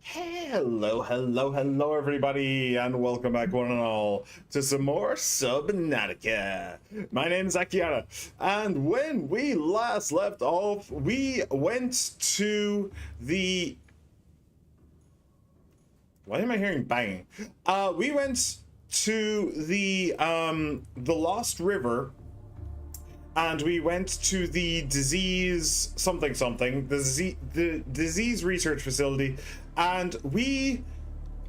Hello, everybody, and welcome back, one and all, to some more Subnautica. My name is Akiara, and when we last left off, we went to the... Why am I hearing banging? We went to the Lost River, and we went to the disease the disease research facility, and we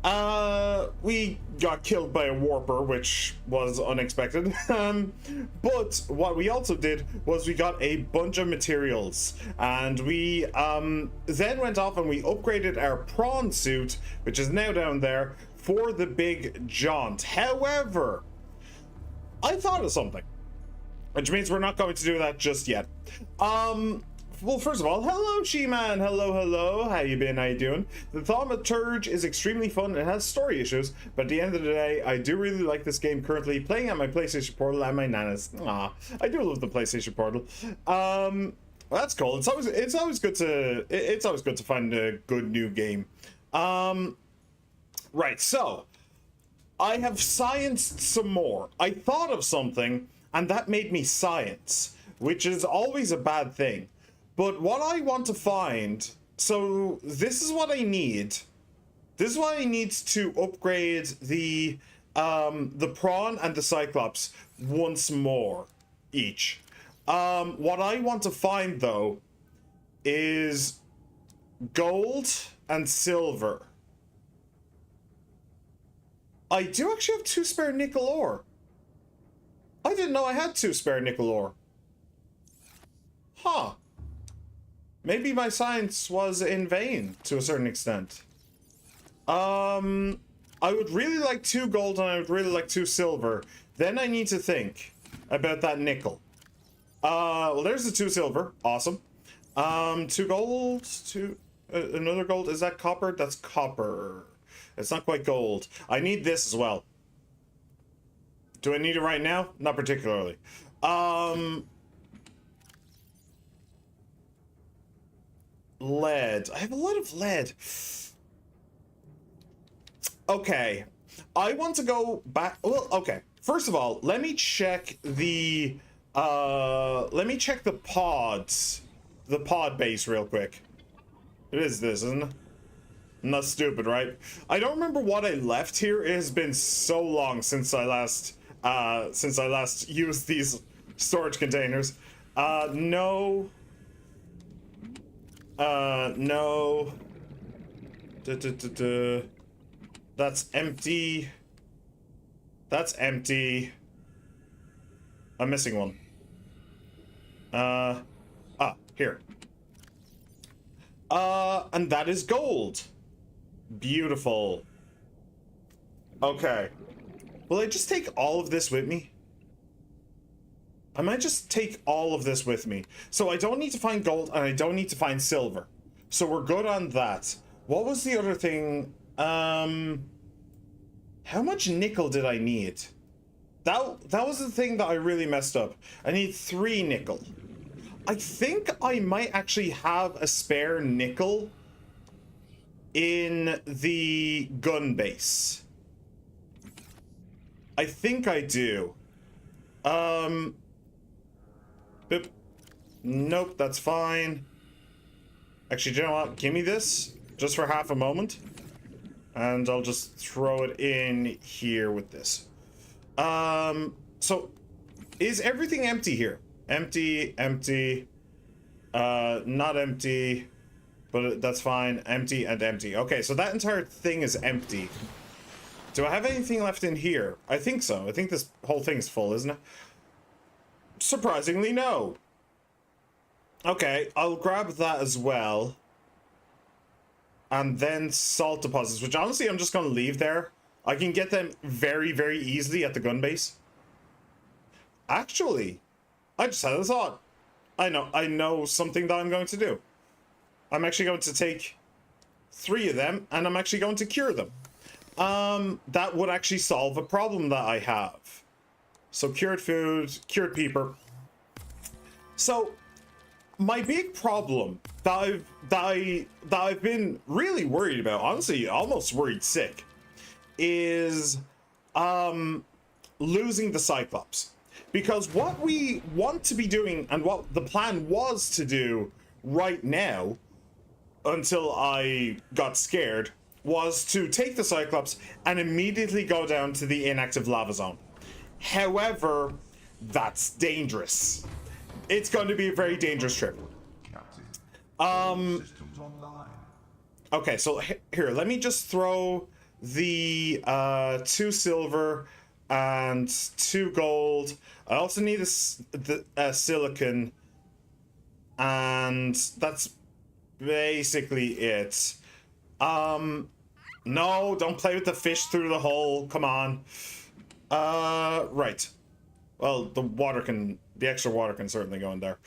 got killed by a warper, which was unexpected. But what we also did was we got a bunch of materials, and we then went off and we upgraded our prawn suit, which is now down there, for the big jaunt. However, I thought of something, which means we're not going to do that just yet. Well, first of all, hello, She-Man. Hello. How you been? How you doing? The Thaumaturge is extremely fun. It has story issues, but at the end of the day, I do really like this game currently, playing at my PlayStation Portal and my Nana's. I do love the PlayStation Portal. Well, that's cool. It's always good to find a good new game. Right, so I have scienced some more. I thought of something, and that made me science, which is always a bad thing. But what I want to find, so this is what I need. This is what I need to upgrade the prawn and the cyclops once more each. What I want to find though is gold and silver. I do actually have 2 spare nickel ore. I didn't know I had 2 spare nickel ore. Huh. Maybe my science was in vain to a certain extent. I would really like 2 gold and I would really like 2 silver. Then I need to think about that nickel. Well, there's the 2 silver. Awesome. 2 gold, another gold. Is that copper? That's copper. It's not quite gold. I need this as well. Do I need it right now? Not particularly. Lead. I have a lot of lead. Okay. I want to go back. Well, okay. First of all, let me check the pods. The pod base real quick. It is this, isn't it? I'm not stupid, right? I don't remember what I left here. It has been so long since I last used these storage containers. No. No. That's empty. That's empty. I'm missing one. Here. And that is gold. Beautiful. Okay. Will I just take all of this with me? I might just take all of this with me. So I don't need to find gold and I don't need to find silver. So we're good on that. What was the other thing? How much nickel did I need? That was the thing that I really messed up. I need 3 nickel. I think I might actually have a spare nickel in the gun base. I think I do. Boop. Nope, that's fine. Actually, do you know what? Give me this just for half a moment. And I'll just throw it in here with this. So is everything empty here? Empty. Not empty, but that's fine. Empty and empty. Okay, so that entire thing is empty. Do I have anything left in here? I think so. I think this whole thing's full, isn't it? Surprisingly, no. Okay, I'll grab that as well. And then salt deposits, which honestly I'm just going to leave there. I can get them very, very easily at the gun base. Actually, I just had a thought. I know something that I'm going to do. I'm actually going to take 3 of them and I'm actually going to cure them. That would actually solve a problem that I have. So cured food, cured peeper. So my big problem that I've been really worried about, honestly, almost worried sick, is losing the Cyclops. Because what we want to be doing and what the plan was to do right now, until I got scared, was to take the Cyclops and immediately go down to the inactive lava zone. However, that's dangerous. It's going to be a very dangerous trip. Okay, so here, let me just throw the 2 silver and 2 gold. I also need a silicon, and that's basically it. No, don't play with the fish through the hole. Come on. Right. Well, the extra water can certainly go in there.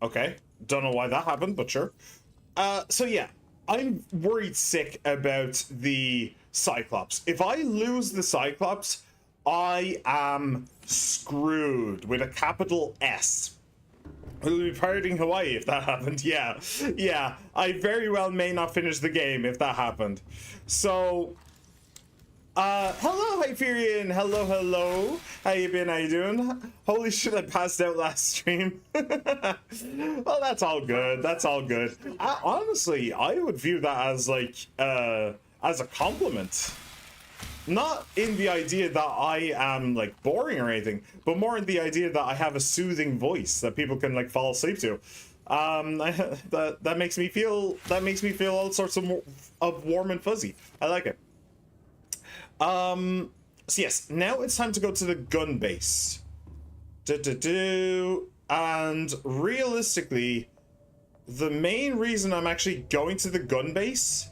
Okay. Don't know why that happened, but sure. So yeah, I'm worried sick about the Cyclops. If I lose the Cyclops, I am screwed with a capital S. We'll be pirating Hawaii if that happened. Yeah, I very well may not finish the game if that happened. So, hello, Hyperion. Hello. How you been? How you doing? Holy shit, I passed out last stream. Well, that's all good. Honestly, I would view that as like, as a compliment. Not in the idea that I am like boring or anything, but more in the idea that I have a soothing voice that people can like fall asleep to. That makes me feel all sorts of warm and fuzzy. I like it. So yes, now it's time to go to the gun base. And realistically, the main reason I'm actually going to the gun base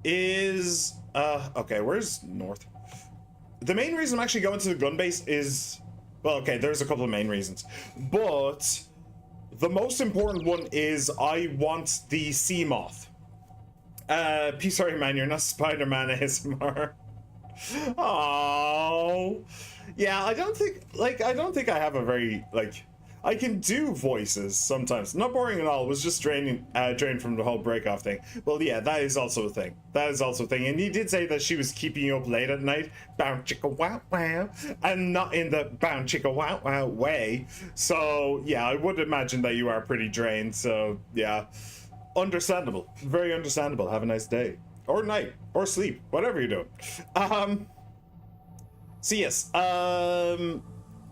is okay, where's north? The main reason I'm actually going to the gun base is, well, okay, there's a couple of main reasons, but the most important one is I want the sea moth. Sorry man, you're not Spider-Man ASMR. Oh, yeah, I don't think I have a very, like, I can do voices sometimes. Not boring at all. It was just drained from the whole break-off thing. Well, yeah, that is also a thing. And he did say that she was keeping you up late at night. Bow chicka wow wow. And not in the bow chicka wow wow way. So, yeah, I would imagine that you are pretty drained. So, yeah. Understandable. Very understandable. Have a nice day. Or night. Or sleep. Whatever you're doing. So, yes.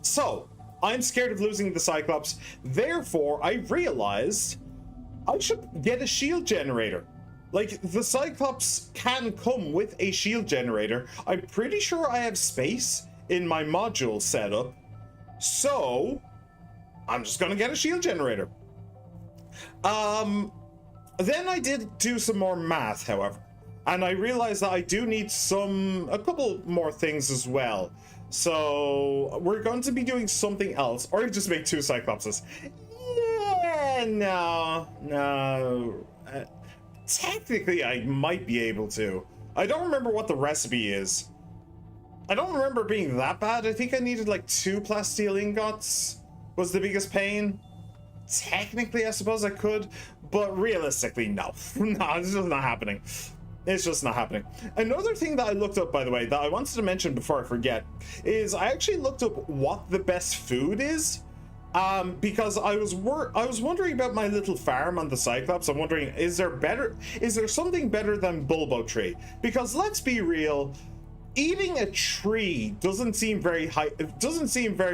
So, I'm scared of losing the Cyclops, therefore I realized I should get a shield generator. Like, the Cyclops can come with a shield generator. I'm pretty sure I have space in my module setup, so I'm just gonna get a shield generator. Then I did do some more math, however, and I realized that I do need a couple more things as well. So we're going to be doing something else, or just make 2 Cyclopses. Yeah, no. Technically, I might be able to. I don't remember what the recipe is. I don't remember it being that bad. I think I needed like 2 plasteel ingots was the biggest pain. Technically, I suppose I could, but realistically, no. No, it's just not happening. It's just not happening. Another thing that I looked up, by the way, that I wanted to mention before I forget, is I actually looked up what the best food is. Because I was wondering about my little farm on the Cyclops. I'm wondering, is there something better than Bulbo tree? Because let's be real, eating a tree doesn't seem very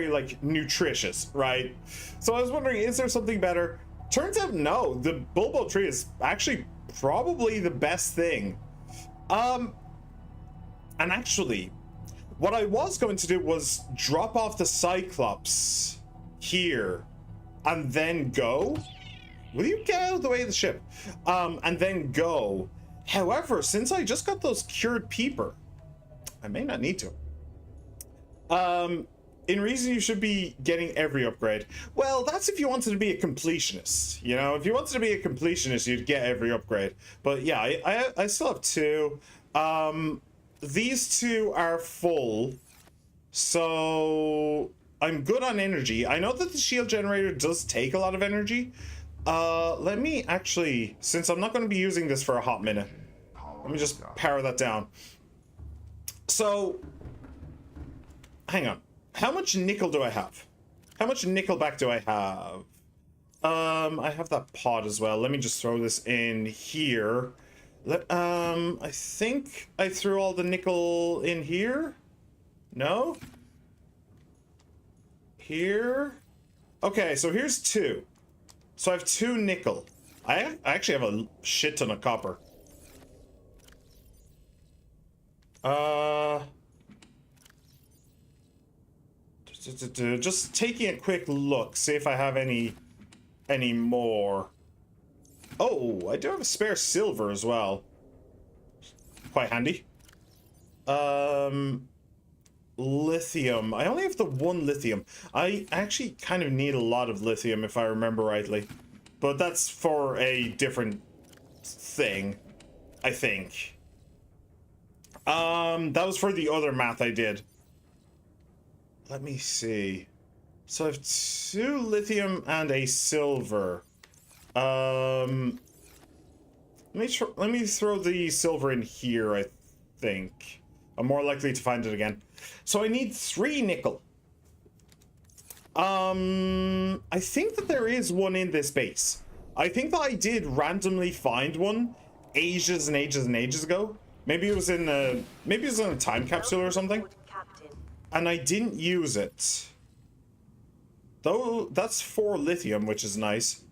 like nutritious, right? So I was wondering, is there something better? Turns out no, the Bulbo tree is actually probably the best thing. And actually, what I was going to do was drop off the Cyclops here and then go. Will you get out of the way of the ship? And then go. However, since I just got those cured peeper, I may not need to. In reason, you should be getting every upgrade. Well, that's if you wanted to be a completionist. You know, if you wanted to be a completionist, you'd get every upgrade. But yeah, I still have 2. These 2 are full. So I'm good on energy. I know that the shield generator does take a lot of energy. Let me actually, since I'm not going to be using this for a hot minute, let me just power that down. So, hang on. How much nickel do I have? How much nickelback do I have? I have that pod as well. Let me just throw this in here. I think I threw all the nickel in here. No? Here? Okay, so here's 2. So I have 2 nickel. I actually have a shit ton of copper. Just taking a quick look, see if I have any more. Oh, I do have a spare silver as well. Quite handy. Lithium. I only have the 1 lithium. I actually kind of need a lot of lithium if I remember rightly. But that's for a different thing, I think. That was for the other math I did. Let me see. So I have 2 lithium and a silver. Let me throw the silver in here, I think. I'm more likely to find it again. So I need 3 nickel. I think that there is one in this base. I think that I did randomly find one ages and ages and ages ago. Maybe it was in a time capsule or something. And I didn't use it. Though that's 4 lithium, which is nice.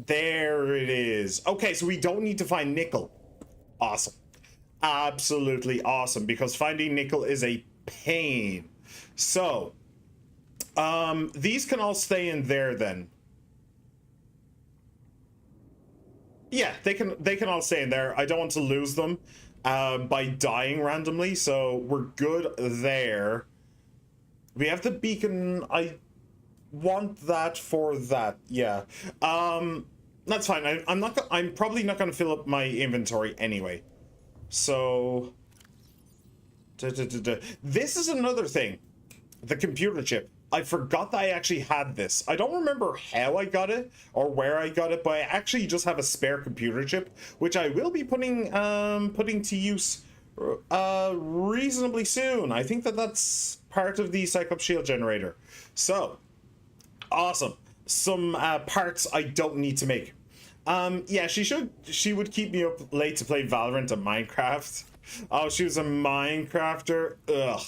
There it is. Okay, so we don't need to find nickel. Awesome. Absolutely awesome, because finding nickel is a pain. So, these can all stay in there then. Yeah, they can all stay in there. I don't want to lose them by dying randomly, so we're good there. We have the beacon. I want that for that. Yeah. That's fine. I'm probably not going to fill up my inventory anyway. So this is another thing. The computer chip. I forgot that I actually had this. I don't remember how I got it or where I got it, but I actually just have a spare computer chip, which I will be putting to use reasonably soon. I think that that's part of the Cyclops shield generator. So awesome. Some parts I don't need to make. Yeah, she would keep me up late to play Valorant and Minecraft. Oh, she was a Minecrafter. Ugh.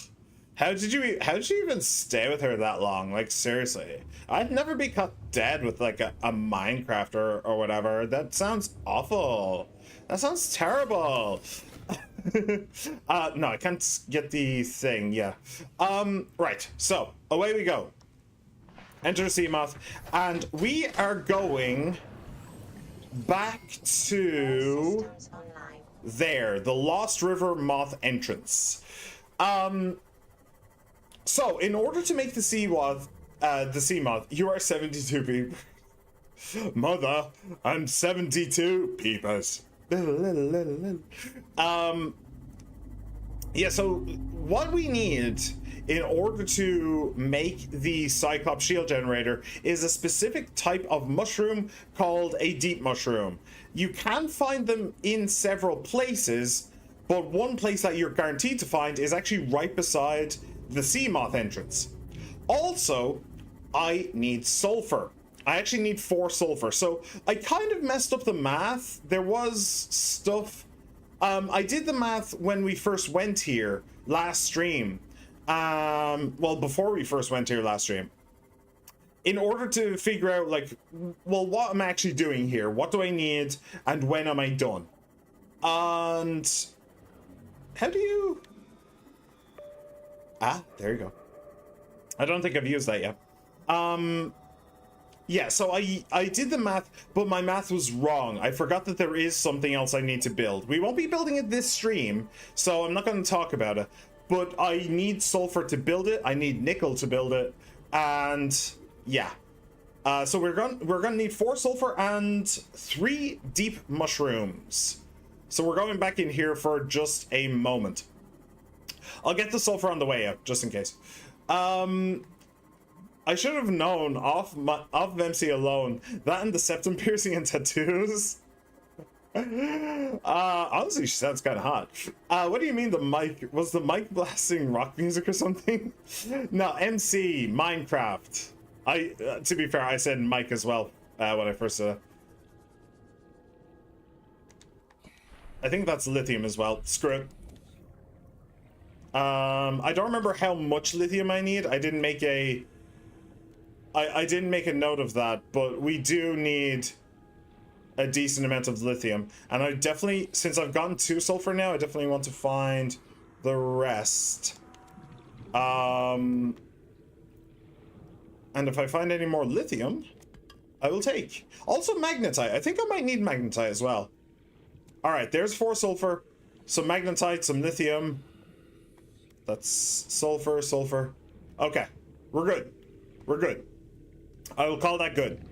How did you even stay with her that long? Like, seriously. I'd never be caught dead with, like, a Minecrafter or whatever. That sounds awful. That sounds terrible. No, I can't get the thing, yeah. Right, so, away we go. Enter Seamoth, and we are going back to there, the Lost River Moth entrance. So, in order to make the Seamoth, you are 72 people. Mother, I'm 72 peepers. Yeah, so what we need in order to make the Cyclops shield generator is a specific type of mushroom called a deep mushroom. You can find them in several places, but one place that you're guaranteed to find is actually right beside the Seamoth entrance. Also, I need sulfur. I actually need 4 sulfur. So I kind of messed up the math. There was stuff. I did the math when we first went here last stream. Well, before we first went here last stream. In order to figure out, like, well, what I'm actually doing here. What do I need? And when am I done? And how do you... Ah, there you go. I don't think I've used that yet. Yeah, so I did the math, but my math was wrong. I forgot that there is something else I need to build. We won't be building it this stream, so I'm not going to talk about it. But I need sulfur to build it. I need nickel to build it, and yeah. So we're gonna need 4 sulfur and 3 deep mushrooms. So we're going back in here for just a moment. I'll get the sulfur on the way out, just in case. I should have known off MC alone that and the septum piercing and tattoos. Honestly, she sounds kind of hot. What do you mean the mic? Was the mic blasting rock music or something? No, MC, Minecraft. To be fair, I said mic as well when I first said it. I think that's lithium as well. Screw it. I don't remember how much lithium I need. I didn't make a note of that, but we do need a decent amount of lithium. And I definitely, since I've gotten 2 sulfur now, I definitely want to find the rest. And if I find any more lithium, I will take. Also magnetite. I think I might need magnetite as well. Alright, there's 4 sulfur, some magnetite, some lithium. That's sulfur, sulfur. Okay, we're good. We're good. I will call that good.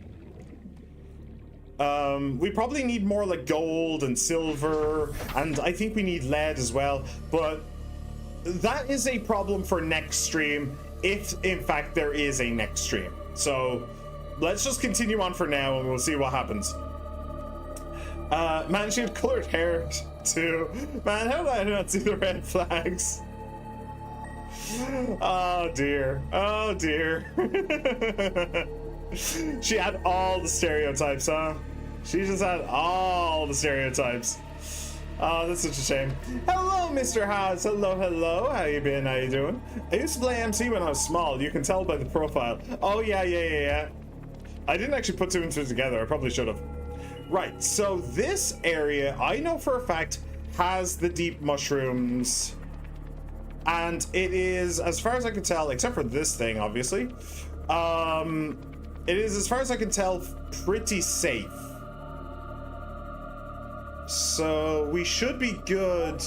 We probably need more like gold and silver, and I think we need lead as well, but that is a problem for next stream, if in fact there is a next stream. So let's just continue on for now and we'll see what happens. Man, she had colored hair too. Man, how did I not see the red flags? Oh dear. Oh dear. She had all the stereotypes, huh? She just had all the stereotypes. Oh, that's such a shame. Hello, Mr. Haas. Hello, hello. How you been? How you doing? I used to play MC when I was small. You can tell by the profile. Oh, yeah. I didn't actually put 2 and 2 together. I probably should have. Right, so this area, I know for a fact, has the deep mushrooms. And it is, as far as I can tell, except for this thing, obviously, it is, as far as I can tell, pretty safe. So we should be good.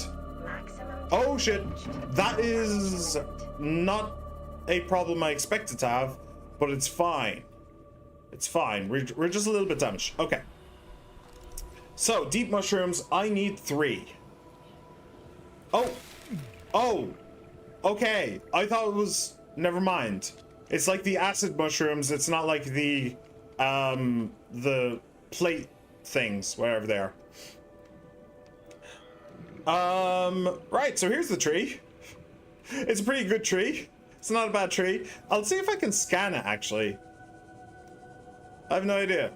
Oh shit, that is not a problem I expected to have, but it's fine. It's fine. We're just a little bit damaged. Okay. So, deep mushrooms, I need 3. Oh, okay. I thought it was, never mind. It's like the acid mushrooms. It's not like the plate things, whatever they are. Right, so here's the tree. It's a pretty good tree. It's not a bad tree. I'll see if I can scan it, actually. I have no idea.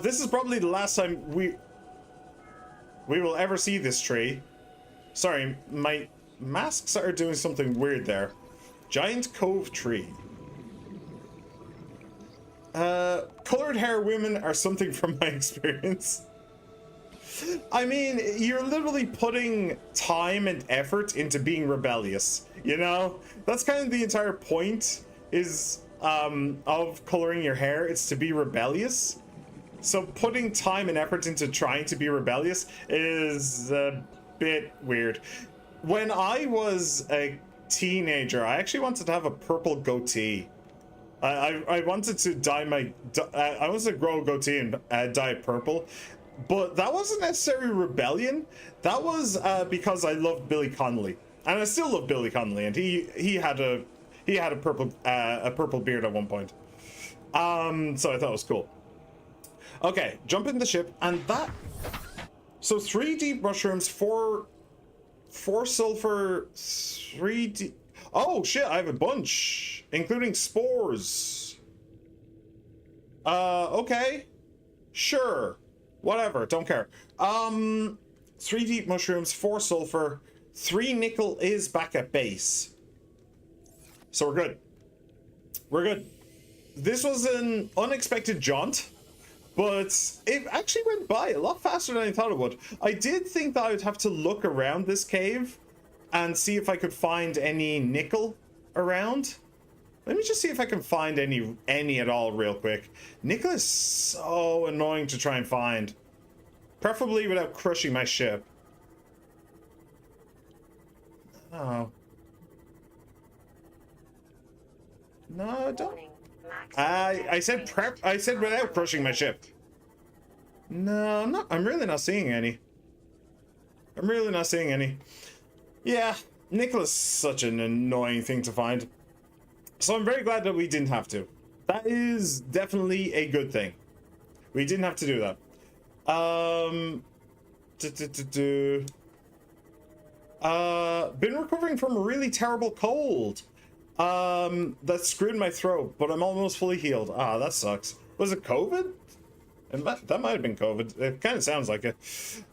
This is probably the last time we will ever see this tree. Sorry, my masks are doing something weird there. Giant cove tree. Colored hair women are something from my experience. I mean, you're literally putting time and effort into being rebellious, you know? That's kind of the entire point is of coloring your hair. It's to be rebellious. So putting time and effort into trying to be rebellious is a bit weird. When I was a teenager, I actually wanted to have a purple goatee. I wanted to dye my... I wanted to grow a goatee and dye it purple. But that wasn't necessarily rebellion. That was because I loved Billy Connolly. And I still love Billy Connolly. And he had a purple beard at one point. So I thought it was cool. Okay, jump in the ship, and that... So 3 deep mushrooms, 4 sulfur, 3 deep... Oh, shit, I have a bunch, including spores. Okay. Sure. Whatever, don't care. 3 deep mushrooms, 4 sulfur, 3 nickel is back at base. So we're good. We're good. This was an unexpected jaunt. But it actually went by a lot faster than I thought it would. I did think that I would have to look around this cave and see if I could find any nickel around. Let me just see if I can find any at all real quick. Nickel is so annoying to try and find. Preferably without crushing my ship. Oh. No, don't. I said without crushing my ship. No, I'm not. I'm really not seeing any. I'm really not seeing any. Yeah, nickel is such an annoying thing to find. So I'm very glad that we didn't have to. That is definitely a good thing. We didn't have to do that. Been recovering from a really terrible cold. That screwed my throat, but I'm almost fully healed. Ah, that sucks. Was it COVID? That might have been COVID. It kind of sounds like it.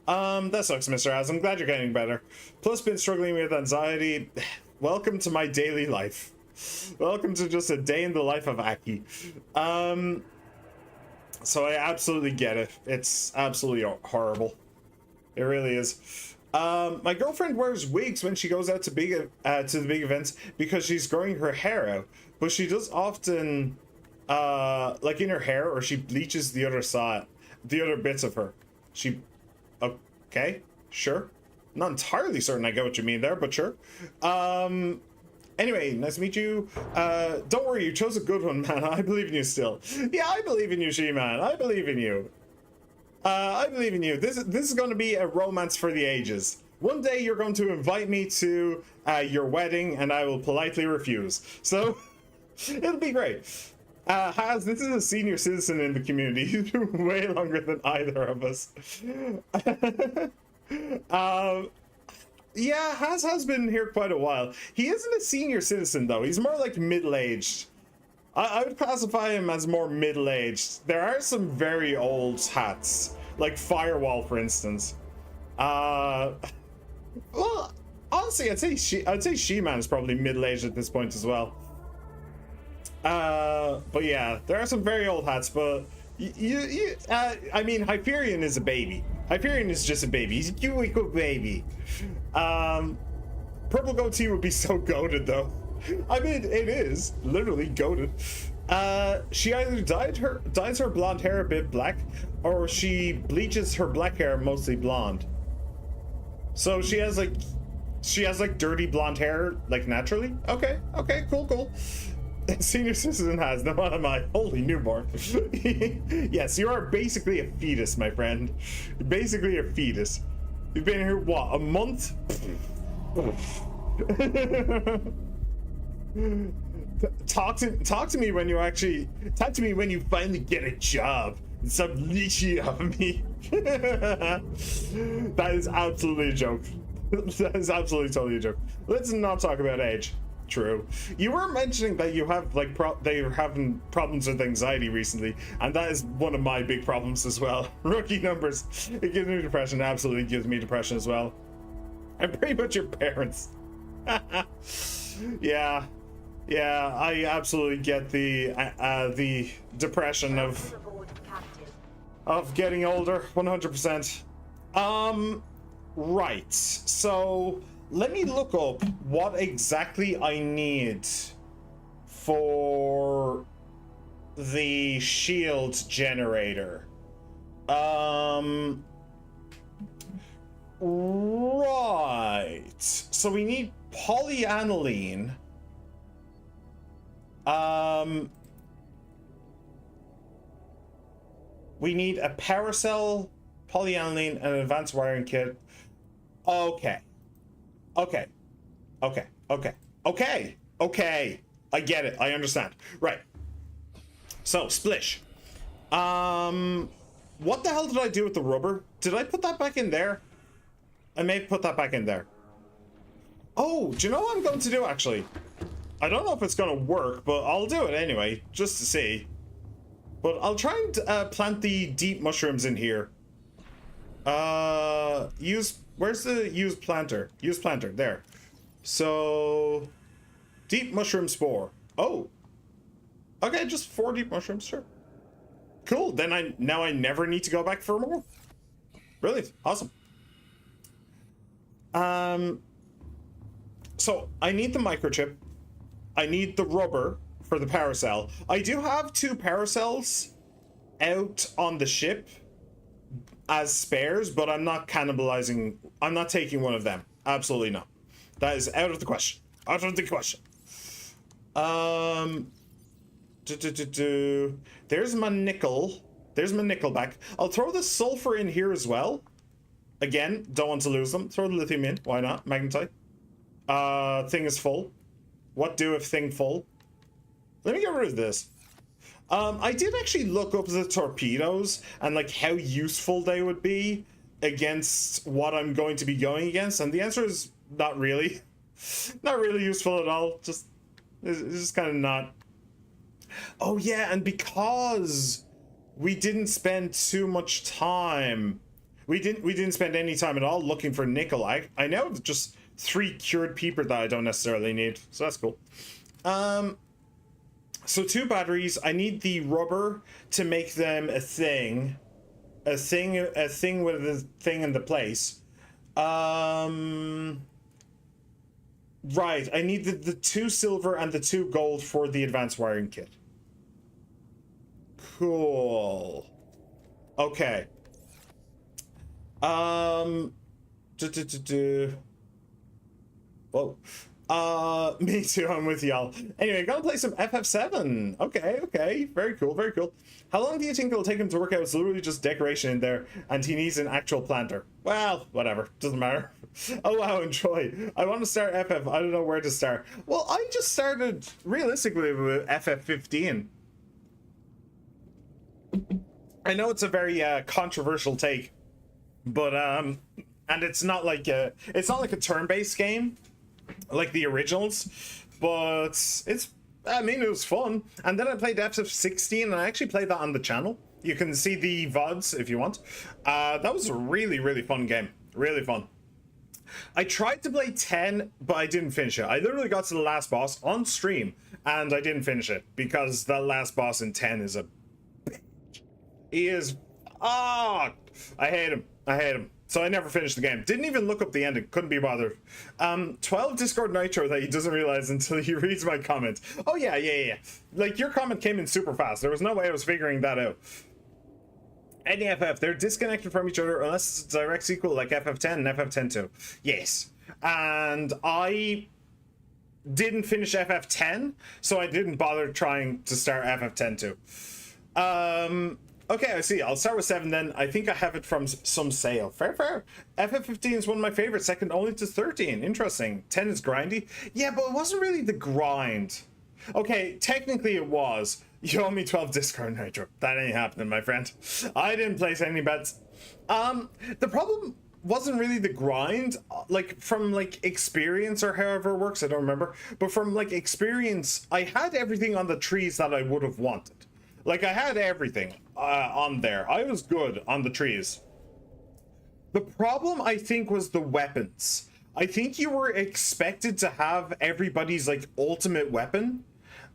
That sucks, Mr. Az. I'm glad you're getting better. Plus, been struggling with anxiety. Welcome to my daily life. Welcome to just a day in the life of Aki. So I absolutely get it. It's absolutely horrible. It really is. My girlfriend wears wigs when she goes out to the big events because she's growing her hair out, but she does often like in her hair, or she bleaches the other side, the other bits of her. Okay, sure. Not entirely certain I get what you mean there, but sure. Anyway, nice to meet you. Don't worry, you chose a good one, man. I believe in you still. Yeah, I believe in you, She-Man. I believe in you. I believe in you. This is going to be a romance for the ages. One day you're going to invite me to your wedding, and I will politely refuse. So, it'll be great. Haz, this is a senior citizen in the community. He's been way longer than either of us. Yeah, Haz has been here quite a while. He isn't a senior citizen, though. He's more like middle-aged. I would classify him as more middle-aged. There are some very old hats, like Firewall, for instance. Well, honestly, I'd say She-Man is probably middle-aged at this point as well. But yeah, there are some very old hats, but I mean, Hyperion is a baby. Hyperion is just a baby. He's a cute little baby. Purple goatee would be so goated, though. I mean, it is literally goated. She either dyes her blonde hair a bit black, or she bleaches her black hair mostly blonde. So she has like dirty blonde hair, like naturally. Okay, cool. Senior citizen has no one of my holy newborn. Yes, you are basically a fetus, my friend. You're basically a fetus. You've been here what, a month? Talk to me when you finally get a job. Stop leeching on me. That is absolutely a joke. That is absolutely totally a joke. Let's not talk about age. True. You were mentioning that you have that you're having problems with anxiety recently, and that is one of my big problems as well. Rookie numbers. It gives me depression. Absolutely gives me depression as well. I'm pretty much your parents. Yeah, I absolutely get the depression of getting older, 100%. Right. So let me look up what exactly I need for the shield generator. Right. So we need polyaniline. We need a paracel, polyaniline, and an advanced wiring kit. Okay. I get it. I understand. Right. So, Splish. What the hell did I do with the rubber? Did I put that back in there? I may put that back in there. Oh, do you know what I'm going to do, actually? I don't know if it's going to work, but I'll do it anyway, just to see. But I'll try and plant the deep mushrooms in here. Where's the use planter? Use planter, there. So, deep mushroom spore. Oh. Okay, just 4 deep mushrooms, sure. Cool, then now I never need to go back for more. Brilliant, awesome. So I need the microchip. I need the rubber for the paracel. I do have 2 paracels out on the ship as spares, but I'm not cannibalizing. I'm not taking one of them. Absolutely not. That is out of the question. Out of the question. There's my nickel. There's my nickel back. I'll throw the sulfur in here as well. Again, don't want to lose them. Throw the lithium in. Why not? Magnetite. Thing is full. What do if thing full? let me get rid of this. I did actually look up the torpedoes and like how useful they would be against what I'm going to be going against, and the answer is not really. Not really useful at all. Just it's just kind of not. Oh yeah, and because we didn't spend too much time, we didn't spend any time at all looking for nickel. I now have just 3 cured peeper that I don't necessarily need, so that's cool. So 2 batteries. I need the rubber to make them a thing with a thing in the place. Right, I need the 2 silver and the 2 gold for the advanced wiring kit. Cool. Okay. Whoa. Me too, I'm with y'all. Anyway, gonna play some FF7. Okay. Very cool, very cool. How long do you think it'll take him to work out? It's literally just decoration in there, and he needs an actual planter. Well, whatever. Doesn't matter. Oh wow, enjoy. I want to start FF. I don't know where to start. Well, I just started, realistically, with FF15. I know it's a very controversial take, but and it's not like a turn-based game like the originals, but it's, I mean, it was fun. And then I played FF16, and I actually played that on the channel. You can see the VODs if you want. That was a really fun game. Really fun. I tried to play 10, but I didn't finish it. I literally got to the last boss on stream, and I didn't finish it because the last boss in 10 is a bitch. He is, I hate him. So I never finished the game. Didn't even look up the ending. Couldn't be bothered. 12 Discord Nitro that he doesn't realize until he reads my comment. Oh yeah. Like, your comment came in super fast. There was no way I was figuring that out. Any FF, they're disconnected from each other unless it's a direct sequel like FF10 and FF10-2. Yes. And I didn't finish FF10, so I didn't bother trying to start FF10-2. Okay, I see. I'll start with 7 then. I think I have it from some sale. Fair. FF15 is one of my favorites, second only to 13. Interesting. 10 is grindy. Yeah, but it wasn't really the grind. Okay, technically it was. You owe me 12 Discord Nitro. That ain't happening, my friend. I didn't place any bets. The problem wasn't really the grind, like from like experience or however it works, I don't remember. But from like experience, I had everything on the trees that I would have wanted. Like, I had everything on there. I was good on the trees. The problem, I think, was the weapons. I think you were expected to have everybody's, like, ultimate weapon.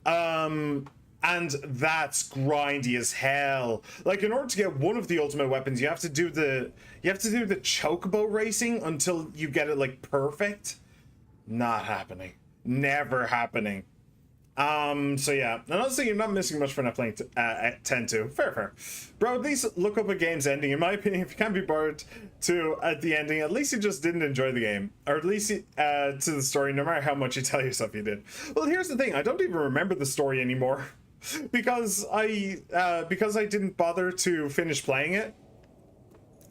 And that's grindy as hell. Like, in order to get one of the ultimate weapons, you have to do the chocobo racing until you get it, like, perfect. Not happening. Never happening. So yeah, and honestly, you're not missing much for not playing 10-2. Fair. Bro, at least look up a game's ending. In my opinion, if you can't be bored at the ending, at least you just didn't enjoy the game. Or at least to the story, no matter how much you tell yourself you did. Well, here's the thing, I don't even remember the story anymore. because I didn't bother to finish playing it.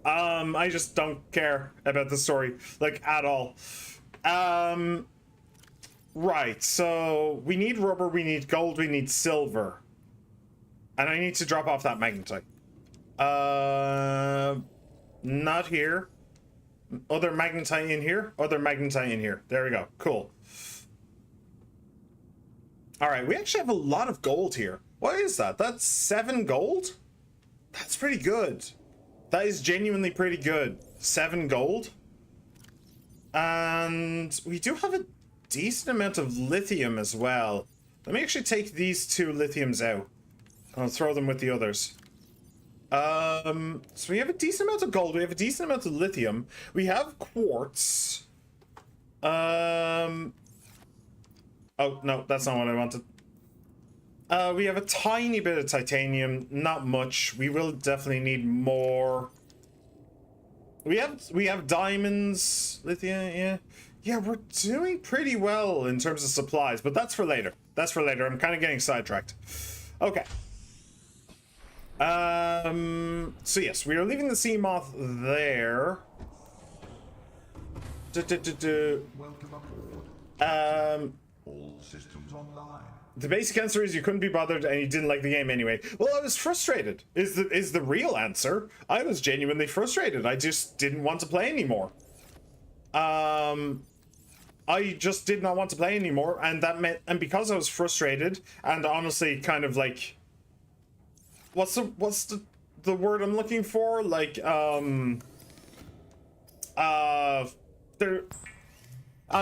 I just don't care about the story, like, at all. Right, so we need rubber, we need gold, we need silver. And I need to drop off that magnetite. Not here. Other magnetite in here, other magnetite in here. There we go, cool. Alright, we actually have a lot of gold here. What is that? That's 7 gold? That's pretty good. That is genuinely pretty good. 7 gold. And we do have a decent amount of lithium as well. Let me actually take these 2 lithiums out. I'll throw them with the others. So we have a decent amount of gold. We have a decent amount of lithium. We have quartz. Oh, no, that's not what I wanted. We have a tiny bit of titanium. Not much. We will definitely need more. We have diamonds, lithium, yeah. Yeah, we're doing pretty well in terms of supplies, but that's for later. That's for later. I'm kind of getting sidetracked. Okay. So yes, we are leaving the sea moth there. All systems online. The basic answer is you couldn't be bothered and you didn't like the game anyway. Well, I was frustrated. Is the real answer. I was genuinely frustrated. I just didn't want to play anymore. I just did not want to play anymore, and that meant, and because I was frustrated and honestly kind of like, what's the word I'm looking for? Like there, I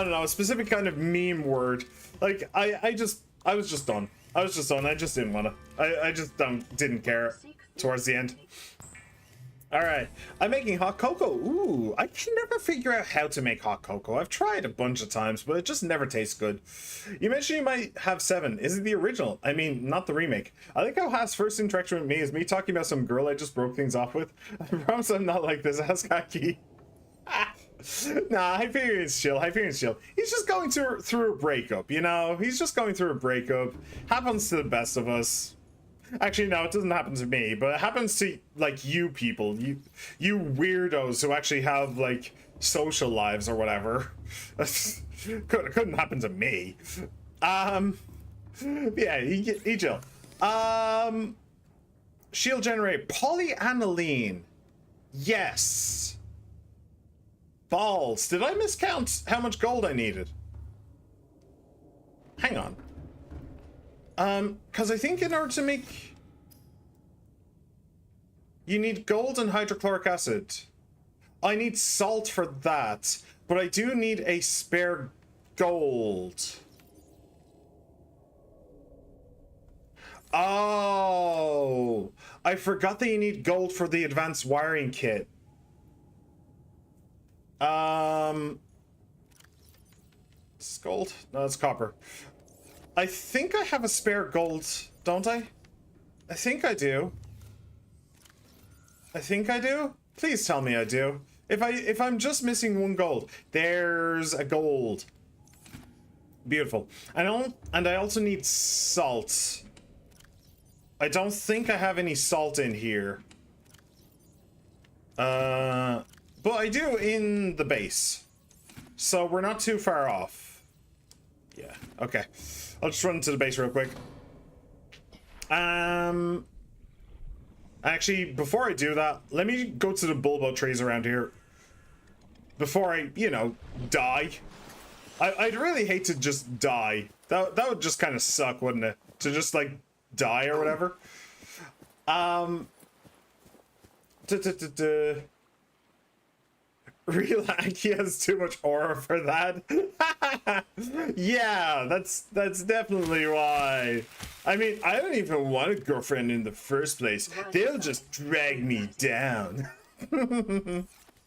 don't know, a specific kind of meme word. Like I was just done. I just didn't want to. I just didn't care towards the end. All right, I'm making hot cocoa. Ooh, I can never figure out how to make hot cocoa. I've tried a bunch of times, but it just never tastes good. You mentioned you might have 7. Is it the original? I mean, not the remake. I think how Haas first interaction with me is me talking about some girl I just broke things off with. I promise I'm not like this. Ask Kaki. Nah, Hyperion's chill. Hyperion's chill. He's just going through a breakup, you know? He's just going through a breakup. Happens to the best of us. Actually, no, it doesn't happen to me, but it happens to, like, you people. You weirdos who actually have, like, social lives or whatever. Couldn't happen to me. Yeah, he chill. Shield generate. Polyaniline. Yes. Balls. Did I miscount how much gold I needed? Hang on. Because I think in order to make... You need gold and hydrochloric acid. I need salt for that, but I do need a spare gold. Oh! I forgot that you need gold for the advanced wiring kit. Is this gold? No, it's copper. I think I have a spare gold, don't I? I think I do. I think I do? Please tell me I do. If I'm just missing 1 gold, there's a gold. Beautiful. And I also need salt. I don't think I have any salt in here. But I do in the base. So we're not too far off. Yeah, okay. I'll just run to the base real quick. Actually, before I do that, let me go to the bulbo trees around here. Before I, you know, die. I'd really hate to just die. That would just kind of suck, wouldn't it? To just, like, die or whatever. He has too much aura for that. Yeah, that's definitely why. I mean, I don't even want a girlfriend in the first place. They'll just drag me down.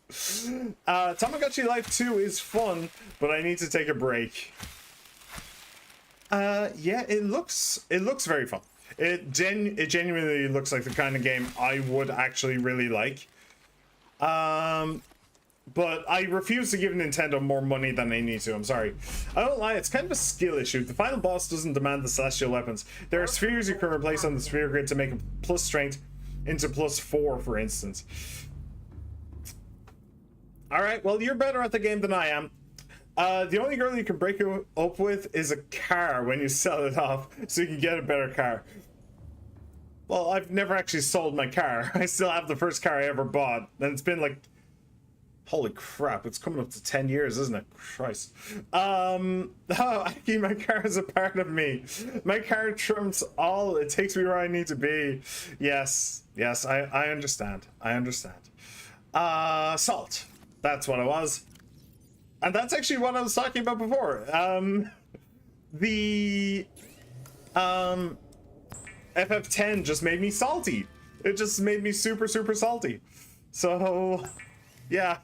Tamagotchi Life 2 is fun, but I need to take a break. Yeah, it looks very fun. It genuinely looks like the kind of game I would actually really like. But I refuse to give Nintendo more money than they need to. I'm sorry. I don't lie, it's kind of a skill issue. The final boss doesn't demand the celestial weapons. There are spheres you can replace on the sphere grid to make a plus strength into +4, for instance. Alright, well, you're better at the game than I am. The only girl you can break up with is a car when you sell it off, so you can get a better car. Well, I've never actually sold my car. I still have the first car I ever bought, and it's been like... Holy crap, it's coming up to 10 years, isn't it? Christ. Oh, Aki, my car is a part of me. My car trumps all. It takes me where I need to be. Yes, I understand. I understand. Salt. That's what it was. And that's actually what I was talking about before. The FF10 just made me salty. It just made me super salty. So, yeah,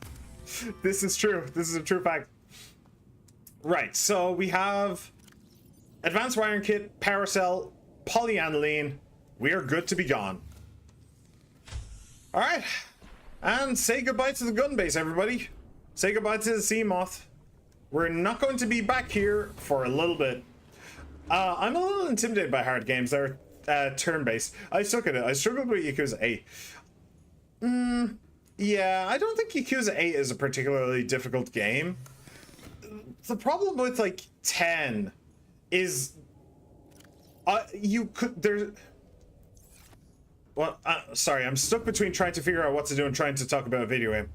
this is true. This is a true fact. Right, so we have advanced wiring kit, power cell, polyaniline. We are good to be gone. All right, and say goodbye to the gun base, everybody. Say goodbye to the sea moth. We're not going to be back here for a little bit. I'm a little intimidated by hard games that are turn-based. I suck at it. I struggled with Yakuza 8. Yeah, I don't think Yakuza 8 is a particularly difficult game. The problem with, like, 10 is you could there. Well, sorry, I'm stuck between trying to figure out what to do and trying to talk about a video game.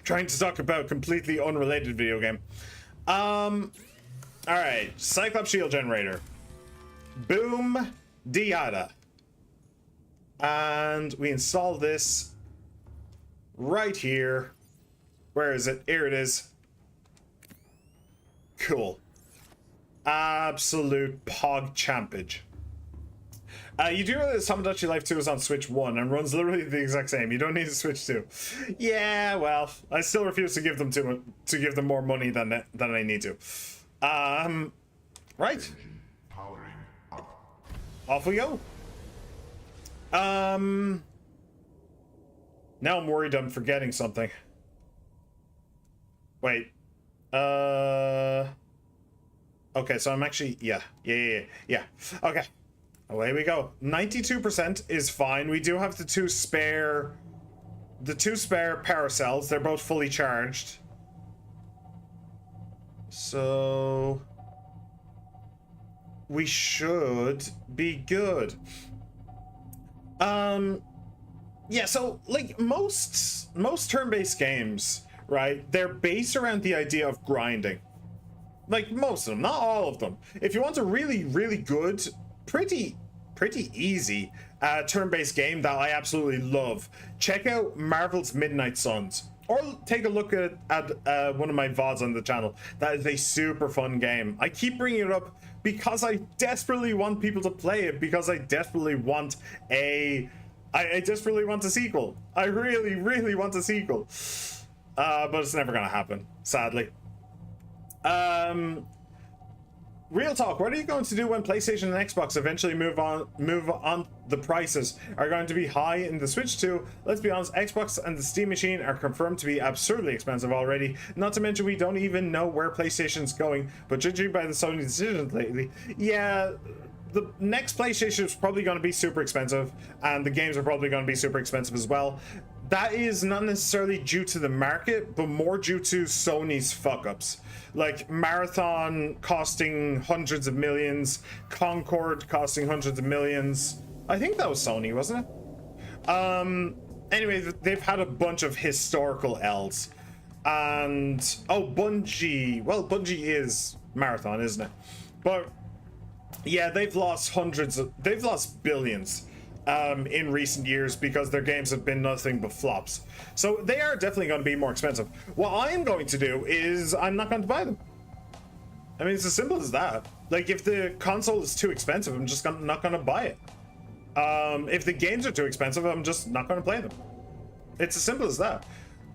Trying to talk about a completely unrelated video game. All right, Cyclops shield generator. Boom, diada. And we install this right here. Where is it? Here it is. Cool. Absolute pog champage. You do realize Subnautica Life 2 is on Switch 1 and runs literally the exact same. You don't need a Switch 2. Yeah, well, I still refuse to give them more money than I need to. Right. Powering up. Off we go. Now I'm worried I'm forgetting something. Wait. Okay, so I'm actually yeah. Okay. Away we go. 92% is fine. We do have the two spare power cells. They're both fully charged. So we should be good. Yeah, so like most turn-based games, right? They're based around the idea of grinding. Like most of them, not all of them. If you want a really, really good, pretty easy turn-based game that I absolutely love, check out Marvel's Midnight Suns, or take a look at one of my VODs on the channel. That is a super fun game. I keep bringing it up because I desperately want people to play it, because I desperately want I desperately want a sequel. I really, really want a sequel. But it's never gonna happen, sadly. Real talk, what are you going to do when PlayStation and Xbox eventually move on? The prices are going to be high in the Switch 2. Let's be honest, Xbox and the Steam machine are confirmed to be absurdly expensive already. Not to mention we don't even know where PlayStation's going, but judging by the Sony decisions lately, yeah, the next PlayStation is probably going to be super expensive, and the games are probably going to be super expensive as well. That is not necessarily due to the market, but more due to Sony's fuck-ups. Like Marathon costing hundreds of millions, Concord costing hundreds of millions. I think that was Sony, wasn't it? Anyway, they've had a bunch of historical L's. And, oh, Bungie. Well, Bungie is Marathon, isn't it? But, yeah, they've lost billions. In recent years because their games have been nothing but flops. So they are definitely going to be more expensive. What I am going to do is I'm not going to buy them. I mean, it's as simple as that. Like, if the console is too expensive, I'm just not going to buy it. If the games are too expensive, I'm just not going to play them. It's as simple as that.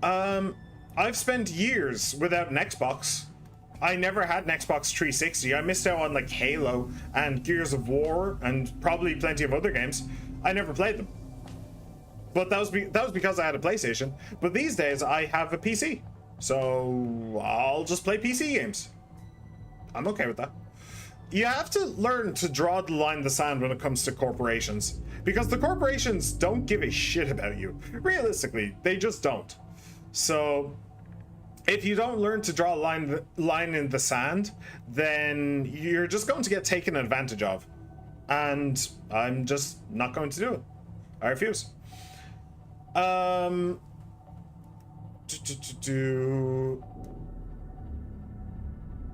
I've spent years without an Xbox. I never had an Xbox 360. I missed out on like Halo and Gears of War and probably plenty of other games. I never played them, but that was because I had a PlayStation. But these days I have a PC, so I'll just play PC games. I'm okay with that. You have to learn to draw the line in the sand when it comes to corporations, because the corporations don't give a shit about you. Realistically, they just don't. So if you don't learn to draw a line in the sand, then you're just going to get taken advantage of. And I'm just not going to do it. I refuse.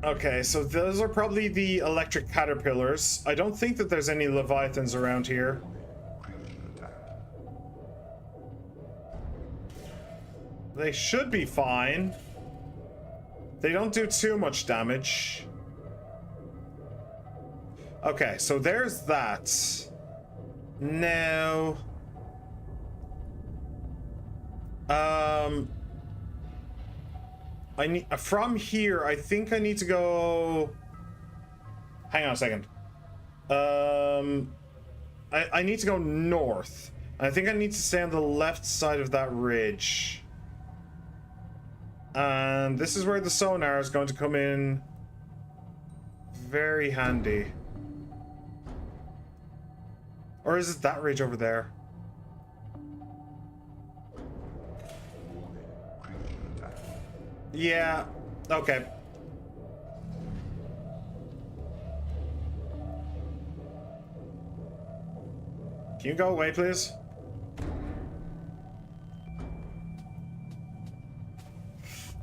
Okay, so those are probably the electric caterpillars. I don't think that there's any leviathans around here. They should be fine. They don't do too much damage. Okay, so there's that. Now, I need from here. I think I need to go. Hang on a second. I need to go north. I think I need to stay on the left side of that ridge. And this is where the sonar is going to come in very handy. Or is it that ridge over there? Yeah, okay. Can you go away, please?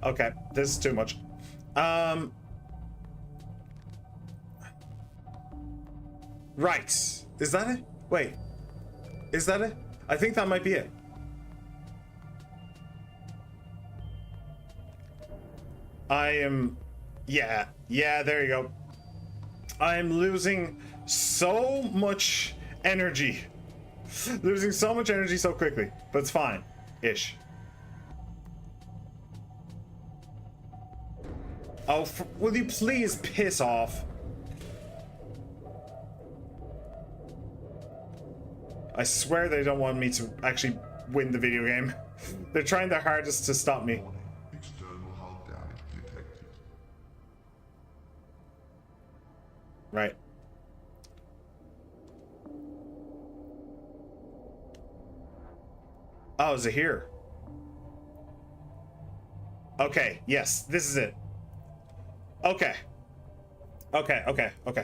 Okay, this is too much. Right. Is that it? Wait. Is that it? I think that might be it. I am... Yeah, there you go. I'm losing so much energy. Losing so much energy so quickly, but it's fine. Ish. Oh, will you please piss off? I swear they don't want me to actually win the video game. They're trying their hardest to stop me. External hull damage detected. Right. Oh, is it here? Okay, yes, this is it. Okay. Okay.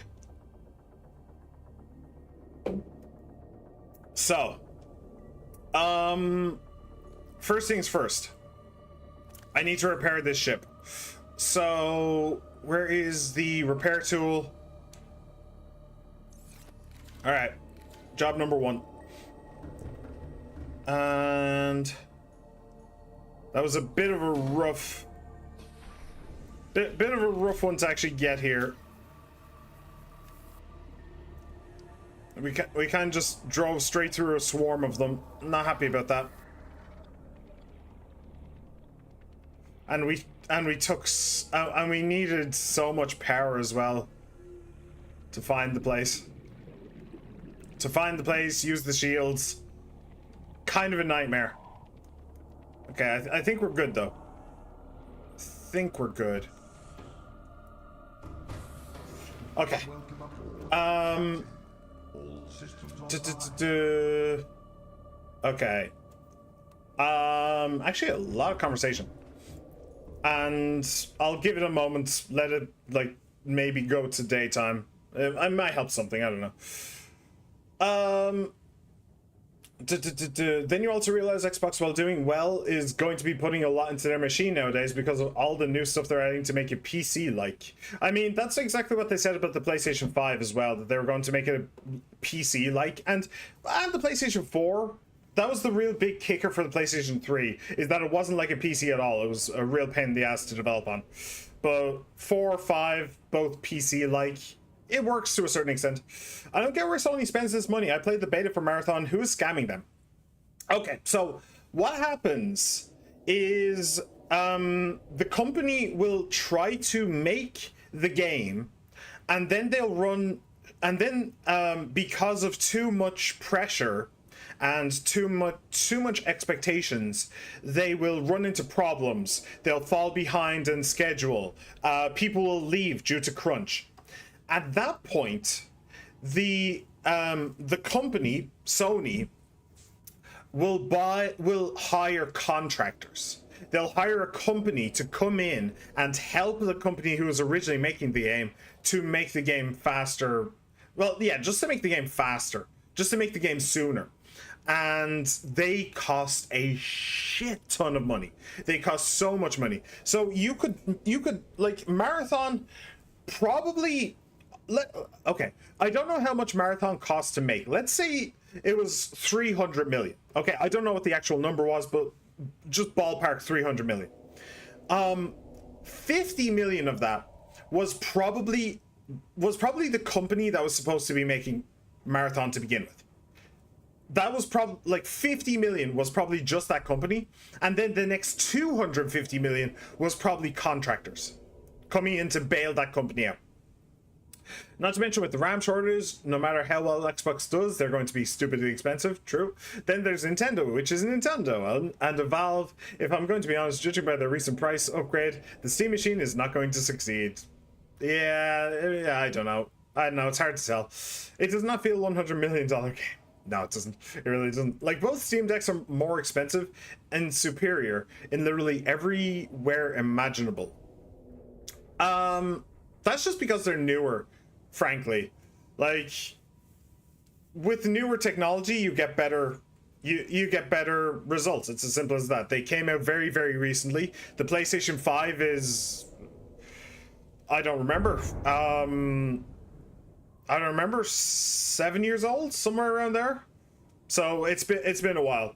So, first things first. I need to repair this ship. So, where is the repair tool? All right, job number 1. And that was a bit of a rough one to actually get here. We kind of just drove straight through a swarm of them. Not happy about that. And we took and we needed so much power as well to find the place. Use the shields. Kind of a nightmare. Okay, I think we're good though. Okay. Okay. Actually a lot of conversation. And I'll give it a moment, let it like maybe go to daytime. I might help something, I don't know. Then you also realize Xbox, while doing well, is going to be putting a lot into their machine nowadays because of all the new stuff they're adding to make it PC-like. I mean, that's exactly what they said about the PlayStation 5 as well, that they were going to make it PC-like. And the PlayStation 4, that was the real big kicker for the PlayStation 3, is that it wasn't like a PC at all. It was a real pain in the ass to develop on. But 4, 5, both PC-like. It works to a certain extent. I don't get where Sony spends this money. I played the beta for Marathon. Who is scamming them? Okay, so what happens is the company will try to make the game, and then they'll run, and then because of too much pressure and too much expectations, they will run into problems. They'll fall behind in schedule. People will leave due to crunch. At that point, the company, Sony, will hire contractors. They'll hire a company to come in and help the company who was originally making the game to make the game faster. Well, yeah, just to make the game faster, just to make the game sooner. And they cost a shit ton of money. They cost so much money. So you could like Marathon probably. Okay, I don't know how much Marathon cost to make. Let's say it was 300 million. Okay, I don't know what the actual number was, but just ballpark 300 million. 50 million of that was probably the company that was supposed to be making Marathon to begin with. That was probably like 50 million was probably just that company, and then the next 250 million was probably contractors coming in to bail that company out. Not to mention with the RAM shortages, no matter how well Xbox does, they're going to be stupidly expensive, true. Then there's Nintendo, which is Nintendo, and a Valve. If I'm going to be honest, judging by their recent price upgrade, the Steam machine is not going to succeed. Yeah, I don't know. It's hard to tell. It does not feel $100 million game. No, it doesn't. It really doesn't. Like, both Steam Decks are more expensive and superior in literally everywhere imaginable. That's just because they're newer, frankly. Like, with newer technology, you get better. You get better results. It's as simple as that. They came out very, very recently. The PlayStation 5 is, I don't remember. I don't remember, 7 years old, somewhere around there. So it's been a while.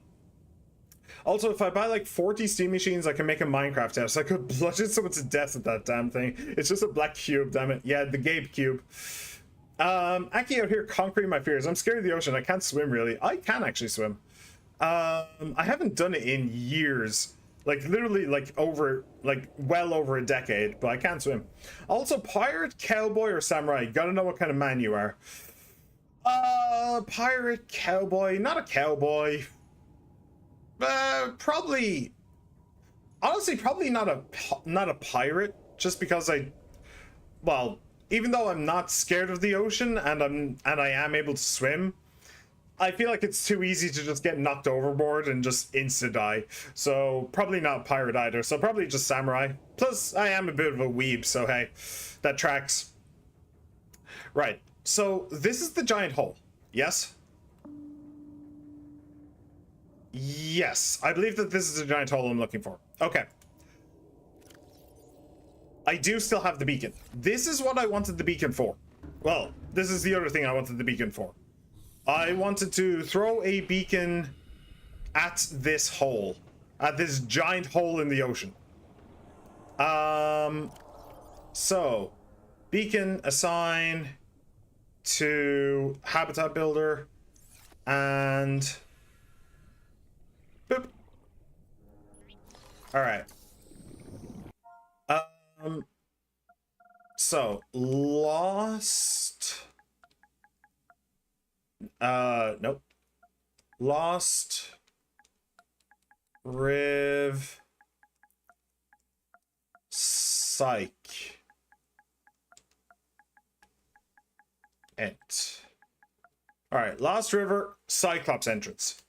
Also, if I buy like 40 Steam machines, I can make a Minecraft house. I could bludgeon someone to death with that damn thing. It's just a black cube, damn it. Yeah, the Gabe cube. Aki out here conquering my fears. I'm scared of the ocean. I can't swim really. I can actually swim. I haven't done it in years. Like literally like well over a decade, but I can't swim. Also, pirate, cowboy, or samurai. You gotta know what kind of man you are. Pirate, cowboy, not a cowboy. Probably, honestly, probably not a pirate, just because well, even though I'm not scared of the ocean and I am able to swim, I feel like it's too easy to just get knocked overboard and just insta die. So probably not pirate either. So probably just samurai. Plus, I am a bit of a weeb, so hey, that tracks. Right. So this is the giant hole. Yes. Yes, I believe that this is the giant hole I'm looking for. Okay. I do still have the beacon. This is what I wanted the beacon for. Well, this is the other thing I wanted the beacon for. I wanted to throw a beacon at this hole. At this giant hole in the ocean. So, beacon assign to habitat builder and boop. All right. So lost. Nope. Lost. Riv. Psych. Ent. All right. Lost River Cyclops entrance.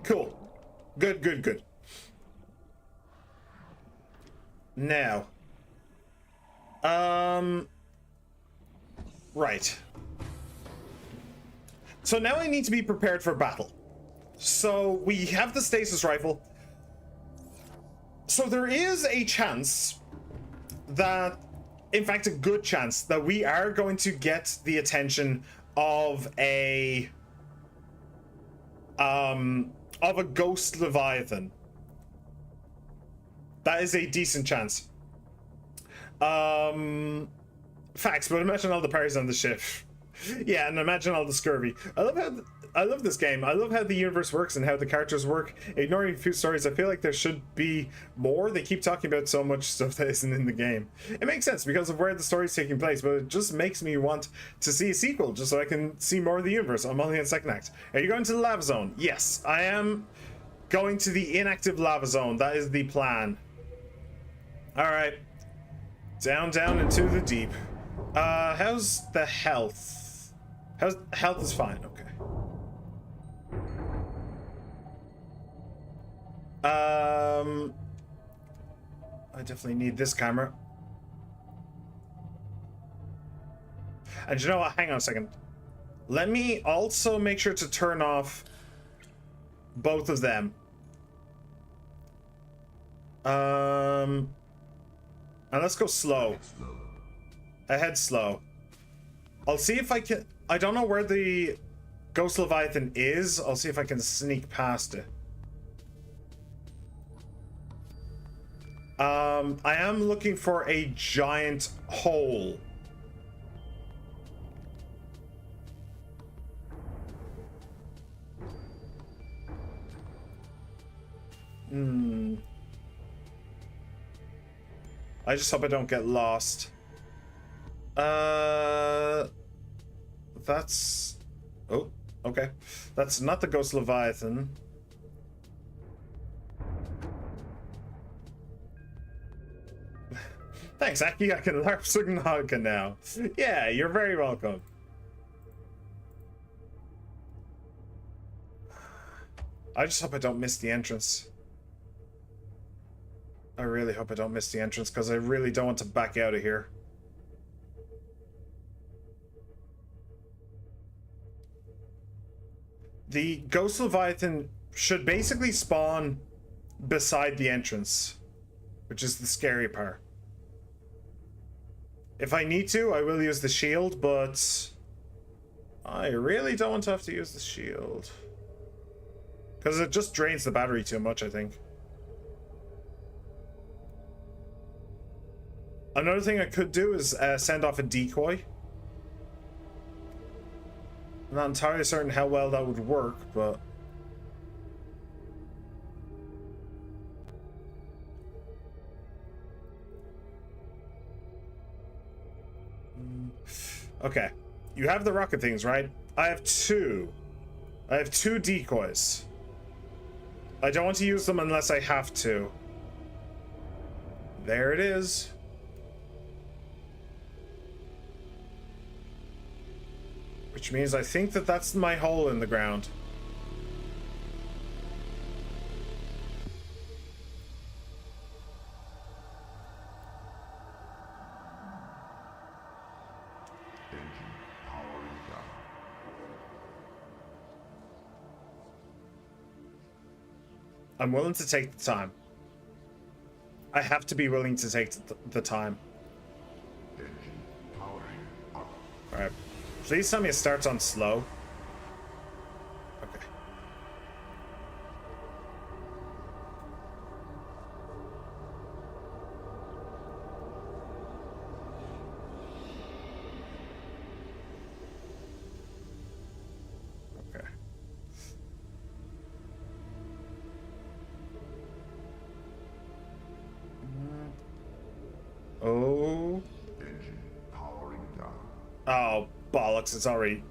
Cool. Good, good, good. Now. Right. So now I need to be prepared for battle. So we have the stasis rifle. So there is a chance that, in fact, a good chance that we are going to get the attention of a ghost leviathan. That is a decent chance. Facts, but imagine all the parties on the ship. Yeah, and imagine all the scurvy. I love this game. I love how the universe works and how the characters work. Ignoring a few stories, I feel like there should be more. They keep talking about so much stuff that isn't in the game. It makes sense because of where the story's taking place, but it just makes me want to see a sequel just so I can see more of the universe. I'm only in second act. Are you going to the lava zone? Yes, I am going to the inactive lava zone. That is the plan. All right. Down, down into the deep. How's the health? Health is fine, okay. I definitely need this camera. And you know what? Hang on a second. Let me also make sure to turn off both of them. And let's go slow. Ahead slow. I'll see if I can. I don't know where the Ghost Leviathan is. I'll see if I can sneak past it. I am looking for a giant hole. I just hope I don't get lost. That's... Oh, okay. That's not the Ghost Leviathan. Thanks, Aki. I can LARP Subnautica now. Yeah, you're very welcome. I just hope I don't miss the entrance. I really hope I don't miss the entrance because I really don't want to back out of here. The Ghost Leviathan should basically spawn beside the entrance, which is the scary part. If I need to, I will use the shield, but I really don't want to have to use the shield. Because it just drains the battery too much, I think. Another thing I could do is send off a decoy. I'm not entirely certain how well that would work, but... Okay. You have the rocket things, right? I have two. I have two decoys. I don't want to use them unless I have to. There it is. Which means I think that that's my hole in the ground. I'm willing to take the time. I have to be willing to take the time. Alright. Please tell me it starts on slow. Okay. Okay. Oh. Engine powering down. Oh, bollocks, it's already...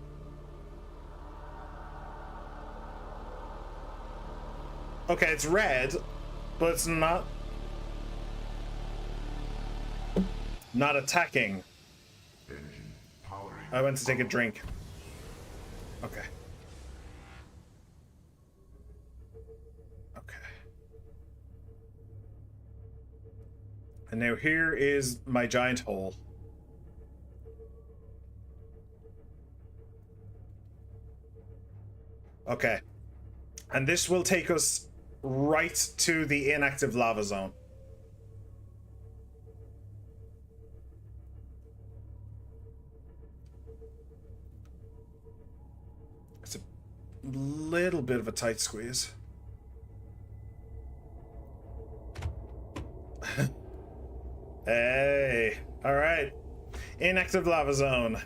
Okay, it's red, but it's not attacking. Engine powering. I went to take a drink. Okay. Okay. And now here is my giant hole. Okay. And this will take us right to the inactive lava zone. It's a little bit of a tight squeeze. Hey, all right. Inactive lava zone.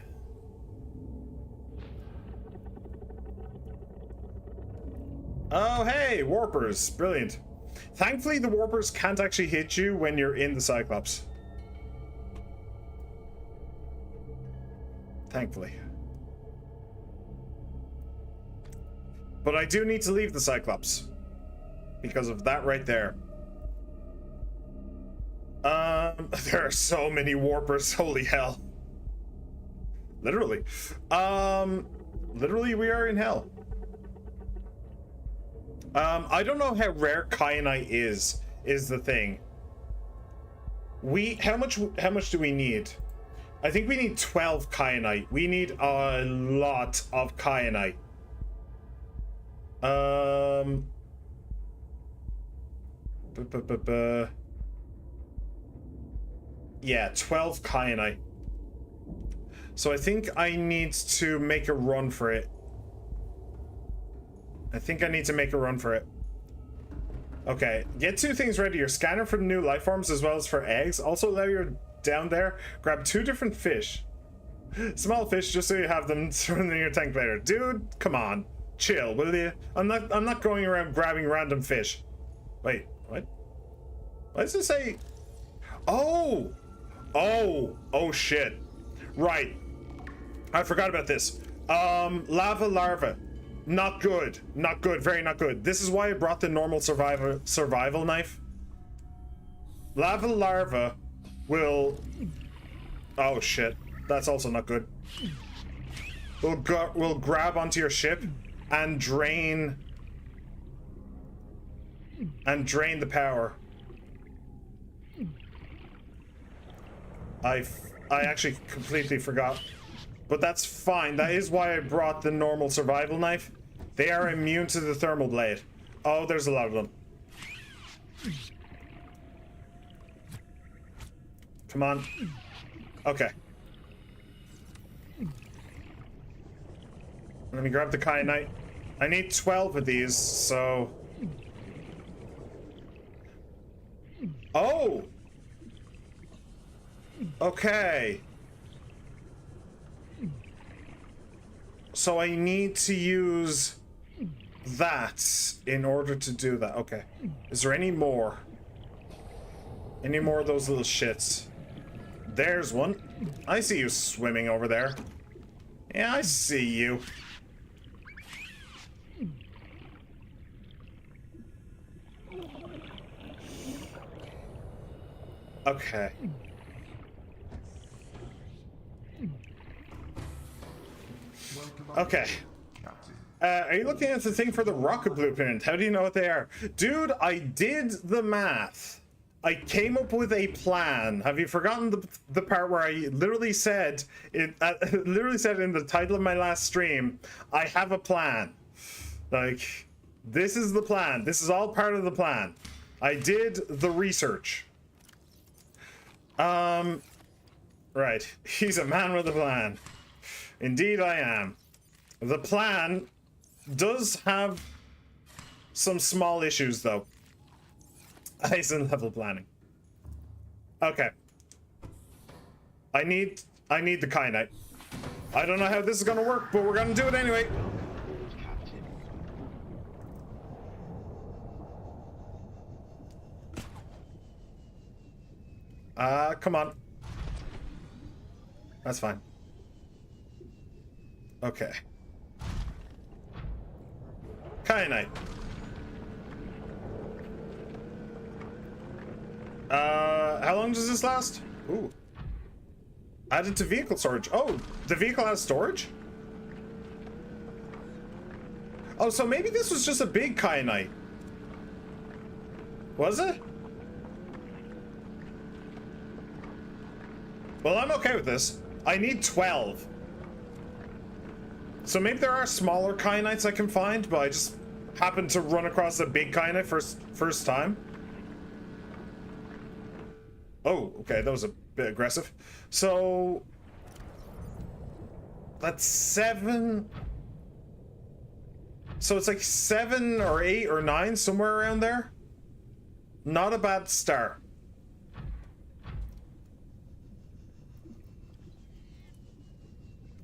Oh, hey, warpers. Brilliant. Thankfully, the warpers can't actually hit you when you're in the Cyclops. Thankfully. But I do need to leave the Cyclops because of that right there. There are so many warpers, holy hell. Literally. Literally we are in hell. I don't know how rare kyanite is the thing. How much do we need? I think we need 12 kyanite. We need a lot of kyanite. Yeah, 12 kyanite. So I think I need to make a run for it. Okay, get two things ready. Your scanner for the new life forms as well as for eggs. Also, while you're down there, grab two different fish. Small fish, just so you have them in your tank later. Dude, come on. Chill, will you? I'm not going around grabbing random fish. Wait, what? What does it say? Oh, shit. Right. I forgot about this. Lava larva. Not good. Not good. Very not good. This is why I brought the normal survival knife. Lava larva will... Oh, shit. That's also not good. Will grab onto your ship and drain the power. I actually completely forgot. But that's fine. That is why I brought the normal survival knife. They are immune to the thermal blade. Oh, there's a lot of them. Come on. Okay. Let me grab the kyanite. I need 12 of these, so... Oh! Okay. So I need to use that in order to do that. Okay. Is there any more? Any more of those little shits? There's one. I see you swimming over there. Yeah, I see you. Okay. Okay. Are you looking at the thing for the rocket blueprint? How do you know what they are? Dude, I did the math. I came up with a plan. Have you forgotten the part where I literally said it? Literally said in the title of my last stream, I have a plan. Like, this is the plan. This is all part of the plan. I did the research. Right. He's a man with a plan. Indeed, I am. The plan does have some small issues, though. Ice and level planning. Okay. I need the kyanite. I don't know how this is gonna work, but we're gonna do it anyway. Come on. That's fine. Okay. Kyanite. How long does this last? Ooh. Added to vehicle storage. Oh, the vehicle has storage? Oh, so maybe this was just a big kyanite. Was it? Well, I'm okay with this. I need 12. So maybe there are smaller kyanites I can find, but I just happened to run across a big kyanite first time. Oh, okay, that was a bit aggressive. So that's 7. So it's like 7 or 8 or 9, somewhere around there. Not a bad start.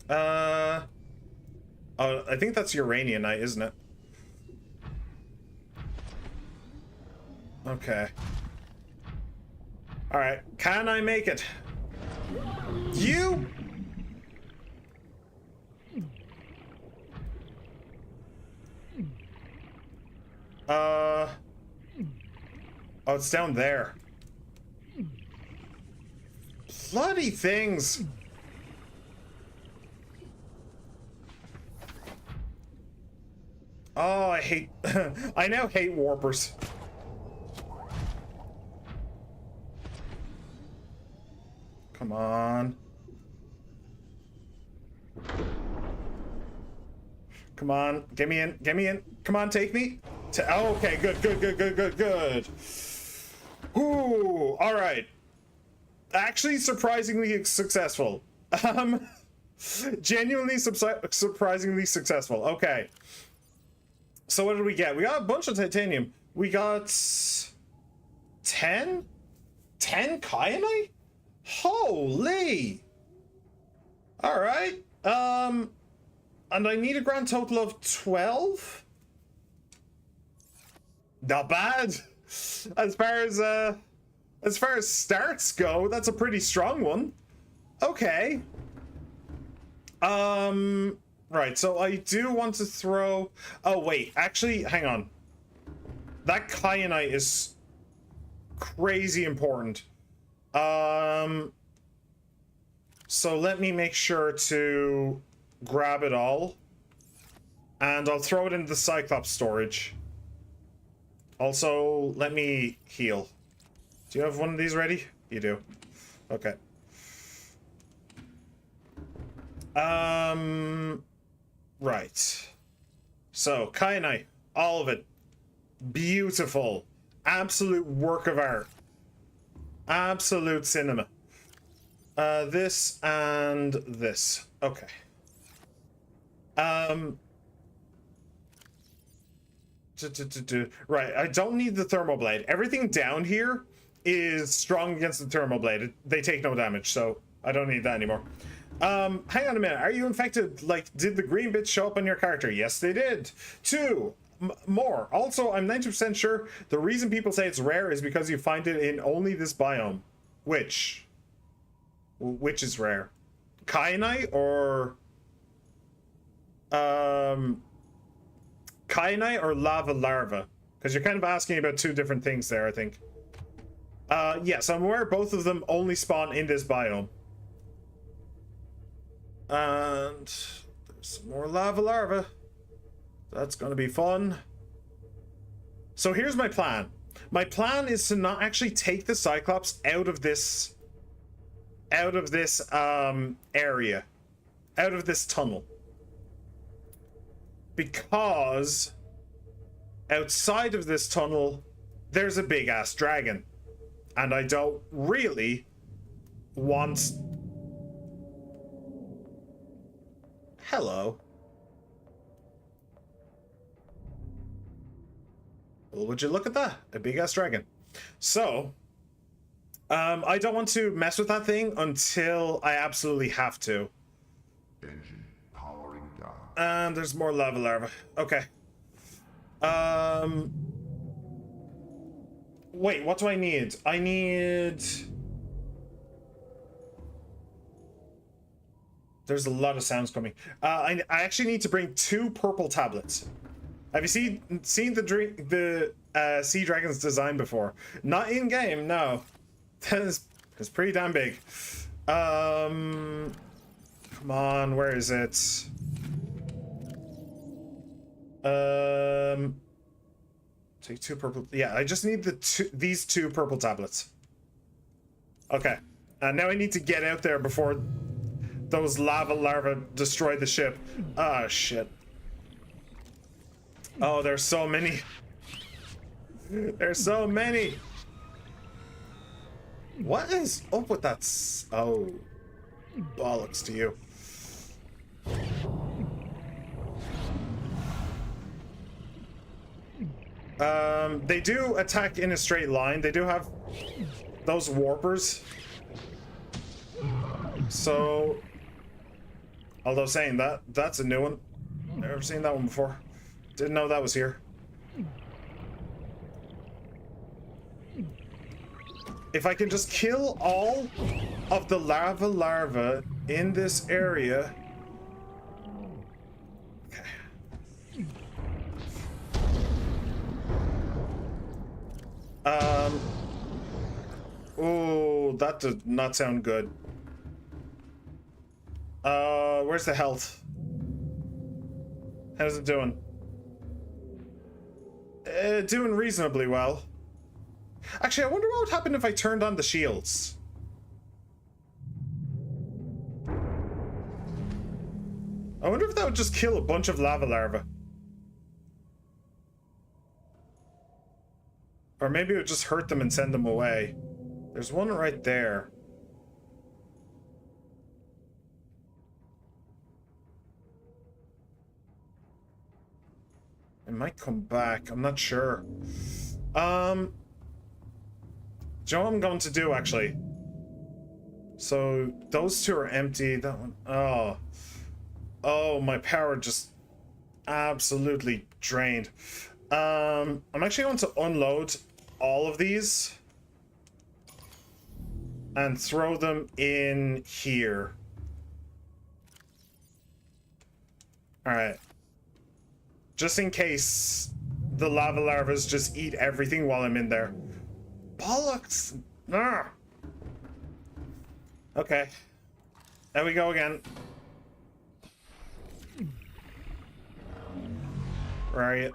Oh, I think that's Uranianite, isn't it? Okay. All right, can I make it? You? Oh, it's down there. Bloody things. Oh, I hate... I now hate warpers. Come on. Come on, get me in, get me in. Come on, take me. Oh, okay, good. Ooh, all right. Actually, surprisingly successful. Genuinely surprisingly successful. Okay. So what did we get? We got a bunch of titanium. We got 10? 10 kyanite? Holy! Alright. And I need a grand total of 12? Not bad. As far as starts go, that's a pretty strong one. Okay. Right, so I do want to throw... Oh, wait. Actually, hang on. That kyanite is crazy important. So let me make sure to grab it all. And I'll throw it into the Cyclops storage. Also, let me heal. Do you have one of these ready? You do. Okay. Right. So, kyanite, all of it. Beautiful. Absolute work of art. Absolute cinema. This and this. Okay. Right, I don't need the thermal blade. Everything down here is strong against the thermal blade. They take no damage, so I don't need that anymore. Hang on a minute. Are you infected? Like, did the green bits show up on your character? Yes, they did. 2 more. Also, I'm 90% sure the reason people say it's rare is because you find it in only this biome. Which is rare? Kyanite or kyanite or lava larva? Because you're kind of asking about 2 different things there, I think. Yes, I'm aware both of them only spawn in this biome. And there's some more lava larva. That's gonna be fun. So here's my plan. My plan is to not actually take the Cyclops out of this area, out of this tunnel, because outside of this tunnel there's a big ass dragon, and I don't really want... Hello. Well, would you look at that? A big ass dragon. So, I don't want to mess with that thing until I absolutely have to. Engine powering down. And there's more lava larva. Okay. Wait, what do I need? I need... There's a lot of sounds coming. I actually need to bring 2 purple tablets. Have you seen the sea dragon's design before? Not in game, no. That's pretty damn big. Come on, where is it? Take 2 purple. Yeah, I just need these 2 purple tablets. Okay, now I need to get out there before those lava larvae destroy the ship. Ah, shit. Oh, there's so many. There's so many. What is up with that? Oh, bollocks to you. They do attack in a straight line. They do have those warpers. So, although saying that, that's a new one. Never seen that one before. Didn't know that was here. If I can just kill all of the lava larvae in this area. Okay. Oh, that did not sound good. Where's the health? How's it doing? Doing reasonably well. Actually, I wonder what would happen if I turned on the shields. I wonder if that would just kill a bunch of lava larvae. Or maybe it would just hurt them and send them away. There's one right there. It might come back. I'm not sure. Do you know what I'm going to do, actually? So, those 2 are empty. That one... Oh. Oh, my power just absolutely drained. I'm actually going to unload all of these and throw them in here. Alright. Just in case the lava larvas just eat everything while I'm in there. Bollocks! Ah. Okay. There we go again. Where are you?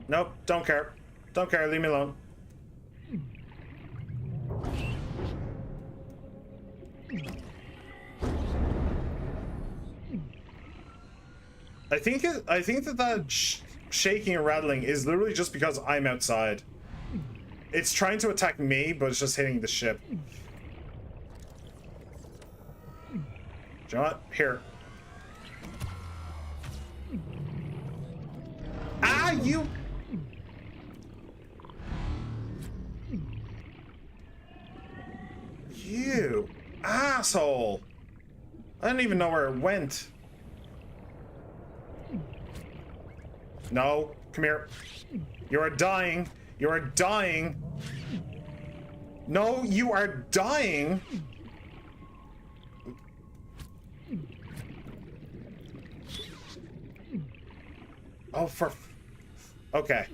Nope, don't care. Don't care, leave me alone. I think that shaking and rattling is literally just because I'm outside. It's trying to attack me, but it's just hitting the ship. Do you know what? Here. Ah, you... You asshole. I didn't even know where it went. No, come here. You are dying. You are dying. No, you are dying. Oh, for... Okay.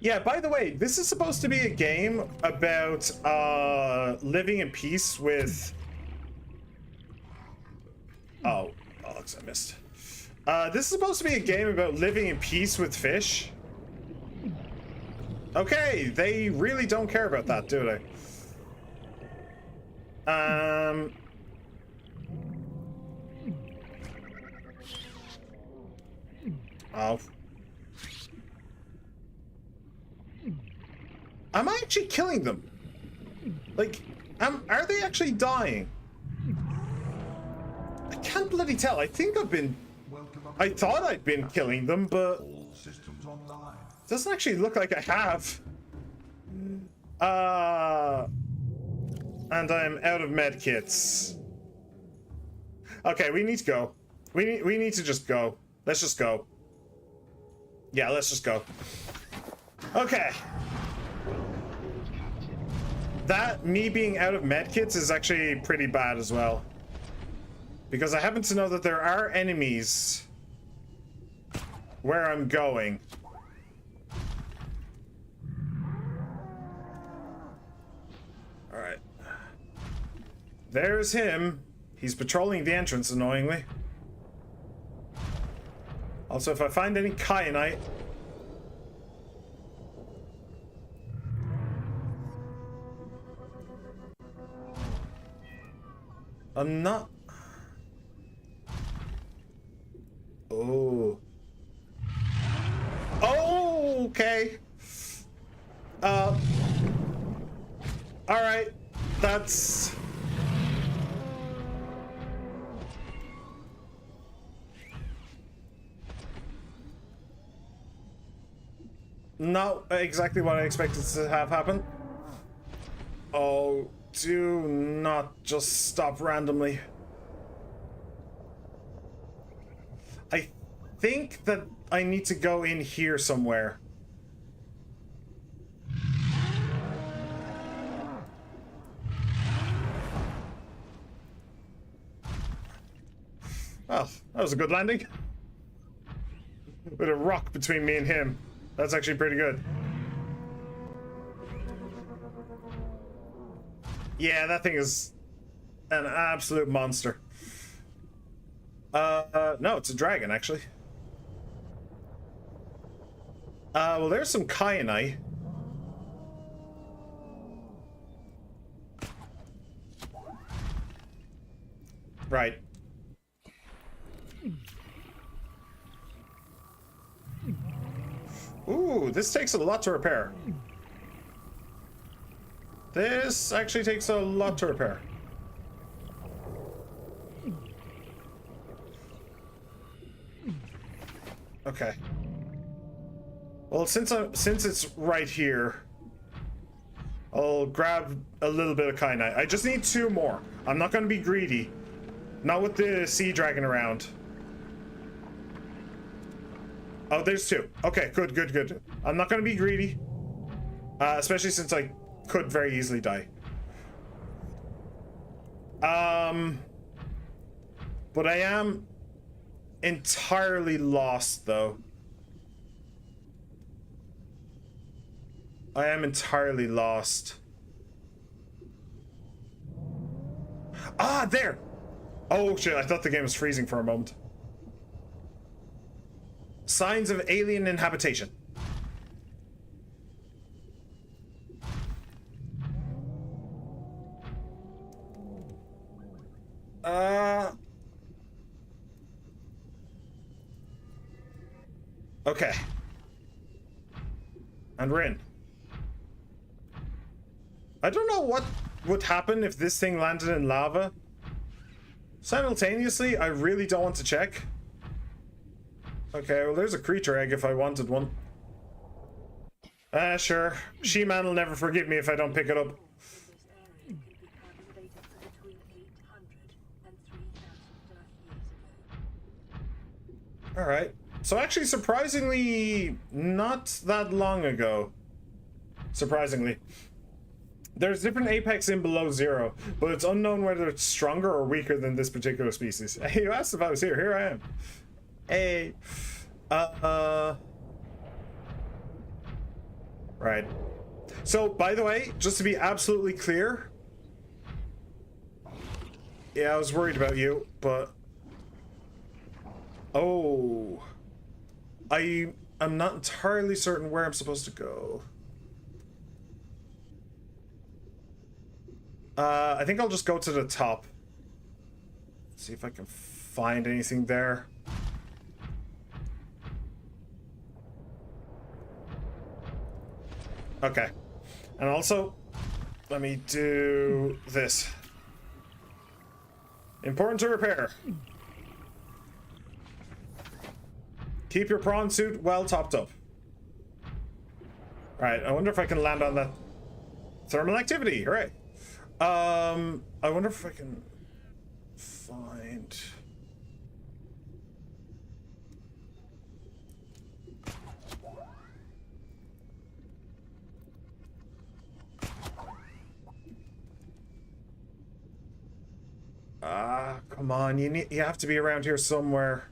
Yeah, by the way, this is supposed to be a game about living in peace with... Oh, Alex, I missed. This is supposed to be a game about living in peace with fish. Okay, they really don't care about that, do they? Oh. Am I actually killing them? Like, are they actually dying? I can't bloody tell. I think I thought I'd been killing them, but All systems online. doesn't actually look like I have. And I'm out of med kits. Okay, we need to go. We need to just go. Let's just go. Yeah, let's just go. Okay. That, me being out of medkits is actually pretty bad as well. Because I happen to know that there are enemies where I'm going. Alright. There's him. He's patrolling the entrance, annoyingly. Also, if I find any kyanite... I'm not... Oh. Oh, okay. Alright. That's... not exactly what I expected to have happen. Oh, do not just stop randomly. I think that I need to go in here somewhere. Well, that was a good landing. With a rock between me and him. That's actually pretty good. Yeah, that thing is an absolute monster. No, it's a dragon, actually. Well, there's some kyanite. Right. Ooh, this takes a lot to repair. This actually takes a lot to repair. Okay. Well, since it's right here, I'll grab a little bit of kyanite. I just need 2 more. I'm not going to be greedy. Not with the sea dragon around. Oh, there's 2. Okay, good, good, good. I'm not going to be greedy. Especially since I could very easily die. But I am entirely lost, though. I am entirely lost. Ah, there! Oh, shit, I thought the game was freezing for a moment. Signs of alien inhabitation. Okay. And we're in. I don't know what would happen if this thing landed in lava. Simultaneously, I really don't want to check. Okay, well, there's a creature egg if I wanted one. Sure. She-Man will never forgive me if I don't pick it up. Alright. So actually, surprisingly, not that long ago. Surprisingly. There's different apex in below zero, but it's unknown whether it's stronger or weaker than this particular species. Hey, you asked if I was here. Here I am. Hey. Right. So, by the way, just to be absolutely clear. Yeah, I was worried about you, but... Oh. I am not entirely certain where I'm supposed to go. I think I'll just go to the top. See if I can find anything there. Okay. And also, let me do this. Important to repair. Keep your prawn suit well topped up. Alright, I wonder if I can land on that thermal activity. Hooray. I wonder if I can find... Come on, you have to be around here somewhere.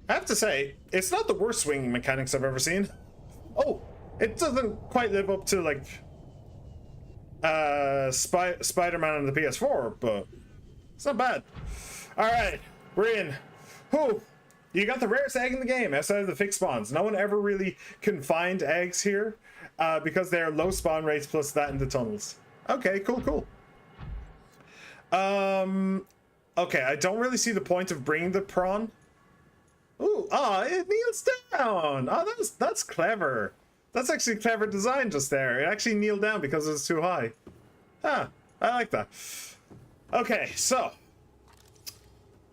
I have to say, it's not the worst swinging mechanics I've ever seen. Oh, it doesn't quite live up to, like, Spider-Man on the PS4, but it's not bad. Alright, we're in. Whew. You got the rarest egg in the game outside of the fixed spawns. No one ever really can find eggs here because they are low spawn rates plus that in the tunnels. Okay, cool, cool. Okay, I don't really see the point of bringing the prawn. Ooh, it kneels down. Oh, that's clever. That's actually clever design just there. It actually kneeled down because it was too high. Huh, I like that. Okay, so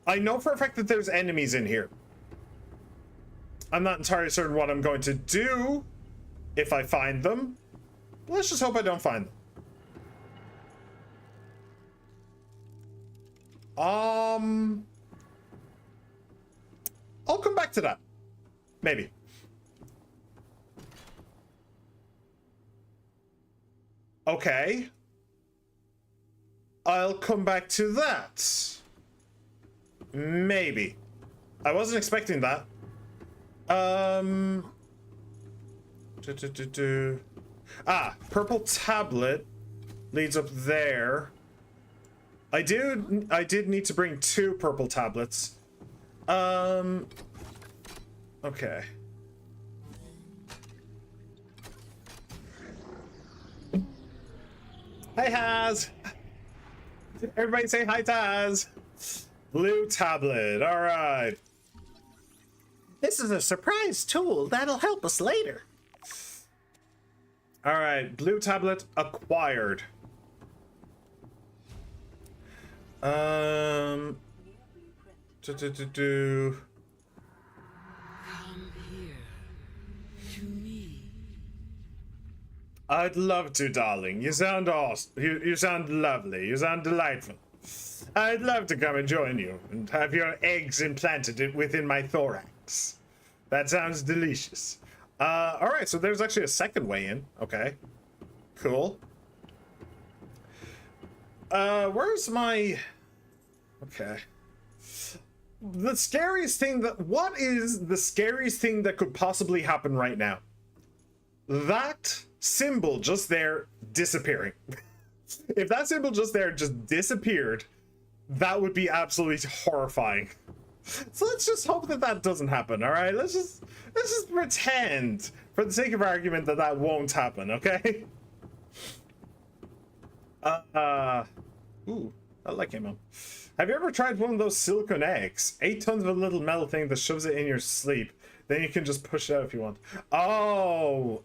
I know for a fact that there's enemies in here. I'm not entirely certain what I'm going to do if I find them. Let's just hope I don't find them. I'll come back to that. Maybe. Okay. I'll come back to that. Maybe. I wasn't expecting that. Purple tablet leads up there. I did need to bring 2 purple tablets. Okay. Hi, Haz. Everybody say hi to Haz. Blue tablet. All right. This is a surprise tool that'll help us later. All right. Blue tablet acquired. Come here to me. I'd love to, darling. You sound awesome. You sound lovely. You sound delightful. I'd love to come and join you and have your eggs implanted within my thorax. That sounds delicious. All right, so there's actually a second way in. Okay, cool. Where's my... Okay. The scariest thing that... What is the scariest thing that could possibly happen right now? That symbol just there disappearing. If that symbol just there just disappeared, that would be absolutely horrifying. So let's just hope that that doesn't happen, all right? Let's just pretend, for the sake of argument, that that won't happen, okay? Ooh, that light came on. Have you ever tried one of those silicone eggs? 8 tons of a little metal thing that shoves it in your sleep. Then you can just push it out if you want. Oh,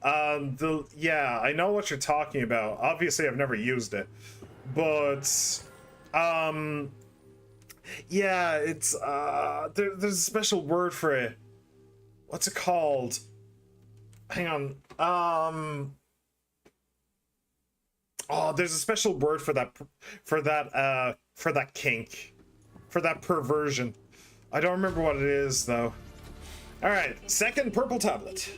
yeah, I know what you're talking about. Obviously, I've never used it, but yeah, it's there's a special word for it. What's it called? Hang on. Oh, there's a special word for that kink, for that perversion. I don't remember what it is though. All right, second purple tablet.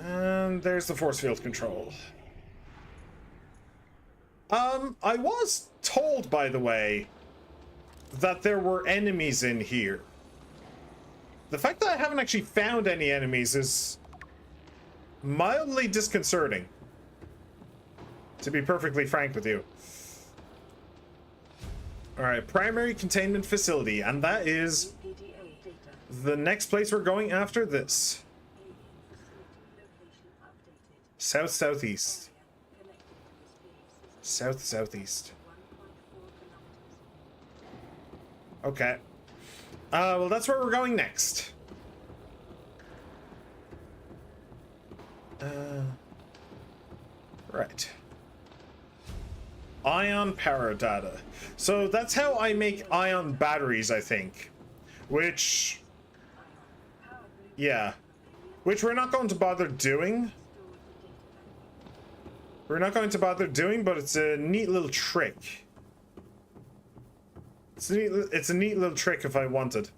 And there's the force field control. I was told, by the way, that there were enemies in here. The fact that I haven't actually found any enemies is mildly disconcerting, to be perfectly frank with you. Alright, primary containment facility, and that is the next place we're going after this. South-southeast. South-southeast. Okay. Well, that's where we're going next. Right. Ion power data. So that's how I make ion batteries, I think. Which... yeah. Which we're not going to bother doing. We're not going to bother doing, but it's a neat little trick. It's a neat little trick if I wanted.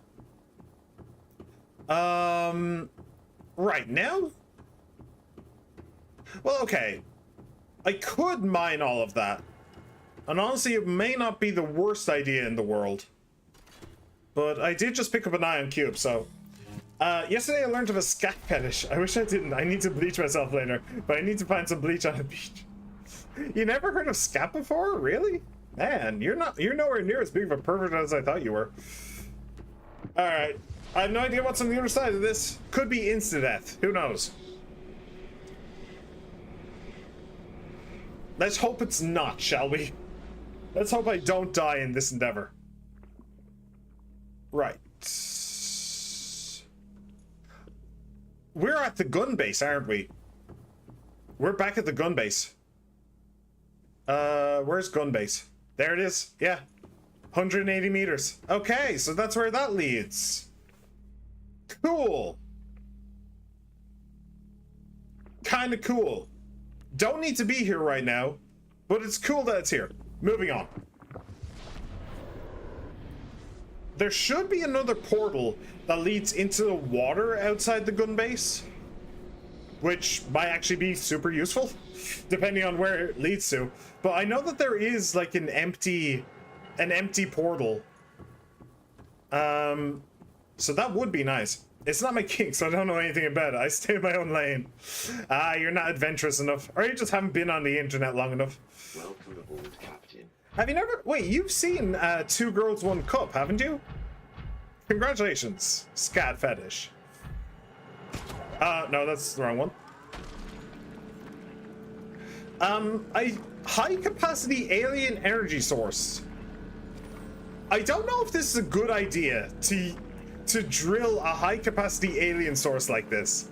Right now? Well, okay. I could mine all of that. And honestly, it may not be the worst idea in the world. But I did just pick up an ion cube, so... yesterday I learned of a scat fetish. I wish I didn't. I need to bleach myself later. But I need to find some bleach on a beach. You never heard of scat before? Really? Man, you're nowhere near as big of a pervert as I thought you were. Alright. I have no idea what's on the other side of this. Could be insta-death. Who knows? Let's hope it's not, shall we? Let's hope I don't die in this endeavor. Right. We're at the gun base, aren't we? We're back at the gun base. Where's gun base? There it is. Yeah. 180 meters. Okay, so that's where that leads. Cool. Kinda cool. Don't need to be here right now, but it's cool that it's here. Moving on. There should be another portal that leads into the water outside the gun base, which might actually be super useful, depending on where it leads to. But I know that there is like an empty portal. So that would be nice. It's not my kink, so I don't know anything about it. I stay in my own lane. You're not adventurous enough, or you just haven't been on the internet long enough. Welcome aboard, Captain. Have you never... wait, you've seen 2 Girls, 1 Cup, haven't you? Congratulations, scat fetish. No, that's the wrong one. High capacity alien energy source. I don't know if this is a good idea to drill a high capacity alien source like this.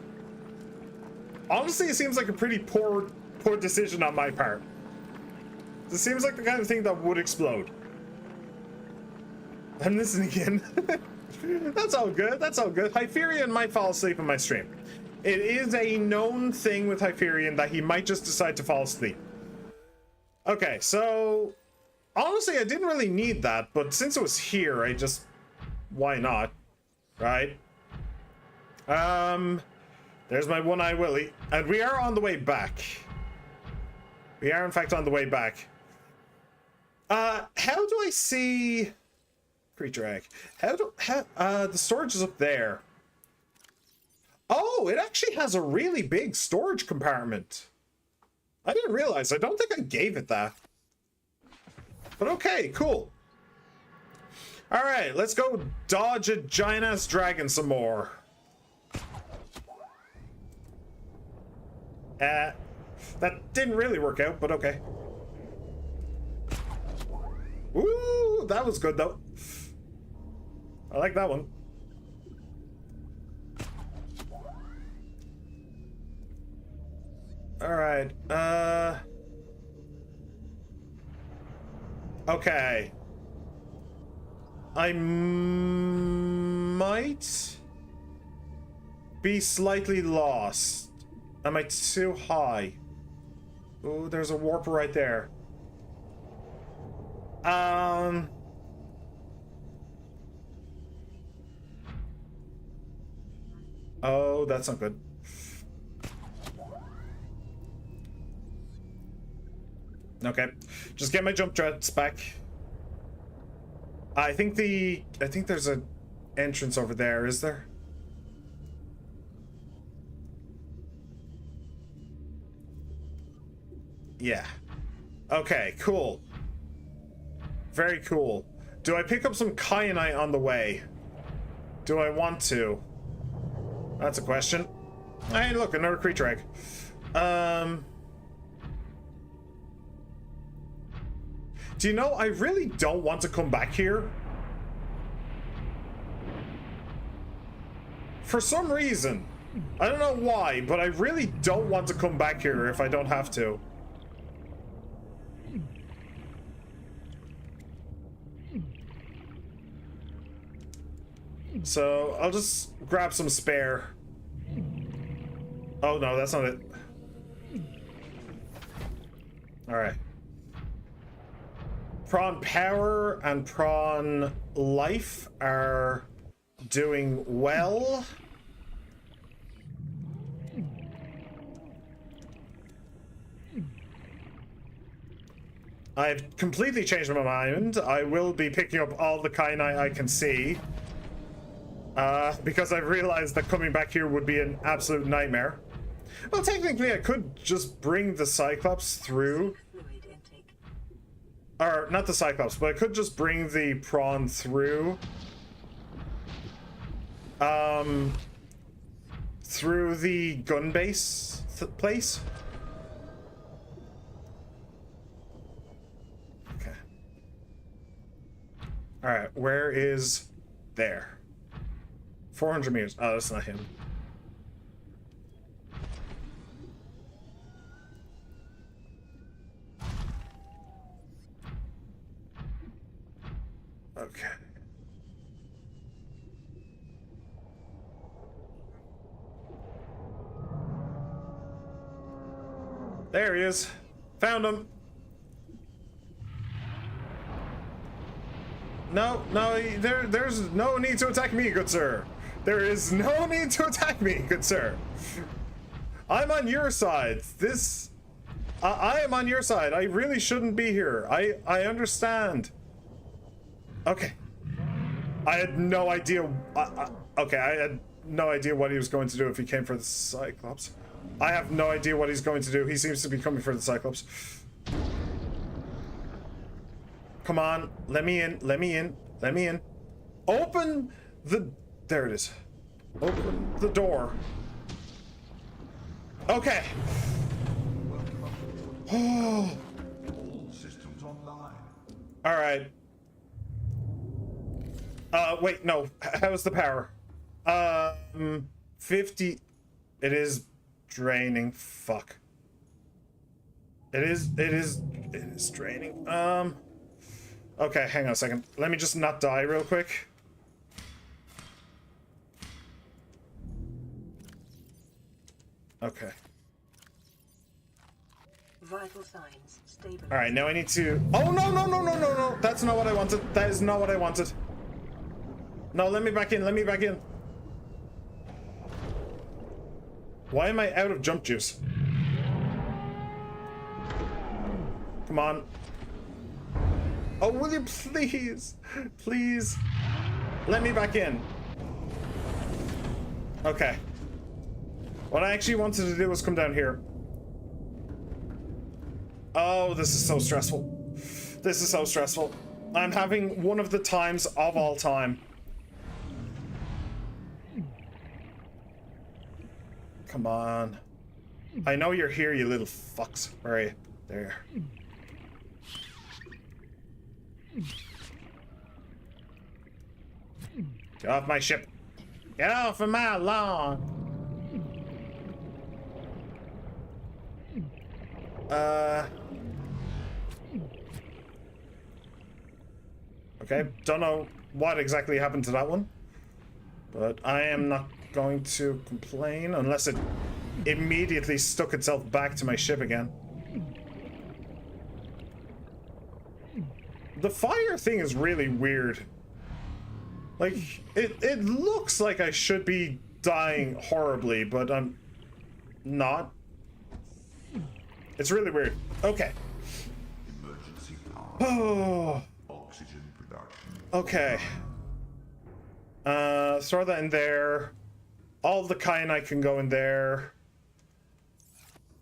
Honestly, it seems like a pretty poor decision on my part. This seems like the kind of thing that would explode. I'm listening again. That's all good. That's all good. Hyperion might fall asleep in my stream. It is a known thing with Hyperion that he might just decide to fall asleep. Okay, so honestly, I didn't really need that, but since it was here, I just... why not? Right? There's my one-eye Willy. And we are on the way back. We are, in fact, on the way back. How do I see... creature egg. The storage is up there. Oh, it actually has a really big storage compartment. I didn't realize. I don't think I gave it that. But okay, cool. All right, let's go dodge a giant ass dragon some more. That didn't really work out, but okay. Ooh, that was good though. I like that one. All right. Okay. I might be slightly lost. Am I too high? Oh, there's a warp right there. Oh, that's not good. Okay, just get my jump jets back. I think there's an entrance over there, is there? Yeah. Okay, cool. Very cool. Do I pick up some kyanite on the way? Do I want to? That's a question. Hey, look, another creature egg. Do you know, I really don't want to come back here. For some reason. I don't know why, but I really don't want to come back here if I don't have to. So, I'll just grab some spare. Oh no, that's not it. Alright. Prawn Power and Prawn Life are doing well. I've completely changed my mind. I will be picking up all the kyanite I can see. Because I've realized that coming back here would be an absolute nightmare. Well, technically I could just bring the Cyclops through. Or, not the Cyclops, but I could just bring the prawn through. Through the gun base place. Okay. Alright, where is there? 400 meters. Oh, that's not him. Okay. There he is. Found him. No, there's no need to attack me, good sir. There is no need to attack me, good sir. I'm on your side. I am on your side. I really shouldn't be here. I understand. Okay. I had no idea. Okay, I had no idea what he was going to do if he came for the Cyclops. I have no idea what he's going to do. He seems to be coming for the Cyclops. Come on, let me in, let me in, let me in. Open the... There it is. Open the door. Okay. Oh. Systems online. All right. Wait, no. How's the power? 50. It is draining. Fuck. It is draining. Okay, hang on a second. Let me just not die real quick. Okay. Vital signs stable. All right, now I need to... Oh, no. That's not what I wanted. That is not what I wanted. No, let me back in. Let me back in. Why am I out of jump juice? Come on. Oh, will you please? Please. Let me back in. Okay. What I actually wanted to do was come down here. Oh, this is so stressful. This is so stressful. I'm having one of the times of all time. Come on. I know you're here, you little fucks. Where are you? There. Get off my ship. Get off of my lawn. Okay, don't know what exactly happened to that one, but I am not going to complain unless it immediately stuck itself back to my ship again. The fire thing is really weird. Like, it looks like I should be dying horribly, but I'm not. It's really weird. Okay. Emergency power. Oh. Oxygen production. Okay. Throw that in there. All the kyanite can go in there.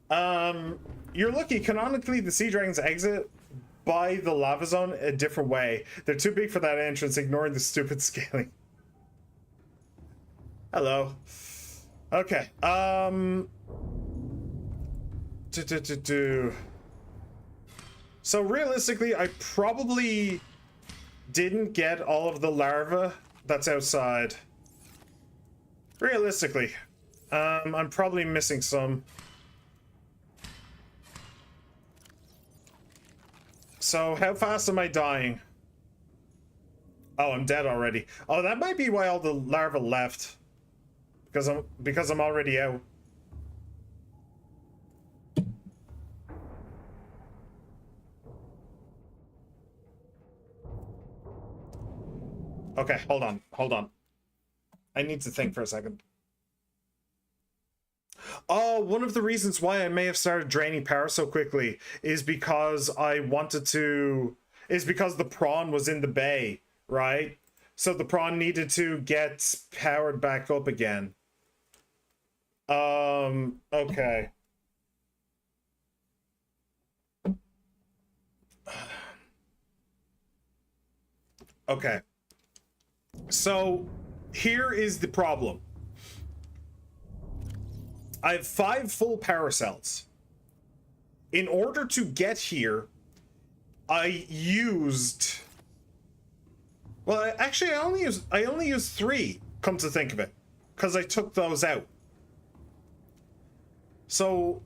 You're lucky. Canonically, the sea dragons exit by the lava zone a different way. They're too big for that entrance, ignoring the stupid scaling. Hello. Okay. So realistically, I probably didn't get all of the larva that's outside. Realistically, I'm probably missing some. So how fast am I dying? Oh, I'm dead already. Oh, that might be why all the larvae left. Because I'm already out. Okay, hold on. I need to think for a second. Oh, one of the reasons why I may have started draining power so quickly is because the prawn was in the bay, right? So the prawn needed to get powered back up again. Okay. Okay. So here is the problem. I have 5 full power cells. In order to get here, I used... Well, actually, I only used 3, come to think of it, because I took those out. So...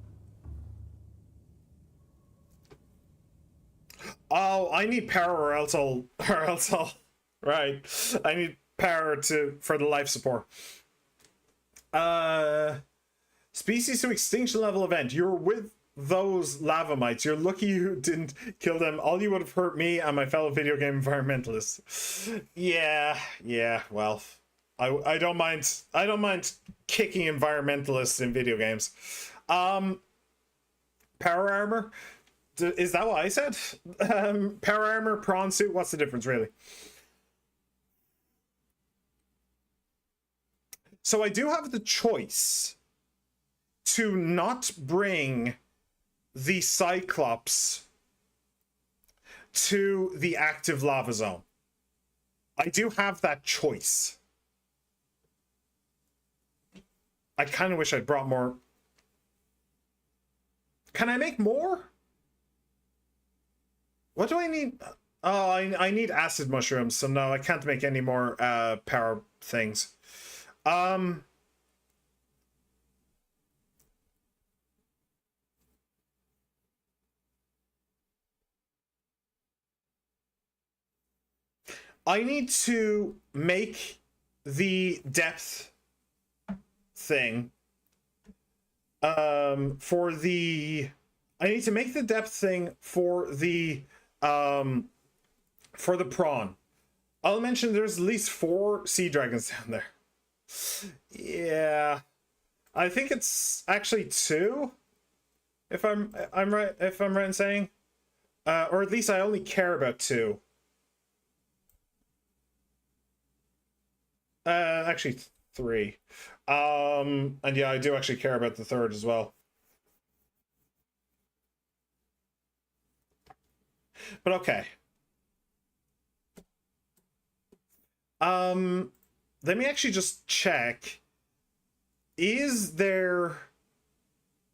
Oh, I need power or else I'll... Right. I need power for the life support. Species to extinction level event. You're with those lava mites. You're lucky you didn't kill them. All you would have hurt me and my fellow video game environmentalists. Yeah, well, I don't mind kicking environmentalists in video games. Power armor? Is that what I said? Power armor, prawn suit, what's the difference really? So I do have the choice to not bring the Cyclops to the active lava zone. I do have that choice. I kind of wish I'd brought more. Can I make more? What do I need? Oh, I need acid mushrooms, so no, I can't make any more power things. I need to make the depth thing for the I need to make the depth thing for the prawn. I'll mention there's at least 4 sea dragons down there. Yeah, I think it's actually 2, if I'm right in saying, or at least I only care about 2. Actually 3. And yeah, I do actually care about the 3rd as well. But okay. Let me actually just check. Is there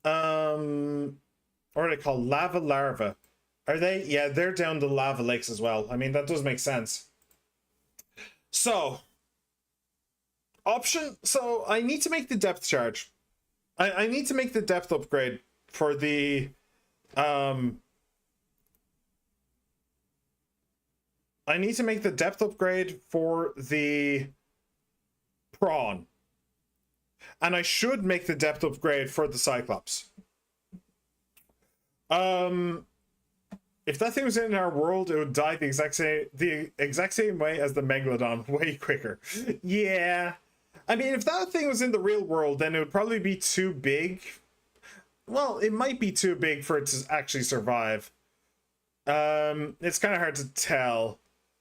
what are they called? Lava larva. Are they? Yeah, they're down the lava lakes as well. I mean, that does make sense. So, so I need to make the depth charge. I need to make the depth upgrade for the I need to make the depth upgrade for the prawn. And I should make the depth upgrade for the Cyclops. If that thing was in our world, it would die the exact same way as the Megalodon, way quicker. Yeah. I mean, if that thing was in the real world, then it would probably be too big. Well, it might be too big for it to actually survive. It's kind of hard to tell.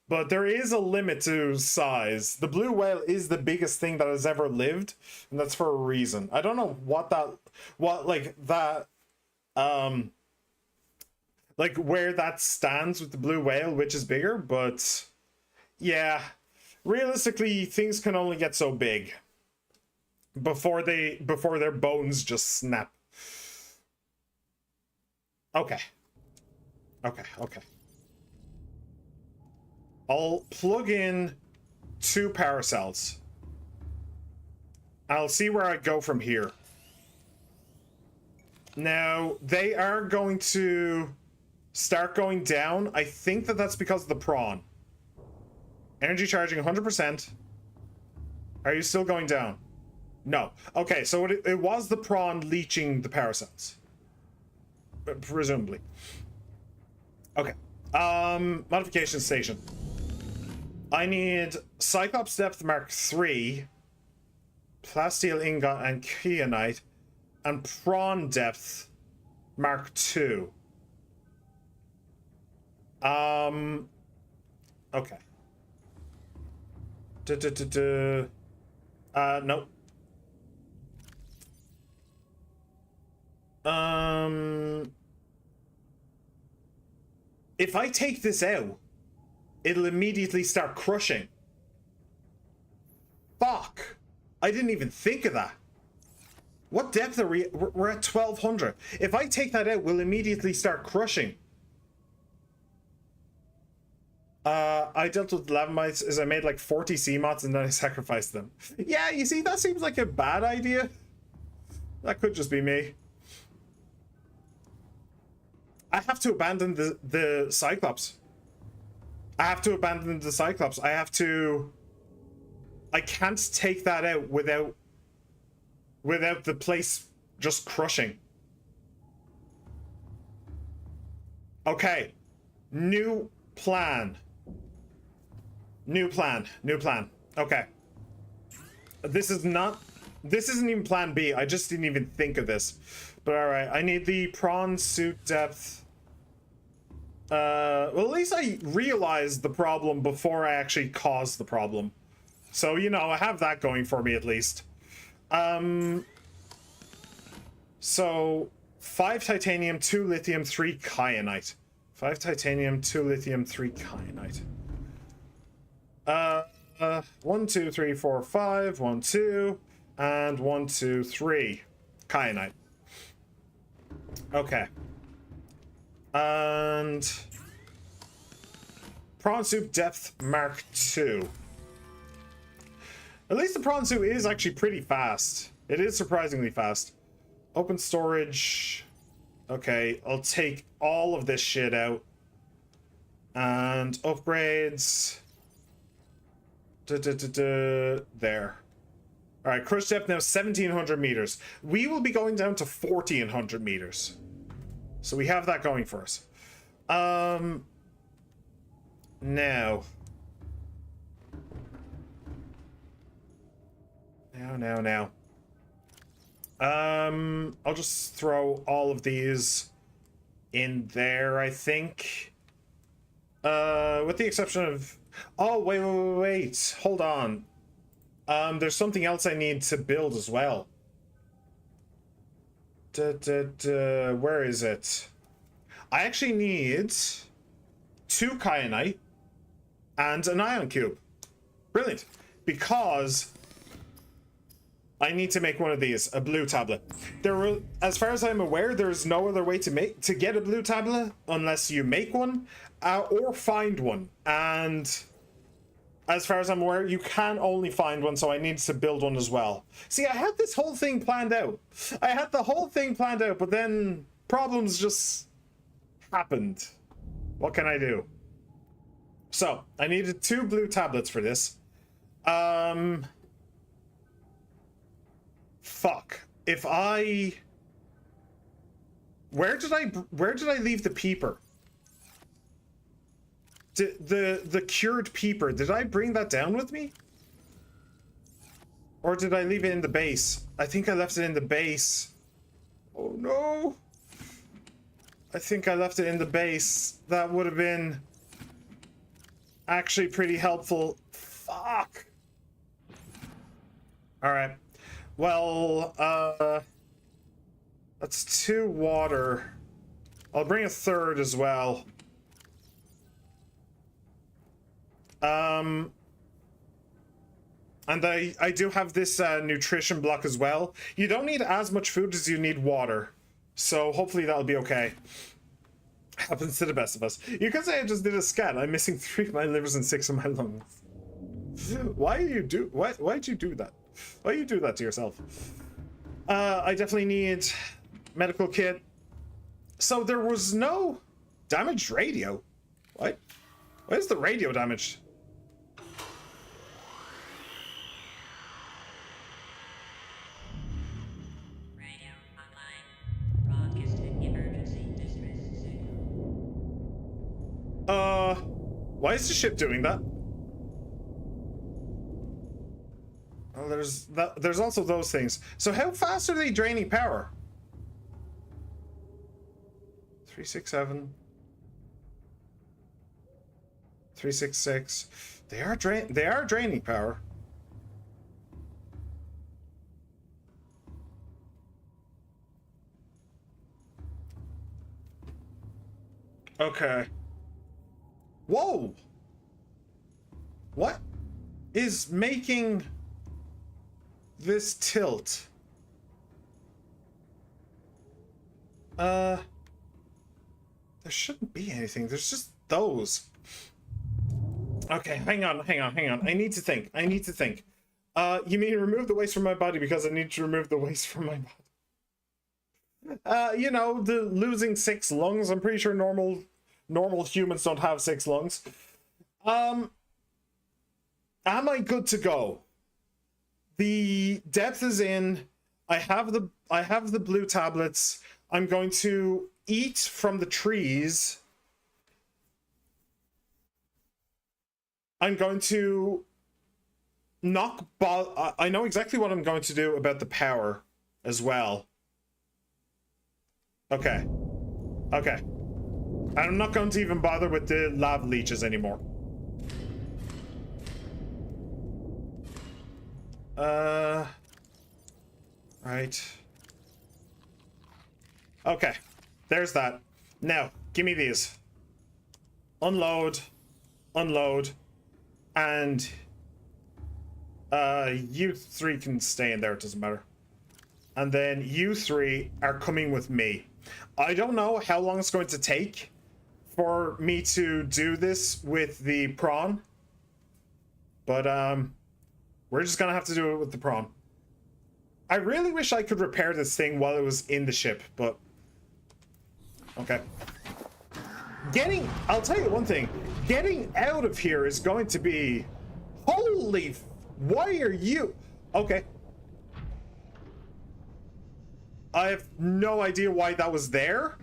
But there is a limit to size. The blue whale is the biggest thing that has ever lived, and that's for a reason. I don't know like where that stands with the blue whale, which is bigger, but yeah, realistically, things can only get so big before their bones just snap. Okay. I'll plug in 2 power cells. I'll see where I go from here. Now, they are going to start going down. I think that's because of the prawn. Energy charging 100%. Are you still going down? No. Okay, so it was the prawn leeching the power cells. Presumably. Okay. Modification station. I need Cyclops Depth Mark 3, Plasteel Ingot and Kyanite, and Prawn Depth Mark 2. Okay. No. If I take this out, it'll immediately start crushing. Fuck. I didn't even think of that. What depth are we? We're at 1200. If I take that out, we'll immediately start crushing. I dealt with lava mites as I made like 40 sea moths and then I sacrificed them. Yeah, you see, that seems like a bad idea. That could just be me. I have to abandon the Cyclops. I can't take that out without the place just crushing. Okay. New plan. Okay. This isn't even plan B. I just didn't even think of this. But alright, I need the prawn suit depth. Well, at least I realized the problem before I actually caused the problem. So, you know, I have that going for me at least. So 5 titanium, 2 lithium, 3 kyanite. 5 titanium, 2 lithium, 3 kyanite. 1, 2, 3, 4, 5, 1, 2, and 1, 2, 3 kyanite. Okay. And prawn soup depth mark 2. At least the prawn soup is actually pretty fast. It is surprisingly fast. Open storage. Okay, I'll take all of this shit out. And upgrades. There. Alright, crush depth now 1700 meters. We will be going down to 1400 meters. So we have that going for us. Now. I'll just throw all of these in there, I think. With the exception of... Oh, wait. Hold on. There's something else I need to build as well. Where is it? I actually need 2 kyanite and an ion cube. Brilliant. Because I need to make one of these, a blue tablet. As far as I'm aware, there's no other way to get a blue tablet unless you make one or find one. And as far as I'm aware, you can only find one, so I need to build one as well. See, I had this whole thing planned out. I had the whole thing planned out, but then problems just happened. What can I do? So, I needed 2 blue tablets for this. Fuck. If I... Where did I leave the peeper? The cured peeper, did I bring that down with me? Or did I leave it in the base? I think I left it in the base. Oh no. I think I left it in the base. That would have been actually pretty helpful. Fuck. Alright. Well, that's 2 water. I'll bring a 3rd as well. And I do have this nutrition block as well. You don't need as much food as you need water. So hopefully that'll be okay. Happens to the best of us. You could say I just did a scan. I'm missing 3 of my livers and 6 of my lungs. Why'd you do that? Why'd you do that to yourself? I definitely need medical kit. So there was no damaged radio. What? Why is the radio damaged? Radio online. Broadcast emergency distress signal. Why is the ship doing that? Well, there's also those things. So how fast are they draining power? 367. 366. They are draining power. Okay. Whoa! What is making this tilt? There shouldn't be anything. There's just those. Okay, hang on. I need to think. You mean remove the waste from my body because I need to remove the waste from my body? You know, the losing 6 lungs. I'm pretty sure normal humans don't have 6 lungs. Am I good to go? The depth is in. I have the blue tablets. I'm going to eat from the trees. I'm going to knock I know exactly what I'm going to do about the power as well. Okay. I'm not going to even bother with the lava leeches anymore. Right. Okay. There's that. Now, give me these. Unload. And you 3 can stay in there, it doesn't matter. And then you 3 are coming with me. I don't know how long it's going to take for me to do this with the prawn. But we're just gonna have to do it with the prawn. I really wish I could repair this thing while it was in the ship, but okay. I'll tell you one thing, getting out of here is going to be, why are you, okay. I have no idea why that was there,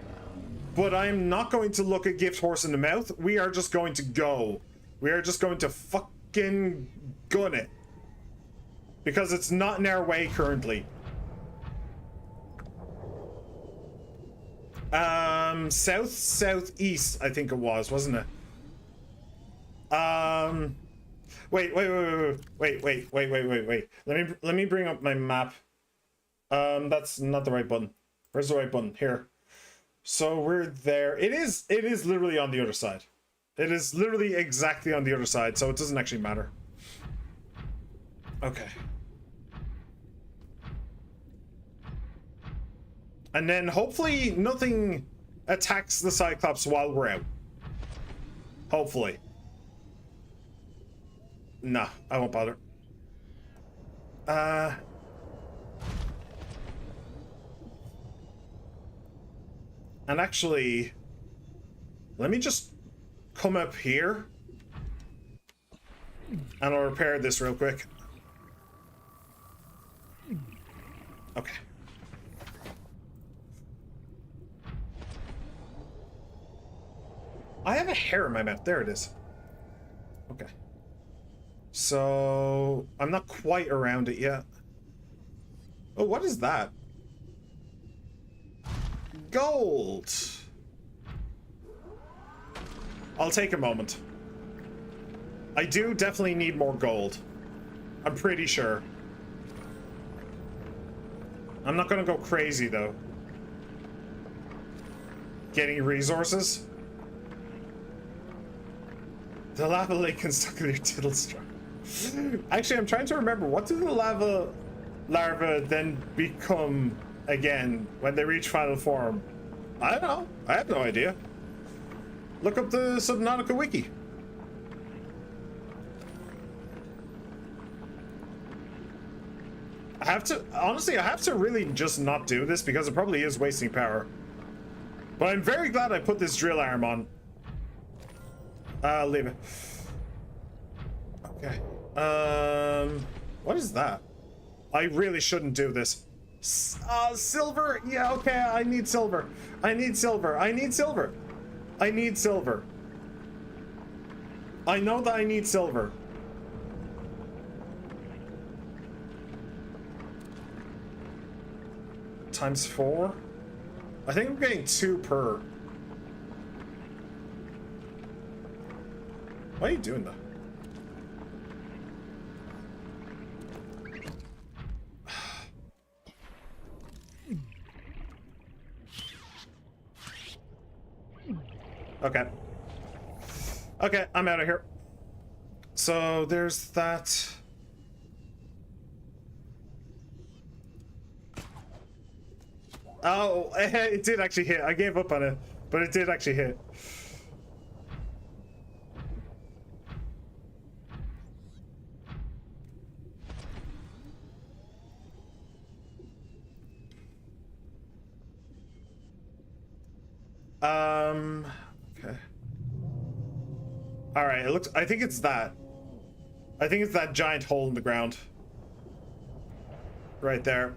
but I'm not going to look a gift horse in the mouth. We are just going to go. We are just going to fucking gun it. Because it's not in our way currently. Southeast, I think it was, wasn't it? Wait. Let me bring up my map. That's not the right button. Where's the right button? Here. So we're there. It is literally on the other side. It is literally exactly on the other side, so it doesn't actually matter. Okay. And then hopefully nothing attacks the Cyclops while we're out. Hopefully. Nah, I won't bother. And actually, let me just come up here and I'll repair this real quick. Okay. I have a hair in my mouth. There it is. Okay. So I'm not quite around it yet. Oh, what is that? Gold. I'll take a moment. I do definitely need more gold. I'm pretty sure. I'm not gonna go crazy though. Getting resources. The lava lake can suck your tittle strong. Actually, I'm trying to remember, what do the lava larvae then become again when they reach final form? I don't know. I have no idea. Look up the Subnautica wiki. I have to, honestly, I have to really just not do this because it probably is wasting power. But I'm very glad I put this drill arm on. Leave it. Okay. What is that? I really shouldn't do this. Silver? Yeah, okay, I need silver. I need silver. I need silver. I need silver. I know that I need silver. Times 4? I think I'm getting 2 per. Why are you doing that? Okay. Okay, I'm out of here. So there's that. Oh, it did actually hit. I gave up on it, but it did actually hit. Okay. All right, it looks, I think it's that. I think it's that giant hole in the ground. Right there.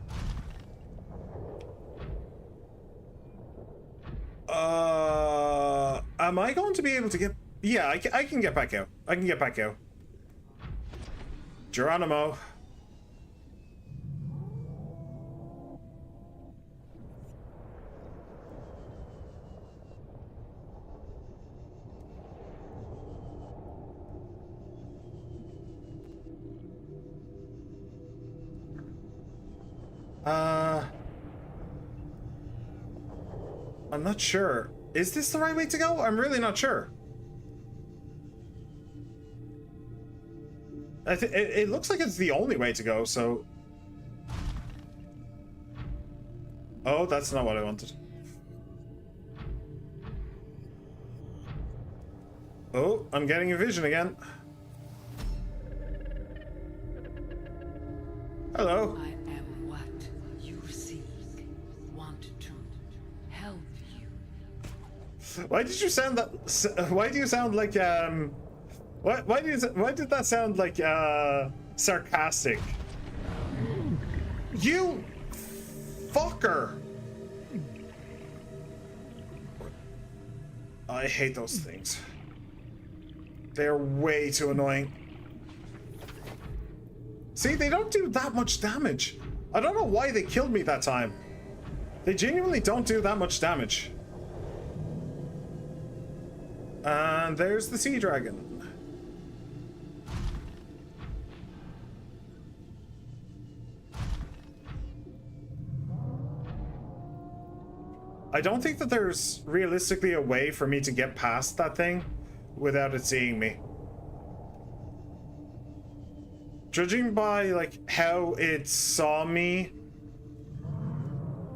Am I going to be able to get... Yeah, I can get back out. I can get back out. Geronimo. I'm not sure. Is this the right way to go? I'm really not sure. It looks like it's the only way to go, so... Oh, that's not what I wanted. Oh, I'm getting a vision again. Hello. I am what you seek. Want to help you. Why did you sound that? Why do you sound like Why did that sound like sarcastic? You fucker! I hate those things. They're way too annoying. See, they don't do that much damage. I don't know why they killed me that time. They genuinely don't do that much damage. And there's the sea dragon. I don't think that there's realistically a way for me to get past that thing without it seeing me. judging by like how it saw me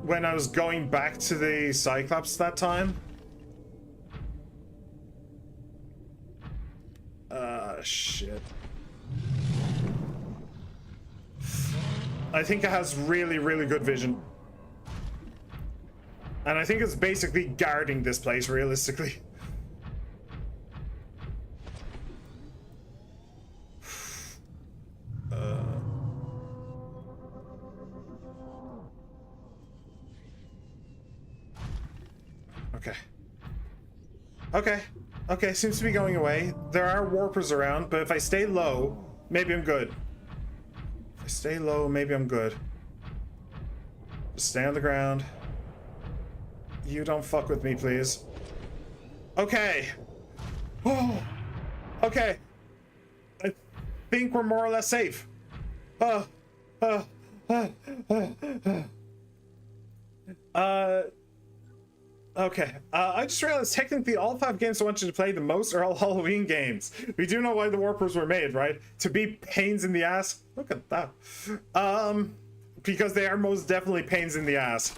when I was going back to the Cyclops that time. Shit. I think it has really, really good vision. And I think it's basically guarding this place, realistically. Okay. Okay. Okay, seems to be going away. There are warpers around, but if I stay low, maybe I'm good. If I stay low, maybe I'm good. Just stay on the ground. You don't fuck with me, please. Okay. Oh. Okay. I think we're more or less safe. Okay, I just realized technically all 5 games I want you to play the most are all Halloween games. We do know why the warpers were made, right? To be pains in the ass. Look at that. Because they are most definitely pains in the ass.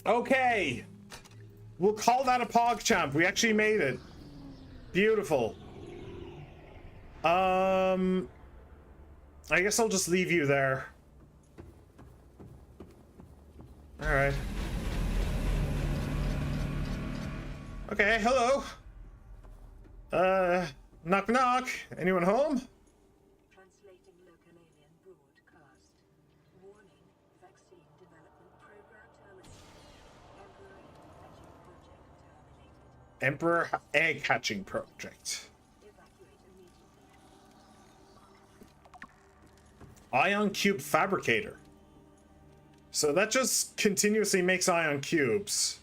Okay. We'll call that a PogChamp. We actually made it. Beautiful. I guess I'll just leave you there. All right. Okay, hello. Knock knock. Anyone home? Translating local alien broadcast. Warning, vaccine development program terminated. Emperor egg hatching project. Emperor egg hatching project. Evacuate immediately. Ion cube fabricator. So that just continuously makes ion cubes.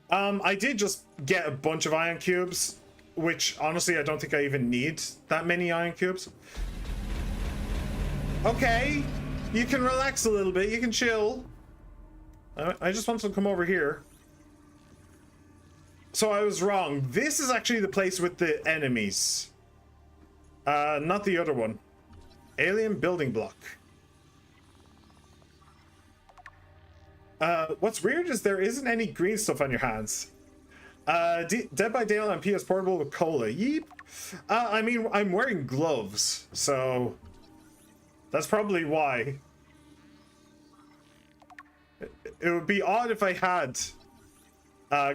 I did just get a bunch of ion cubes, which honestly I don't think I even need that many ion cubes. Okay, you can relax a little bit, you can chill. I just want to come over here. So I was wrong. This is actually the place with the enemies. Not the other one. Alien building block. What's weird is there isn't any green stuff on your hands. Dead by Daylight on PS Portable with cola. Yeep. I mean, I'm wearing gloves, so that's probably why. It would be odd if I had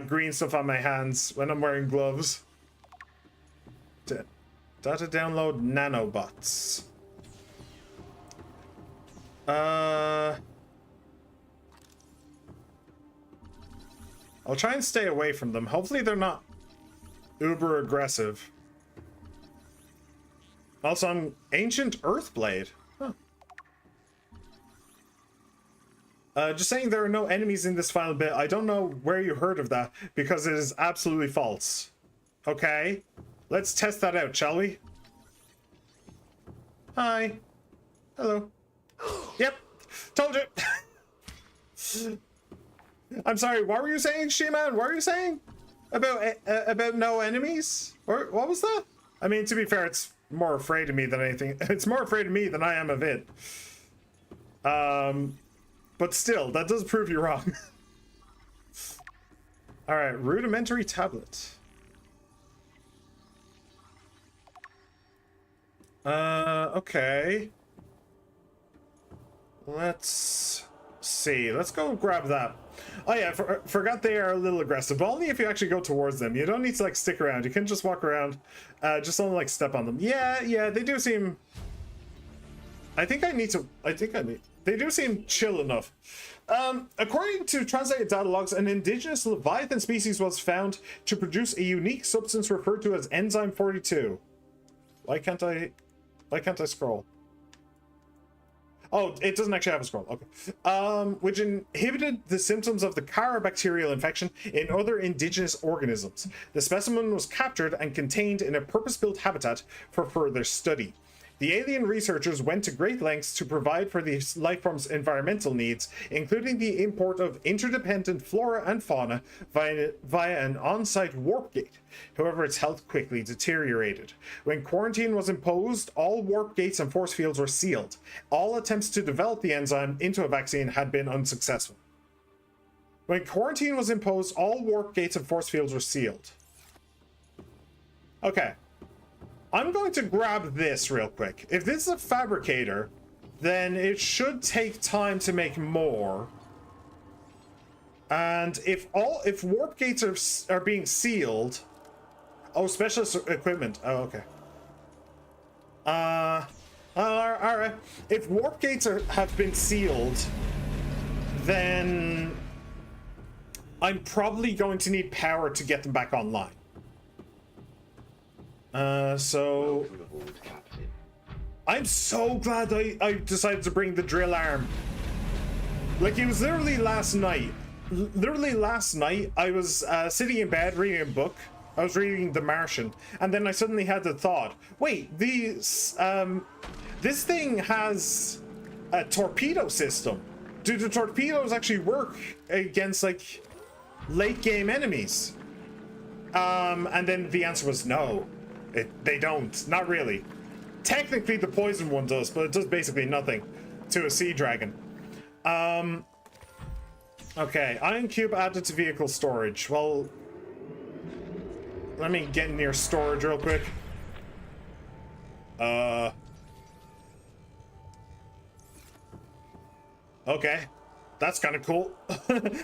green stuff on my hands when I'm wearing gloves. Data download nanobots. I'll try and stay away from them. Hopefully they're not uber aggressive. Also, I'm Ancient Earthblade. Huh. Just saying there are no enemies in this final bit. I don't know where you heard of that because it is absolutely false. Okay, let's test that out, shall we? Hi. Hello. Yep, told you. I'm sorry, what were you saying, She-Man? What were you saying? About no enemies? Or what was that? I mean, to be fair, it's more afraid of me than anything. It's more afraid of me than I am of it. But still, that does prove you wrong. Alright, rudimentary tablet. Okay. Let's see. Let's go grab that. Oh yeah, forgot they are a little aggressive, but only if you actually go towards them. You don't need to like stick around. You can just walk around. Just don't like step on them. Yeah, they do seem... They do seem chill enough. According to translated data logs, an indigenous Leviathan species was found to produce a unique substance referred to as enzyme 42. Why can't I scroll? Oh, it doesn't actually have a scroll. Okay. Which inhibited the symptoms of the bacterial infection in other indigenous organisms. The specimen was captured and contained in a purpose-built habitat for further study. The alien researchers went to great lengths to provide for the life form's environmental needs, including the import of interdependent flora and fauna via an on-site warp gate. However, its health quickly deteriorated. When quarantine was imposed, all warp gates and force fields were sealed. All attempts to develop the enzyme into a vaccine had been unsuccessful. When quarantine was imposed, all warp gates and force fields were sealed. Okay. I'm going to grab this real quick. If this is a fabricator, then it should take time to make more. And if warp gates are being sealed, oh, specialist equipment. Oh, okay. All right. If warp gates have been sealed, then I'm probably going to need power to get them back online. So Welcome aboard, Captain. I'm so glad I decided to bring the drill arm. Like, it was literally last night. I was sitting in bed reading a book. I was reading The Martian, and then I suddenly had the thought, wait, this thing has a torpedo system. Do the torpedoes actually work against, like, late game enemies? And then the answer was no. They don't. Not really. Technically, the poison one does, but it does basically nothing to a sea dragon. Okay, ion cube added to vehicle storage. Well, let me get near storage real quick. Okay, that's kind of cool.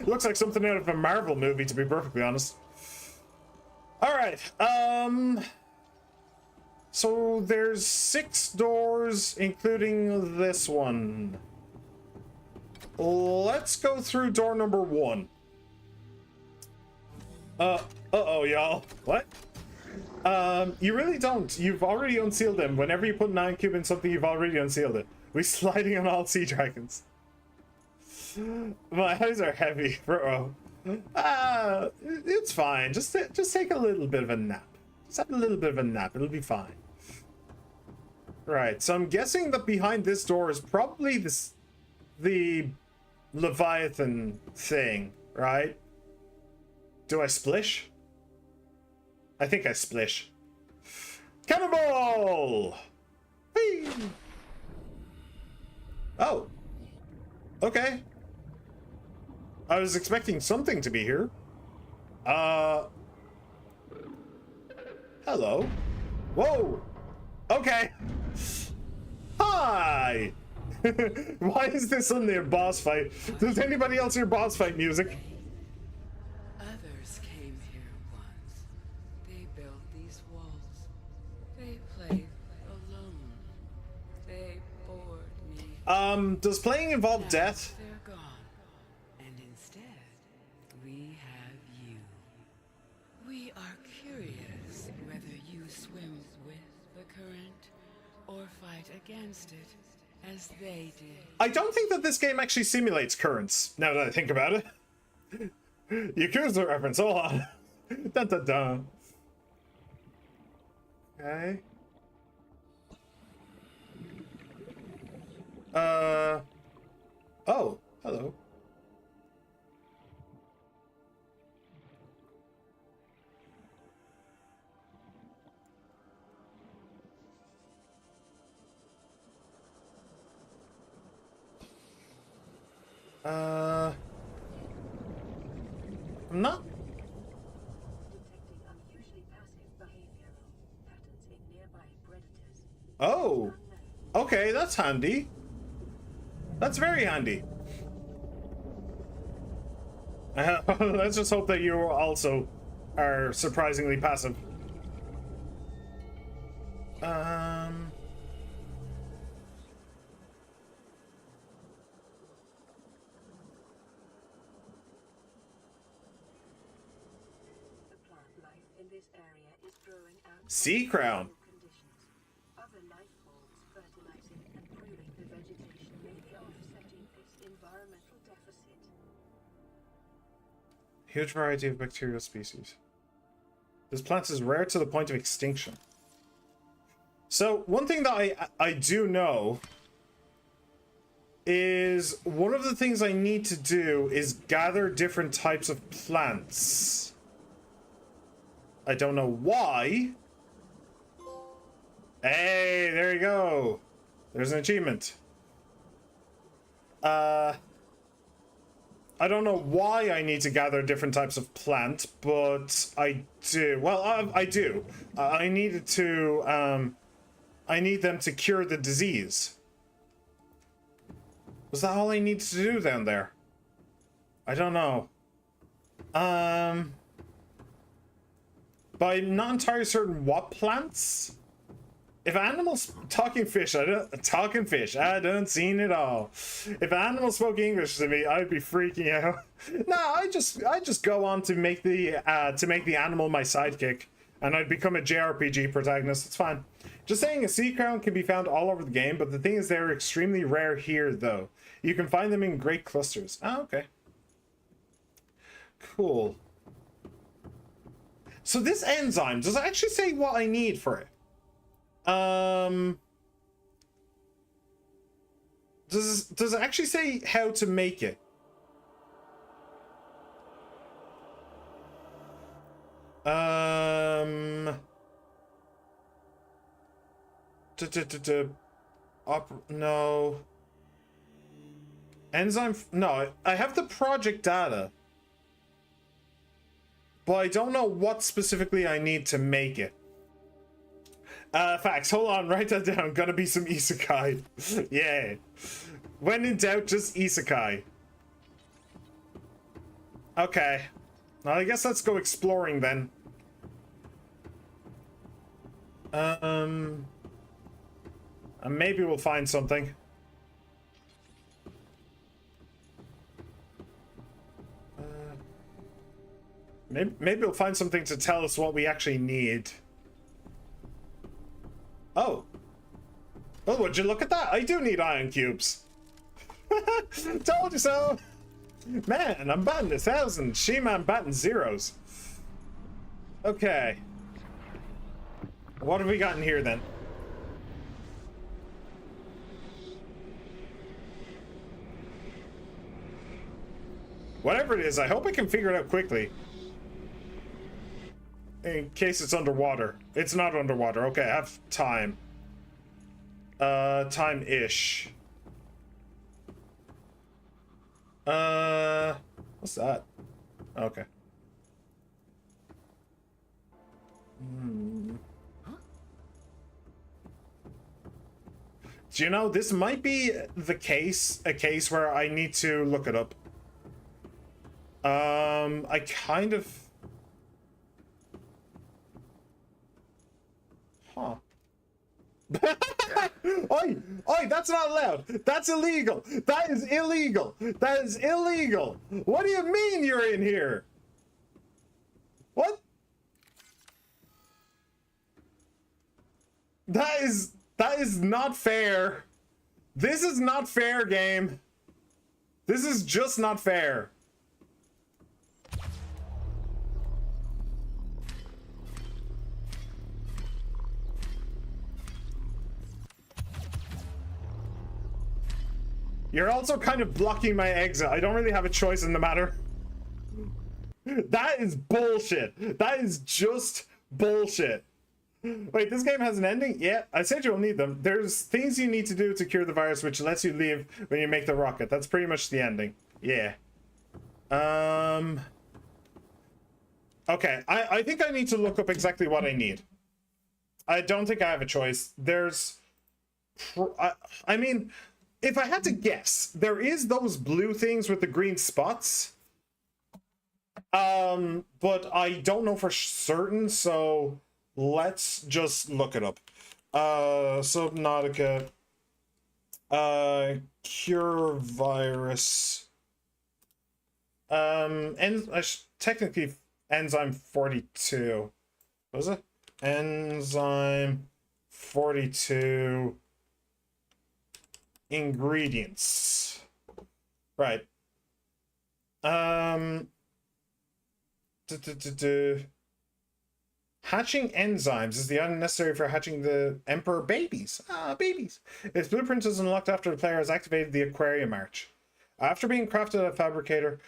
Looks like something out of a Marvel movie, to be perfectly honest. All right. So there's 6 doors, including this one. Let's go through door number 1. Uh-oh, y'all. What? You really don't. You've already unsealed them. Whenever you put 9 cube in something, you've already unsealed it. We're sliding on all sea dragons. My eyes are heavy, bro. It's fine. Just take a little bit of a nap. Just have a little bit of a nap. It'll be fine. Right, so I'm guessing that behind this door is probably the Leviathan thing, right? Do I splish? I think I splish. Cannonball! Whee! Oh. Okay. I was expecting something to be here. Hello. Whoa. Okay. Hi. Why is this suddenly a boss fight? Does anybody else hear boss fight music? Others came here once. They built these walls. They played alone. They bored me. Does playing involve Now death? they're gone. And instead, we have you. We are curious whether you swim with the current or fight against it as they did. I don't think that this game actually simulates currents, now that I think about it. Yakuza reference, hold on. Dun dun dun. Okay. Oh, hello. I'm not. Detecting unusually passive behavioral patterns in nearby predators. Oh, okay, that's handy. That's very handy. Let's just hope that you also are surprisingly passive. The plant life in this area is growing out of Sea crown. conditions. Other life forms fertilizing and pruning the vegetation may be offsetting this environmental deficit. Huge variety of bacterial species. This plant is rare to the point of extinction. So one thing that I do know is one of the things I need to do is gather different types of plants. I don't know why. Hey, there you go. There's an achievement. I don't know why I need to gather different types of plant, but I do. Well, I do. I needed to, I need them to cure the disease. Was that all I needed to do down there? I don't know. But I'm not entirely certain what plants. If animals talking fish, I don't seen it all. If an animal spoke English to me, I'd be freaking out. No, I just go on to make the animal my sidekick, and I'd become a JRPG protagonist. It's fine. Just saying, a sea crown can be found all over the game, but the thing is they're extremely rare here, though. You can find them in great clusters. Oh, okay. Cool. So this enzyme, does it actually say what I need for it? Does it actually say how to make it? No. Enzyme, no, I have the project data. But I don't know what specifically I need to make it. Facts. Hold on, write that down. Gotta be some isekai. Yeah. When in doubt, just isekai. Okay. Well, I guess let's go exploring then. And maybe we'll find something. Maybe we'll find something to tell us what we actually need. Oh. Oh, would you look at that? I do need iron cubes. Told you so. Man, I'm batting 1,000. She-Man batting zeros. Okay. What have we got in here then? Whatever it is, I hope I can figure it out quickly. In case it's underwater. It's not underwater. Okay, I have time. Time-ish. What's that? Okay. Do you know, this might be a case where I need to look it up. I kind of... Huh. Oi! Oi, that's not allowed! That's illegal! That is illegal! That is illegal! What do you mean you're in here? What? That is not fair. This is not fair, game. This is just not fair. You're also kind of blocking my exit. I don't really have a choice in the matter. That is bullshit. That is just bullshit. Wait, this game has an ending? Yeah, I said you'll need them. There's things you need to do to cure the virus, which lets you leave when you make the rocket. That's pretty much the ending. Yeah. Okay, I think I need to look up exactly what I need. I don't think I have a choice. There's... I mean... If I had to guess, there is those blue things with the green spots. But I don't know for certain, so let's just look it up. Subnautica. Cure virus. Technically enzyme 42. What was it? Enzyme 42. Ingredients. Right. Hatching enzymes is the item necessary for hatching the Emperor babies. Ah, babies. Its blueprint is unlocked after the player has activated the aquarium arch. After being crafted at a fabricator,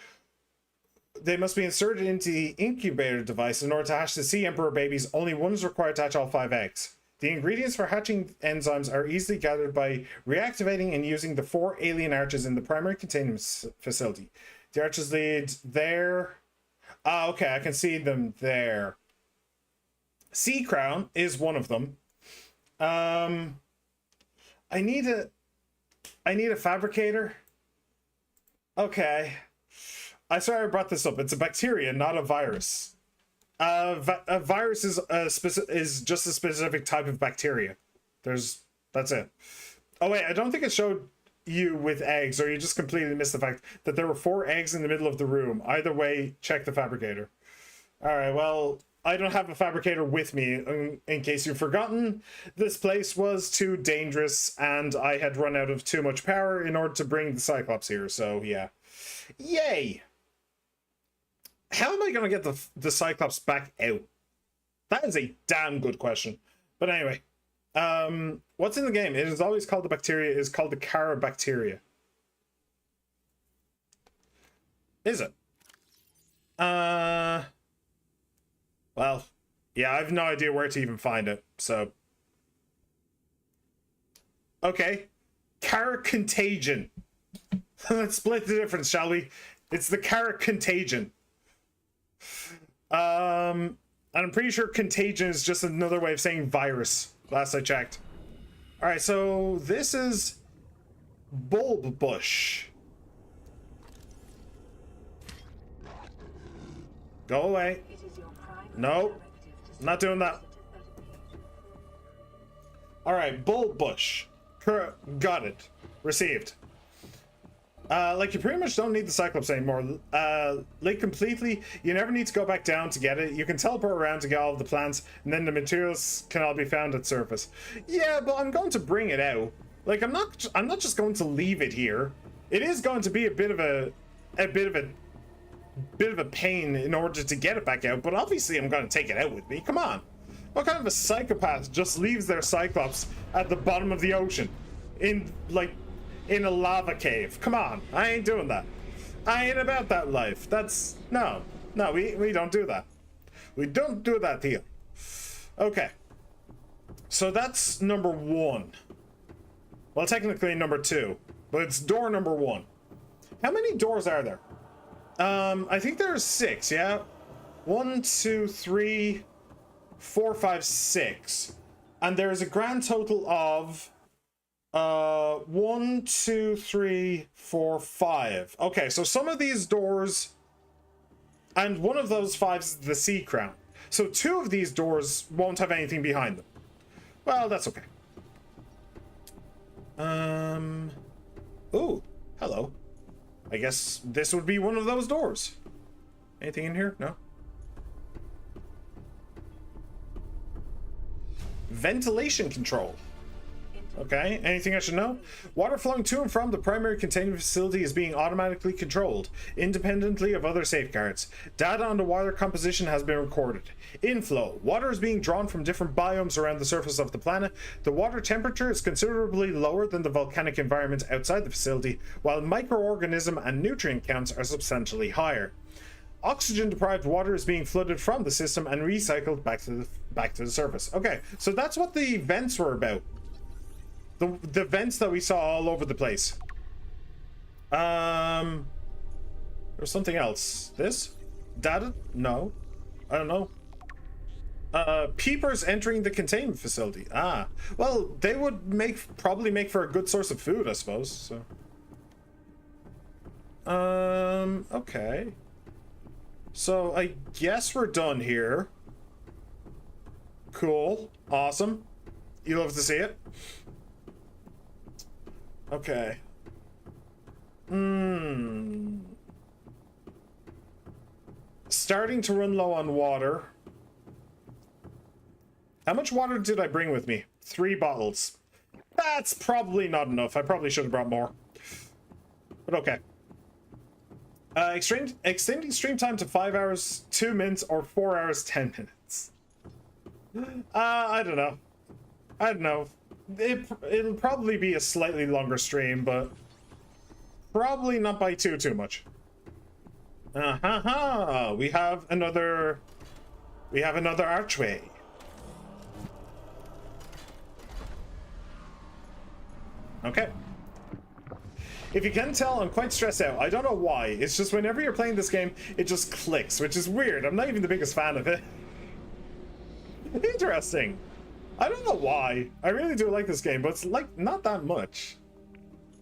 they must be inserted into the incubator device in order to hatch the sea emperor babies. Only one is required to hatch all 5 eggs. The ingredients for hatching enzymes are easily gathered by reactivating and using the 4 alien arches in the primary containment facility. The arches lead there. Ah, okay, I can see them there. Sea Crown is one of them. I need a fabricator. Okay. I swear I brought this up. It's a bacteria, not a virus. A virus is just a specific type of bacteria. That's it. Oh wait, I don't think it showed you with eggs, or you just completely missed the fact that there were 4 eggs in the middle of the room. Either way, check the fabricator. All right, well, I don't have a fabricator with me. In case you've forgotten, this place was too dangerous, and I had run out of too much power in order to bring the Cyclops here. So yeah, yay. How am I going to get the Cyclops back out? That is a damn good question. But anyway, what's in the game? It is always called the bacteria. It is called the Carabacteria. Is it? Well, yeah, I have no idea where to even find it. So, okay, Contagion. Let's split the difference, shall we? It's the Contagion. And I'm pretty sure contagion is just another way of saying virus, last I checked. Alright, so this is Bulb Bush. Go away. Nope. Not doing that. Alright, Bulb Bush. Got it. Received. Like, you pretty much don't need the Cyclops anymore. Like, completely, you never need to go back down to get it. You can teleport around to get all of the plants, and then the materials can all be found at surface. Yeah, but I'm going to bring it out. Like, I'm not just going to leave it here. It is going to be a bit of a pain in order to get it back out, but obviously I'm going to take it out with me. Come on. What kind of a psychopath just leaves their Cyclops at the bottom of the ocean? In a lava cave. Come on, I ain't doing that. I ain't about that life. That's no, we don't do that. We don't do that here. Okay, so that's number 1. Well, technically number 2, but it's door number 1. How many doors are there? I think there's 6. Yeah, 1, 2, 3, 4, 5, 6, and there's a grand total of 1, 2, 3, 4, 5. Okay, so some of these doors, and one of those 5 is the Sea Crown. So 2 of these doors won't have anything behind them. Well, that's okay. Oh, hello. I guess this would be one of those doors. Anything in here? No. Ventilation control. Okay, anything I should know? Water flowing to and from the primary containment facility is being automatically controlled, independently of other safeguards. Data on the water composition has been recorded. Inflow. Water is being drawn from different biomes around the surface of the planet. The water temperature is considerably lower than the volcanic environment outside the facility, while microorganism and nutrient counts are substantially higher. Oxygen-deprived water is being flooded from the system and recycled back to the surface. Okay, so that's what the vents were about. The vents that we saw all over the place. There's something else. This? Data? No. I don't know. Peepers entering the containment facility. Ah. Well, they would probably make for a good source of food, I suppose. So. Okay. So I guess we're done here. Cool. Awesome. You love to see it. Okay. Starting to run low on water. How much water did I bring with me? 3 bottles. That's probably not enough. I probably should have brought more. But okay. Extending stream time to 5 hours, 2 minutes, or 4 hours, 10 minutes. I don't know. I don't know. It'll probably be a slightly longer stream, but probably not by too much. We have another archway. Okay. If you can tell, I'm quite stressed out. I don't know why. It's just whenever you're playing this game, it just clicks, which is weird. I'm not even the biggest fan of it. Interesting. I don't know why. I really do like this game, but it's like not that much.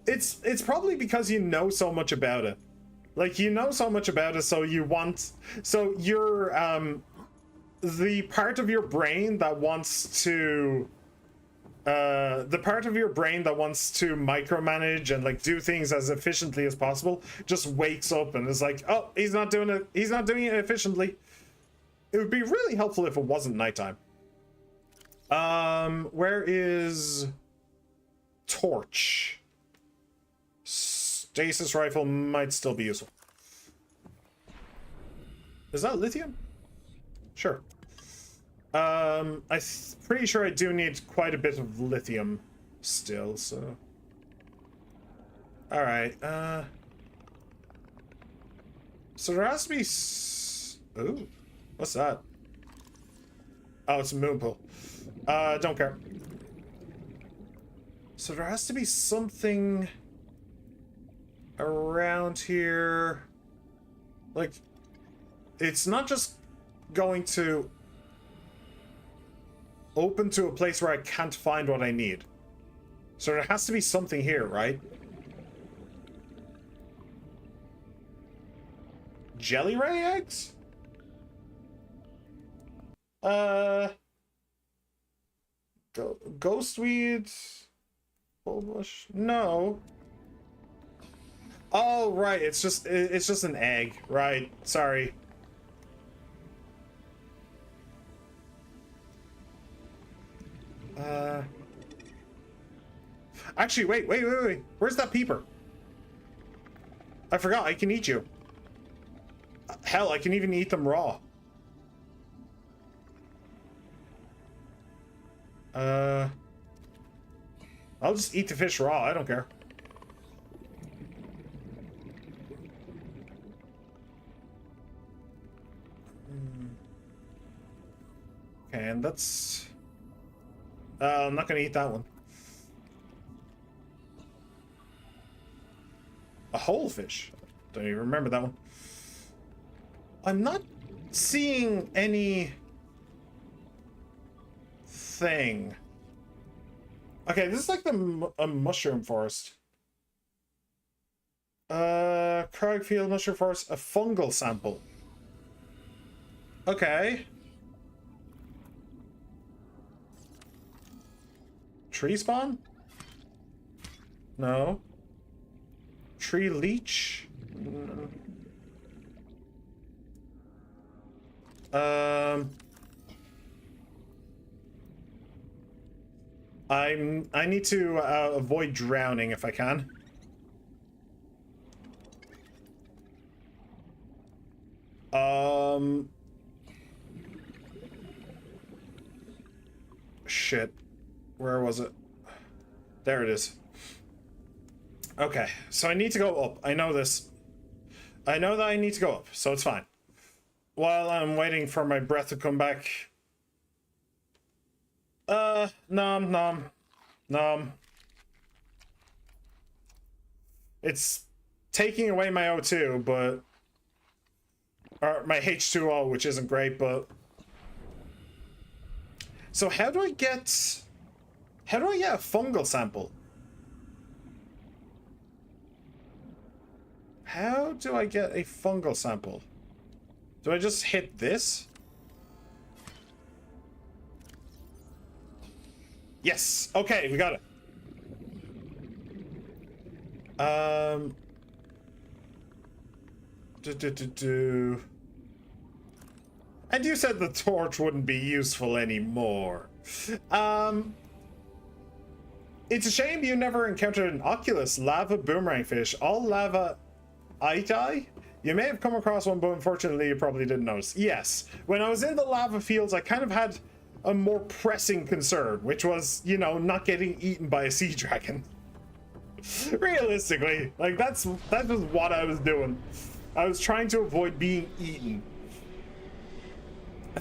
It's probably because you know so much about it. Like, you know so much about it, so you're the part of your brain that wants to micromanage and like do things as efficiently as possible just wakes up and is like, oh, he's not doing it efficiently. It would be really helpful if it wasn't nighttime. Where is torch? Stasis rifle might still be useful. Is that lithium? Sure. I'm pretty sure I do need quite a bit of lithium still, so. Alright, so there has to be ooh, what's that? Oh, it's a moon pool. Don't care. So there has to be something around here. Like, it's not just going to open to a place where I can't find what I need. So there has to be something here, right? Jelly ray eggs? Ghostweed? Bullbush? No. Oh, right. It's just an egg, right? Sorry. Actually, wait. Where's that peeper? I forgot. I can eat you. Hell, I can even eat them raw. I'll just eat the fish raw. I don't care. Okay, and that's... I'm not gonna eat that one. A whole fish. Don't even remember that one. I'm not seeing any thing. Okay, this is like a mushroom forest. Cragfield mushroom forest, a fungal sample. Okay. Tree spawn? No. Tree leech? I need to avoid drowning if I can. Shit. Where was it? There it is. Okay, so I need to go up. I know this. I know that I need to go up, so it's fine. While I'm waiting for my breath to come back. Nom. It's taking away my O2, but... Or my H2O, which isn't great, but... So how do I get a fungal sample? How do I get a fungal sample? Do I just hit this? Yes. Okay, we got it. And you said the torch wouldn't be useful anymore. It's a shame you never encountered an Oculus lava boomerang fish. All lava eye. You may have come across one, but unfortunately you probably didn't notice. Yes. When I was in the lava fields, I kind of had a more pressing concern, which was, you know, not getting eaten by a sea dragon. Realistically, like that was what I was doing. I was trying to avoid being eaten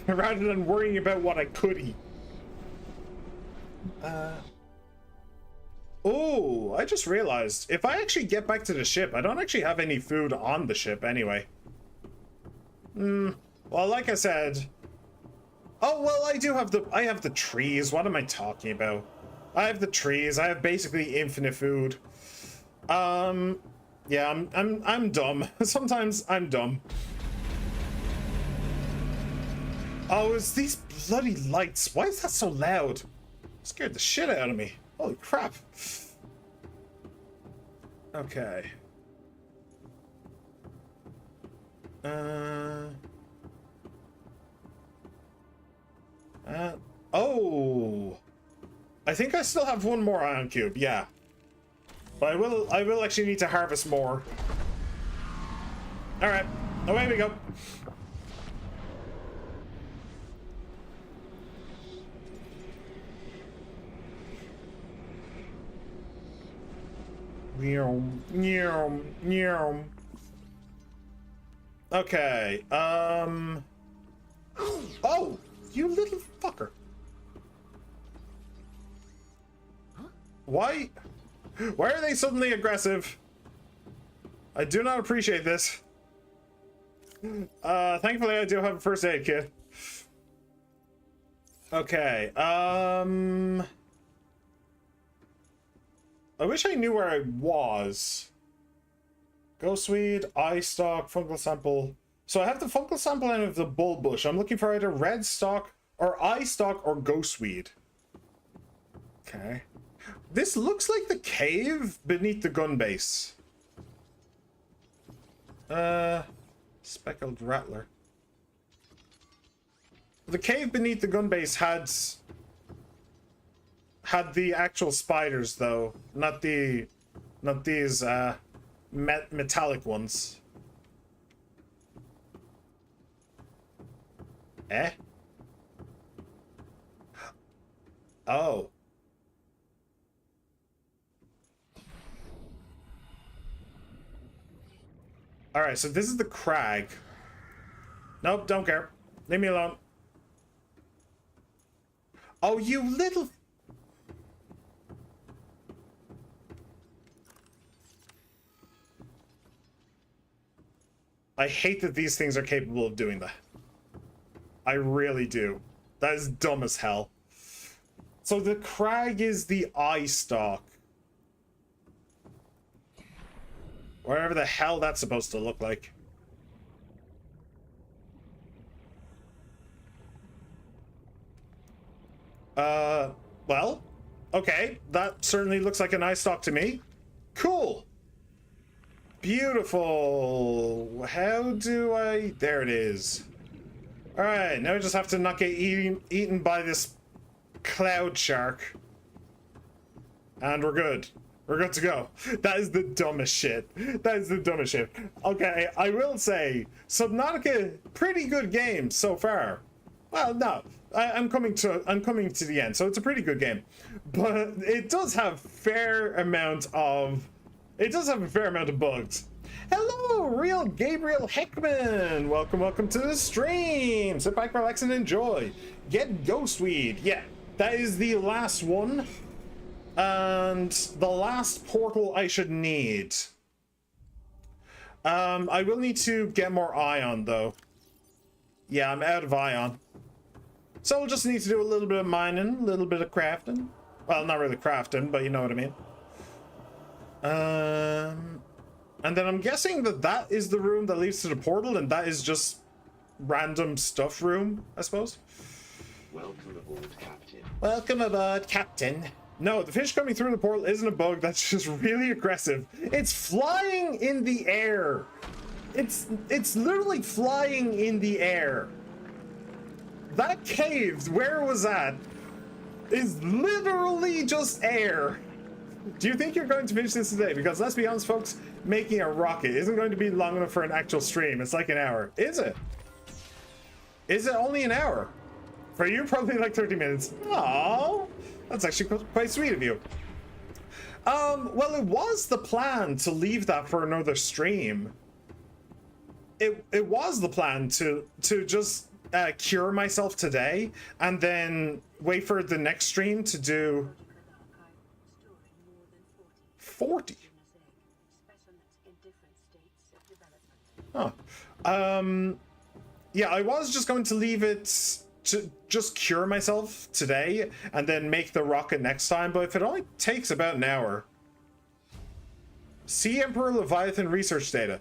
rather than worrying about what I could eat. Oh, I just realized if I actually get back to the ship, I don't actually have any food on the ship anyway. Well, like I said, oh well, I have the trees. What am I talking about? I have the trees. I have basically infinite food. Yeah, I'm dumb. Sometimes I'm dumb. Oh, it's these bloody lights. Why is that so loud? Scared the shit out of me. Holy crap. Okay. Oh. I think I still have one more ion cube, yeah. But I will actually need to harvest more. Alright, away we go. Okay, oh, you little fucker. Why are they suddenly aggressive? I do not appreciate this. Thankfully I do have a first aid kit. Okay, I wish I knew where I was. Ghostweed, eye stalk, fungal sample. So I have the fungal sample and I have the bulbush. I'm looking for either red stalk or eye stalk or ghostweed. Okay. This looks like the cave beneath the gun base. Speckled rattler. The cave beneath the gun base had the actual spiders though, not these metallic ones. Eh? Oh. Alright, so this is the crag. Nope, don't care. Leave me alone. Oh, you little... I hate that these things are capable of doing that. I really do. That is dumb as hell. So the crag is the eye stalk. Whatever the hell that's supposed to look like. Well, okay. That certainly looks like an eye stalk to me. Cool. Beautiful. How do I... There it is. Alright, now I just have to not get eaten by this cloud shark. And we're good. We're good to go. That is the dumbest shit. That is the dumbest shit. Okay, I will say, Subnautica, pretty good game so far. Well, no, I'm coming to the end, so it's a pretty good game. But it does have a fair amount of bugs. Hello, real Gabriel Heckman. Welcome to the stream. Sit back, relax, and enjoy. Get Ghostweed. Yeah, that is the last one. And the last portal I should need. I will need to get more ion though. Yeah, I'm out of ion. So we'll just need to do a little bit of mining, a little bit of crafting. Well, not really crafting, but you know what I mean. And then I'm guessing that is the room that leads to the portal, and that is just random stuff room, I suppose. Welcome aboard, Captain. Welcome aboard, Captain. No, the fish coming through the portal isn't a bug. That's just really aggressive. It's flying in the air. It's literally flying in the air. That cave, where it was that, is literally just air. Do you think you're going to finish this today? Because let's be honest, folks, making a rocket isn't going to be long enough for an actual stream. It's like an hour. Is it? Is it only an hour? For you, probably like 30 minutes. Oh, that's actually quite sweet of you. Well, it was the plan to leave that for another stream. It was the plan to just cure myself today and then wait for the next stream to do 40. Huh. Yeah, I was just going to leave it to just cure myself today and then make the rocket next time, but if it only takes about an hour. See Emperor Leviathan research data.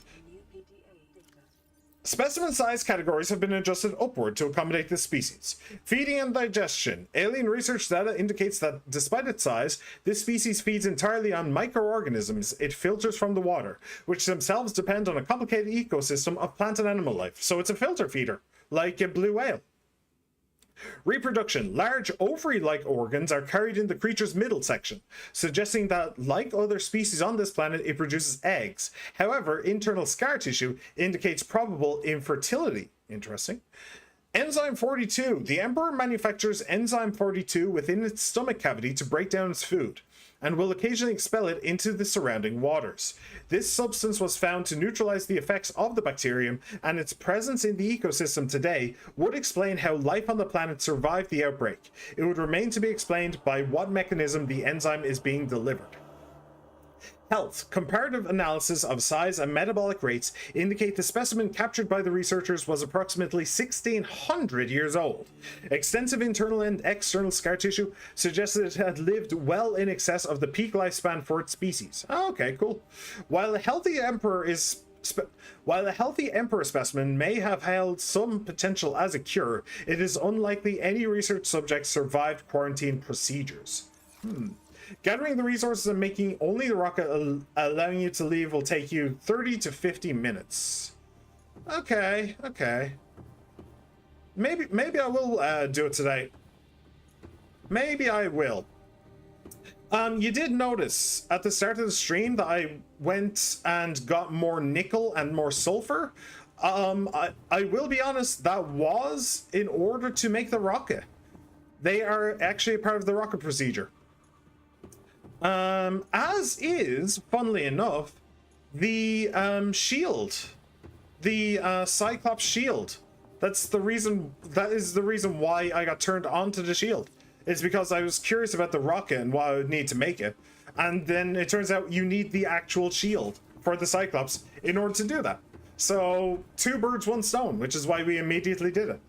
Specimen size categories have been adjusted upward to accommodate this species. Feeding and digestion. Alien research data indicates that despite its size, this species feeds entirely on microorganisms it filters from the water, which themselves depend on a complicated ecosystem of plant and animal life. So it's a filter feeder, like a blue whale. Reproduction. Large ovary-like organs are carried in the creature's middle section, suggesting that, like other species on this planet, it produces eggs. However, internal scar tissue indicates probable infertility. Interesting. Enzyme 42. The Emperor manufactures enzyme 42 within its stomach cavity to break down its food, and will occasionally expel it into the surrounding waters. This substance was found to neutralize the effects of the bacterium, and its presence in the ecosystem today would explain how life on the planet survived the outbreak. It would remain to be explained by what mechanism the enzyme is being delivered. Health. Comparative analysis of size and metabolic rates indicate the specimen captured by the researchers was approximately 1,600 years old. Extensive internal and external scar tissue suggests that it had lived well in excess of the peak lifespan for its species. Oh, okay, cool. While a healthy emperor specimen may have held some potential as a cure, it is unlikely any research subjects survived quarantine procedures. Gathering the resources and making only the rocket allowing you to leave will take you 30 to 50 minutes. Okay. Maybe I will do it today. Maybe I will. You did notice at the start of the stream that I went and got more nickel and more sulfur. I will be honest, that was in order to make the rocket. They are actually a part of the rocket procedure. As is, funnily enough, the shield, the Cyclops shield. That is the reason why I got turned on to the shield. It's because I was curious about the rocket and what I would need to make it. And then it turns out you need the actual shield for the Cyclops in order to do that. So 2 birds, 1 stone, which is why we immediately did it.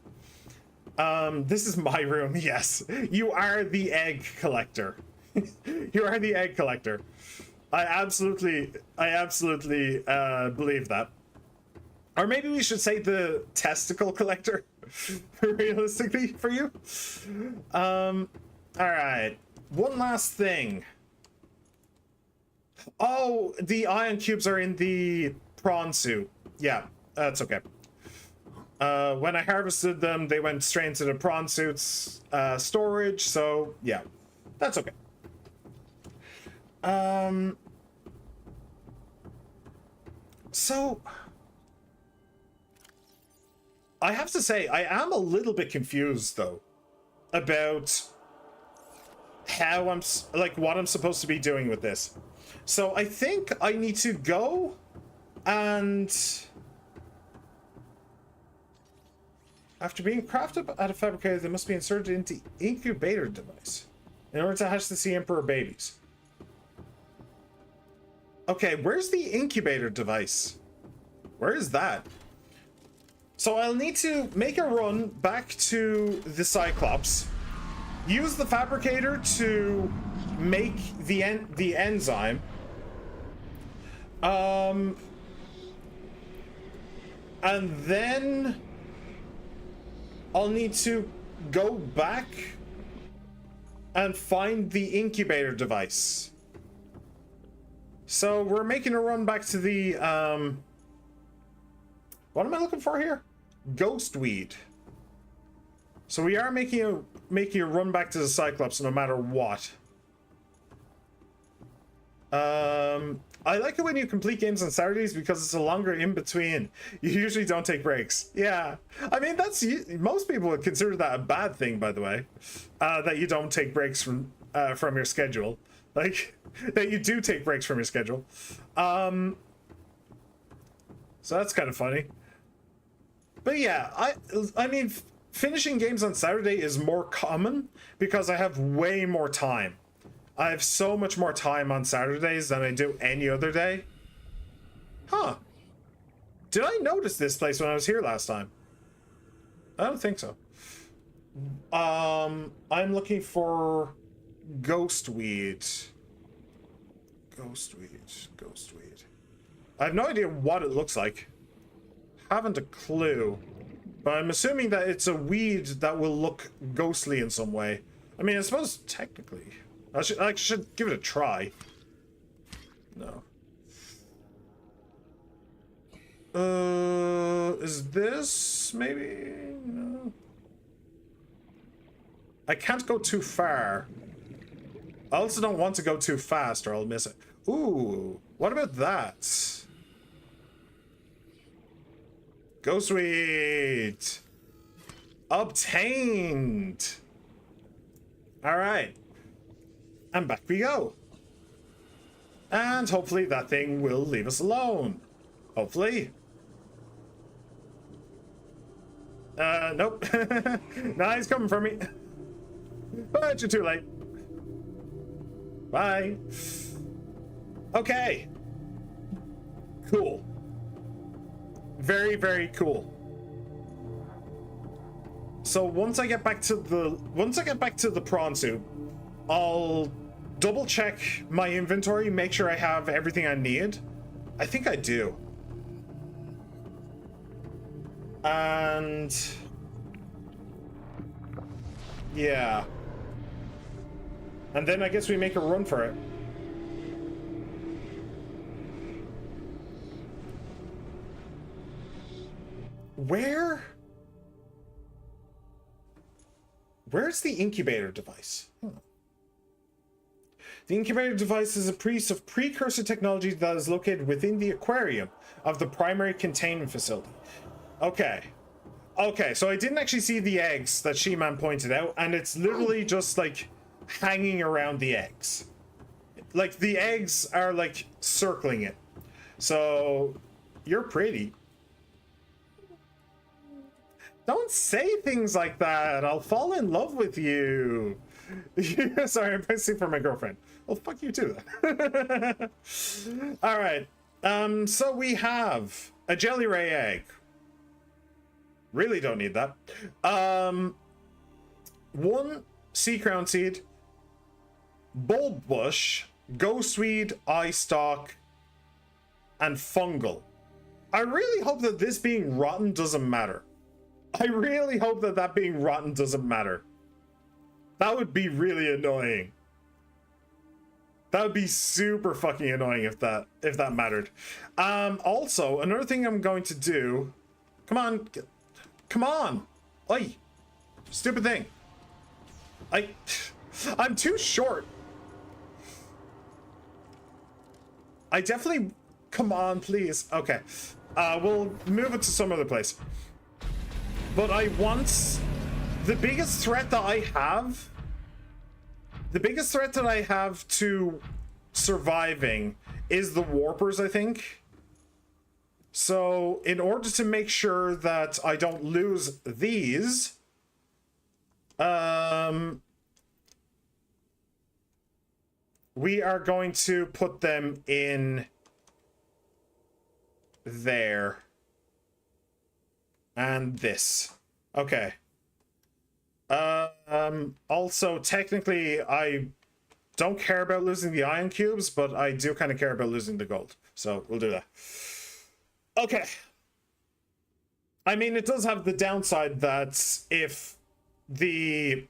This is my room. Yes, you are the egg collector. You are the egg collector. I absolutely believe that. Or maybe we should say the testicle collector, realistically, for you. All right. One last thing. Oh, the ion cubes are in the prawn suit. Yeah, that's okay. When I harvested them, they went straight into the prawn suit's storage. So yeah, that's okay. So I have to say, I am a little bit confused though about how what I'm supposed to be doing with this. So I think I need to go and after being crafted at a fabricator, they must be inserted into incubator device in order to hatch the Sea Emperor babies. Okay, where's the incubator device? Where is that? So I'll need to make a run back to the Cyclops, use the fabricator to make the enzyme, and then I'll need to go back and find the incubator device. So we're making a run back to the, what am I looking for here? Ghostweed. So we are making a run back to the Cyclops no matter what. I like it when you complete games on Saturdays because it's a longer in between. You usually don't take breaks. Yeah, I mean most people would consider that a bad thing, by the way, that you don't take breaks from your schedule. Like that you do take breaks from your schedule. So that's kind of funny. But yeah, I mean, finishing games on Saturday is more common because I have way more time. I have so much more time on Saturdays than I do any other day. Huh. Did I notice this place when I was here last time? I don't think so. I'm looking for ghostweed. Ghostweed. I have no idea what it looks like. Haven't a clue. But I'm assuming that it's a weed that will look ghostly in some way. I mean, I suppose technically I should give it a try. No. Is this maybe? No. I can't go too far. I also don't want to go too fast or I'll miss it. Ooh, what about that? Ghostweed! Obtained! Alright. And back we go. And hopefully that thing will leave us alone. Hopefully. Nope. Nah, he's coming for me. But you're too late. Bye. Okay. Cool. Very, very cool. So once I get back to the prawn suit, I'll double check my inventory, make sure I have everything I need. I think I do. And yeah. And then I guess we make a run for it. Where's the incubator device? The incubator device is a piece of precursor technology that is located within the aquarium of the primary containment facility. Okay, so I didn't actually see the eggs that She-Man pointed out, and it's literally just like hanging around the eggs. Like the eggs are like circling it. So you're pretty. Don't say things like that. I'll fall in love with you. Sorry, I'm posting for my girlfriend. Well, fuck you too then. All right. So we have a jelly ray egg. Really don't need that. 1 sea crown seed, bulb bush, ghostweed, eye stalk, and fungal. I really hope that this being rotten doesn't matter. I really hope that being rotten doesn't matter. That would be really annoying. That would be super fucking annoying if that mattered. Also, another thing I'm going to do. Come on. Oi. Stupid thing. I'm too short. I definitely. Come on, please. Okay. We'll move it to some other place. But I want the biggest threat that I have to surviving is the warpers, I think. So in order to make sure that I don't lose these, we are going to put them in there. And this. Okay. Also, technically, I don't care about losing the ion cubes, but I do kind of care about losing the gold. So we'll do that. Okay. I mean, it does have the downside that if the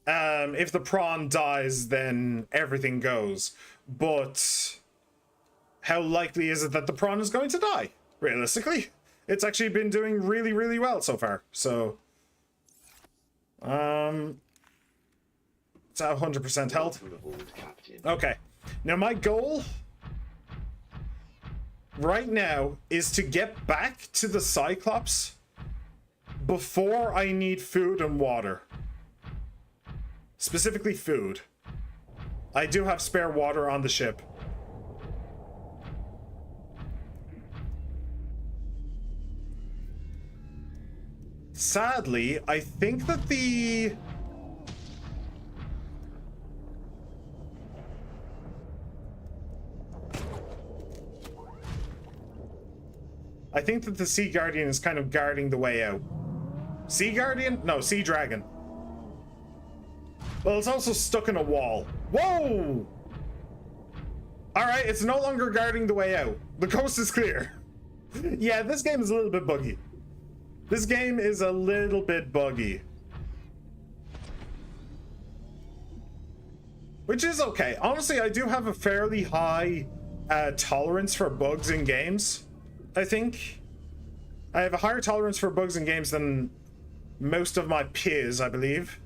prawn dies, then everything goes. But how likely is it that the prawn is going to die? Realistically, it's actually been doing really, really well so far. So, it's at 100% health. Okay. Now my goal right now is to get back to the Cyclops before I need food and water. Specifically food. I do have spare water on the ship. Sadly, I think that the... I think that the Sea Guardian is kind of guarding the way out. Sea Guardian? No, Sea Dragon. Well, it's also stuck in a wall. Whoa! Alright, it's no longer guarding the way out. The coast is clear. Yeah, this game is a little bit buggy. This game is a little bit buggy. Which is okay. Honestly, I do have a fairly high tolerance for bugs in games. I think I have a higher tolerance for bugs in games than most of my peers, I believe.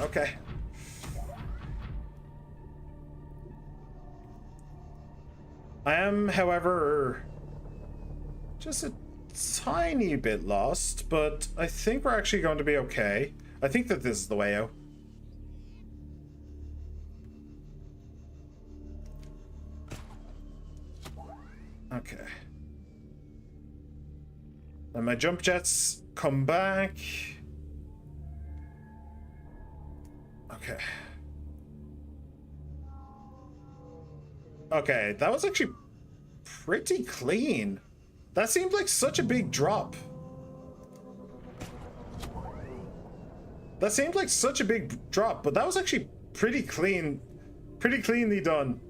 Okay. I am, however, just a tiny bit lost, but I think we're actually going to be okay. I think that this is the way out. Okay. And my jump jets come back. Okay. Okay, that was actually pretty clean. That seemed like such a big drop. That seemed like such a big drop, but that was actually pretty clean. Pretty cleanly done.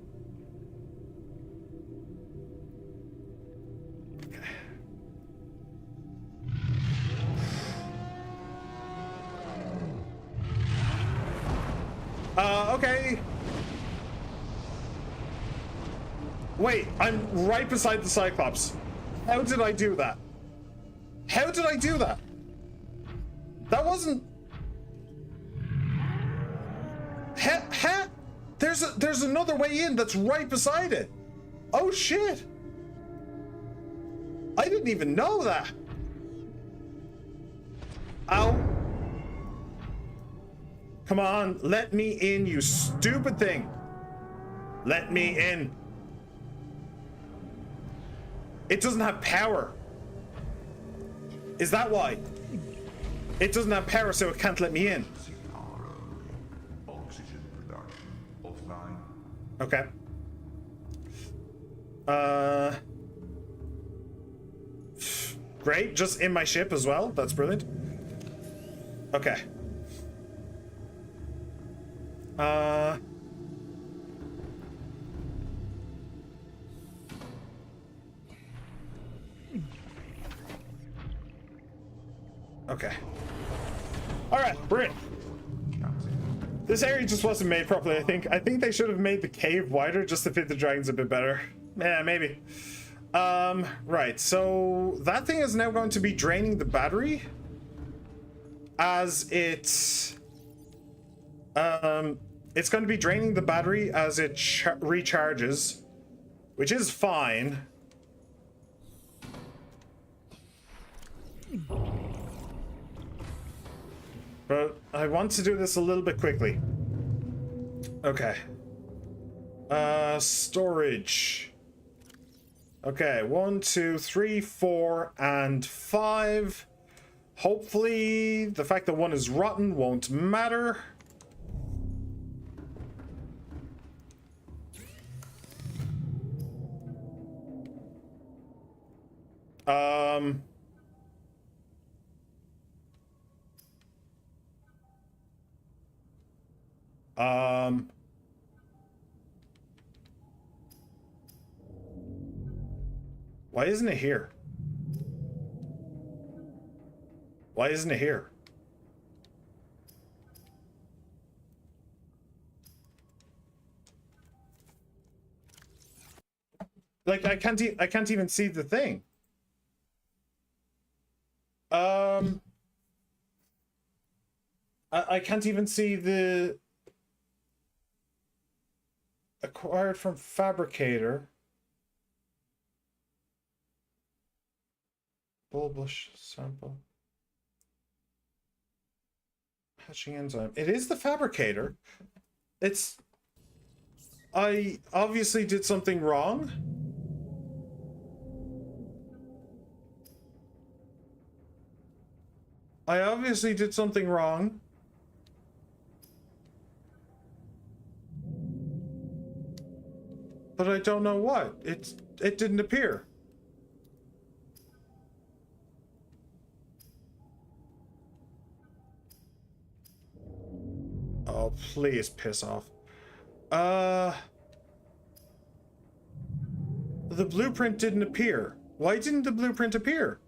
Okay. Wait, I'm right beside the Cyclops. How did I do that? How did I do that? That wasn't... There's another way in that's right beside it. Oh shit. I didn't even know that. Ow. Come on, let me in, you stupid thing. Let me in. It doesn't have power. Is that why? It doesn't have power, so it can't let me in. Oxygen production offline. Okay. Great, just in my ship as well. That's brilliant. Okay. Okay. Alright, brilliant. This area just wasn't made properly, I think. I think they should have made the cave wider just to fit the dragons a bit better. Yeah, maybe. Right, so that thing is now going to be draining the battery as it's going to be draining the battery as it recharges, which is fine. But I want to do this a little bit quickly. Okay. Storage. Okay, 1, 2, 3, 4, and 5. Hopefully, the fact that 1 is rotten won't matter. Why isn't it here? Why isn't it here? Like I can't even see the thing. I can't even see the acquired from fabricator. Bulbous sample. Hatching enzyme. It is the fabricator. It's... I obviously did something wrong. I obviously did something wrong. But I don't know what. It didn't appear. Oh, please piss off. The blueprint didn't appear. Why didn't the blueprint appear?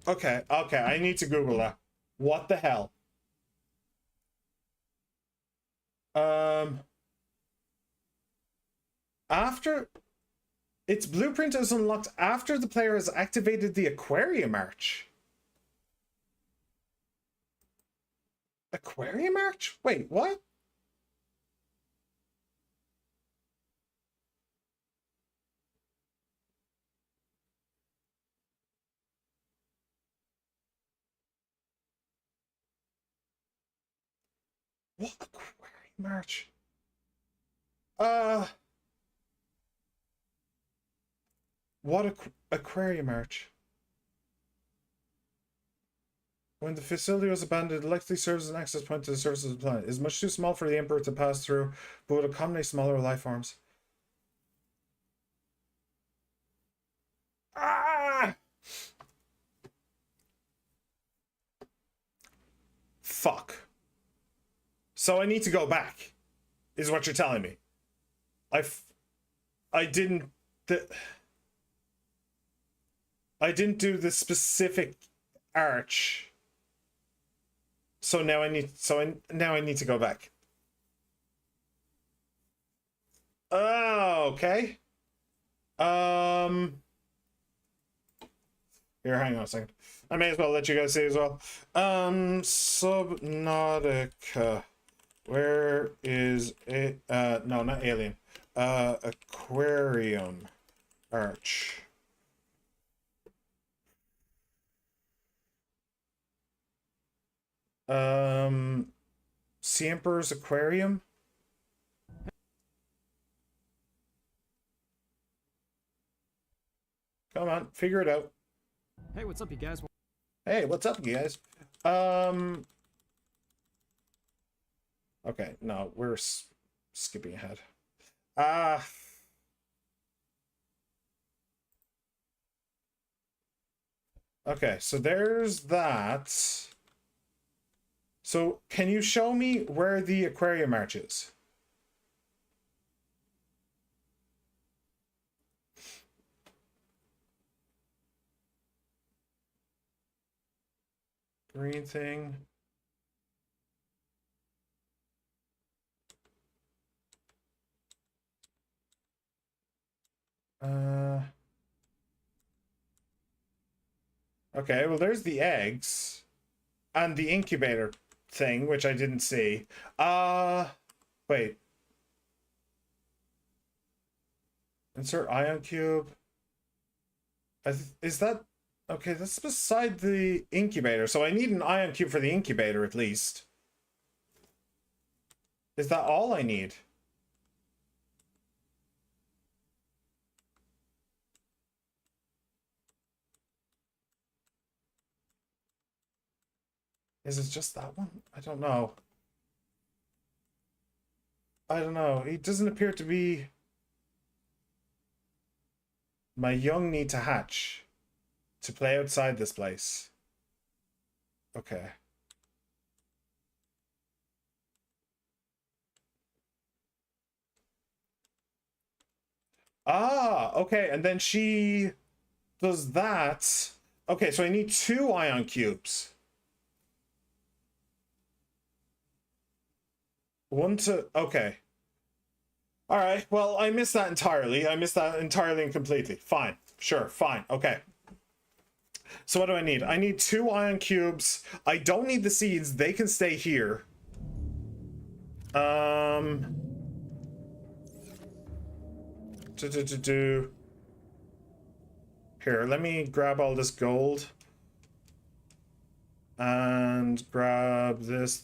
Okay, I need to Google that. What the hell? After its blueprint is unlocked after the player has activated the aquarium arch. Aquarium arch? Wait, what? What aquarium arch? What aquarium arch? When the facility was abandoned, it likely serves as an access point to the surface of the planet. It is much too small for the Emperor to pass through, but would accommodate smaller life forms. Ah! Fuck. So I need to go back, is what you're telling me. I didn't do the specific arch. So now I need to go back. Oh, okay. Here, hang on a second. I may as well let you guys see as well. Subnautica. Where is it? No, not alien. Aquarium arch. Sea Emperor's Aquarium. Come on, figure it out. Hey, what's up, you guys? Hey, what's up, you guys? Okay, no, we're skipping ahead. Okay, so there's that. So, can you show me where the aquarium arch is? Green thing. Okay, well, there's the eggs and the incubator thing, which I didn't see. Wait. Insert ion cube. Is that... Okay, that's beside the incubator, so I need an ion cube for the incubator at least. Is that all I need? Is it just that one? I don't know. I don't know. He doesn't appear to be... My young need to hatch to play outside this place. Okay. Ah, okay, and then she does that. Okay, so I need 2 ion cubes. 1 to... Okay. Alright, well, I missed that entirely. I missed that entirely and completely. Fine. Sure, fine. Okay. So what do I need? I need 2 ion cubes. I don't need the seeds. They can stay here. Here, let me grab all this gold. And grab this.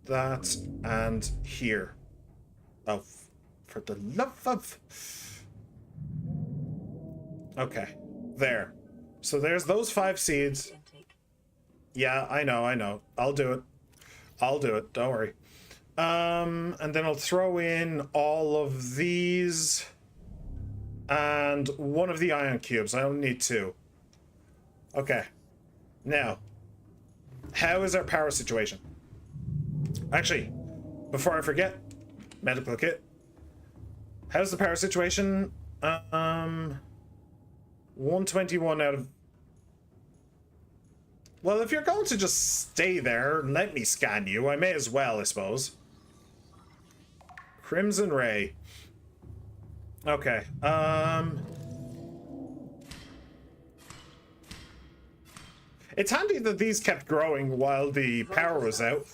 That and here. Oh, for the love of... Okay, there. So there's those 5 seeds. Yeah, I know. I'll do it. Don't worry. And then I'll throw in all of these and 1 of the ion cubes. I only need 2. Okay. Now, how is our power situation? Actually, before I forget, medical kit. How's the power situation? 121 out of... Well, if you're going to just stay there and let me scan you, I may as well, I suppose. Crimson Ray. Okay, it's handy that these kept growing while the power was out.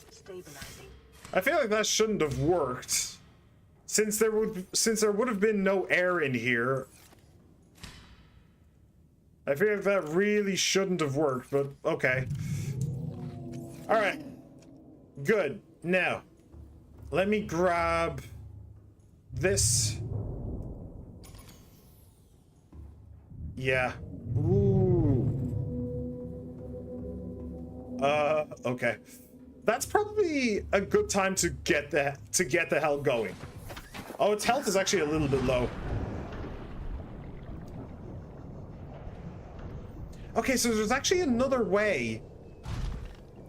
I feel like that shouldn't have worked. Since there would have been no air in here. I feel like that really shouldn't have worked, but okay. Alright. Good. Now, let me grab this. Yeah. Ooh. Okay. That's probably a good time to get the hell going. Oh, its health is actually a little bit low. Okay, so there's actually another way.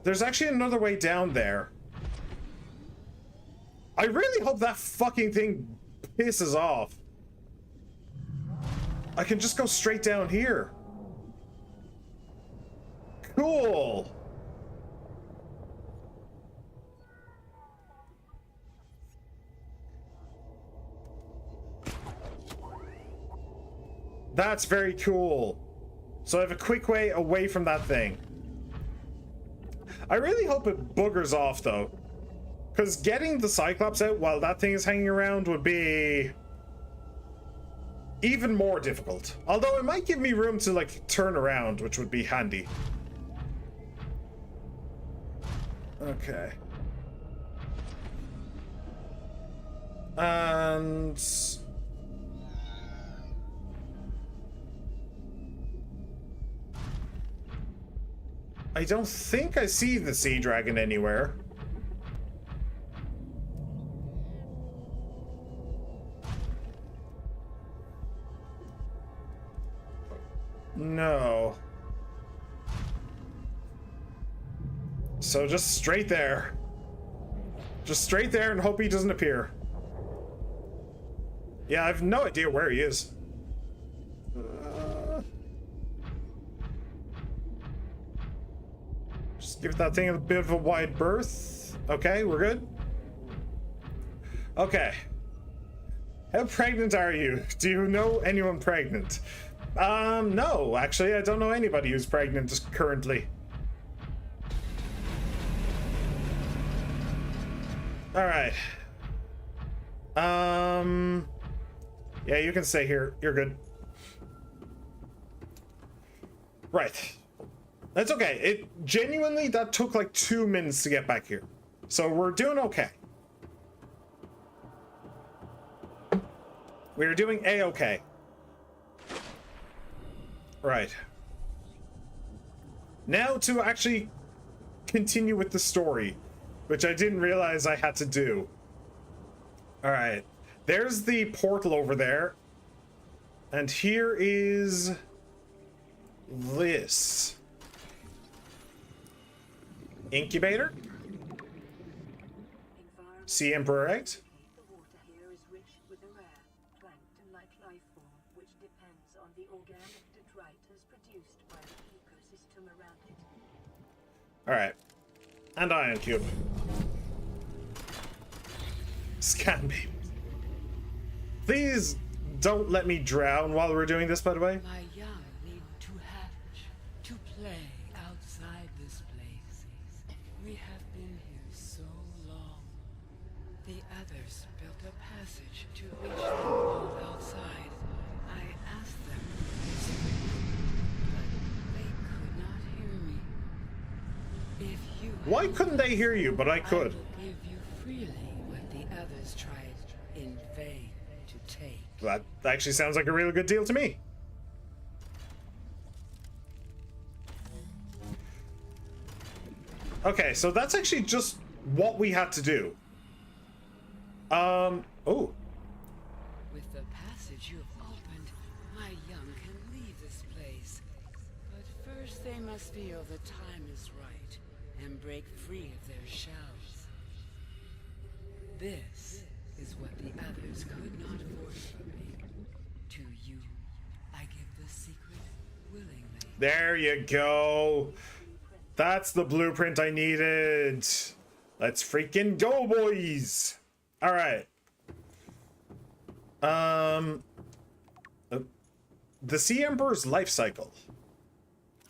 There's actually another way down there. I really hope that fucking thing pisses off. I can just go straight down here. Cool. That's very cool. So I have a quick way away from that thing. I really hope it buggers off, though. Because getting the Cyclops out while that thing is hanging around would be even more difficult. Although it might give me room to, like, turn around, which would be handy. Okay. And... I don't think I see the sea dragon anywhere. No. So just straight there. Just straight there and hope he doesn't appear. Yeah, I have no idea where he is. Just give that thing a bit of a wide berth. Okay, we're good. Okay. How pregnant are you? Do you know anyone pregnant? No, actually, I don't know anybody who's pregnant currently. Alright. Yeah, you can stay here. You're good. Right. That's okay. It genuinely, that took like 2 minutes to get back here. So we're doing okay. We're doing A-okay. Right. Now to actually continue with the story, which I didn't realize I had to do. Alright. There's the portal over there. And here is this. Incubator? Sea Emperor eggs? The water here is rich with a rare plankton-like life form which depends on the organic detritus produced by the ecosystem around it. Alright. And ion cube. Scan beam. Please don't let me drown while we're doing this, by the way. My young need to hatch, to play outside this place. We have been here so long. The others built a passage to reach the world outside. I asked them to but they could not hear me. If you Why couldn't they hear you, but I could? I will give you freely what the others tried in vain to take. That actually sounds like a really good deal to me. Okay, so that's actually just what we had to do. Oh. With the passage you have opened, my young can leave this place. But first they must feel the time is right and break free of their shells. This is what the others could not force from me. To you, I give the secret willingly. There you go. That's the blueprint I needed. Let's freaking go, boys. All right. The Sea Emperor's life cycle.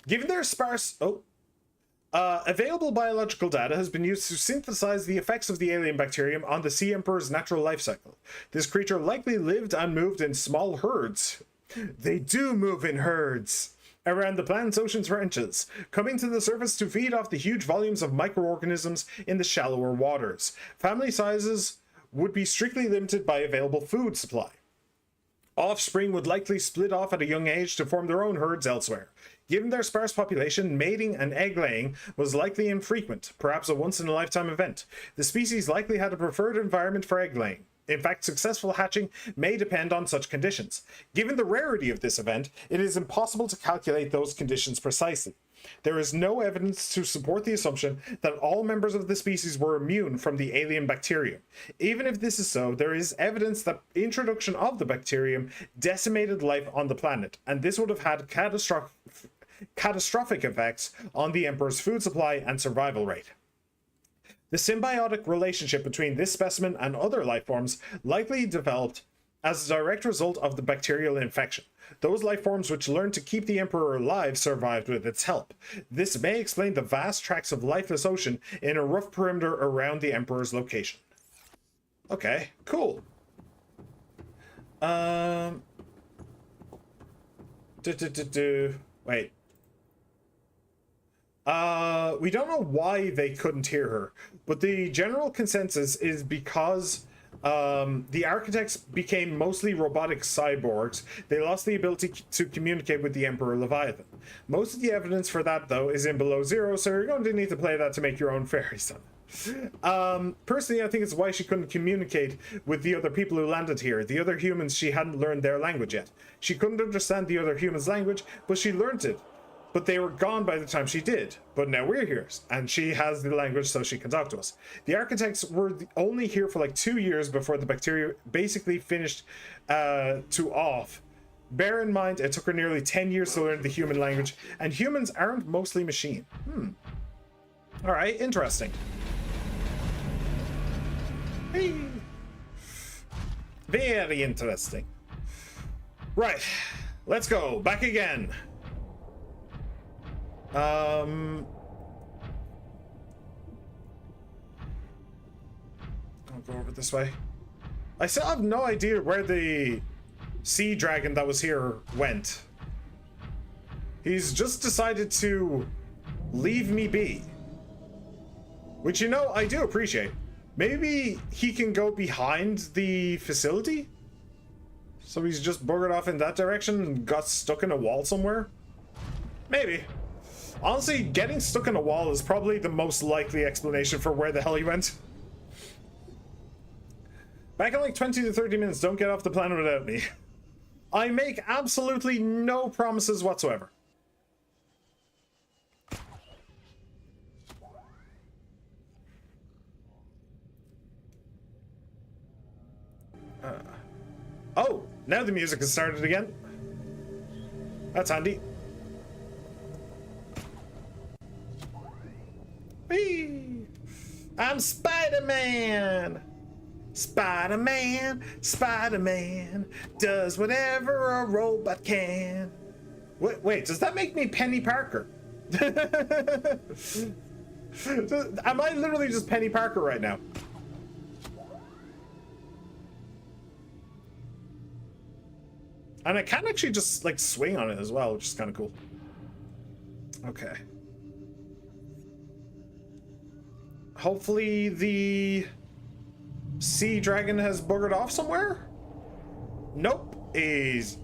Given their sparse... available biological data has been used to synthesize the effects of the alien bacterium on the Sea Emperor's natural life cycle. This creature likely lived and moved in small herds. They do move in herds around the planet's ocean's trenches, coming to the surface to feed off the huge volumes of microorganisms in the shallower waters. Family sizes would be strictly limited by available food supply. Offspring would likely split off at a young age to form their own herds elsewhere. Given their sparse population, mating and egg-laying was likely infrequent, perhaps a once-in-a-lifetime event. The species likely had a preferred environment for egg-laying. In fact, successful hatching may depend on such conditions. Given the rarity of this event, it is impossible to calculate those conditions precisely. There is no evidence to support the assumption that all members of the species were immune from the alien bacterium. Even if this is so, there is evidence that introduction of the bacterium decimated life on the planet, and this would have had catastrophic effects on the Emperor's food supply and survival rate. The symbiotic relationship between this specimen and other life forms likely developed as a direct result of the bacterial infection. Those life forms which learned to keep the Emperor alive survived with its help. This may explain the vast tracts of lifeless ocean in a rough perimeter around the Emperor's location. Okay, cool. Wait. We don't know why they couldn't hear her, but the general consensus is because the architects became mostly robotic cyborgs. They lost the ability to communicate with the Emperor Leviathan. Most of the evidence for that, though, is in Below Zero, so you're going to need to play that to make your own fairy son. Personally, I think it's why she couldn't communicate with the other people who landed here. The other humans, she hadn't learned their language yet. She couldn't understand the other humans' language, but she learned it. But they were gone by the time she did. But now we're here, and she has the language so she can talk to us. The architects were only here for like 2 years before the bacteria basically finished to off. Bear in mind, it took her nearly 10 years to learn the human language, and humans aren't mostly machine. Alright, interesting. Hey. Very interesting. Right, let's go. Back again. I'll go over this way. I still have no idea where the sea dragon that was here went. He's just decided to leave me be. Which, you know, I do appreciate. Maybe he can go behind the facility? So he's just buggered off in that direction and got stuck in a wall somewhere? Maybe. Honestly, getting stuck in a wall is probably the most likely explanation for where the hell he went. Back in like 20 to 30 minutes, don't get off the planet without me. I make absolutely no promises whatsoever. Oh, now the music has started again. That's handy. Whee! I'm Spider-Man! Spider-Man, Spider-Man does whatever a robot can. Wait, does that make me Penny Parker? Am I literally just Penny Parker right now? And I can actually just like swing on it as well, which is kind of cool. Okay. Hopefully the sea dragon has buggered off somewhere. Nope. He's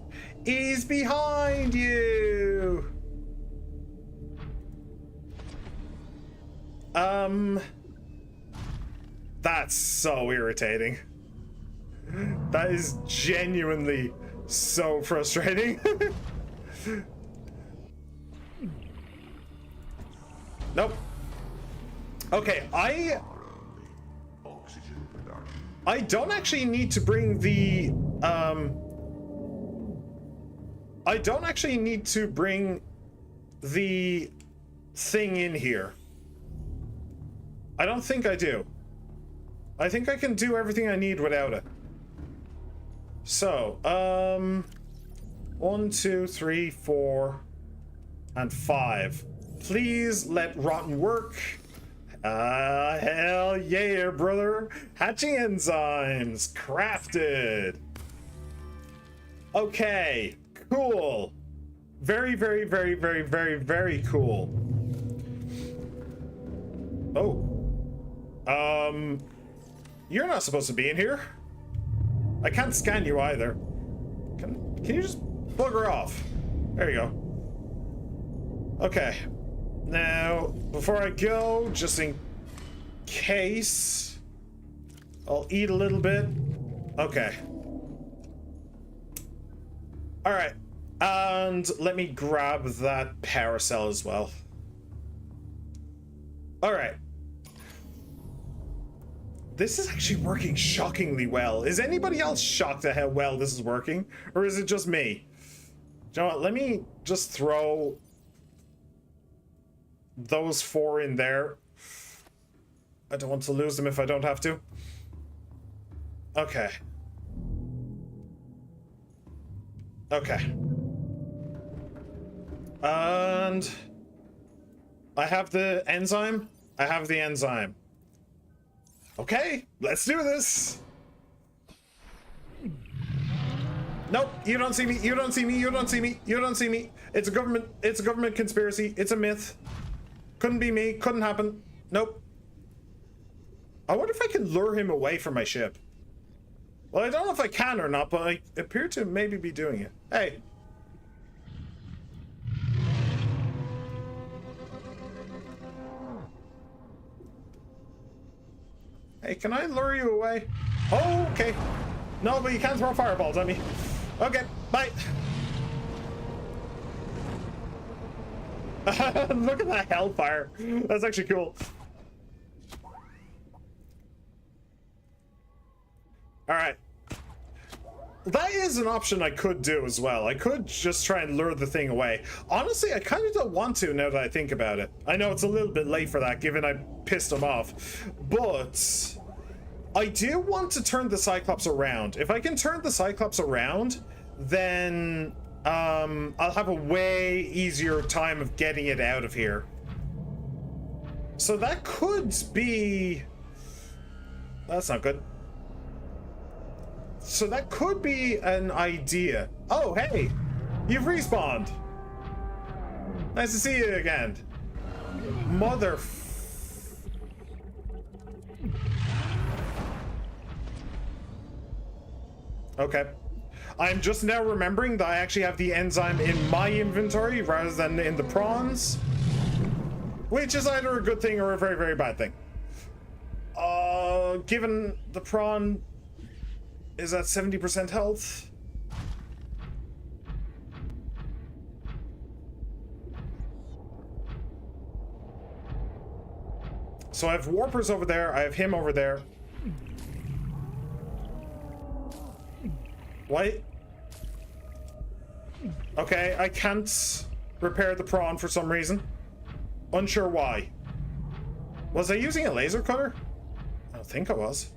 behind you. That's so irritating. That is genuinely so frustrating. Nope. Okay, Oxygen production. I don't actually need to bring the I don't actually need to bring the thing in here. I don't think I do. I think I can do everything I need without it. So, 1, 2, 3, 4, and 5. Please let rotten work. Hell yeah, brother. Hatching enzymes crafted. Okay, cool. Very, very, very, very, very, very cool. Oh. You're not supposed to be in here. I can't scan you either. Can you just bugger off? There you go. Okay. Now, before I go, just in case, I'll eat a little bit. Okay. All right. And let me grab that power cell as well. All right. This is actually working shockingly well. Is anybody else shocked at how well this is working? Or is it just me? You know what? Let me just throw those 4 in there. I don't want to lose them if I don't have to. Okay. Okay. And I have the enzyme. I have the enzyme. Okay, let's do this. Nope, you don't see me. You don't see me. You don't see me. You don't see me. It's a government conspiracy. It's a myth. Couldn't be me. Couldn't happen. Nope. I wonder if I can lure him away from my ship. Well, I don't know if I can or not, but I appear to maybe be doing it. Hey. Hey, can I lure you away? Oh, okay. No, but you can't throw fireballs at me. Okay, bye. Look at that hellfire. That's actually cool. All right. That is an option I could do as well. I could just try and lure the thing away. Honestly, I kind of don't want to now that I think about it. I know it's a little bit late for that, given I pissed him off. But I do want to turn the Cyclops around. If I can turn the Cyclops around, then I'll have a way easier time of getting it out of here. So that could be... That's not good. So that could be an idea. Oh, hey, you've respawned. Nice to see you again. Mother... Okay. I'm just now remembering that I actually have the enzyme in my inventory rather than in the prawns. Which is either a good thing or a very, very bad thing. Given the prawn is at 70% health. So I have warpers over there, I have him over there. Why? Okay, I can't repair the prawn for some reason. Unsure why. Was I using a laser cutter? I don't think I was.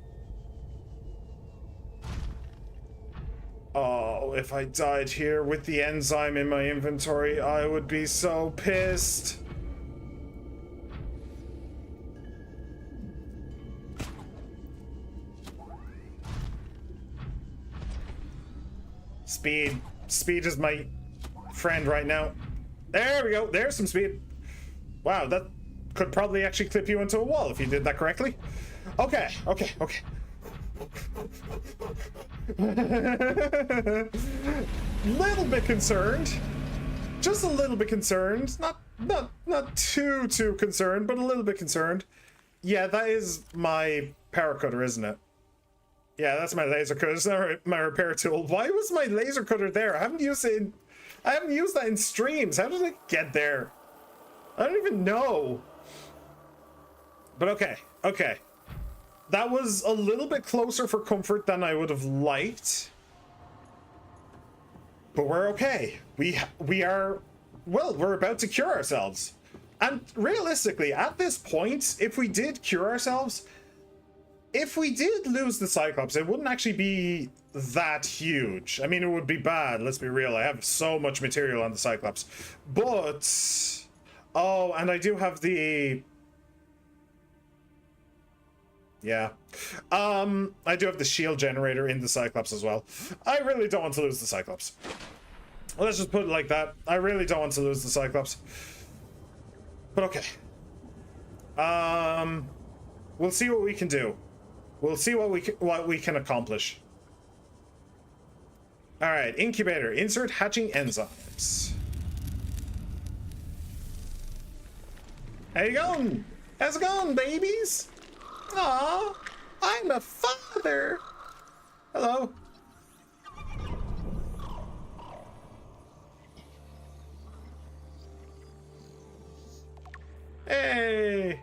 Oh, if I died here with the enzyme in my inventory, I would be so pissed. Speed. Speed is my friend right now. There we go. There's some speed. Wow, that could probably actually clip you into a wall if you did that correctly. Okay, okay, okay. Little bit concerned. Just a little bit concerned. Not too concerned, but a little bit concerned. Yeah, that is my power cutter, isn't it? Yeah, that's my laser cutter. It's not my repair tool. Why was my laser cutter there? I haven't used it I haven't used that in streams. How did it get there? I don't even know. But okay, okay. That was a little bit closer for comfort than I would have liked. But we're okay. We are, well, we're about to cure ourselves. And realistically, at this point, if we did cure ourselves, if we did lose the Cyclops, it wouldn't actually be that huge. I mean, it would be bad, let's be real. I have so much material on the Cyclops. But, oh, and I do have the... Yeah. I do have the shield generator in the Cyclops as well. I really don't want to lose the Cyclops. Let's just put it like that. I really don't want to lose the Cyclops. But okay. We'll see what we can do. We'll see what we can accomplish. All right, incubator. Insert hatching enzymes. How you going? How's it going, babies? Aw, I'm a father. Hello. Hey.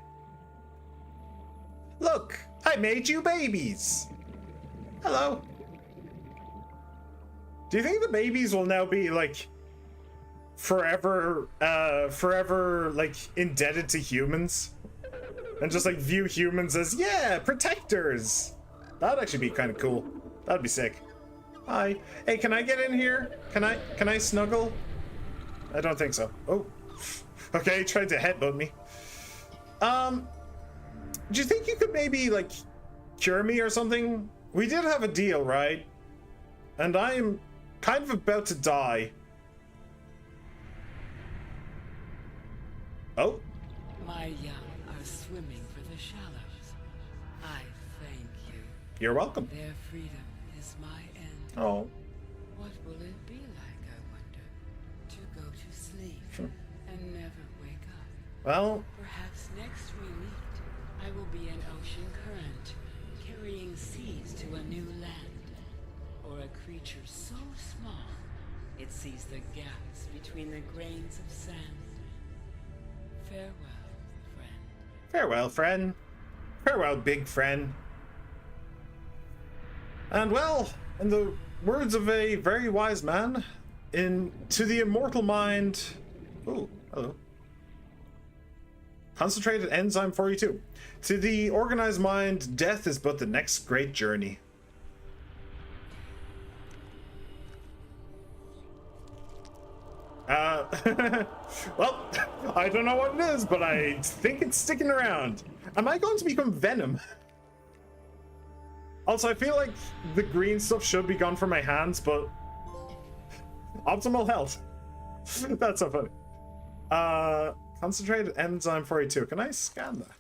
Look, I made you babies. Hello. Do you think the babies will now be like forever like indebted to humans? And just like view humans as, yeah, protectors. That'd actually be kind of cool. That'd be sick. Hi. Hey, can I get in here? Can I snuggle? I don't think so. Oh. Okay, he tried to headbutt me. Do you think you could maybe like cure me or something? We did have a deal, right? And I'm kind of about to die. Oh. My young are swimming for the shallows. I thank you. You're welcome. Their freedom is my end. Oh. What will it be like, I wonder, to go to sleep and never wake up? Well. Perhaps next we meet, I will be an ocean current, carrying seas to a new land. Or a creature so small, it sees the gaps between the grains of sand. Farewell, friend. Farewell, friend. Farewell, big friend. And well, in the words of a very wise man, to the immortal mind... Oh, hello. Concentrated enzyme 42. To the organized mind, death is but the next great journey. Well, I don't know what it is, but I think it's sticking around. Am I going to become Venom? Also, I feel like the green stuff should be gone from my hands, but... Optimal health. That's so funny. Concentrated enzyme 42. Can I scan that?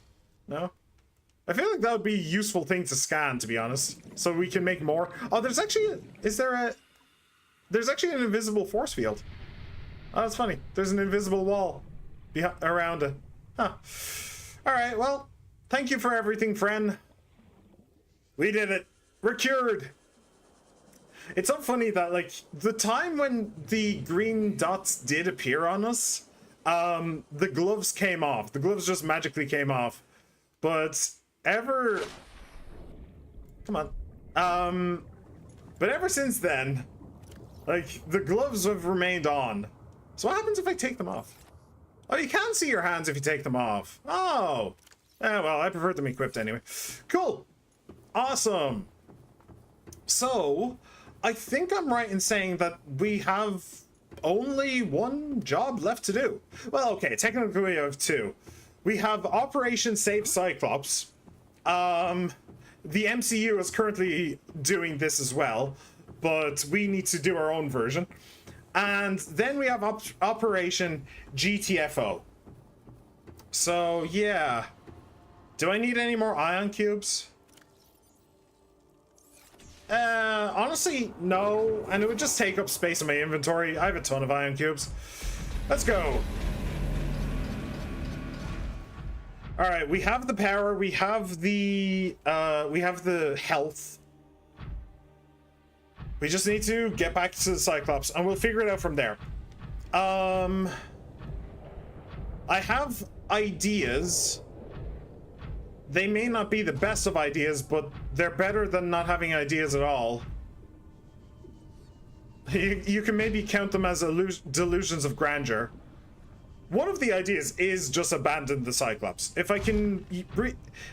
No? I feel like that would be a useful thing to scan, to be honest. So we can make more. Oh, there's actually... There's actually an invisible force field. Oh, that's funny. There's an invisible wall around it. Huh. Alright, well, thank you for everything, friend. We did it. We're cured. It's so funny that, like, the time when the green dots did appear on us, the gloves came off. The gloves just magically came off. But but But ever since then, like, the gloves have remained on. So what happens if I take them off? Oh, you can see your hands if you take them off. Oh. Well, I prefer them equipped anyway. Cool. Awesome. So, I think I'm right in saying that we have only one job left to do. Well, okay, technically we have two. We have Operation Save Cyclops. The MCU is currently doing this as well, but we need to do our own version. And then we have Operation GTFO. So, yeah. Do I need any more ion cubes? Honestly, no. And it would just take up space in my inventory. I have a ton of ion cubes. Let's go. All right, we have the power. We have the health. We just need to get back to the Cyclops, and we'll figure it out from there. I have ideas. They may not be the best of ideas, but they're better than not having ideas at all. You can maybe count them as delusions of grandeur. One of the ideas is just abandon the Cyclops. If I can,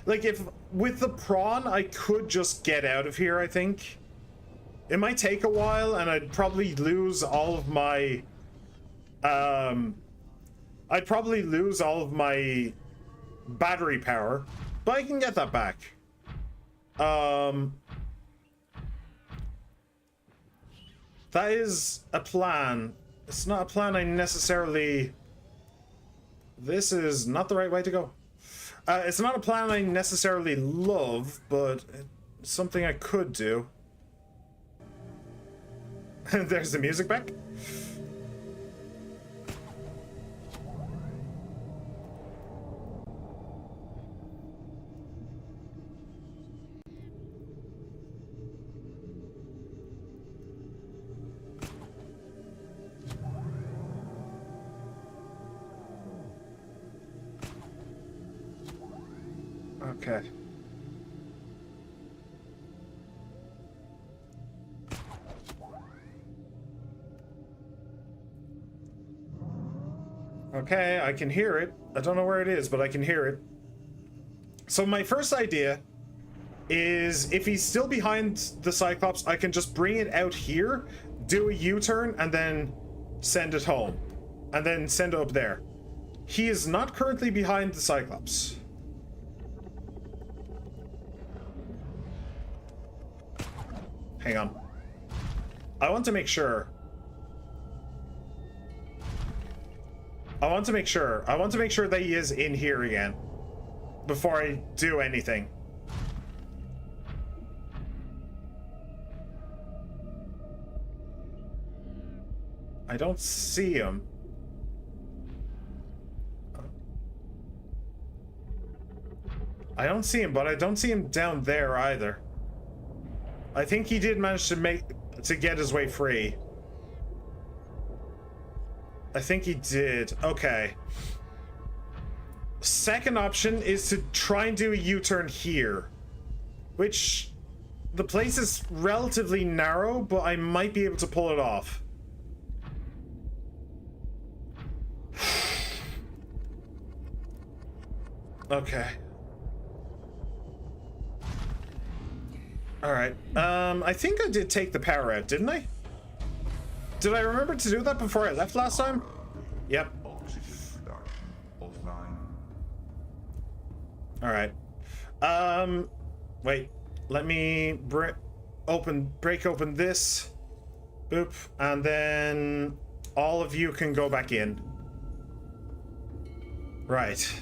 like, if with the prawn, I could just get out of here, I think. It might take a while, and I'd probably lose all of my, I'd probably lose all of my battery power, but I can get that back. That is a plan. It's not a plan I necessarily... This is not the right way to go. It's not a plan I necessarily love, but it's something I could do. There's the music back. Okay. Okay, I can hear it. I don't know where it is, but I can hear it. So my first idea is if he's still behind the Cyclops, I can just bring it out here, do a U-turn, and then send it home. And then send it up there. He is not currently behind the Cyclops. Hang on. I want to make sure. I want to make sure that he is in here again before I do anything. I don't see him. I don't see him, but I don't see him down there either. I think he did manage to get his way free. I think he did. Okay. Second option is to try and do a U-turn here. Which, the place is relatively narrow, but I might be able to pull it off. Okay. Alright. I think I did take the power out, didn't I? Did I remember to do that before I left last time? Yep. Oxygen production offline. Alright. Wait. Let me break open this. Boop. And then all of you can go back in. Right.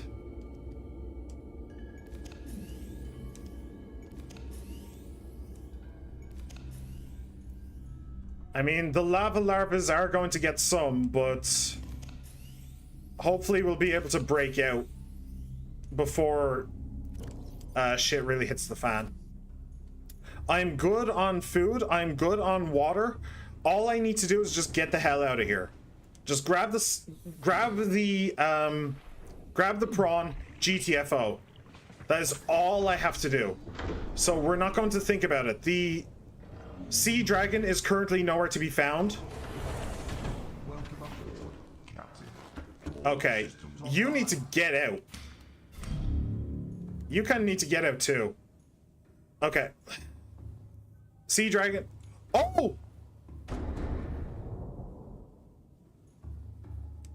I mean, the lava larvas are going to get some, but hopefully we'll be able to break out before shit really hits the fan. I'm good on food. I'm good on water. All I need to do is just get the hell out of here. Just grab the prawn, GTFO. That is all I have to do. So we're not going to think about it. Sea Dragon is currently nowhere to be found. Welcome aboard, Captain. Okay, Systems you online. need to get out. You kind of need to get out too. Okay. Sea Dragon. Oh!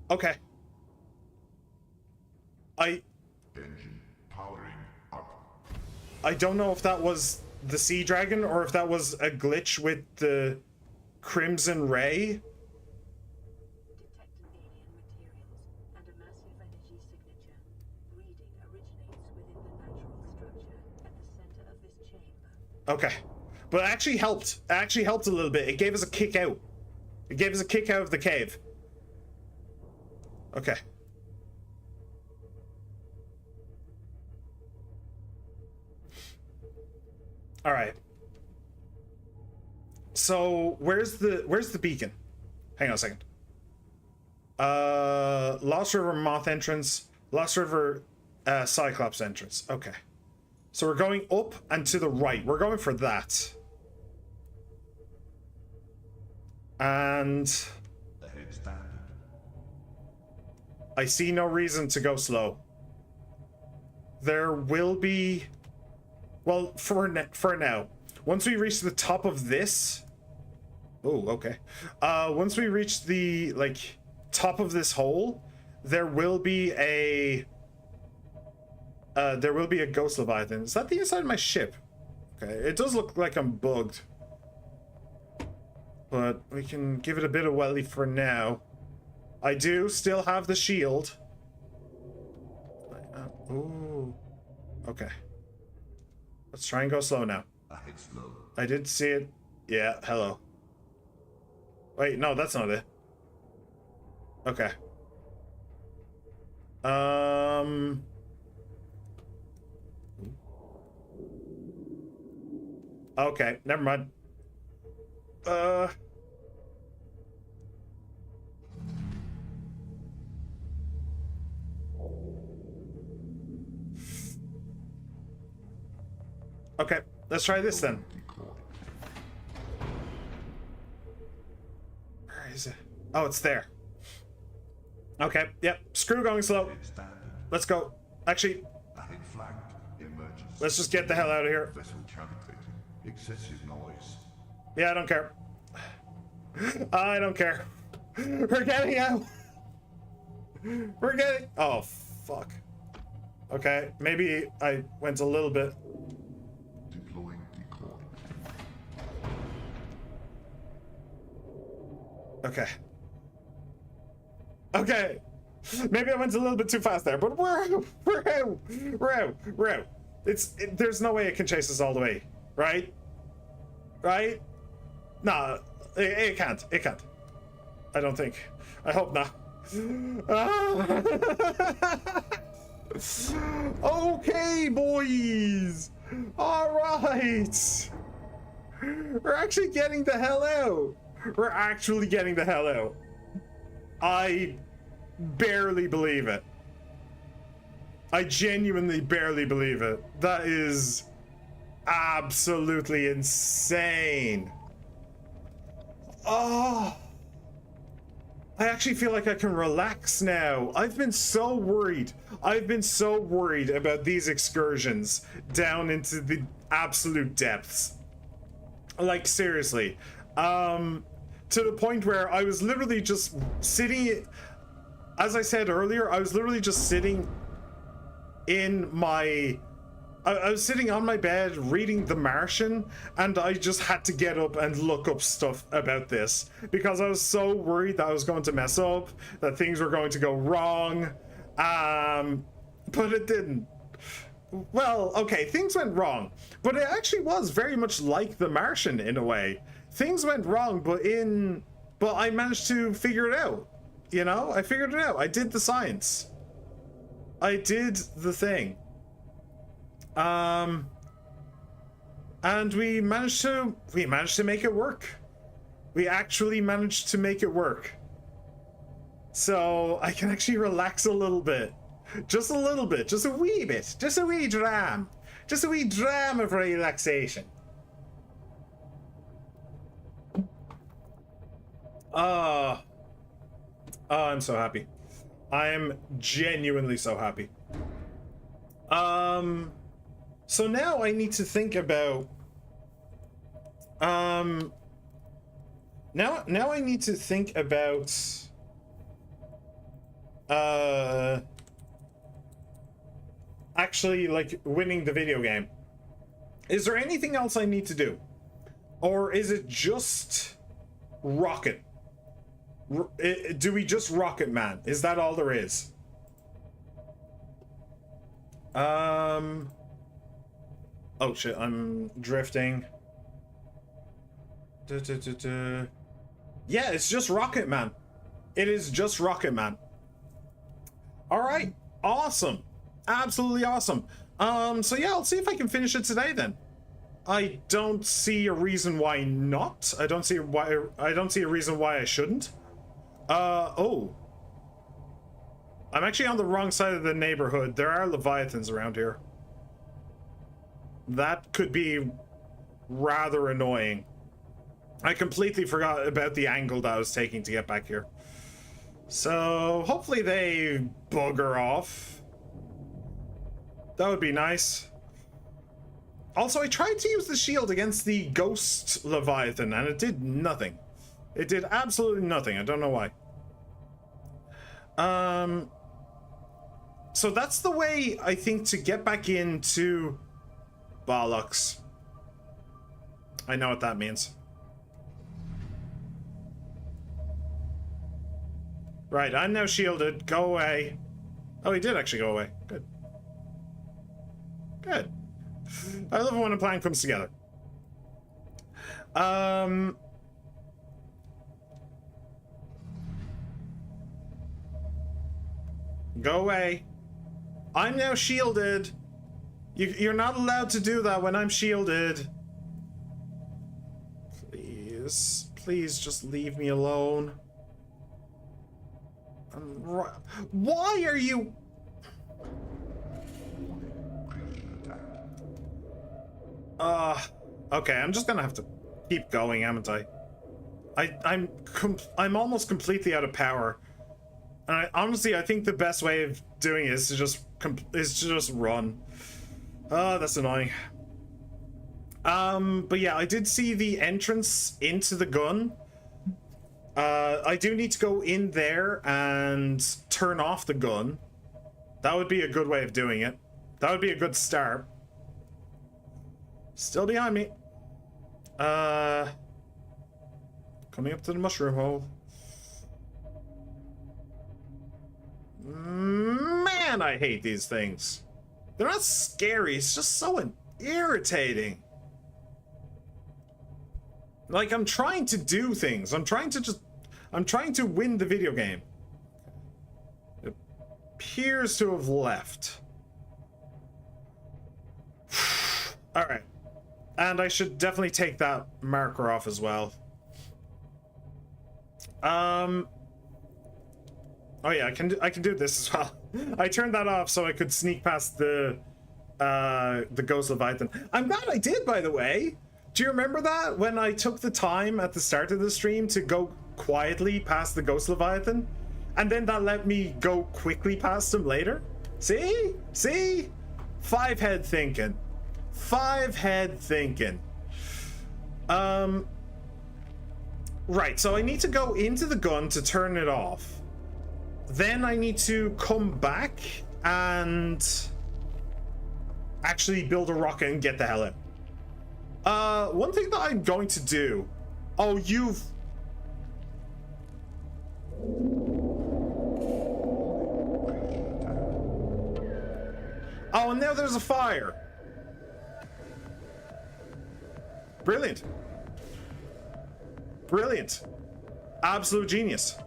Okay. Engine powering up. I don't know if that was the Sea Dragon or if that was a glitch with the Crimson Ray. Detect an alien materials and a massive energy signature. Reading originates within the natural structure at the center of this chamber. Okay. But it actually helped. It actually helped a little bit. It gave us a kick out. It gave us a kick out of the cave. Okay. All right. So where's the beacon? Hang on a second. Lost River Moth entrance, Lost River Cyclops entrance. Okay. So we're going up and to the right. We're going for that. And Ahead standard. I see no reason to go slow. There will be, well, for now, once we reach the top of this. Oh, okay. Once we reach the like top of this hole, there will be a ghost leviathan. Is that the inside of my ship? Okay, it does look like I'm bugged, but we can give it a bit of welly for now. I do still have the shield. Ooh. Okay. Let's try and go slow now. Ahead slow. I did see it. Yeah, hello. Wait, no, that's not it. Okay. Okay, never mind. Okay, let's try this then. Where is it? Oh, it's there. Okay, yep. Screw going slow. Ahead standard. Let's go. Actually, Ahead flagged. Emergency. let's just get the hell out of here. Vessel calculated. Excessive noise. Yeah, I don't care. I don't care. We're getting out. We're getting... Oh, fuck. Okay, maybe I went a little bit... Deploying decoy. Okay. Okay. Maybe I went a little bit too fast there, but we're out. There's no way it can chase us all the way, right? Right? No, it can't. It can't. I don't think. I hope not. Okay, boys. All right. We're actually getting the hell out. We're actually getting the hell out. I barely believe it. I genuinely barely believe it. That is absolutely insane. Oh, I actually feel like I can relax now. I've been so worried. I've been so worried about these excursions down into the absolute depths. Like, seriously. To the point where I was literally just sitting, as I said earlier, I was literally just sitting in my, I was sitting on my bed reading The Martian, and I just had to get up and look up stuff about this because I was so worried that I was going to mess up, that things were going to go wrong, but it didn't. Well, okay, things went wrong, but it actually was very much like The Martian in a way. Things went wrong, but I managed to figure it out. You know, I figured it out. I did the science. I did the thing. And we managed to make it work. We actually managed to make it work. So I can actually relax a little bit. Just a little bit, just a wee bit, just a wee dram. Just a wee dram of relaxation. Oh, I'm so happy. I'm genuinely so happy. So now I need to think about now I need to think about actually like winning the video game. Is there anything else I need to do? Or is it just rocket? Do we just rocket man? Is that all there is? Oh shit, I'm drifting. Yeah, it's just Rocket Man. It is just Rocket Man. All right, awesome, absolutely awesome. So yeah, I'll see if I can finish it today then. I don't see a reason why not. I don't see a reason why I shouldn't. Oh. I'm actually on the wrong side of the neighborhood. There are Leviathans around here. That could be rather annoying. I completely forgot about the angle that I was taking to get back here. So hopefully they bugger off. That would be nice. Also, I tried to use the shield against the ghost Leviathan and it did nothing. It did absolutely nothing. I don't know why. So that's the way, I think, to get back into bollocks. I know what that means. Right, I'm now shielded. Go away. Oh, he did actually go away. Good. Good. I love it when a plan comes together. Go away. I'm now shielded. You're not allowed to do that when I'm shielded. Please. Please just leave me alone. Why are you... Okay, I'm just gonna have to keep going, haven't I? I'm almost completely out of power. And honestly, I think the best way of doing it is to just run. Oh, that's annoying. But yeah, I did see the entrance into the gun. I do need to go in there and turn off the gun. That would be a good way of doing it. That would be a good start. Still behind me. Coming up to the mushroom hole. Man, I hate these things. They're not scary, it's just so irritating. Like, I'm trying to do things. I'm trying to win the video game. It appears to have left. Alright. And I should definitely take that marker off as well. Oh yeah, I can do this as well. I turned that off so I could sneak past the Ghost Leviathan. I'm glad I did, by the way. Do you remember that when I took the time at the start of the stream to go quietly past the Ghost Leviathan? And then that let me go quickly past him later? See? See? Five-head thinking. Five-head thinking. Right, so I need to go into the gun to turn it off. Then I need to come back and actually build a rocket and get the hell out. One thing that I'm going to do... Oh, you've... Oh, and now there's a fire. Brilliant. Brilliant. Absolute genius.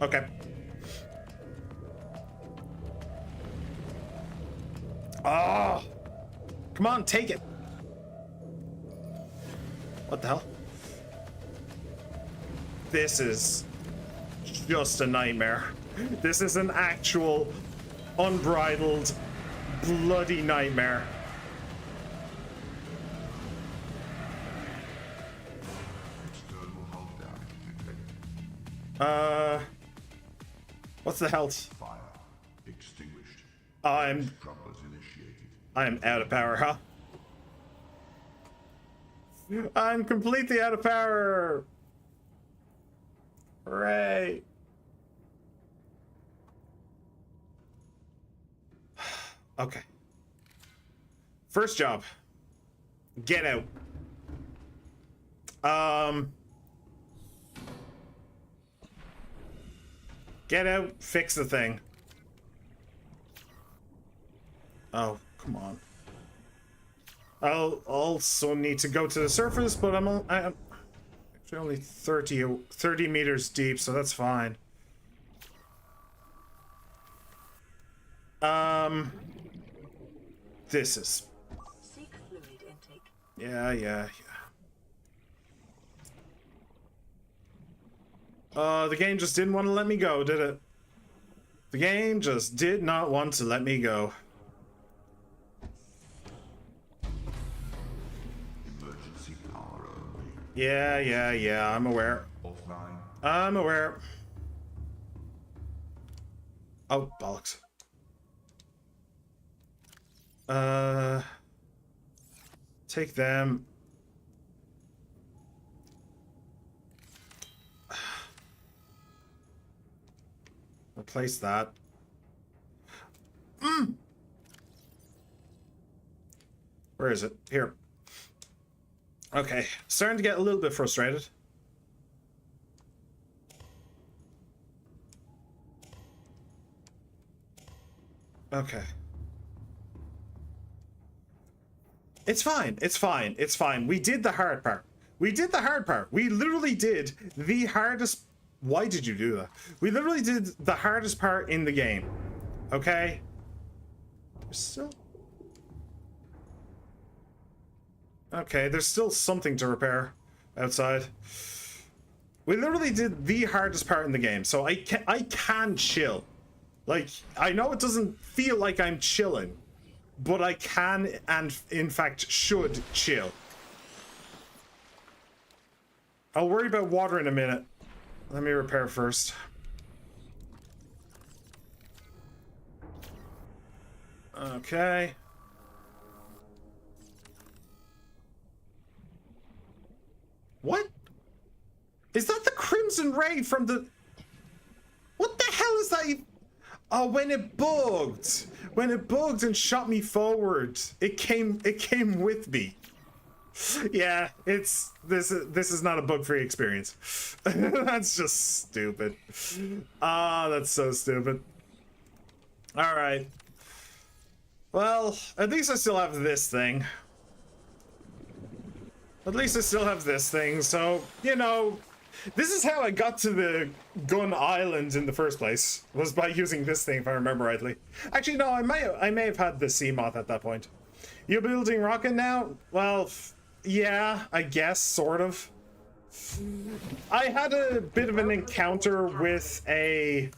Okay. Oh, come on, take it. What the hell? This is just a nightmare. This is an actual unbridled bloody nightmare. What's the health? Fire extinguished. I'm Scrubbers initiated. out of power, huh? I'm completely out of power. Hooray. Okay. First job. Get out. Get out, fix the thing. Oh, come on. I'll also need to go to the surface, but I'm actually only 30 meters deep, so that's fine. This is... Seek fluid intake. Yeah. The game just didn't want to let me go, did it? The game just did not want to let me go. Emergency power only. Yeah, I'm aware. Offline. I'm aware. Oh, bollocks. Take them. Replace that. Where is it? Here. Okay, starting to get a little bit frustrated. Okay. It's fine. We did the hard part. We literally did the hardest... Why did you do that? We literally did the hardest part in the game. Okay? There's still... Okay, there's still something to repair outside. We literally did the hardest part in the game, so I can chill. Like, I know it doesn't feel like I'm chilling, but I can and in fact should chill. I'll worry about water in a minute. Let me repair first. Okay. What? Is that the Crimson Ray from the... What the hell is that? Oh, when it bugged. When it bugged and shot me forward. It came with me. Yeah, this is not a bug-free experience. That's just stupid. Ah, that's so stupid. All right. Well, at least I still have this thing. So, you know, this is how I got to the gun island in the first place, was by using this thing, if I remember rightly. Actually, no, I may have had the sea moth at that point. You building rocket now? Well, yeah, I guess, sort of. I had a bit of an encounter with a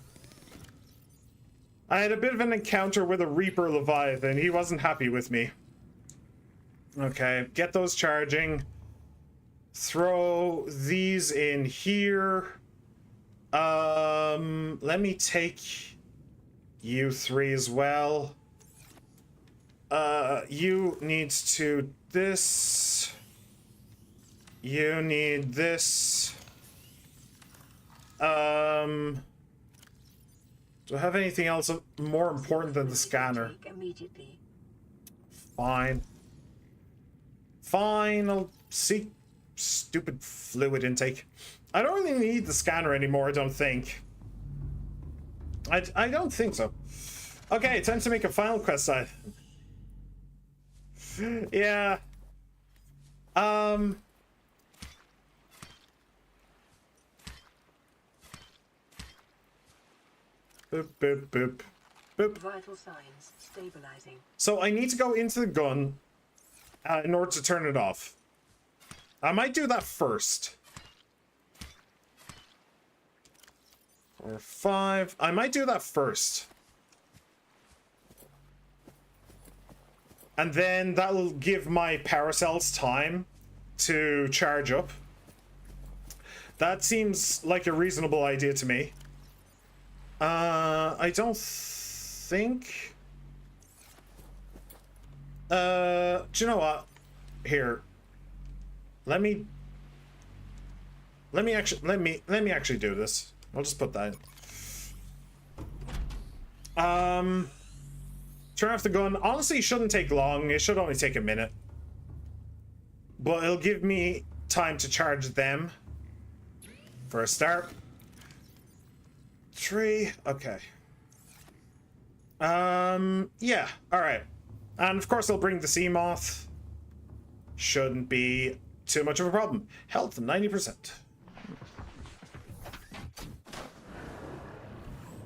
Reaper Leviathan. He wasn't happy with me. Okay, get those charging. Throw these in here. Let me take you three as well. You need to this. You need this. Do I have anything else more important than the scanner? Immediately. Fine, I'll seek stupid fluid intake. I don't really need the scanner anymore, I don't think. I don't think so. Okay, time to make a final quest side. Yeah. Boop, boop, boop. Boop. Vital signs stabilizing. So I need to go into the gun in order to turn it off. I might do that first. 4, 5. I might do that first. And then that'll give my power cells time to charge up. That seems like a reasonable idea to me. I don't think... do you know what? Here. Let me actually do this. I'll just put that in. Turn off the gun. Honestly, it shouldn't take long. It should only take a minute. But it'll give me time to charge them. For a start. 3. Okay. Yeah. Alright. And of course, I'll bring the sea moth. Shouldn't be too much of a problem. Health 90%.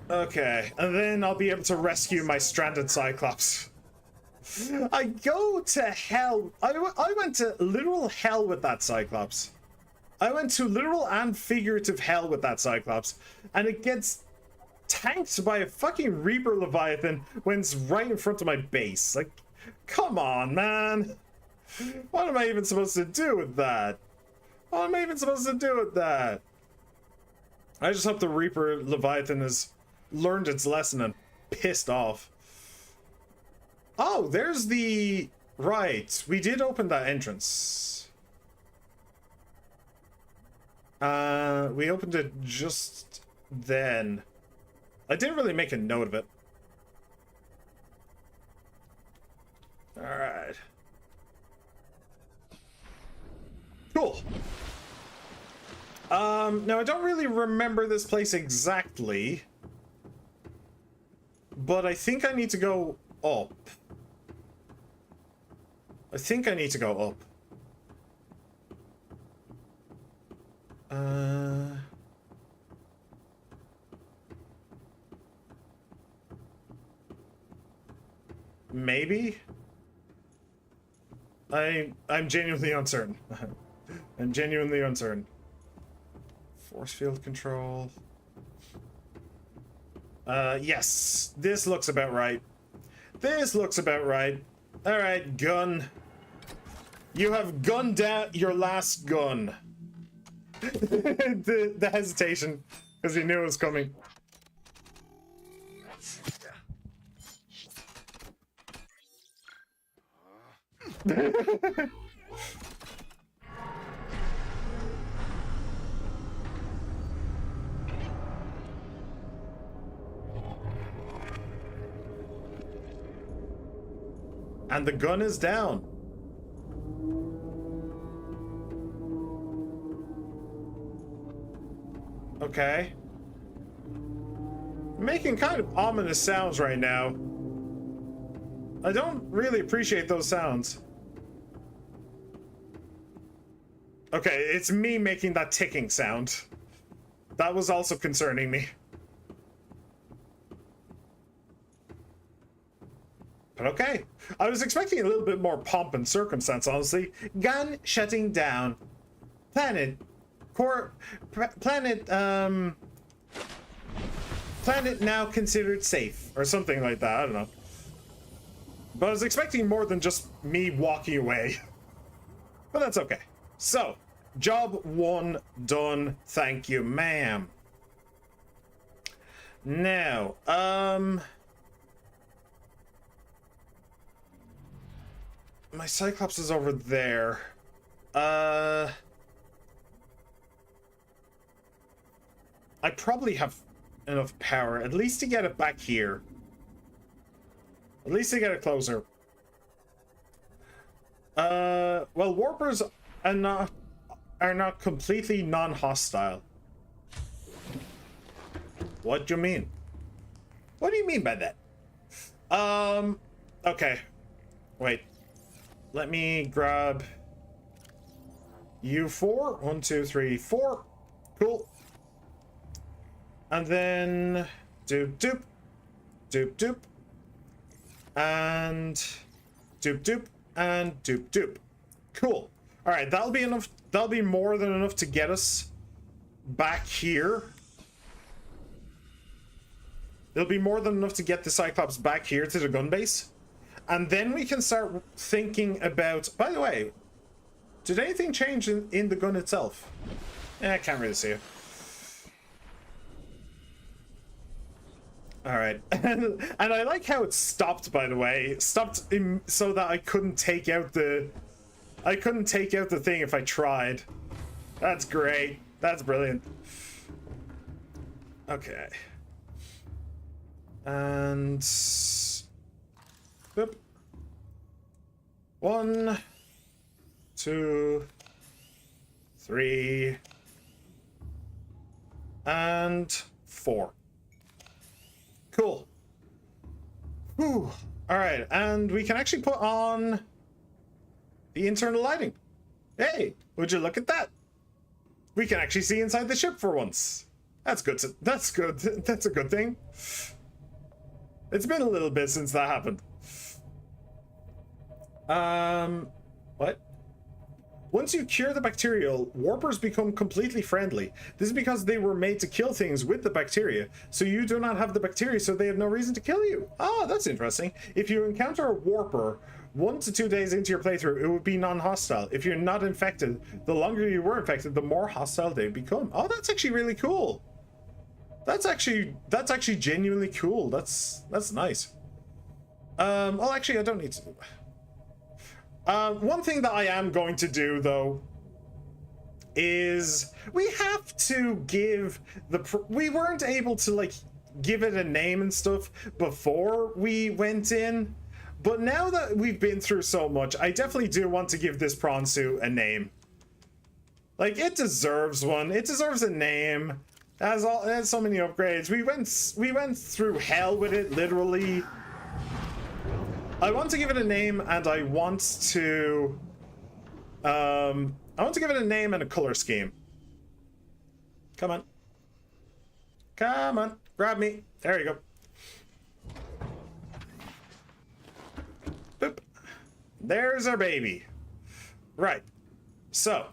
Okay, and then I'll be able to rescue my stranded Cyclops. I go to hell. I went to literal hell with that Cyclops. I went to literal and figurative hell with that Cyclops. And it gets tanked by a fucking Reaper Leviathan when it's right in front of my base. Like, come on, man. What am I even supposed to do with that? What am I even supposed to do with that? I just hope the Reaper Leviathan has learned its lesson and pissed off. Oh, there's the... Right, we did open that entrance. We opened it just then. I didn't really make a note of it. Alright. Cool. Now I don't really remember this place exactly. But I think I need to go up. I think I need to go up. Maybe? I'm genuinely uncertain. I'm genuinely uncertain. Force field control. Yes. This looks about right. This looks about right. Alright, gun. You have gunned down your last gun. the hesitation, because he knew it was coming. And the gun is down. Okay. Making kind of ominous sounds right now. I don't really appreciate those sounds. Okay, it's me making that ticking sound. That was also concerning me. But okay. I was expecting a little bit more pomp and circumstance, honestly. Gun shutting down. Planet now considered safe. Or something like that, I don't know. But I was expecting more than just me walking away. But that's okay. So, job 1 done. Thank you, ma'am. Now, my Cyclops is over there. I probably have enough power, at least to get it back here. At least to get it closer. Well, warpers are not completely non-hostile. What do you mean? What do you mean by that? Okay. Wait. Let me grab you 4. 1, 2, 3, 4. Cool. And then doop doop. Doop doop. And doop doop. And doop doop. Cool. Alright, that'll be enough. That'll be more than enough to get us back here. It'll be more than enough to get the Cyclops back here to the gun base. And then we can start thinking about... By the way, did anything change in the gun itself? I can't really see you. All right, and I like how it stopped. By the way, it stopped so that I couldn't take out the thing if I tried. That's great. That's brilliant. Okay. And boop. 1, 2, 3, and 4. Cool. Whew. All right, and we can actually put on the internal lighting. Hey, would you look at that? We can actually see inside the ship for once. That's good. That's good. That's a good thing. It's been a little bit since that happened. What? Once you cure the bacterial, warpers become completely friendly. This is because they were made to kill things with the bacteria, so you do not have the bacteria, so they have no reason to kill you. Oh, that's interesting. If you encounter a warper 1 to 2 days into your playthrough, it would be non-hostile. If you're not infected, the longer you were infected, the more hostile they become. Oh, that's actually really cool. That's actually genuinely cool. That's nice. Well, actually, I don't need to do that. One thing that I am going to do, though, is we have to give we weren't able to, like, give it a name and stuff before we went in, but now that we've been through so much, I definitely do want to give this prawn suit a name. Like, it deserves one. It deserves a name. It has so many upgrades. We went through hell with it, literally. I want to give it a name, and I want to give it a name and a color scheme. Come on. Come on. Grab me. There you go. Boop. There's our baby. Right. So,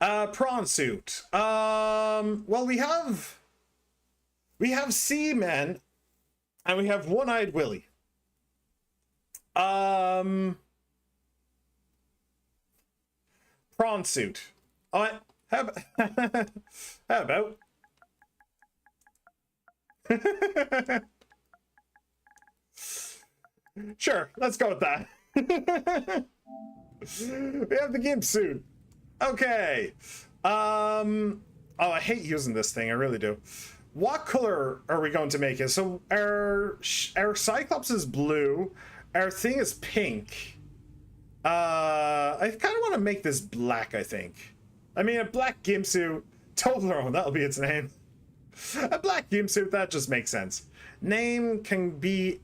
prawn suit. Well, we have Seaman, and we have One-Eyed Willy. Prawn suit. Oh, how about? Sure, let's go with that. We have the gimp suit. Okay. Oh, I hate using this thing. I really do. What color are we going to make it? So our Cyclops is blue. Our thing is pink. I kind of want to make this black, I think. I mean, a black gimp suit. Toblerone, that'll be its name. A black gimp suit, that just makes sense. Name can be...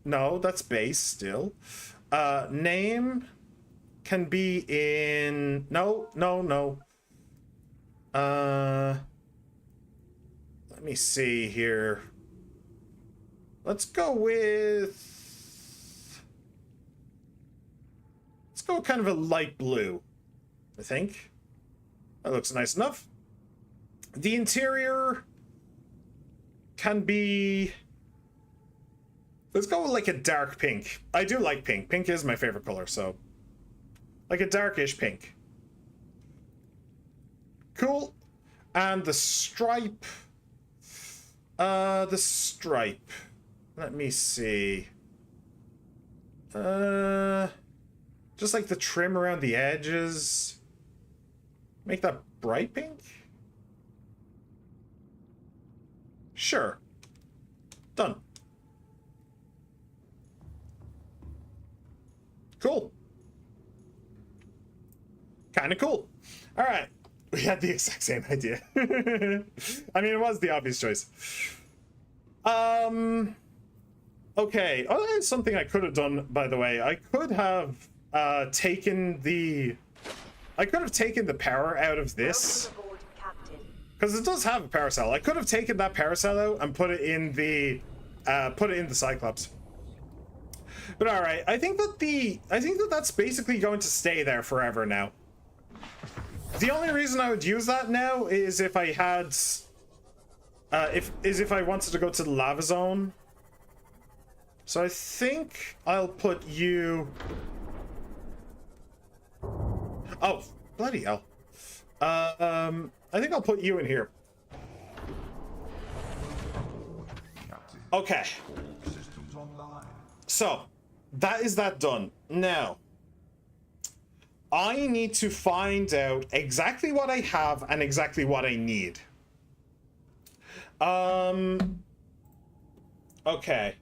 No, that's base still. Name can be in... No. Let me see here. Let's go with... Let's go kind of a light blue, I think. That looks nice enough. The interior can be... Let's go with like a dark pink. I do like pink. Pink is my favorite color, so... Like a darkish pink. Cool. And the stripe... the stripe. Let me see. Just like the trim around the edges. Make that bright pink? Sure. Done. Cool. Kind of cool. All right. We had the exact same idea. I mean, it was the obvious choice. Okay. Oh, that's something I could have done, by the way. I could have taken the power out of this. Because it does have a power cell. I could have taken that power cell out and put it in the Cyclops. But all right, I think that that's basically going to stay there forever now. The only reason I would use that now is if I had, if I wanted to go to the lava zone. So I think I'll put you. Oh, bloody hell! I think I'll put you in here. Captain, Okay. systems online. So, that is that done. Now, I need to find out exactly what I have and exactly what I need. Okay.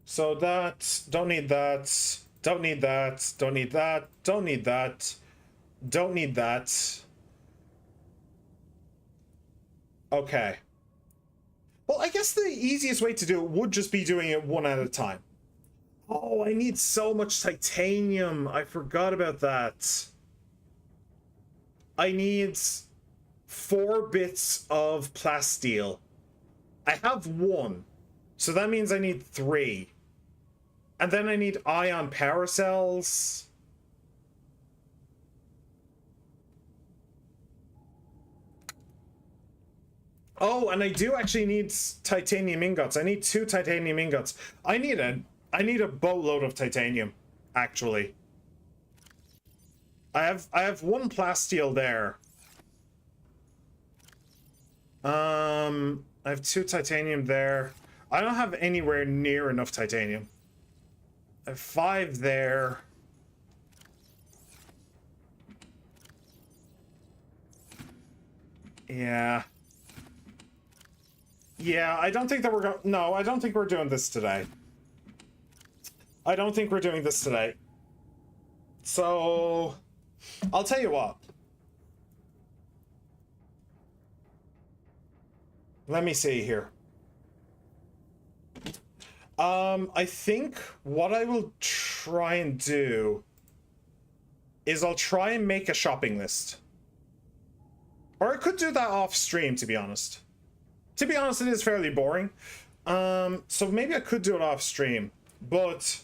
So that, don't need that, don't need that, don't need that, don't need that, don't need that. Okay. Well, I guess the easiest way to do it would just be doing it one at a time. Oh, I need so much titanium. I forgot about that. I need 4 bits of plasteel. I have 1. So that means I need 3. And then I need ion power cells. Oh, and I do actually need titanium ingots. I need 2 titanium ingots. I need a boatload of titanium, actually. I have 1 plasteel there. I have 2 titanium there. I don't have anywhere near enough titanium. I have 5 there. Yeah. Yeah, I don't think that we're going. No, I don't think we're doing this today. I don't think we're doing this today. So, I'll tell you what. Let me see here. I think what I will try and do is I'll try and make a shopping list. Or I could do that off stream, to be honest. To be honest, it is fairly boring. So maybe I could do it off stream. But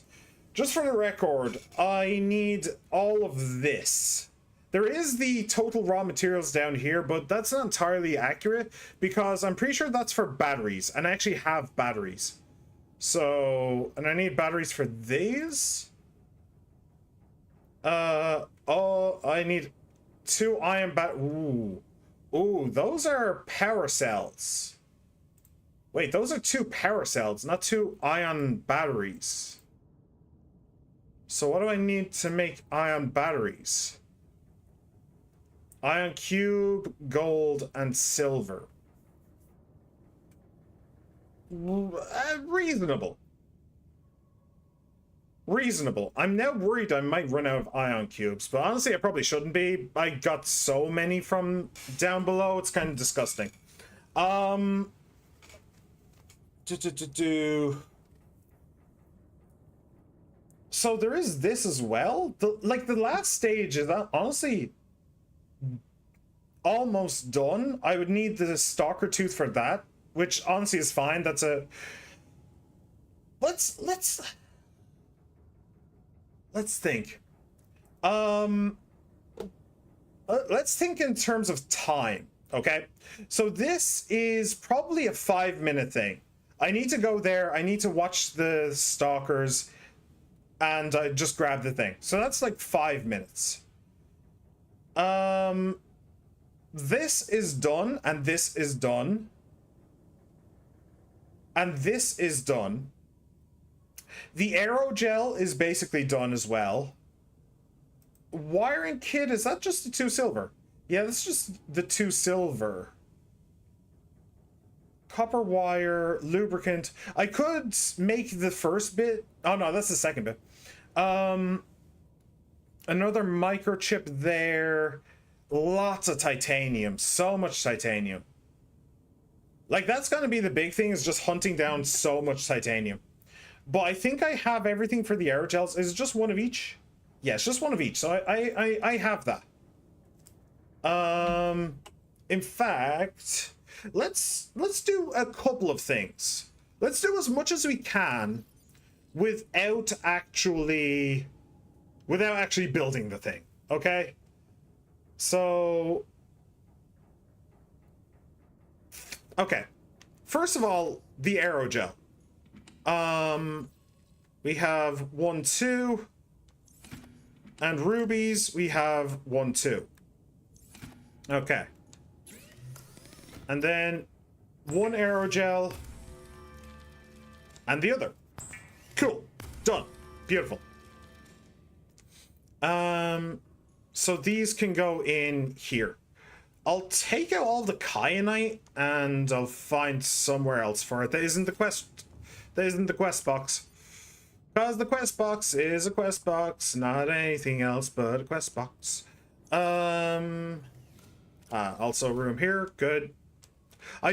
just for the record, I need all of this. There is the total raw materials down here, but that's not entirely accurate because I'm pretty sure that's for batteries, and I actually have batteries. So, and I need batteries for these. Oh, I need 2 ion Ooh, those are power cells. Wait, those are 2 power cells, not 2 ion batteries. So what do I need to make ion batteries? Ion cube, gold, and silver. Reasonable. Reasonable. I'm now worried I might run out of ion cubes, but honestly I probably shouldn't be. I got so many from down below, it's kind of disgusting. So there is this as well. The last stage is honestly almost done. I would need the stalker tooth for that, which honestly is fine. That's a let's think. Let's think in terms of time, okay? So this is probably a 5-minute thing. I need to go there, I need to watch the stalkers, and I just grab the thing. So that's like 5 minutes. This is done, and this is done. And this is done. The aerogel is basically done as well. Wiring kit, is that just the 2 silver? Yeah, that's just the 2 silver. Copper wire, lubricant. I could make the first bit. Oh no, that's the second bit. Another microchip there. Lots of titanium. So much titanium. Like, that's gonna be the big thing, is just hunting down so much titanium. But I think I have everything for the aerogels. Is it just one of each? Yeah, it's just one of each. So I have that. In fact, let's do a couple of things. Let's do as much as we can without actually building the thing. Okay? So okay. First of all, the aerogel. We have 1, 2, and rubies we have 1, 2. Okay. And then one aerogel and the other. Cool. Done. Beautiful. So these can go in here. I'll take out all the kyanite and I'll find somewhere else for it. That isn't the quest. That isn't the quest box. Because the quest box is a quest box, not anything else but a quest box. Also room here. Good. I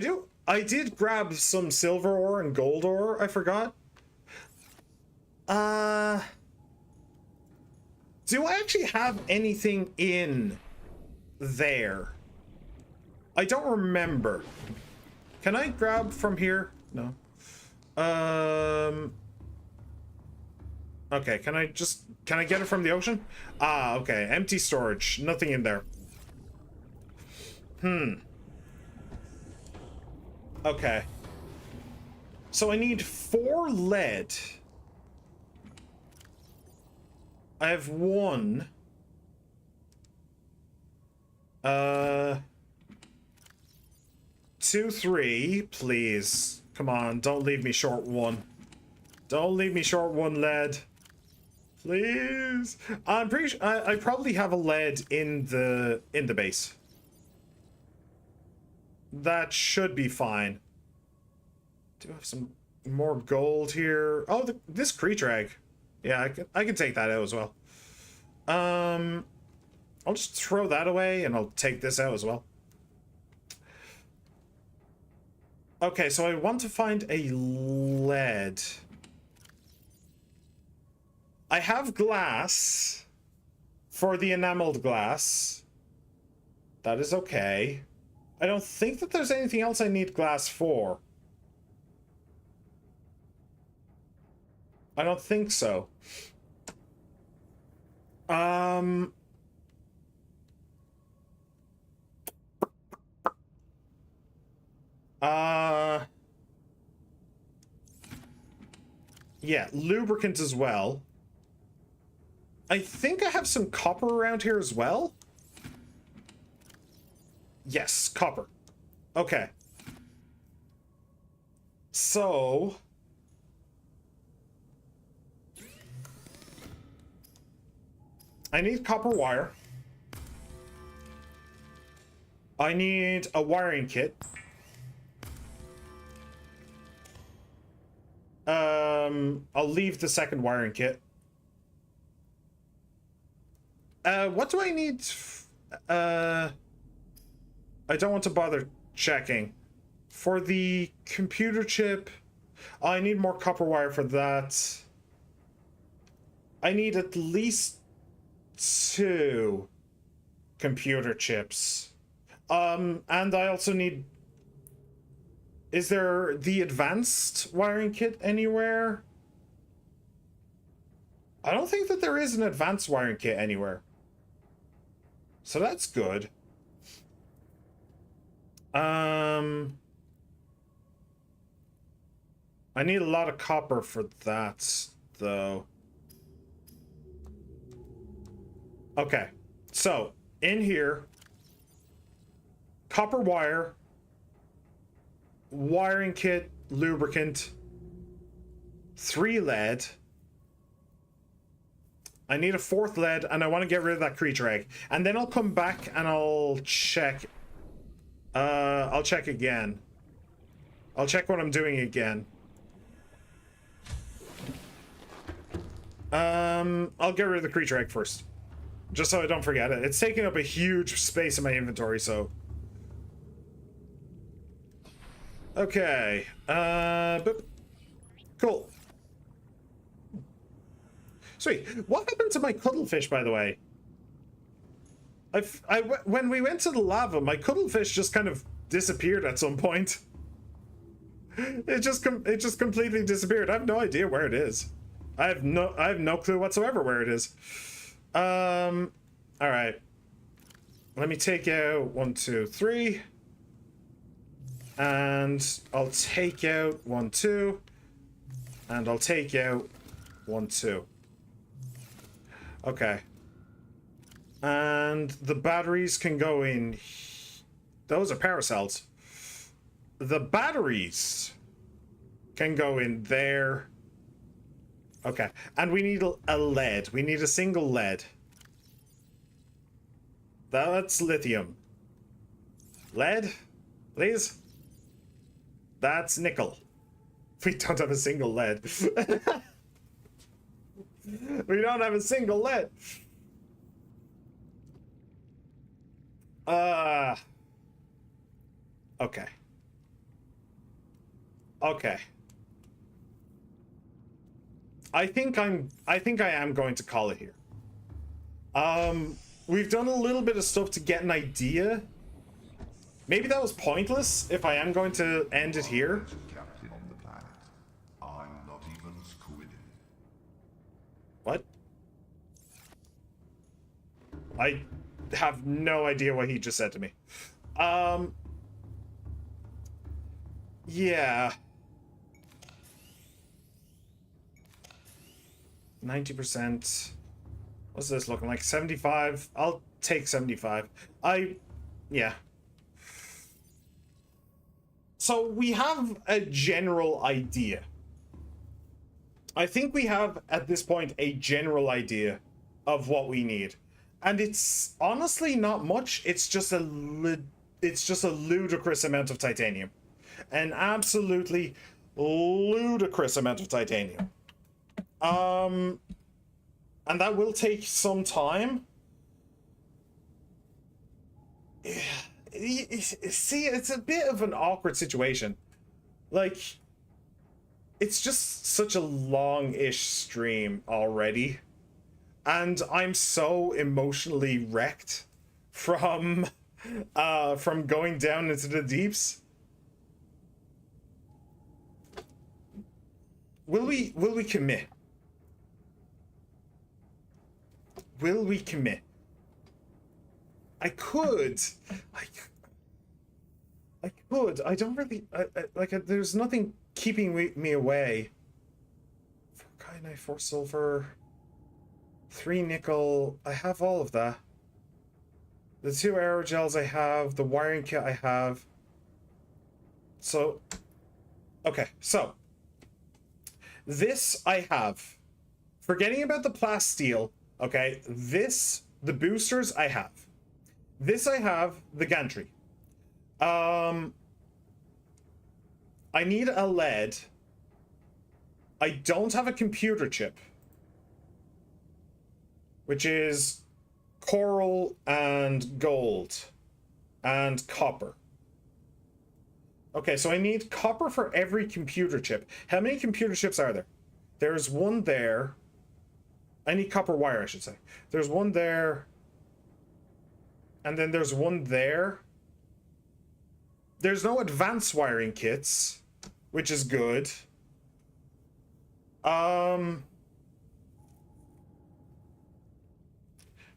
did grab some silver ore and gold ore. I forgot. Do I actually have anything in there? I don't remember. Can I grab from here? No. Okay, can I get it from the ocean? Ah, okay. Empty storage. Nothing in there. Okay. So I need 4 lead. I have 1. 2, 3, please. Come on, don't leave me short 1. Don't leave me short 1 lead. Please. I'm pretty sure I probably have a lead in the base. That should be fine. Do I have some more gold here? Oh, this creature egg. Yeah, I can take that out as well. I'll just throw that away and I'll take this out as well. Okay, so I want to find a lead. I have glass for the enameled glass. That is okay. I don't think that there's anything else I need glass for. I don't think so. Yeah, lubricant as well. I think I have some copper around here as well. Yes, copper. Okay. So... I need copper wire. I need a wiring kit. I'll leave the second wiring kit. What do I need? I don't want to bother checking. For the computer chip, I need more copper wire for that. I need at least 2 computer chips. And I also need... Is there the advanced wiring kit anywhere? I don't think that there is an advanced wiring kit anywhere. So that's good. I need a lot of copper for that, though. Okay, so in here, copper wire, wiring kit, lubricant, 3 lead. I need a 4th lead, and I want to get rid of that creature egg. And then I'll come back and I'll check. I'll check again. I'll check what I'm doing again. I'll get rid of the creature egg first. Just so I don't forget it. It's taking up a huge space in my inventory, so... Okay. Boop. Cool. Sweet. What happened to my cuttlefish, by the way? When we went to the lava, my cuttlefish just kind of disappeared at some point. It just completely disappeared. I have no idea where it is. I have no clue whatsoever where it is. All right. Let me take out 1, 2, 3. And I'll take out 1, 2. And I'll take out 1, 2. Okay. And the batteries can go in. Those are power cells. The batteries can go in there. Okay. And we need a lead. We need a single lead. That's lithium. Lead, please. That's nickel. We don't have a single lead. We don't have a single lead. Okay. Okay. I think I am going to call it here. We've done a little bit of stuff to get an idea. Maybe that was pointless if I am going to end it here. Captain on the planet. I'm not even Squid. What? I have no idea what he just said to me. Yeah. 90%. What's this looking like? 75? I'll take 75. Yeah. So we have a general idea. I think we have, at this point, a general idea of what we need. And it's honestly not much. It's just a ludicrous amount of titanium. An absolutely ludicrous amount of titanium. And that will take some time. See, it's a bit of an awkward situation. Like, it's just such a long-ish stream already. And I'm so emotionally wrecked from going down into the deeps. Will we commit? Will we commit? I could. I don't really there's nothing keeping me away. 4 kyanite, 4 sulfur, 3 nickel. I have all of that. The 2 aerogels I have, the wiring kit I have. So, okay, so this I have. Forgetting about the plasteel, okay, the boosters I have. This I have, the gantry. I need a lead. I don't have a computer chip, which is coral and gold and copper. Okay, so I need copper for every computer chip. How many computer chips are there? There's one there. I need copper wire, I should say. There's one there. And then there's one there. There's no advanced wiring kits, which is good.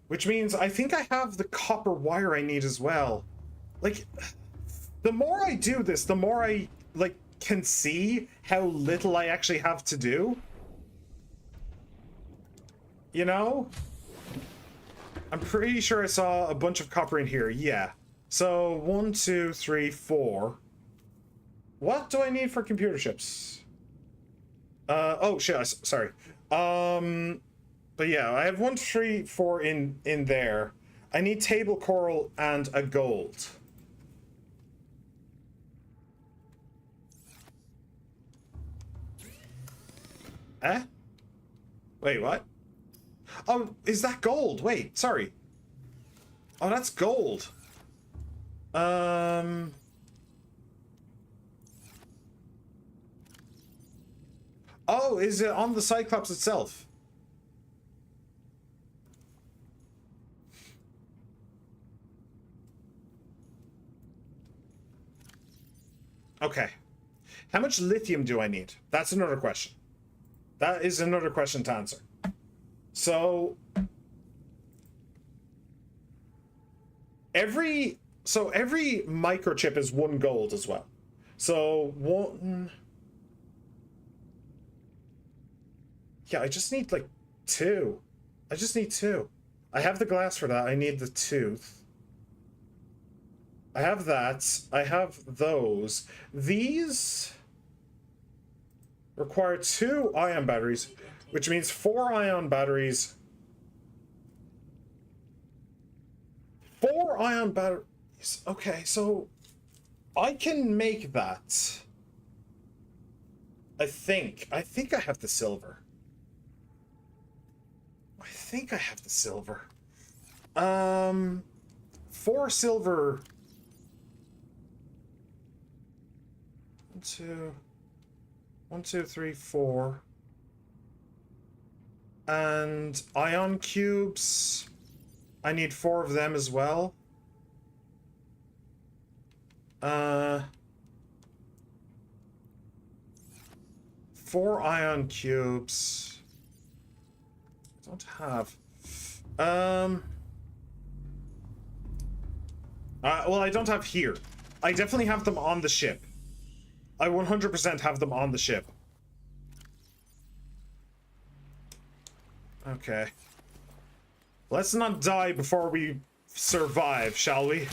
Which means I think I have the copper wire I need as well. Like, the more I do this, the more I, like, can see how little I actually have to do. You know? I'm pretty sure I saw a bunch of copper in here. Yeah. So 1, 2, 3, 4. What do I need for computer chips? Oh shit, sorry. But yeah, I have 1, 3, 4 in there. I need table coral and a gold. Eh? Wait, what? Oh, is that gold? Wait, sorry. Oh, that's gold. Oh, is it on the Cyclops itself? Okay. How much lithium do I need? That's another question. That is another question to answer. So every microchip is 1 gold as well. So 1. Yeah, I just need like 2. I just need 2. I have the glass for that. I need the tooth. I have that. I have those. These require 2 ion batteries, which means 4 ion batteries. 4 ion batteries. Okay, so I can make that. I think I have the silver. I think I have the silver. 4 silver. 1, 2, 3, 4. And ion cubes. I need 4 of them as well. 4 ion cubes. I don't have. Well, I don't have here. I definitely have them on the ship. I 100% have them on the ship. Okay. Let's not die before we survive, shall we?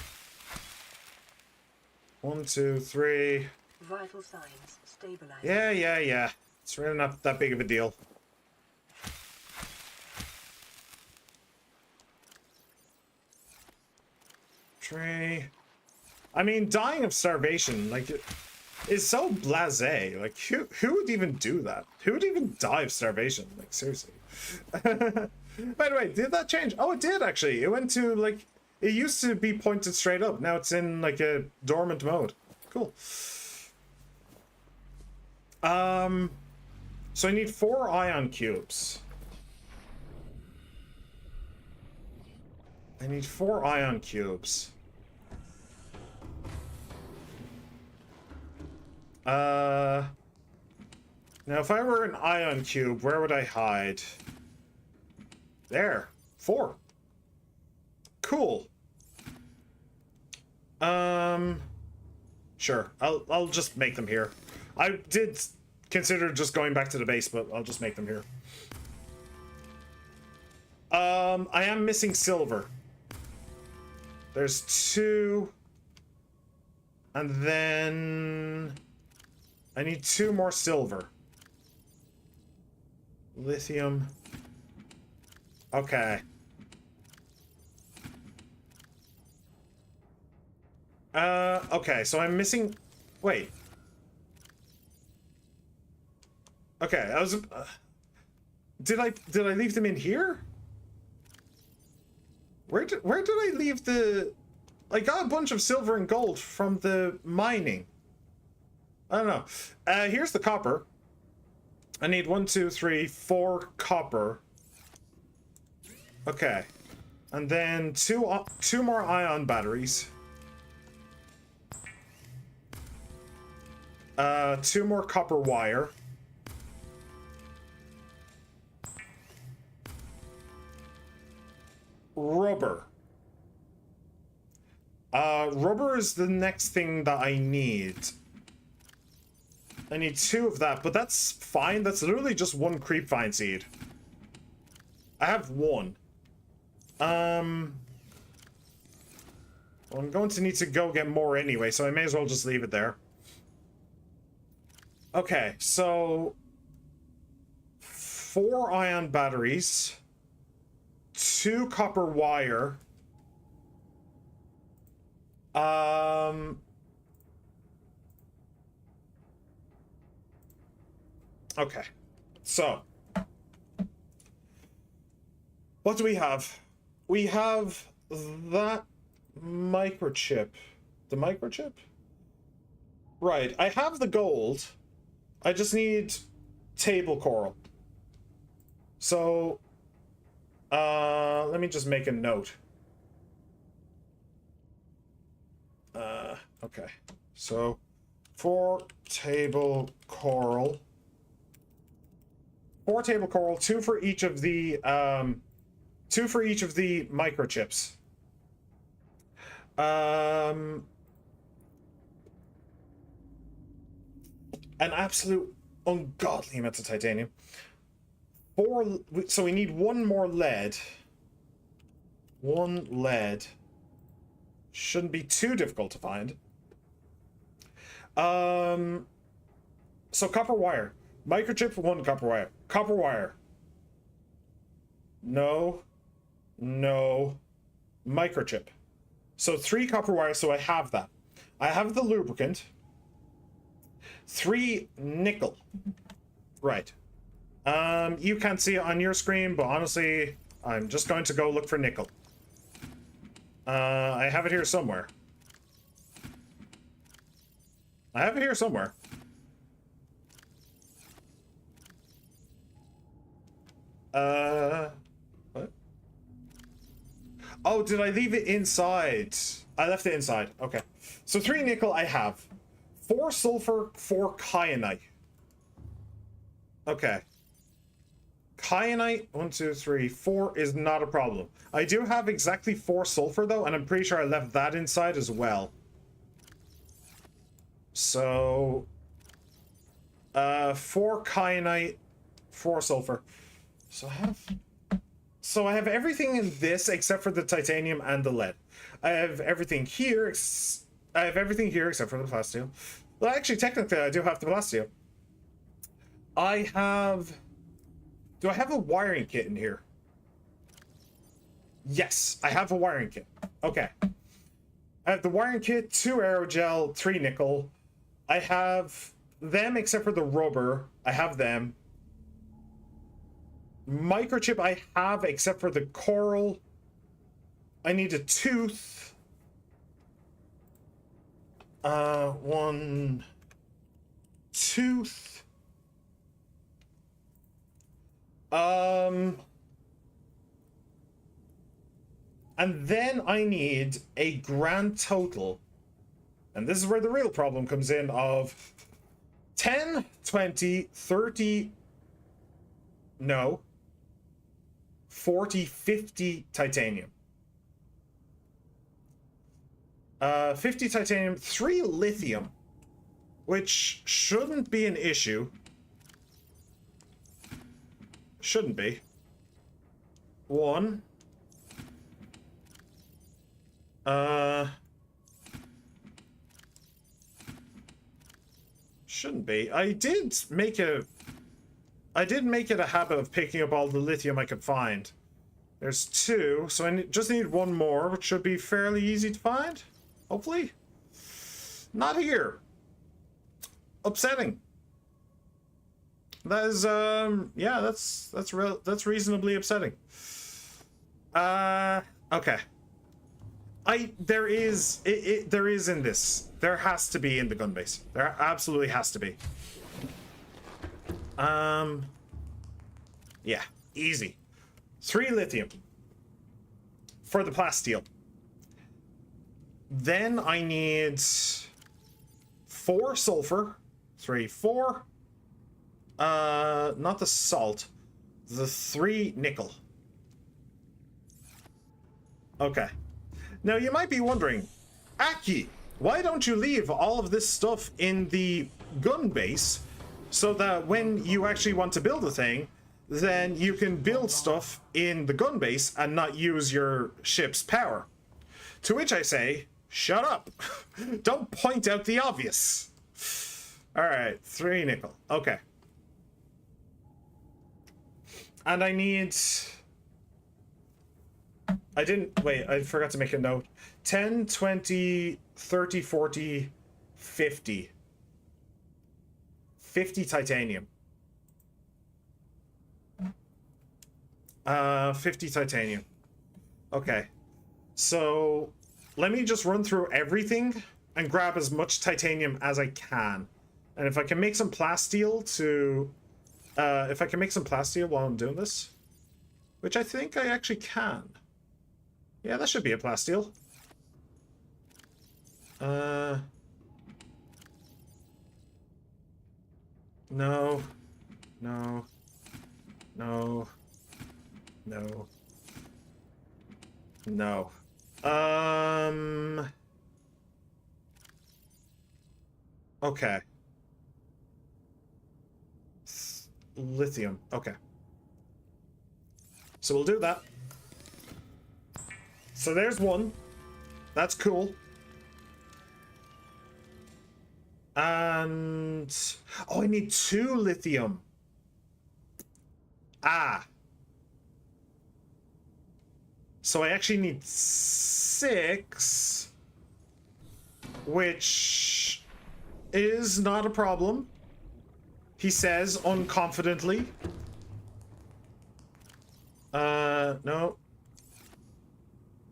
1, 2, 3. Vital signs stabilized. Yeah. It's really not that big of a deal. Trey. I mean, dying of starvation, like, it is so blasé. Like, who would even do that? Who would even die of starvation? Like, seriously. By the way, did that change? Oh, it did, actually. It went to, like, it used to be pointed straight up. Now it's in, like, a dormant mode. Cool. So I need 4 ion cubes. I need 4 ion cubes. Now if I were an ion cube, where would I hide? There. 4. Cool. Sure. I'll just make them here. I did consider just going back to the base, but I'll just make them here. I am missing silver. There's 2. And then I need 2 more silver. Lithium. Okay. Okay, so I'm missing... Wait. Okay, I was... Did I leave them in here? Where did I leave the... I got a bunch of silver and gold from the mining. I don't know. Here's the copper. I need 1, 2, 3, 4 copper. Okay. And then 2 more ion batteries. 2 more copper wire. Rubber. Rubber is the next thing that I need. I need 2 of that, but that's fine. That's literally just 1 creep vine seed. I have 1. Well, I'm going to need to go get more anyway, so I may as well just leave it there. Okay, so 4 ion batteries, 2 copper wire. Okay, so what do we have? We have that microchip. The microchip? Right, I have the gold. I just need table coral. So, let me just make a note. Okay. So, 4 table coral. 4 table coral, 2 for each of the, 2 for each of the microchips. An absolute ungodly amount of titanium. 4, so we need 1 more lead. 1 lead. Shouldn't be too difficult to find. So copper wire. Microchip, 1 copper wire. Copper wire. No. No. Microchip. So 3 copper wire, so I have that. I have the lubricant. 3 nickel. Right. You can't see it on your screen, but honestly, I'm just going to go look for nickel. I have it here somewhere. I have it here somewhere. What? Oh, did I leave it inside? I left it inside. Okay. So 3 nickel I have. 4 sulfur, 4 kyanite. Okay. Kyanite, 1, 2, 3, 4 is not a problem. I do have exactly 4 sulfur though, and I'm pretty sure I left that inside as well. So, 4 kyanite, 4 sulfur. So I have everything in this except for the titanium and the lead. I have everything here. I have everything here except for the plasteel. Well, actually, technically, I do have the plasteel. I have. Do I have a wiring kit in here? Yes, I have a wiring kit. Okay. I have the wiring kit, 2 aerogel, 3 nickel. I have them except for the rubber. I have them. Microchip I have except for the coral. I need a tooth. 1 tooth. And then I need a grand total, and this is where the real problem comes in, of 10, 20, 30, no, 40, 50 titanium. 50 titanium, 3 lithium, which shouldn't be an issue. Shouldn't be. 1. Shouldn't be. I did make it a habit of picking up all the lithium I could find. There's 2, so I just need 1 more, which should be fairly easy to find. Hopefully. Not here. Upsetting. That is, yeah, that's reasonably upsetting. Okay. There is in this. There has to be in the gun base. There absolutely has to be. Yeah, easy. 3 lithium for the plasteel. Then I need 4 sulfur. 3, 4. Not the salt. The 3 nickel. Okay. Now you might be wondering, Aki, why don't you leave all of this stuff in the gun base so that when you actually want to build a thing, then you can build stuff in the gun base and not use your ship's power? To which I say, shut up. Don't point out the obvious. Alright, 3 nickel. Okay. And I need... I forgot to make a note. 10, 20, 30, 40, 50. 50 titanium. 50 titanium. Okay. So, let me just run through everything and grab as much titanium as I can. And if I can make some plasteel to... if I can make some plasteel while I'm doing this, which I think I actually can. Yeah, that should be a plasteel. No. No. No. No. No. Okay. Lithium. Okay. So we'll do that. So there's one. That's cool. And oh, I need 2 lithium. Ah. So I actually need 6, which is not a problem, he says unconfidently. No.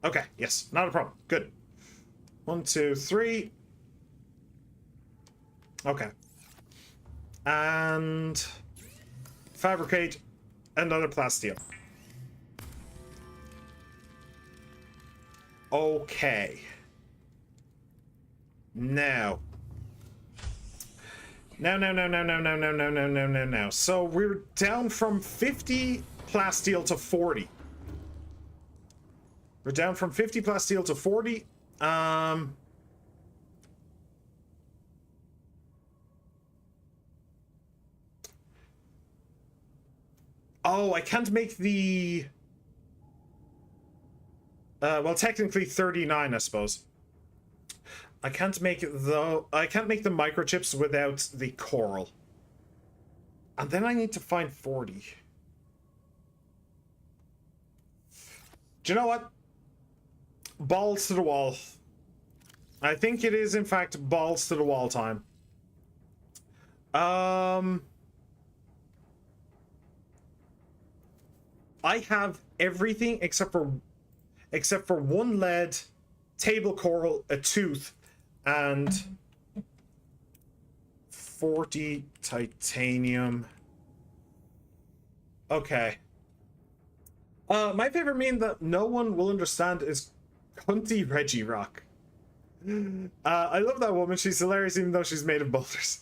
Okay, yes, not a problem. Good. 1, 2, 3. Okay. And fabricate another plasteel. Okay. Now. No. So we're down from 50 plasteel to 40. We're down from 50 plasteel to 40. Oh, I can't make the... well, technically 39, I suppose. I can't make the microchips without the coral. And then I need to find 40. Do you know what? Balls to the wall. I think it is, in fact, balls to the wall time. I have everything except for 1 lead, table coral, a tooth, and 40 titanium. Okay. My favorite meme that no one will understand is Cunty Reggie Rock. I love that woman. She's hilarious even though she's made of boulders.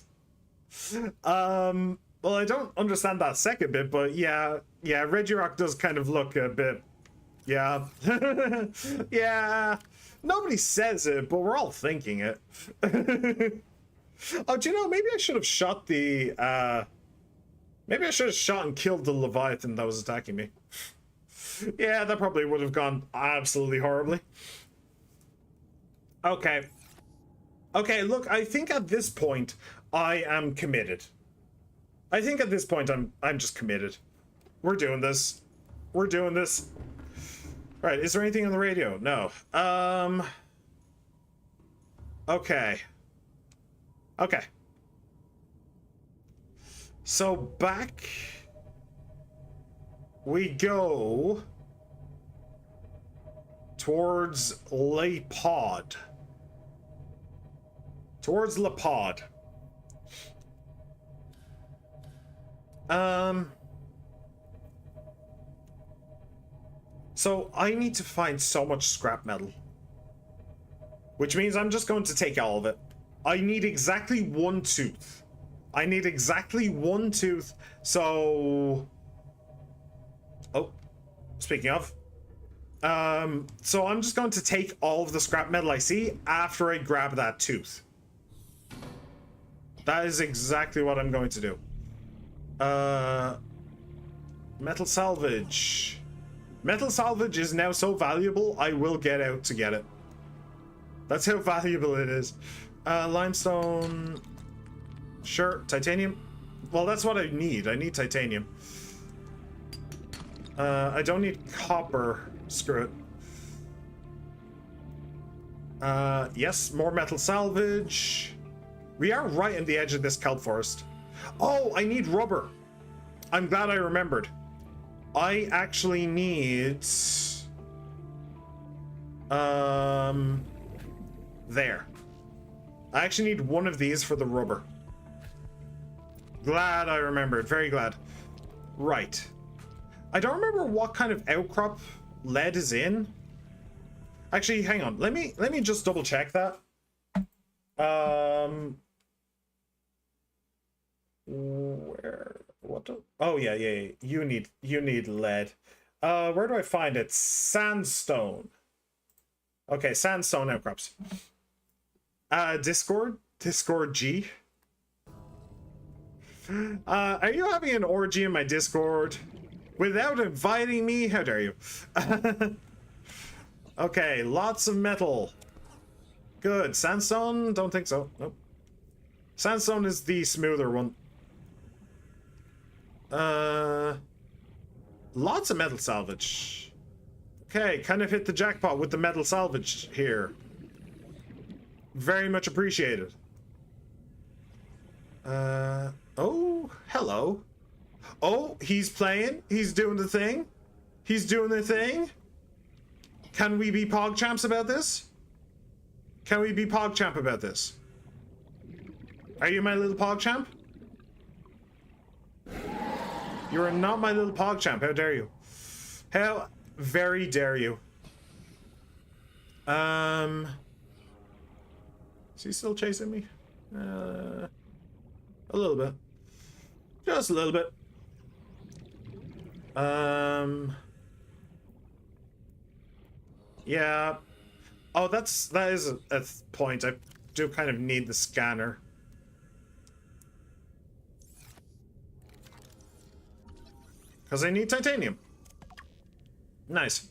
Well, I don't understand that second bit, but yeah, Reggie Rock does kind of look a bit, yeah. Yeah. Nobody says it, but we're all thinking it. Oh, do you know, maybe I should have shot the, maybe I should have shot and killed the Leviathan that was attacking me. Yeah, that probably would have gone absolutely horribly. Okay. Okay, look, I think at this point, I am committed. I think at this point, I'm just committed. We're doing this. We're doing this. All right, is there anything on the radio? No. Okay. Okay. So back we go towards Le Pod. Towards Le Pod. So I need to find so much scrap metal. Which means I'm just going to take all of it. I need exactly 1 tooth. I need exactly 1 tooth, so... Oh, speaking of. So I'm just going to take all of the scrap metal I see after I grab that tooth. That is exactly what I'm going to do. Metal salvage. Metal salvage is now so valuable, I will get out to get it. That's how valuable it is. Limestone. Sure, titanium. Well, that's what I need. I need titanium. I don't need copper. Screw it. Yes, more metal salvage. We are right in the edge of this kelp forest. Oh, I need rubber. I'm glad I remembered. I actually need... There. I actually need 1 of these for the rubber. Glad I remembered. Very glad. Right. I don't remember what kind of outcrop lead is in. Actually, hang on. Let me just double check that. Where? What? Oh yeah. You need lead. Where do I find it? Sandstone. Okay, sandstone outcrops. Discord G. Are you having an orgy in my Discord without inviting me? How dare you? Okay, lots of metal. Good. Sandstone? Don't think so. Nope. Sandstone is the smoother one. Lots of metal salvage. Okay, kind of hit the jackpot with the metal salvage here. Very much appreciated. Oh, hello. Oh, he's playing. He's doing the thing. He's doing the thing. Can we be PogChamps about this? Can we be PogChamp about this? Are you my little PogChamp? You are not my little PogChamp. How dare you? How very dare you? Is he still chasing me? A little bit. Just a little bit. Yeah. Oh, that is a point. I do kind of need the scanner. Because I need titanium. Nice.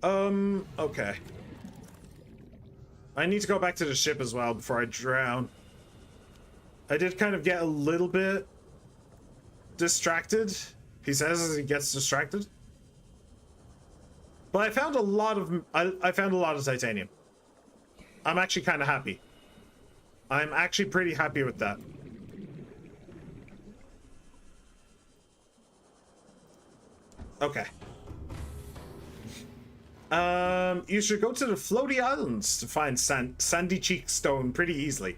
Okay. I need to go back to the ship as well before I drown. I did kind of get a little bit distracted. He says as he gets distracted. But I found a lot of I found a lot of titanium. I'm actually kind of happy. I'm actually pretty happy with that. Okay. You should go to the floaty islands to find sandy cheek stone pretty easily.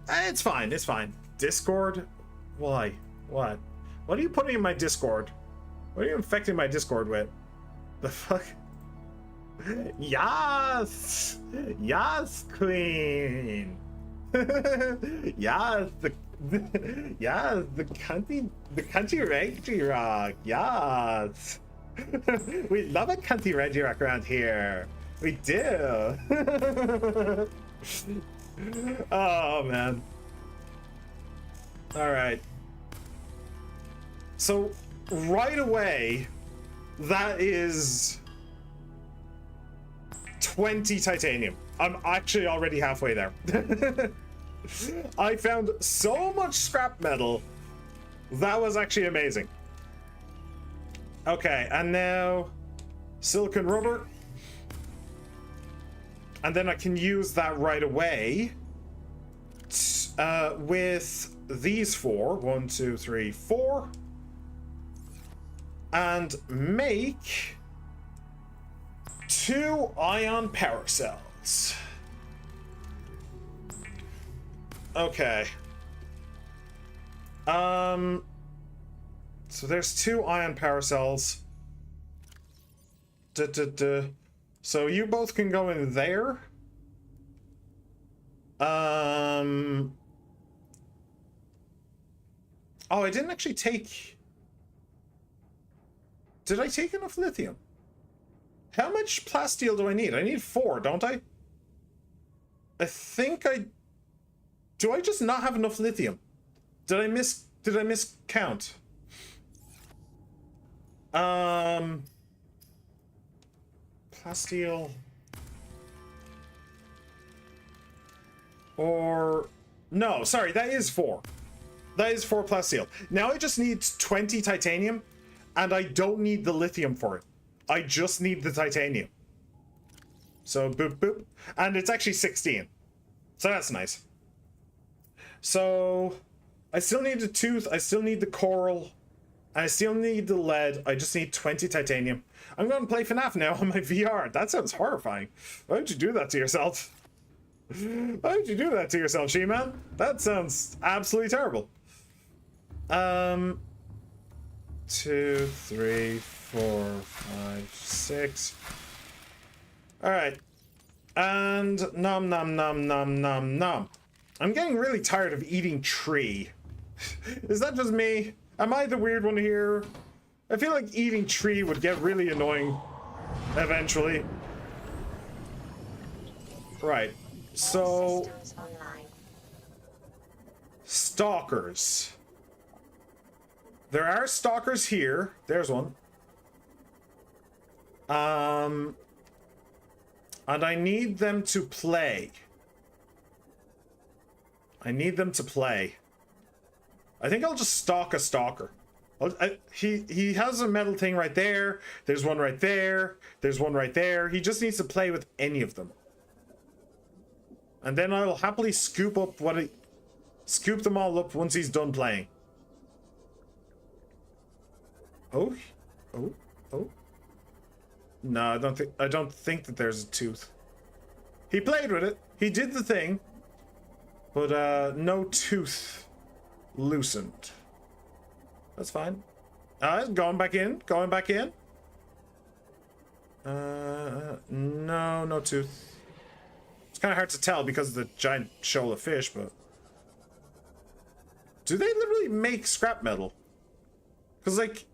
It's fine, it's fine. Discord? Why? What? What are you putting in my Discord? What are you infecting my Discord with? The fuck? Yes! Yes, queen! Yes, yes, the country Reggie rock, yes! We love a cunty Reggie rock around here. We do. Oh man. All right. So right away, that is 20 titanium. I'm actually already halfway there. I found so much scrap metal. That was actually amazing. Okay, and now silicon rubber. And then I can use that right away with these four. 1, 2, 3, 4. And make 2 ion power cells. Okay. So there's 2 ion power cells. So you both can go in there. Oh, I didn't actually take... Did I take enough lithium? How much plasteel do I need? I need 4, don't I? I think I... Do I just not have enough lithium? Did I miscount? Plasteel. Or... No, sorry, that is 4. That is 4 plasteel. Now I just need 20 titanium, and I don't need the lithium for it. I just need the titanium. So, boop, boop. And it's actually 16. So that's nice. So, I still need the tooth, I still need the coral, I still need the lead, I just need 20 titanium. I'm going to play FNAF now on my VR. That sounds horrifying. Why would you do that to yourself? Why would you do that to yourself, She-Man? That sounds absolutely terrible. 2, 3, 4, 5, 6. Alright. And nom nom nom nom nom nom. I'm getting really tired of eating tree. Is that just me? Am I the weird one here? I feel like eating tree would get really annoying eventually. Right. So... Stalkers. There are stalkers here. There's one. And I need them to play. I need them to play. I think I'll just stalk a stalker. He has a metal thing right there. There's one right there. There's one right there. He just needs to play with any of them. And then I'll happily scoop them all up once he's done playing. Oh. No, I don't think that there's a tooth. He played with it. He did the thing. But no tooth loosened. That's fine. Going back in. No tooth. It's kind of hard to tell because of the giant shoal of fish, but... Do they literally make scrap metal? Because, like,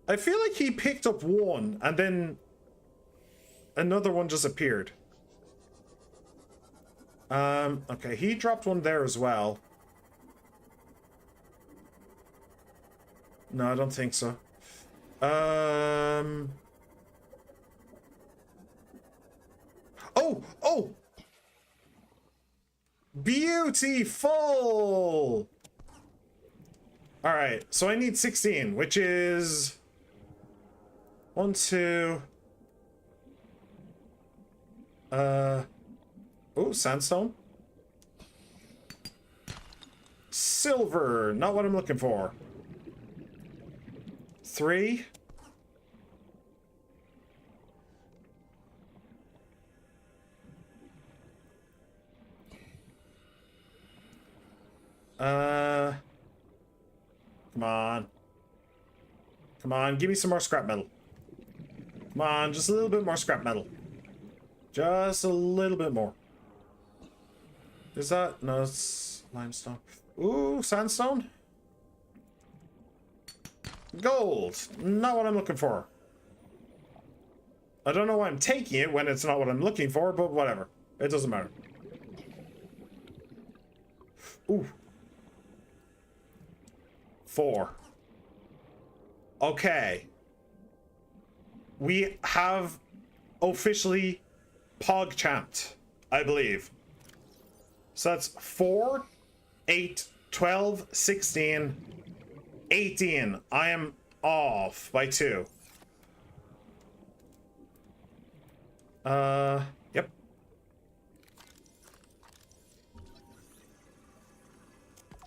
I feel like he picked up one and then another one just appeared. Okay, he dropped one there as well. No, I don't think so. Oh! Beautiful! Alright, so I need 16, which is... 1, 2... Oh, sandstone. Silver, not what I'm looking for. 3. Come on, give me some more scrap metal. Come on, just a little bit more scrap metal. Just a little bit more. Is that? No, it's limestone. Ooh, sandstone. Gold. Not what I'm looking for. I don't know why I'm taking it when it's not what I'm looking for, but whatever. It doesn't matter. Ooh. 4. Okay. We have officially PogChamped, I believe. So that's 4, 8, 12, 16, 18. I am off by 2. Yep.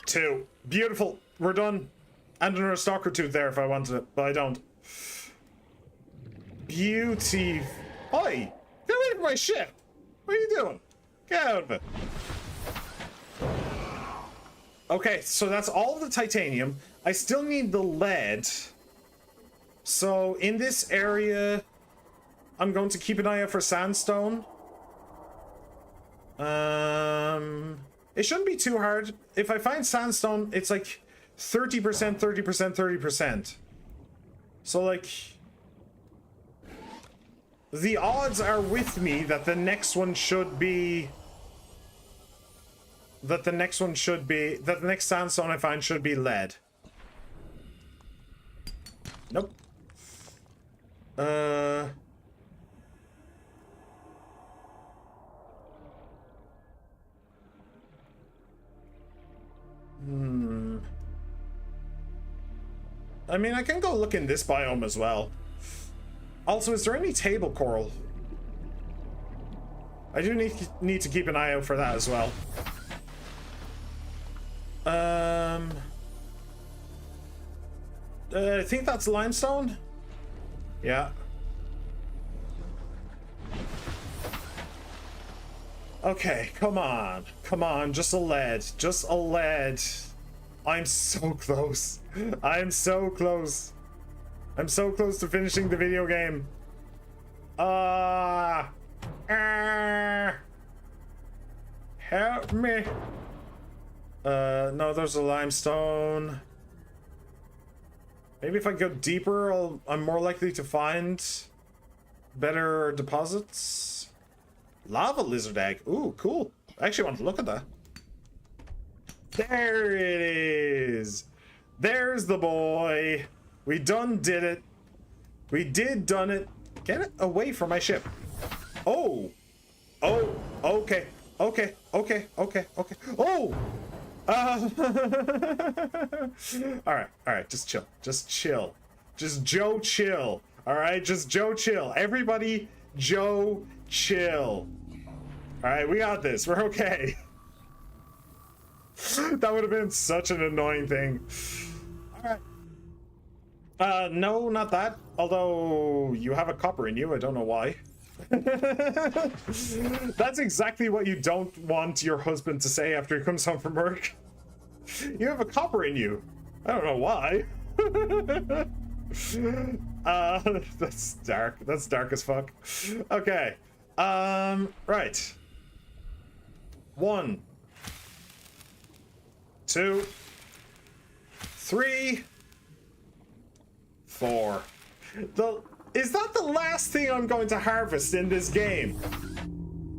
Two. Beautiful. We're done. And another stalker tooth there if I wanted it, but I don't. Beauty. Oi! Get away from my ship! What are you doing? Get out of it. Okay, so that's all of the titanium. I still need the lead. So in this area, I'm going to keep an eye out for sandstone. It shouldn't be too hard. If I find sandstone, it's like 30%, 30%, 30%. So like... the odds are with me that the next one should be... that the next sandstone I find should be lead. Nope. I mean, I can go look in this biome as well. Also, is there any table coral? I do need to keep an eye out for that as well. I think that's limestone. Yeah. Okay, come on. Come on, just a lead. Just a lead. I'm so close. I'm so close. I'm so close to finishing the video game. Help me. No, there's a limestone. Maybe if I go deeper, I'm more likely to find better deposits. Lava lizard egg. Ooh, cool. I actually want to look at that. There it is. There's the boy. We did it. We done it. Get it away from my ship. Oh. Okay. Okay. Okay. Okay. Okay. Oh! Alright. Alright. Just chill. Just chill. Just Joe chill. Alright? Just Joe chill. Everybody, Joe chill. Alright, we got this. We're okay. That would have been such an annoying thing. Alright. No, not that. Although you have a copper in you, I don't know why. That's exactly what you don't want your husband to say after he comes home from work. You have a copper in you. I don't know why. That's dark. That's dark as fuck. Okay. Right. 1, 2, 3, 4. Is that the last thing I'm going to harvest in this game?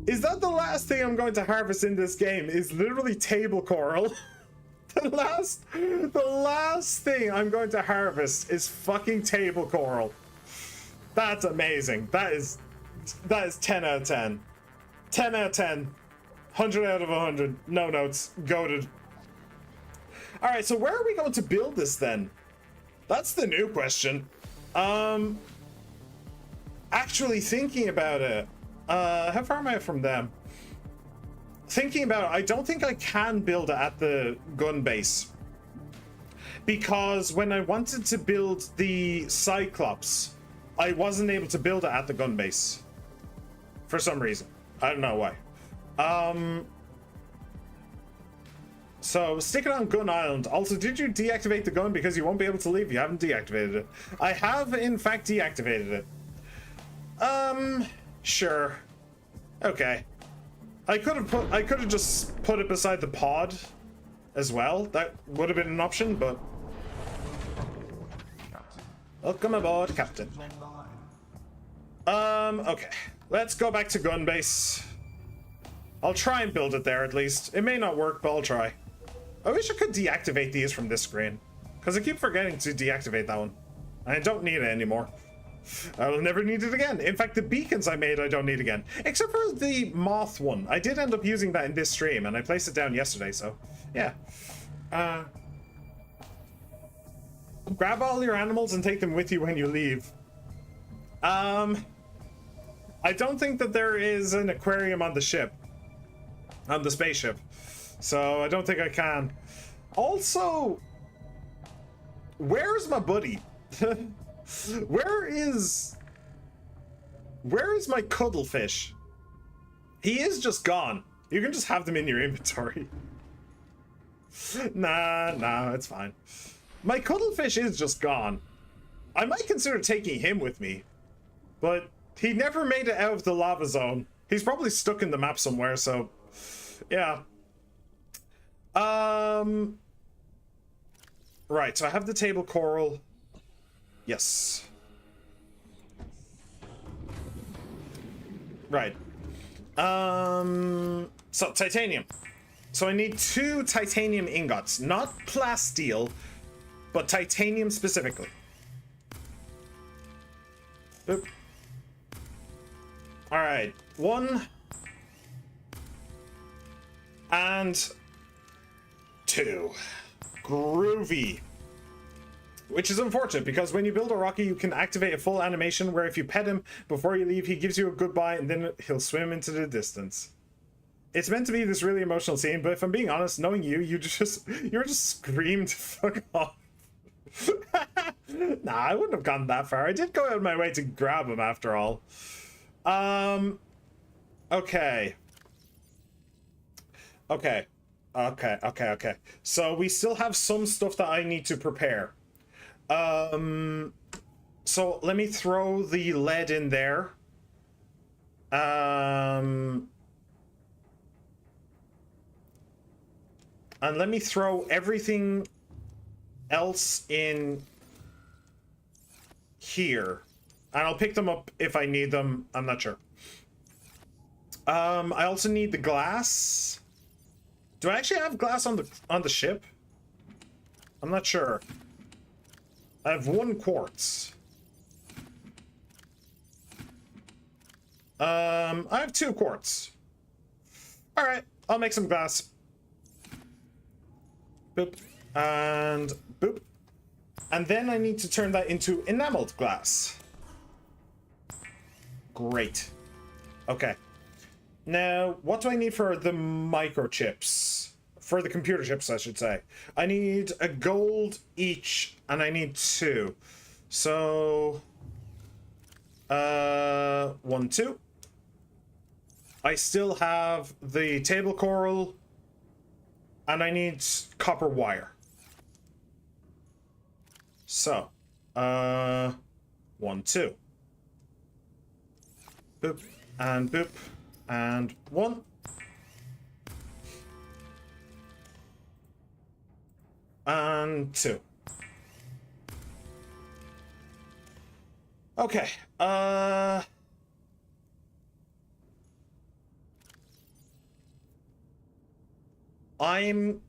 Is that the last thing I'm going to harvest in this game? Is literally table coral. The last thing I'm going to harvest is fucking table coral. That's amazing. That is 10 out of 10. 10 out of 10. 100 out of 100. No notes. Goated. Alright, so where are we going to build this then? That's the new question. Actually thinking about it, how far am I from them? Thinking about it, I don't think I can build it at the gun base. Because when I wanted to build the Cyclops, I wasn't able to build it at the gun base. For some reason. I don't know why. So, stick it on Gun Island. Also, did you deactivate the gun? Because you won't be able to leave. You haven't deactivated it. I have, in fact, deactivated it. Sure. Okay. I could have just put it beside the pod as well. That would have been an option, but... Welcome aboard, Captain. Okay. Let's go back to gun base. I'll try and build it there at least. It may not work, but I'll try. I wish I could deactivate these from this screen, because I keep forgetting to deactivate that one. I don't need it anymore. I will never need it again. In fact, the beacons I made, I don't need again. Except for the moth one. I did end up using that in this stream, and I placed it down yesterday, so... Yeah. Grab all your animals and take them with you when you leave. I don't think that there is an aquarium on the ship. On the spaceship. So, I don't think I can. Also... Where's my buddy? Where is my cuddlefish? He is just gone. You can just have them in your inventory. Nah, it's fine. My cuddlefish is just gone. I might consider taking him with me, but he never made it out of the lava zone. He's probably stuck in the map somewhere, so yeah. Right, so I have the table coral. Yes. Right. So titanium. So I need 2 titanium ingots, not plasteel, but titanium specifically. Boop. All right, 1 and 2. Groovy. Which is unfortunate, because when you build a Rocky, you can activate a full animation where if you pet him before you leave, he gives you a goodbye and then he'll swim into the distance. It's meant to be this really emotional scene, but if I'm being honest, knowing you, you just screamed fuck off. Nah, I wouldn't have gone that far. I did go out of my way to grab him after all. Okay. Okay. So we still have some stuff that I need to prepare. So let me throw the lead in there. And let me throw everything else in here. And I'll pick them up if I need them. I'm not sure. I also need the glass. Do I actually have glass on the ship? I'm not sure. I have 1 quartz. I have 2 quartz. All right, I'll make some glass. Boop. And boop. And then I need to turn that into enameled glass. Great. Okay. Now, what do I need for the microchips? For the computer chips, I should say. I need a gold each, and I need 2. So, 1, 2. I still have the table coral, and I need copper wire. So, 1, 2. Boop, and 1. And 2. Okay, I'm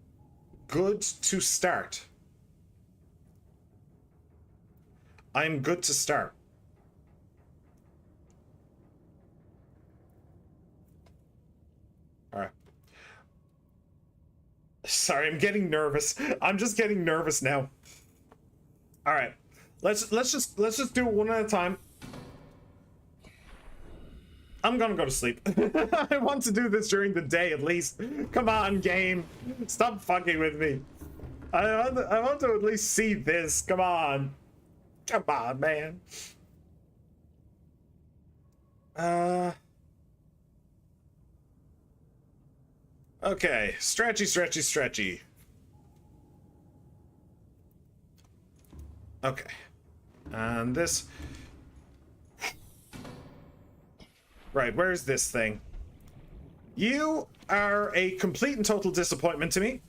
good to start. I'm good to start. All right. Sorry, I'm getting nervous. I'm just getting nervous now. All right. Let's just do it one at a time. I'm gonna go to sleep. I want to do this during the day at least. Come on, game. Stop fucking with me. I want to at least see this. Come on. Come on, man. Okay. Stretchy. Okay. And this. Right, where's this thing? You are a complete and total disappointment to me,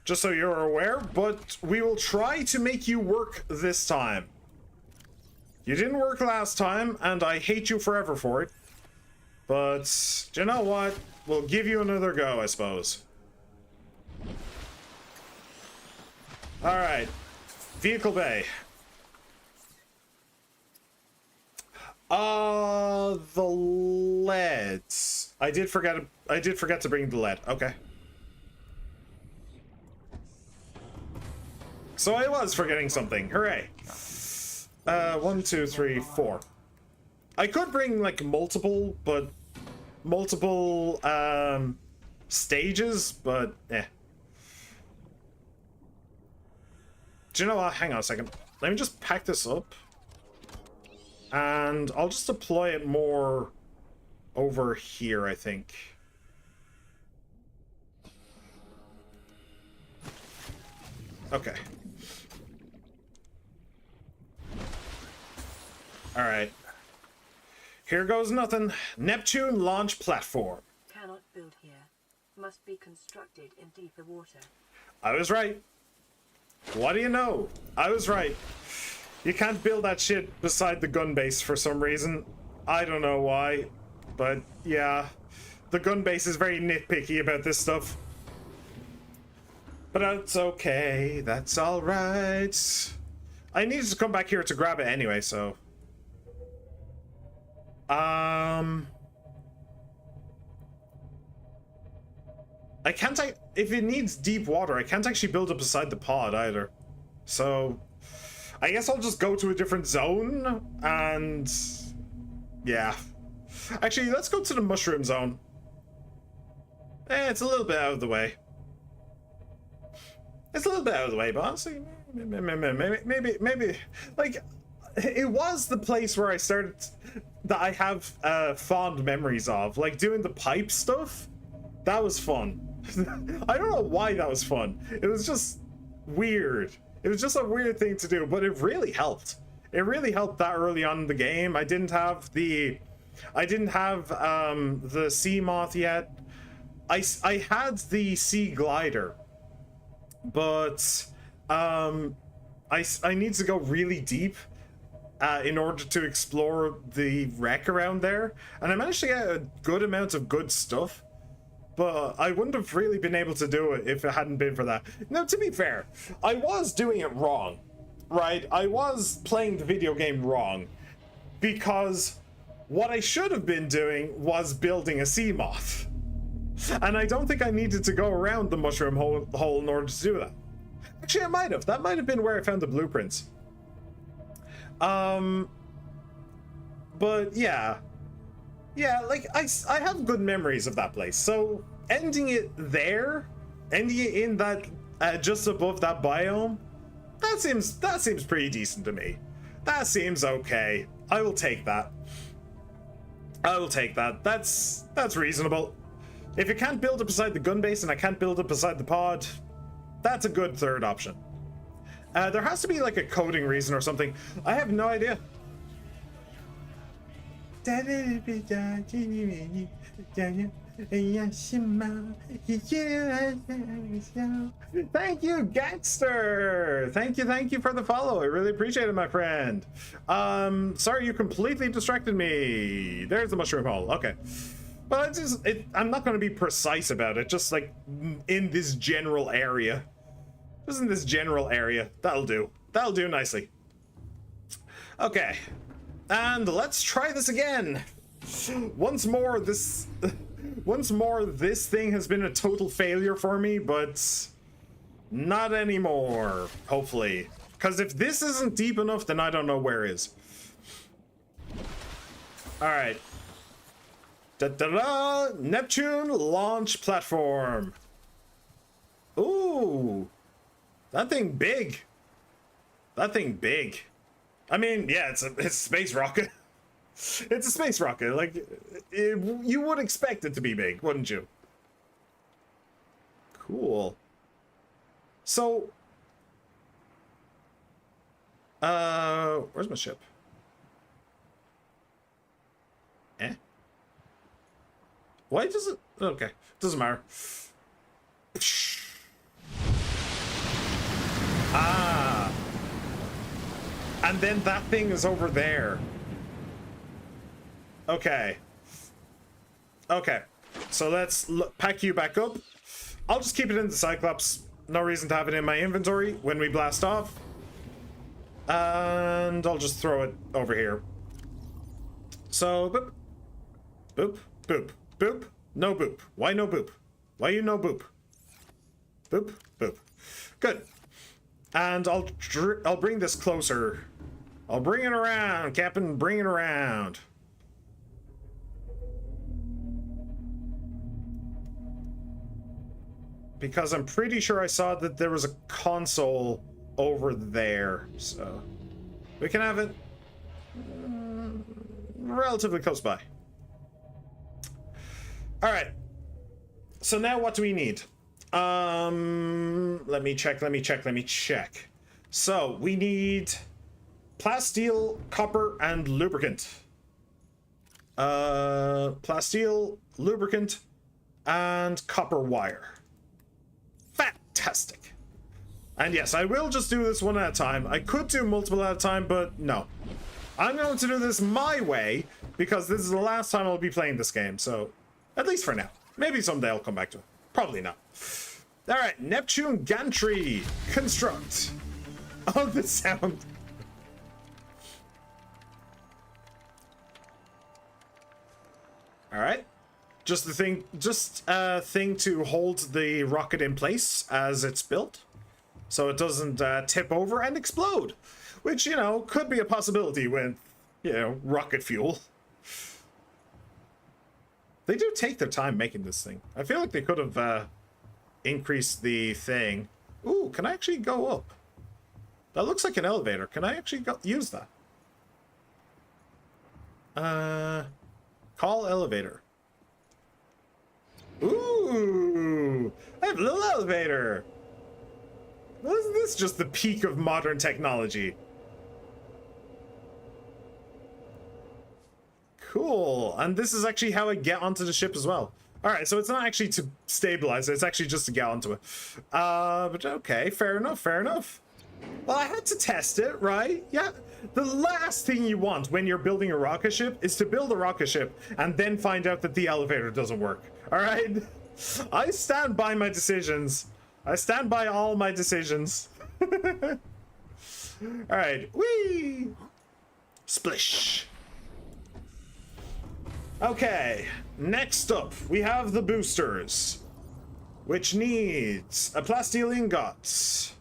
just so you're aware, but we will try to make you work this time. You didn't work last time, and I hate you forever for it. But, you know what? We'll give you another go, I suppose. Alright. Vehicle bay. The leads. I did forget to bring the lead. Okay. So I was forgetting something. Hooray. 1, 2, 3, 4. I could bring like multiple stages, but eh. Do you know what? Hang on a second. Let me just pack this up. And I'll just deploy it more over here, I think. Okay. Alright. Here goes nothing. Neptune launch platform. Cannot build here. Must be constructed in deeper water. I was right. What do you know? I was right. You can't build that shit beside the gun base for some reason. I don't know why. But yeah. The gun base is very nitpicky about this stuff. But that's okay. That's alright. I needed to come back here to grab it anyway, so... I can't... If it needs deep water, I can't actually build it beside the pod either. So... I guess I'll just go to a different zone, and... yeah. Actually, let's go to the mushroom zone. It's a little bit out of the way. It's a little bit out of the way, but honestly, maybe, like, it was the place where I started, that I have fond memories of. Like, doing the pipe stuff, that was fun. I don't know why that was fun. It was just weird. It was just a weird thing to do, but it really helped. It really helped that early on in the game. I didn't have the sea moth yet. I had the sea glider, but I need to go really deep in order to explore the wreck around there, and I managed to get a good amount of good stuff. But I wouldn't have really been able to do it if it hadn't been for that. Now, to be fair, I was doing it wrong, right? I was playing the video game wrong, because what I should have been doing was building a sea moth. And I don't think I needed to go around the mushroom hole in order to do that. Actually, I might have. That might have been where I found the blueprints. But yeah. Yeah, like, I have good memories of that place. So, ending it there, ending it in that, just above that biome, that seems pretty decent to me. That seems okay. I will take that. I will take that. That's reasonable. If you can't build it beside the gun base and I can't build it beside the pod, that's a good third option. There has to be like a coding reason or something. I have no idea. Thank you, Gangster. Thank you for the follow. I really appreciate it, my friend. Sorry, you completely distracted me. There's the mushroom hole. Okay. But I'm not going to be precise about it. Just like in this general area. Just in this general area. That'll do. That'll do nicely. Okay. And let's try this again. Once more, this thing has been a total failure for me, but not anymore, hopefully. Because if this isn't deep enough, then I don't know where is. Alright. Da-da-da! Neptune launch platform. Ooh. That thing big. That thing big. I mean, yeah, it's a space rocket. It's a space rocket. Like, you would expect it to be big, wouldn't you? Cool. So, where's my ship? Why does it? Okay, doesn't matter. Ah. And then that thing is over there. Okay. Okay. So let's pack you back up. I'll just keep it in the Cyclops. No reason to have it in my inventory when we blast off. And I'll just throw it over here. So, boop. Boop. Boop. Boop. No boop. Why no boop? Why you no boop? Boop. Boop. Good. And I'll bring this closer. I'll bring it around, Captain. Bring it around. Because I'm pretty sure I saw that there was a console over there. So we can have it relatively close by. All right. So now what do we need? Let me check. So we need plasteel, copper, and lubricant. Plasteel, lubricant, and copper wire. Fantastic. And yes, I will just do this one at a time. I could do multiple at a time, but no. I'm going to do this my way, because this is the last time I'll be playing this game, so at least for now. Maybe someday I'll come back to it. Probably not. Alright, Neptune gantry. Construct. Oh, the sound. Alright. Just a thing to hold the rocket in place as it's built. So it doesn't tip over and explode. Which, you know, could be a possibility with, you know, rocket fuel. They do take their time making this thing. I feel like they could have increased the thing. Ooh, can I actually go up? That looks like an elevator. Can I actually use that? Call elevator. Ooh, I have a little elevator. Well, isn't this just the peak of modern technology? Cool. And this is actually how I get onto the ship as well. Alright, so it's not actually to stabilize it, it's actually just to get onto it. But okay, fair enough, fair enough. Well, I had to test it, right? Yeah. The last thing you want when you're building a rocket ship is to build a rocket ship and then find out that the elevator doesn't work. Alright? I stand by my decisions. I stand by all my decisions. Alright, whee! Splish. Okay, next up, we have the boosters, which needs a plasteel ingot,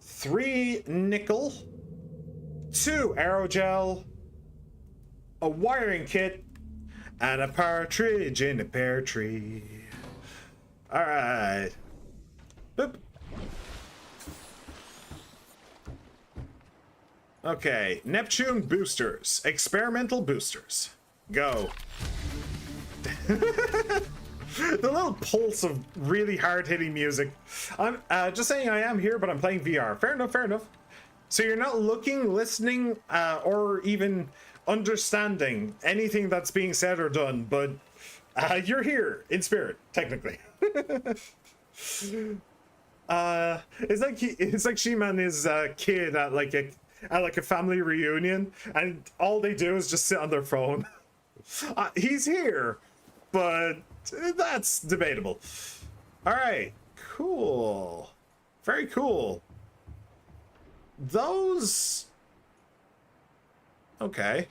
3 nickel, 2 aerogel, a wiring kit, and a partridge in a pear tree. All right. Boop. Okay, Neptune boosters, experimental boosters. Go. The little pulse of really hard-hitting music. I'm just saying I am here, but I'm playing VR. Fair enough, fair enough. So you're not looking, listening, or even understanding anything that's being said or done, but you're here in spirit, technically. It's like She-Man is a kid at like a family reunion, and all they do is just sit on their phone. He's here, but that's debatable. All right, cool, very cool. Those, okay.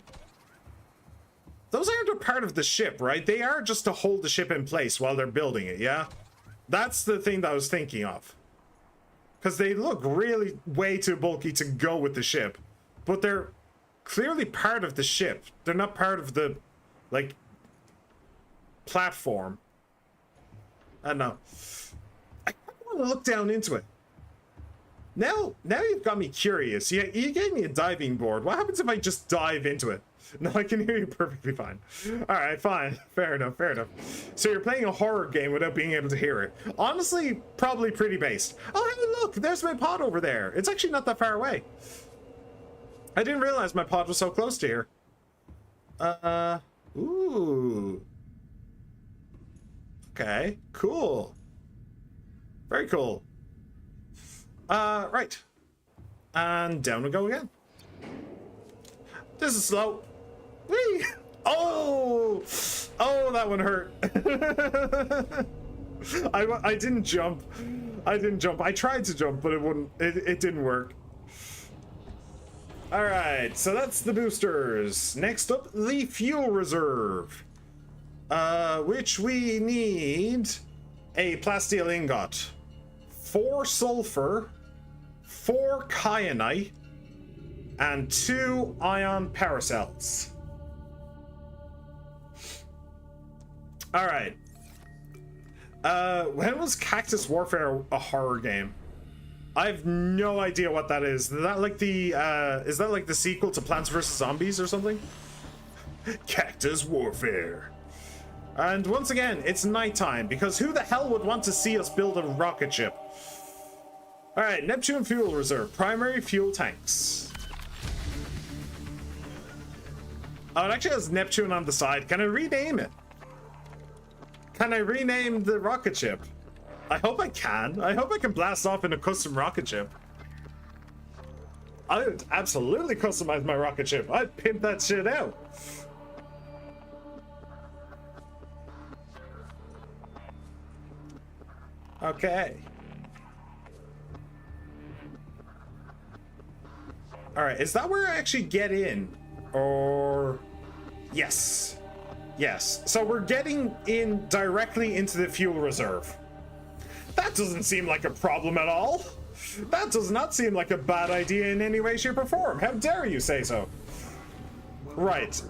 Those aren't a part of the ship, right? They are just to hold the ship in place while they're building it, yeah? That's the thing that I was thinking of. Because they look really way too bulky to go with the ship. But they're clearly part of the ship. They're not part of the, like, platform. I don't know. I want to look down into it. Now you've got me curious. You gave me a diving board. What happens if I just dive into it? No, I can hear you perfectly fine. All right, fine. Fair enough, fair enough. So you're playing a horror game without being able to hear it. Honestly, probably pretty based. Oh, hey, look, there's my pod over there. It's actually not that far away. I didn't realize my pod was so close to here. Ooh. Okay, cool. Very cool. Right. And down we go again. This is slow. Whee! Oh! Oh, that one hurt. I didn't jump. I didn't jump. I tried to jump, but it didn't work. All right, so that's the boosters. Next up, the fuel reserve. Which we need a plasteel ingot, 4 sulfur, 4 kyanite, and 2 ion paracells. All right. When was Cactus Warfare a horror game? I have no idea what that is. Is that like the sequel to Plants vs. Zombies or something? Cactus Warfare. And once again, it's nighttime, because who the hell would want to see us build a rocket ship? All right, Neptune fuel reserve, primary fuel tanks. Oh, it actually has Neptune on the side. Can I rename it? Can I rename the rocket ship? I hope I can. I hope I can blast off in a custom rocket ship. I would absolutely customize my rocket ship. I'd pimp that shit out. Okay. All right, is that where I actually get in? Or... Yes. Yes. So we're getting in directly into the fuel reserve. That doesn't seem like a problem at all. That does not seem like a bad idea in any way, shape, or form. How dare you say so? Right.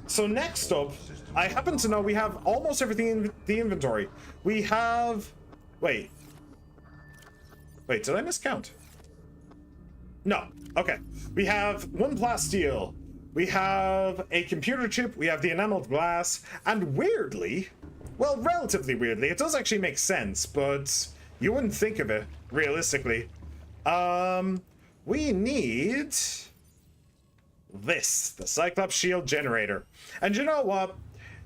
So next up, I happen to know we have almost everything in the inventory. We have... Wait, did I miscount? No. Okay. We have 1 plasteel. We have a computer chip. We have the enameled glass. And weirdly, well, relatively weirdly, it does actually make sense, but you wouldn't think of it, realistically. We need this, the Cyclops Shield Generator. And you know what?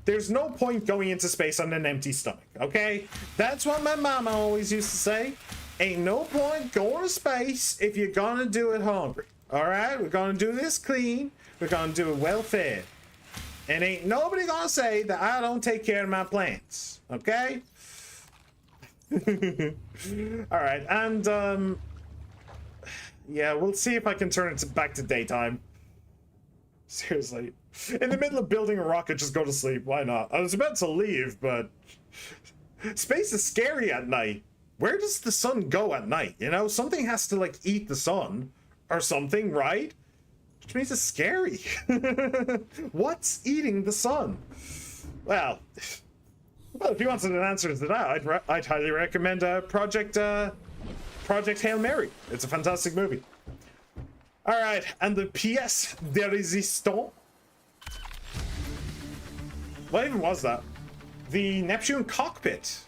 There's no point going into space on an empty stomach, okay? That's what my mama always used to say. Ain't no point going to space if you're gonna do it hungry. All right, we're gonna do this clean. We're gonna do it well fed. And ain't nobody gonna say that I don't take care of my plants, okay? All right, and yeah, we'll see if I can turn it back to daytime. Seriously, In the middle of building a rocket, just go to sleep. Why not? I was about to leave, but space is scary at night. Where does the sun go at night? You know, something has to like eat the sun or something, right? Which means it's scary. What's eating the sun? Well, if you wanted an answer to that, I'd highly recommend Project Hail Mary. It's a fantastic movie. All right, and the pièce de résistance. What even was that? The Neptune cockpit.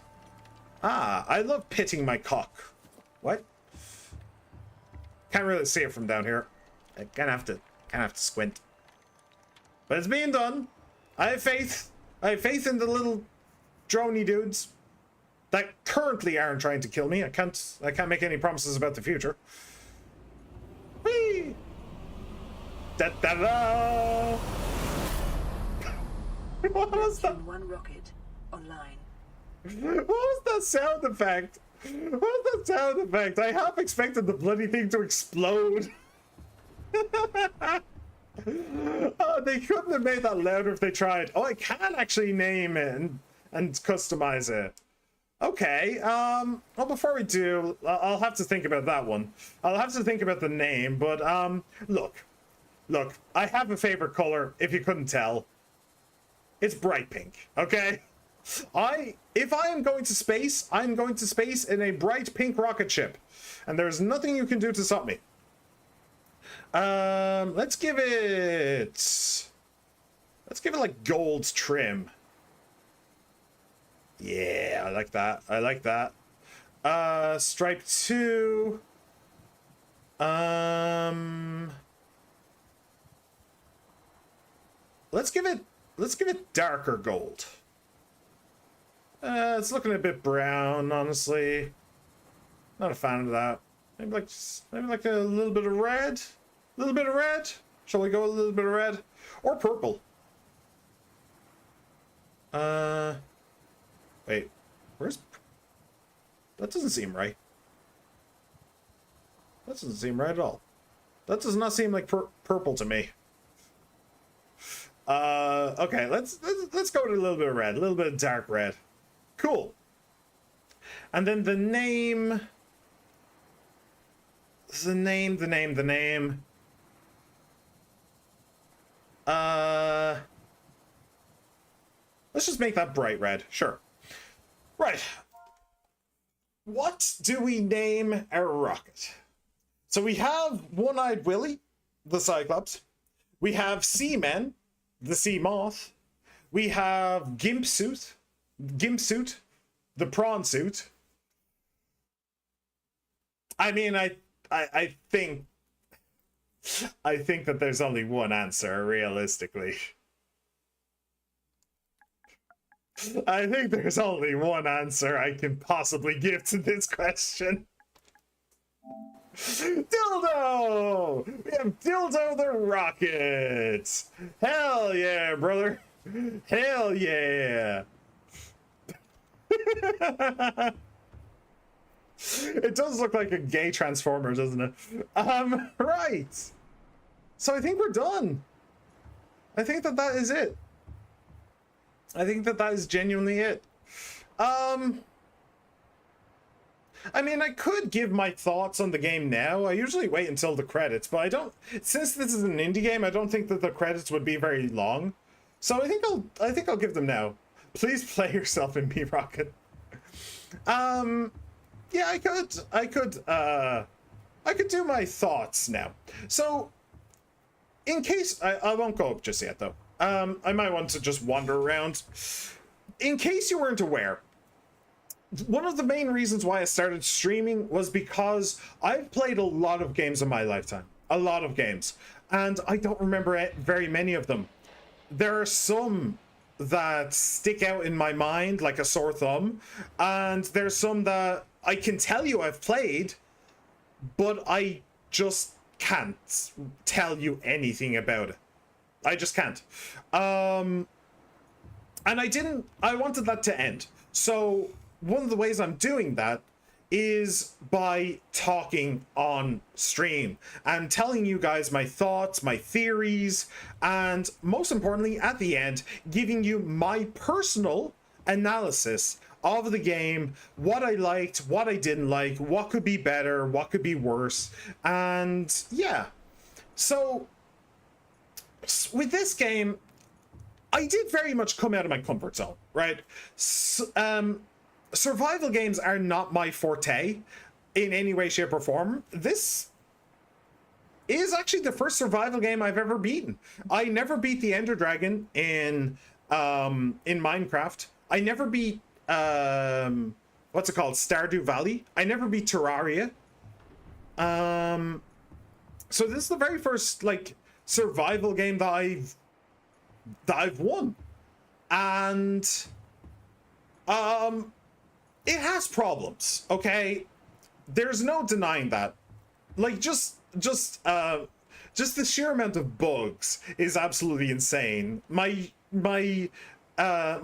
Ah, I love pitting my cock. What? Can't really see it from down here. I kind of have to squint. But it's being done. I have faith. I have faith in the little droney dudes that currently aren't trying to kill me. I can't make any promises about the future. Whee! Da da da! What was that? One rocket online. What was that sound effect? What was that sound effect? I half expected the bloody thing to explode. Oh, they couldn't have made that louder if they tried. Oh, I can actually name it and customize it. Okay, well, before we do, I'll have to think about that one. I'll have to think about the name, but, look, I have a favorite color, if you couldn't tell. It's bright pink, okay? If I am going to space, I'm going to space in a bright pink rocket ship. And there's nothing you can do to stop me. Let's give it like gold trim. Yeah, I like that. I like that. Stripe 2. Let's give it darker gold. It's looking a bit brown, honestly. Not a fan of that. Maybe like a little bit of red. A little bit of red. Shall we go a little bit of red or purple? Wait. Where's... That doesn't seem right. That doesn't seem right at all. That does not seem like purple to me. Okay, let's go with a little bit of red, a little bit of dark red. Cool. And then the name. The name. Let's just make that bright red. Sure. Right. What do we name our rocket? So we have One-Eyed Willy, the Cyclops. We have Seaman, the Sea Moth. We have Gimp Suit, the Prawn Suit. I mean, I think that there's only one answer, realistically. I think there's only one answer I can possibly give to this question. Dildo! We have Dildo the Rocket! Hell yeah, brother! Hell yeah! It does look like a gay transformer, doesn't it? Right! So I think we're done. I think that is it. I think that is genuinely it. I mean, I could give my thoughts on the game now. I usually wait until the credits, but I don't... Since this is an indie game, I don't think that the credits would be very long. So I think I'll give them now. Please play yourself in B-Rocket. Yeah, I could do my thoughts now. So, in case... I won't go up just yet, though. I might want to just wander around. In case you weren't aware, one of the main reasons why I started streaming was because I've played a lot of games in my lifetime. A lot of games. And I don't remember very many of them. There are some that stick out in my mind like a sore thumb. And there's some that I can tell you I've played, but I just can't tell you anything about it. I just can't. And I wanted that to end. So one of the ways I'm doing that is by talking on stream and telling you guys my thoughts, my theories, and most importantly, at the end, giving you my personal analysis of the game, what I liked, what I didn't like, what could be better, what could be worse, and yeah. So with this game, I did very much come out of my comfort zone, right? Survival games are not my forte in any way, shape, or form. This is actually the first survival game I've ever beaten. I never beat the Ender Dragon in Minecraft. I never beat what's it called? Stardew Valley. I never beat Terraria. So this is the very first like survival game that I've won. And it has problems, okay? There's no denying that. Like just the sheer amount of bugs is absolutely insane. My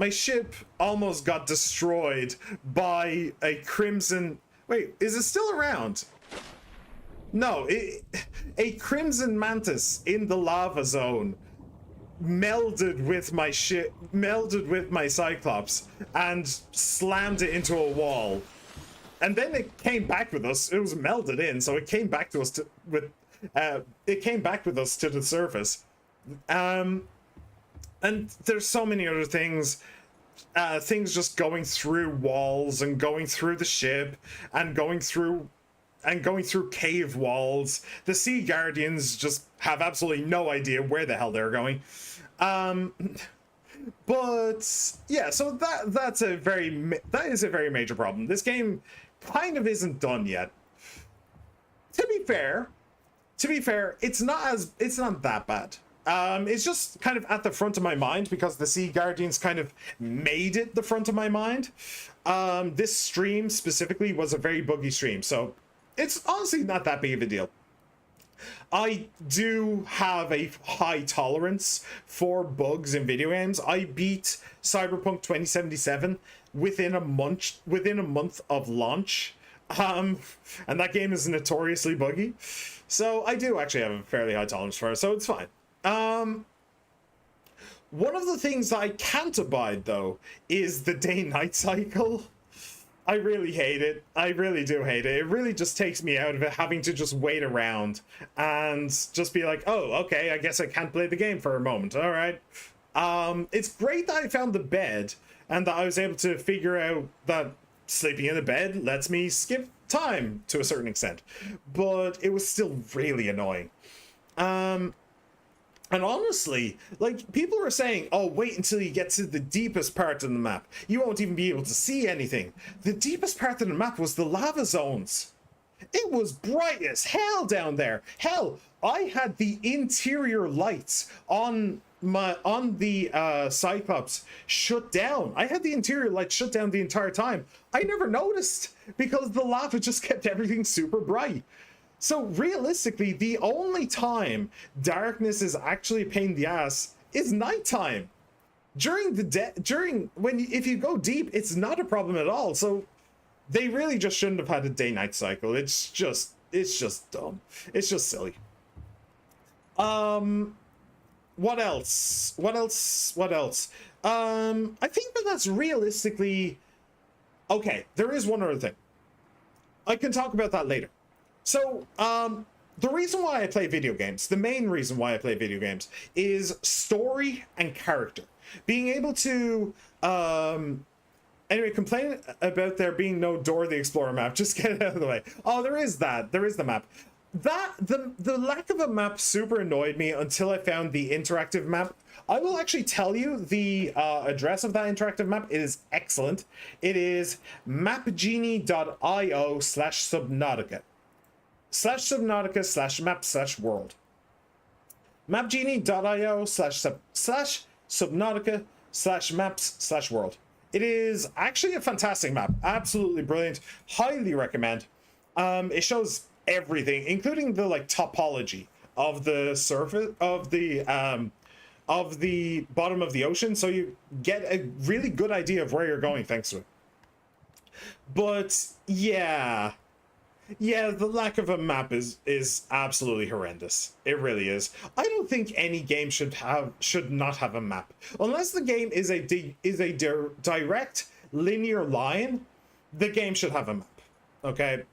ship almost got destroyed by a crimson. Wait, is it still around? No, a crimson mantis in the lava zone melded with my ship, melded with my Cyclops, and slammed it into a wall. And then it came back with us. It was melded in, so it came back to us it came back with us to the surface. And there's so many other things. Things just going through walls and going through the ship and going through cave walls. The Sea Guardians just have absolutely no idea where the hell they're going. But yeah, so that is a very major problem. This game kind of isn't done yet. To be fair, it's not that bad. It's just kind of at the front of my mind because the Sea Guardians kind of made it the front of my mind. This stream specifically was a very buggy stream, so it's honestly not that big of a deal. I do have a high tolerance for bugs in video games. I beat Cyberpunk 2077 within a month of launch. And that game is notoriously buggy. So I do actually have a fairly high tolerance for it, so it's fine. One of the things that I can't abide, though, is the day-night cycle. I really hate it. I really do hate it. It really just takes me out of it, having to just wait around and just be like, oh, okay, I guess I can't play the game for a moment. All right. It's great that I found the bed and that I was able to figure out that sleeping in the bed lets me skip time to a certain extent, but it was still really annoying. And honestly, like, people were saying, oh, wait until you get to the deepest part of the map. You won't even be able to see anything. The deepest part of the map was the lava zones. It was bright as hell down there. Hell, I had the interior lights on the Cyclops shut down. I had the interior lights shut down the entire time. I never noticed because the lava just kept everything super bright. So realistically, the only time darkness is actually a pain in the ass is nighttime. If you go deep, it's not a problem at all. So they really just shouldn't have had a day-night cycle. It's just dumb. It's just silly. What else? I think that's realistically okay. There is one other thing. I can talk about that later. So, the reason why I play video games, the main reason why I play video games, is story and character. Being able to, anyway, complain about there being no Dora the Explorer map, just get it out of the way. Oh, there is that. There is the map. The lack of a map super annoyed me until I found the interactive map. I will actually tell you the address of that interactive map. It is excellent. It is mapgenie.io/Subnautica. /Subnautica/map/world. mapgenie.io/Subnautica/maps/world. It is actually a fantastic map. Absolutely brilliant. Highly recommend. It shows everything, including the like topology of the surface of the bottom of the ocean, so you get a really good idea of where you're going thanks to it. But yeah. Yeah, the lack of a map is absolutely horrendous. It really is. I don't think any game should not have a map, unless the game is a direct linear line. The game should have a map. Okay,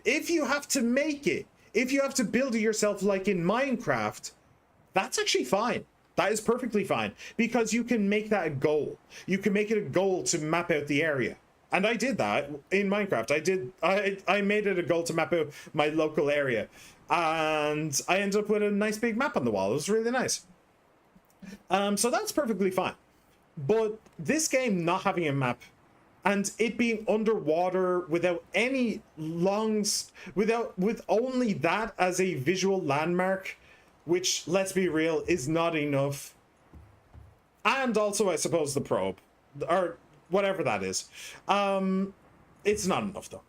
if you have to make it, if you have to build it yourself, like in Minecraft, that's actually fine. That is perfectly fine, because you can make that a goal. You can make it a goal to map out the area. And I did that in Minecraft. I made it a goal to map out my local area. And I ended up with a nice big map on the wall. It was really nice. So that's perfectly fine. But this game not having a map and it being underwater without any with only that as a visual landmark, which, let's be real, is not enough. And also, I suppose, the probe, or whatever that is. It's not enough, though.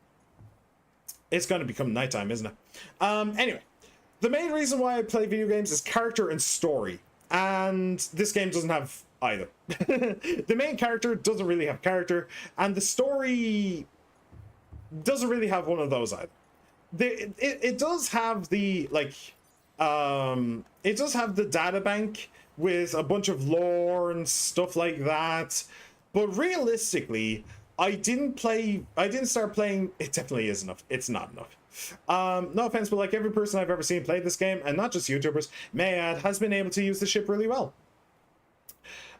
It's going to become nighttime, isn't it? Anyway, the main reason why I play video games is character and story. And this game doesn't have either. The main character doesn't really have character, and the story doesn't really have one of those either. It does have the, like, it does have the data bank with a bunch of lore and stuff like that. But realistically, I didn't start playing. It definitely is enough. It's not enough. No offense, but like every person I've ever seen play this game, and not just YouTubers, may add, has been able to use the ship really well.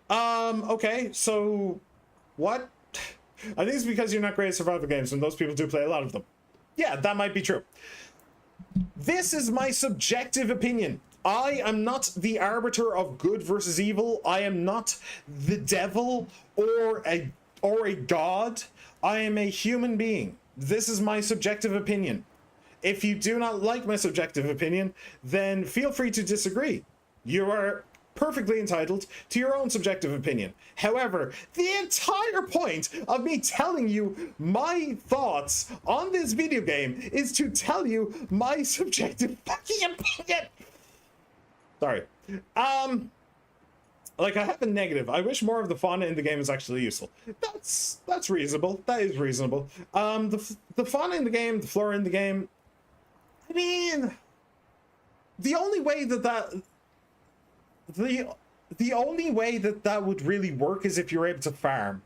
Okay, so what? I think it's because you're not great at survival games, and those people do play a lot of them. Yeah, that might be true. This is my subjective opinion. I am not the arbiter of good versus evil. I am not the devil or a god. I am a human being. This is my subjective opinion. If you do not like my subjective opinion, then feel free to disagree. You are perfectly entitled to your own subjective opinion. However, the entire point of me telling you my thoughts on this video game is to tell you my subjective fucking opinion. Sorry. Like, I have a negative. I wish more of the fauna in the game is actually useful. That's reasonable. That is reasonable. The fauna in the game, the flora in the game, I mean, the only way that would really work is if you're able to farm.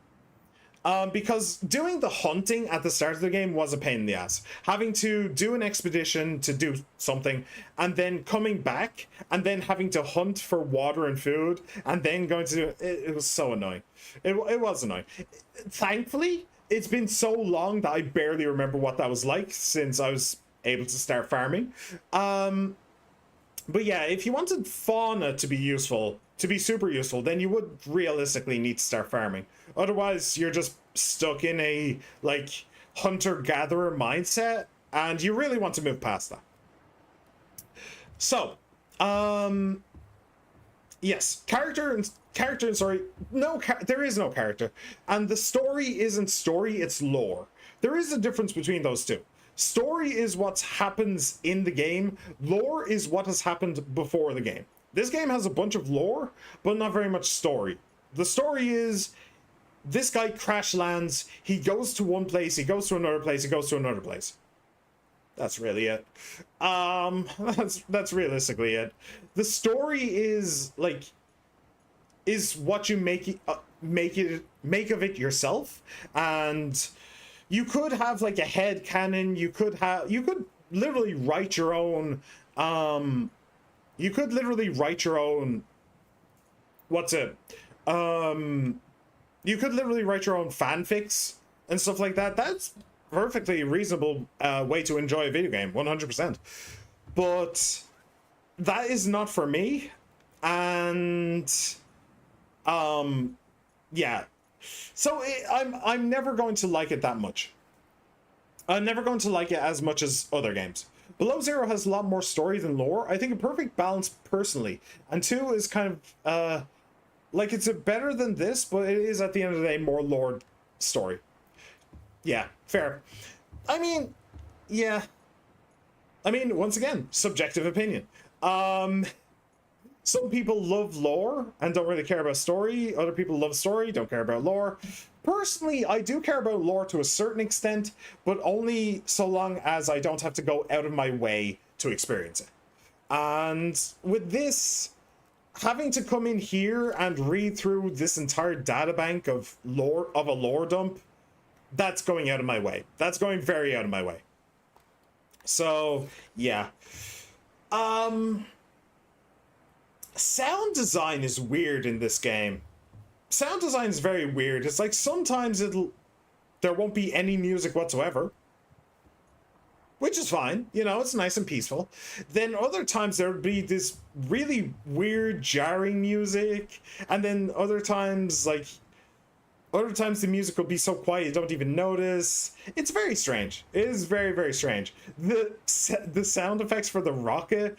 Because doing the hunting at the start of the game was a pain in the ass. Having to do an expedition to do something, and then coming back, and then having to hunt for water and food, and then going to do it, it was so annoying. It was annoying. Thankfully, it's been so long that I barely remember what that was like since I was able to start farming. But yeah, if you wanted fauna to be useful, to be super useful, then you would realistically need to start farming. Otherwise, you're just stuck in a, like, hunter-gatherer mindset, and you really want to move past that. So, yes, character and story. There is no character, and the story isn't story; it's lore. There is a difference between those two. Story is what happens in the game. Lore is what has happened before the game. This game has a bunch of lore, but not very much story. The story is, this guy crash lands, he goes to one place, he goes to another place, he goes to another place. That's really it. That's realistically it. The story is, like, is what you make of it yourself, and you could have, like, a head canon. You could literally write your own you could literally write your own fanfics and stuff like that. That's perfectly reasonable way to enjoy a video game, 100%. But that is not for me, and yeah. So I'm never going to like it that much. I'm never going to like it as much as other games. Below Zero has a lot more story than lore. I think a perfect balance personally. And 2 is kind of, like, it's better than this, but it is at the end of the day more lore story. Yeah, fair. I mean, yeah. I mean, once again, subjective opinion. Some people love lore and don't really care about story. Other people love story, don't care about lore. Personally, I do care about lore to a certain extent, but only so long as I don't have to go out of my way to experience it. And with this, having to come in here and read through this entire databank of lore, of a lore dump, that's going out of my way. That's going very out of my way. So, yeah. Sound design is weird in this game. Sound design is very weird. It's like sometimes there won't be any music whatsoever, which is fine. You know, it's nice and peaceful. Then other times there would be this really weird jarring music, and then other times the music will be so quiet you don't even notice. It's very strange. It is very, very strange. The sound effects for the rocket,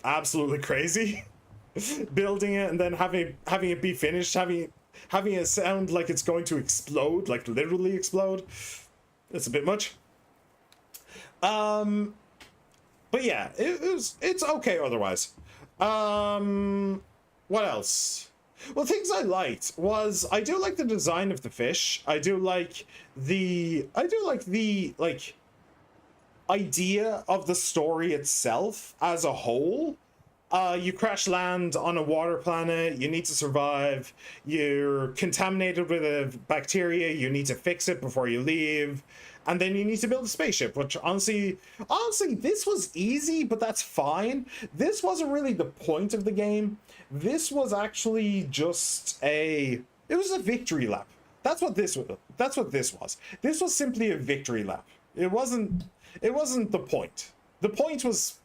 absolutely crazy. Building it and then having it be finished, having it sound like it's going to explode, like literally explode. It's a bit much. But yeah, it's okay otherwise. What else? Well, things I liked was I do like the design of the fish. I do like the idea of the story itself as a whole. You crash land on a water planet, you need to survive, you're contaminated with a bacteria, you need to fix it before you leave, and then you need to build a spaceship, which honestly, this was easy, but that's fine. This wasn't really the point of the game. This was actually just it was a victory lap. That's what this was. This was simply a victory lap. It wasn't the point. The point was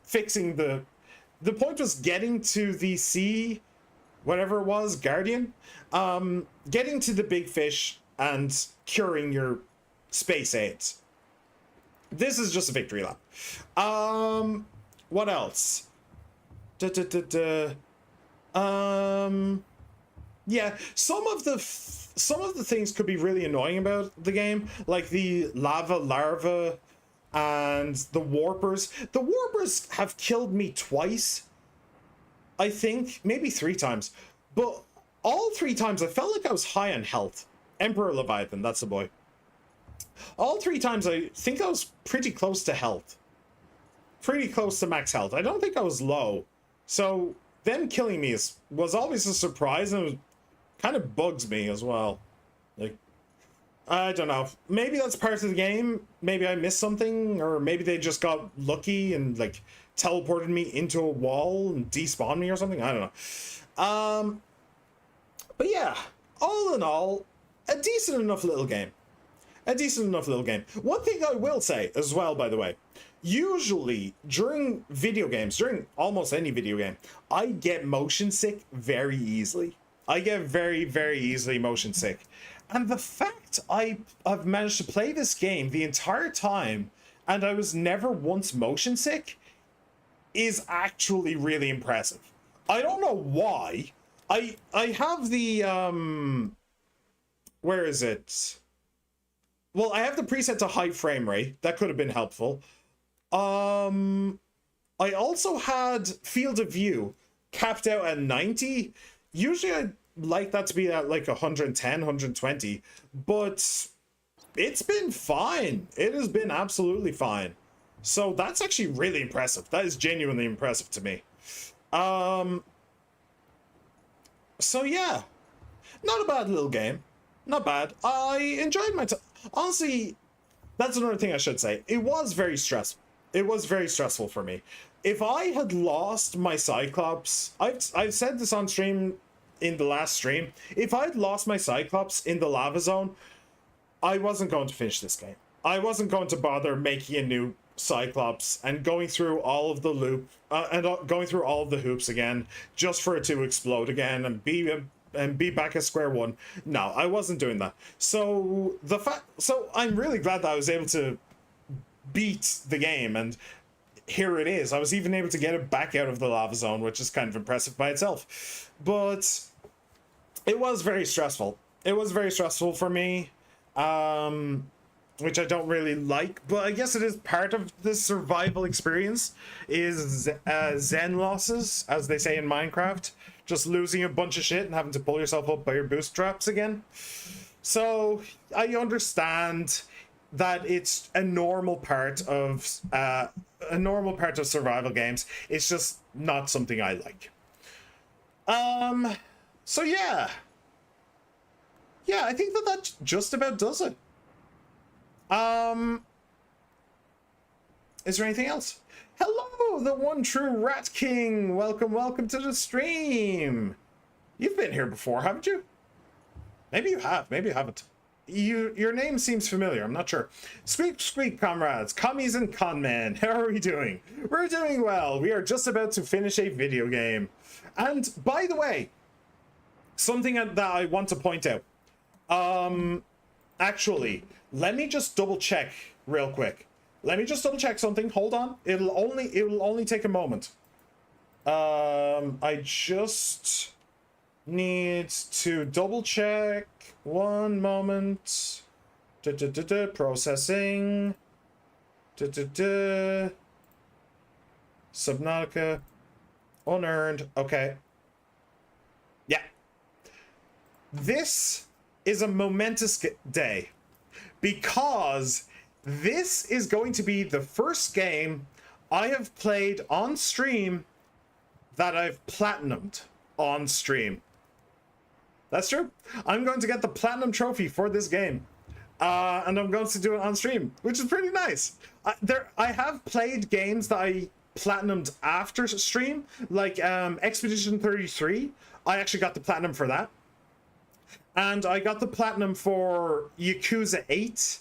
the point was getting to the sea, whatever it was, Guardian, getting to the big fish and curing your space aids. This is just a victory lap. What else? Yeah, some of the things could be really annoying about the game, like the lava larva and the warpers. The warpers have killed me twice, I think, maybe 3 times, but all 3 times I felt like I was high on health. Emperor Leviathan, that's the boy. All 3 times I think I was pretty close to health, pretty close to max health. I don't think I was low, so them killing me was always a surprise, and it kind of bugs me as well. Like, I don't know. Maybe that's part of the game. Maybe I missed something, or maybe they just got lucky and like teleported me into a wall and despawned me or something. I don't know. But yeah, all in all, a decent enough little game. A decent enough little game. One thing I will say as well, by the way, usually during video games, during almost any video game, I get motion sick very easily. I get very, very easily motion sick. And the fact I've managed to play this game the entire time and I was never once motion sick is actually really impressive. I don't know why. I have the where is it? Well, I have the preset to high frame rate. That could have been helpful. I also had field of view capped out at 90. Usually I like that to be at like 110, 120, but it's been fine. It has been absolutely fine. So that's actually really impressive. That is genuinely impressive to me. So yeah, not a bad little game. Not bad. I enjoyed my time. Honestly, that's another thing I should say. It was very stressful. It was very stressful for me. If I had lost my Cyclops, I've said this on stream in the last stream. If I'd lost my Cyclops in the lava zone, I wasn't going to finish this game. I wasn't going to bother making a new Cyclops and going through all of the loop going through all of the hoops again just for it to explode again and be back at square one. No, I wasn't doing that. So I'm really glad that I was able to beat the game, and here it is. I was even able to get it back out of the lava zone, which is kind of impressive by itself. But it was very stressful. It was very stressful for me. which I don't really like, but I guess it is part of the survival experience, is Zen losses, as they say in Minecraft. Just losing a bunch of shit and having to pull yourself up by your bootstraps again. So I understand that it's a normal part of survival games. It's just not something I like. So yeah, I think that just about does it. Is there anything else? Hello, the one true Rat King. Welcome to the stream. You've been here before, haven't you? Maybe you have, maybe you haven't. Your name seems familiar, I'm not sure. Squeak, comrades, commies and conmen. How are we doing? We're doing well. We are just about to finish a video game. And by the way, something that I want to point out. Actually, let me just double check real quick. Let me just double check something. Hold on. It will only take a moment. I just need to double check. One moment. Processing. Subnautica. Unearned. Okay. Yeah. This is a momentous day because this is going to be the first game I have played on stream that I've platinumed on stream. That's true. I'm going to get the platinum trophy for this game. And I'm going to do it on stream, which is pretty nice. I have played games that I platinumed after stream, like Expedition 33. I actually got the platinum for that. And I got the platinum for Yakuza 8,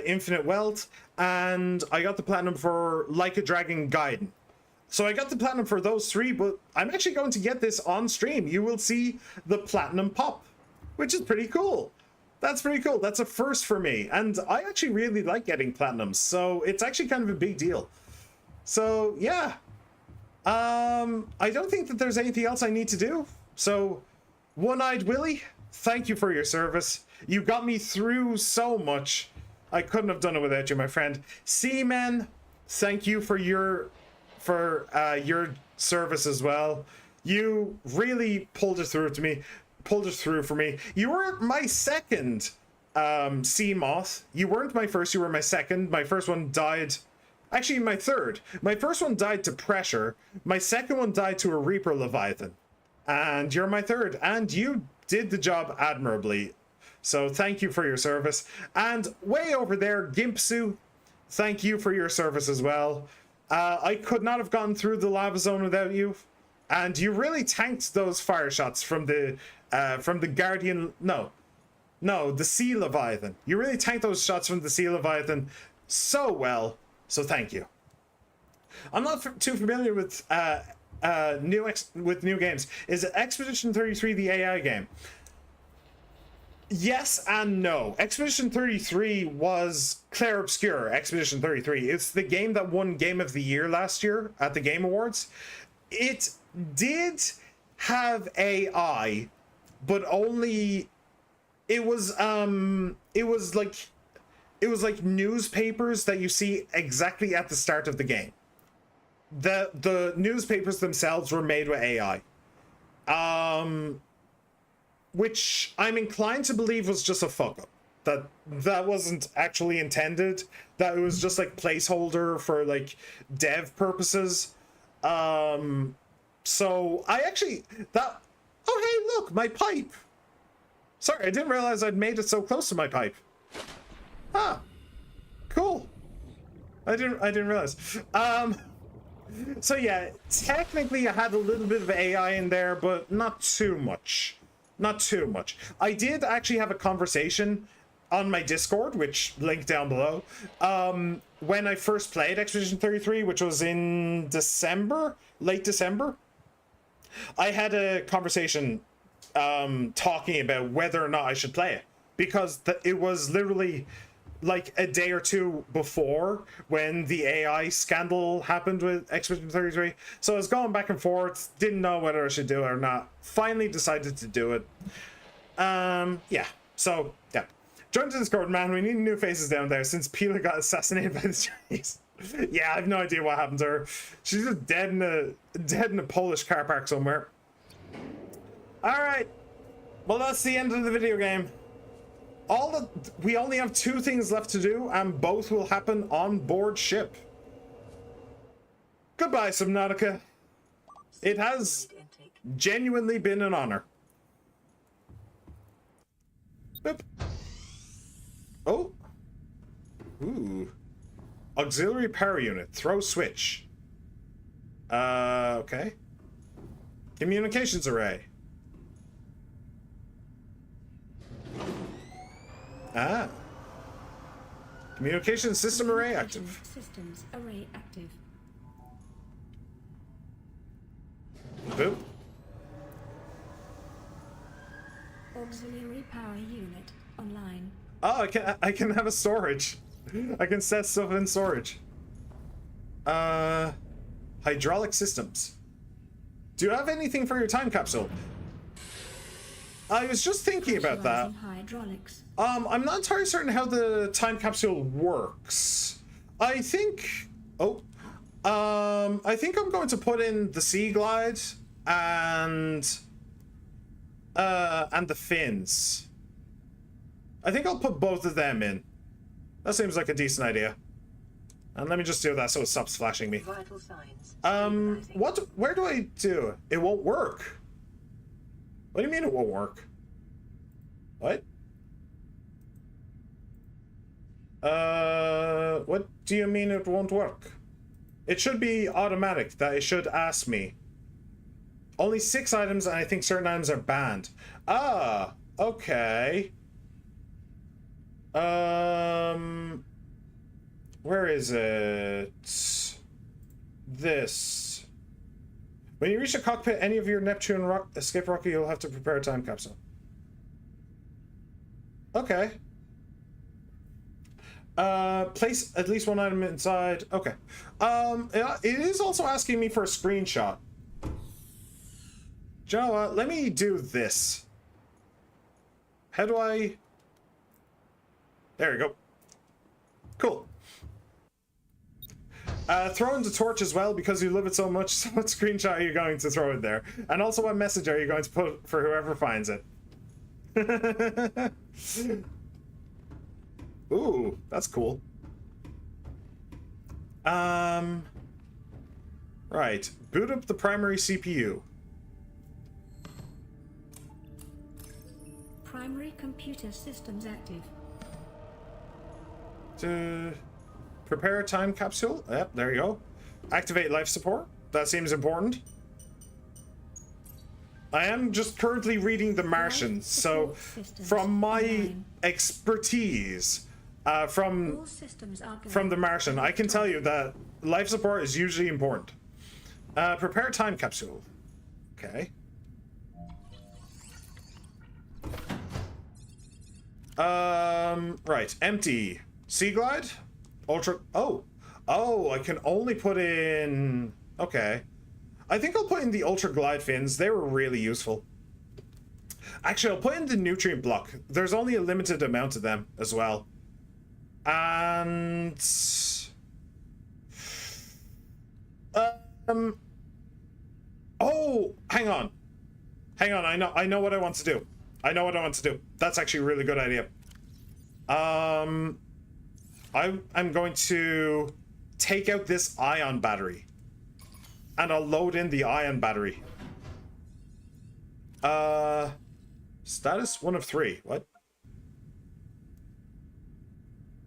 Infinite Wealth, and I got the platinum for Like a Dragon Gaiden. So I got the platinum for those three, but I'm actually going to get this on stream. You will see the platinum pop, which is pretty cool. That's pretty cool. That's a first for me. And I actually really like getting platinums, so it's actually kind of a big deal. So yeah. I don't think that there's anything else I need to do. So, One-Eyed Willie, thank you for your service. You got me through so much. I couldn't have done it without you, my friend. Seaman, thank you for your service as well. You really pulled it through for me. You were my second sea moth. You weren't my first, you were my second. My first one died. Actually, my third. My first one died to pressure. My second one died to a Reaper Leviathan. And you're my third. And you did the job admirably. So thank you for your service. And way over there, Gimpsu, thank you for your service as well. I could not have gone through the lava zone without you. And you really tanked those fire shots from the Guardian... No, the Sea Leviathan. You really tanked those shots from the Sea Leviathan so well. So thank you. I'm not too familiar with new games. Is Expedition 33 the AI game? Yes and no. Expedition 33 was Clair Obscur. Expedition 33. It's the game that won Game of the Year last year at the Game Awards. It did have AI, but only it was like newspapers that you see exactly at the start of the game. The newspapers themselves were made with AI. Which I'm inclined to believe was just a fuck up. That wasn't actually intended. That it was just like placeholder for like dev purposes. So I actually oh hey, look, my pipe. Sorry, I didn't realize I'd made it so close to my pipe. Ah, cool. I didn't realize. So yeah, technically I had a little bit of AI in there, but not too much. Not too much. I did actually have a conversation on my Discord, which link down below, when I first played Expedition 33, which was in December, late December. I had a conversation talking about whether or not I should play it, because it was literally like a day or two before when the AI scandal happened with Expedition 33. So I was going back and forth, didn't know whether I should do it or not. Finally decided to do it. Yeah. So, yeah. Join the Discord, man. We need new faces down there since Pila got assassinated by the Chinese. Yeah, I have no idea what happened to her. She's just dead in a Polish car park somewhere. Alright. Well, that's the end of the video game. We only have 2 things left to do, and both will happen on board ship. Goodbye, Subnautica. It has genuinely been an honor. Boop. Oh. Ooh. Auxiliary power unit. Throw switch. Okay. Communications array. Ah. Communication system array active. Systems array active. Boop. Auxiliary power unit online. Oh, I can have a storage. I can set stuff in storage. Hydraulic systems. Do you have anything for your time capsule? I was just thinking about that. Hydraulics. I'm not entirely certain how the time capsule works. I think I'm going to put in the Sea Glide and the fins. I think I'll put both of them in. That seems like a decent idea. And let me just do that so it stops flashing me. Vital signs. Where do I do it? It won't work. What do you mean it won't work? What? What do you mean it won't work? It should be automatic, that it should ask me. Only 6 items, and I think certain items are banned. Ah, okay. Where is it? This. When you reach the cockpit, any of your Neptune escape rocket, you'll have to prepare a time capsule. Okay. Place at least 1 item inside. Okay. It is also asking me for a screenshot. Do you know what? Let me do this. How do I... There we go. Cool. Throw in the torch as well, because you love it so much. So what screenshot are you going to throw in there? And also what message are you going to put for whoever finds it? Ooh, that's cool. Right. Boot up the primary CPU. Primary computer systems active. To prepare a time capsule. Yep, there you go. Activate life support. That seems important. I am just currently reading The Martian, so from my expertise, from The Martian, I can tell you that life support is usually important. Prepare time capsule. Okay. Right. Empty. Sea Glide? Ultra... Oh, I can only put in... Okay. I think I'll put in the Ultra Glide fins. They were really useful. Actually, I'll put in the nutrient block. There's only a limited amount of them as well. And... Oh, hang on. Hang on, I know what I want to do. I know what I want to do. That's actually a really good idea. I'm going to take out this ion battery. And I'll load in the ion battery. Status 1 of 3. What?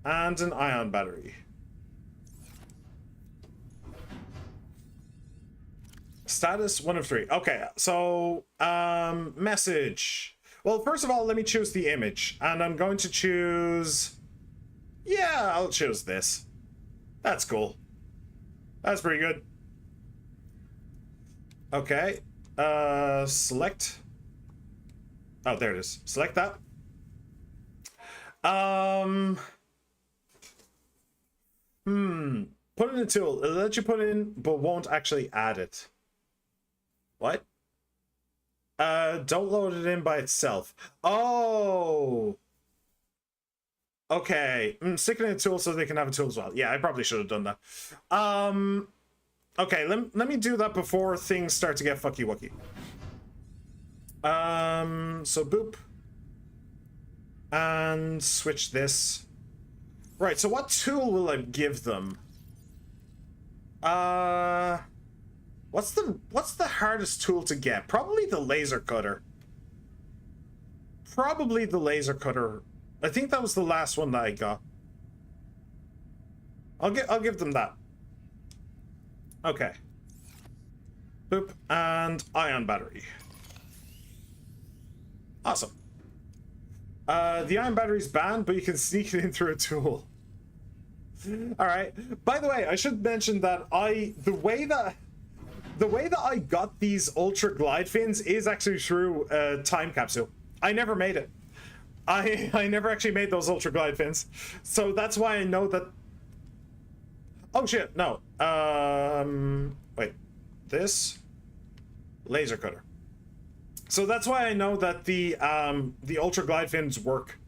And an ion battery. Status 1 of 3. Okay, so, message. Well, first of all, let me choose the image. And I'm going to choose... Yeah, I'll choose this. That's cool. That's pretty good. Okay. Select. Oh, there it is. Select that. Put in a tool. It'll let you put it in, but won't actually add it. What? Don't load it in by itself. Oh! Okay, sticking in a tool so they can have a tool as well. Yeah, I probably should have done that. Okay, let me do that before things start to get fucky wucky. So boop. And switch this. Right, so what tool will I give them? What's the hardest tool to get? Probably the laser cutter. Probably the laser cutter. I think that was the last one that I got. I'll give them that. Okay. Boop, and ion battery. Awesome. The ion battery's banned, but you can sneak it in through a tool. Alright. By the way, I should mention that the way that I got these ultra glide fins is actually through a time capsule. I never made it. I never actually made those ultra glide fins. So that's why I know that. Oh shit, no. Wait. This laser cutter. So that's why I know that the ultra glide fins work.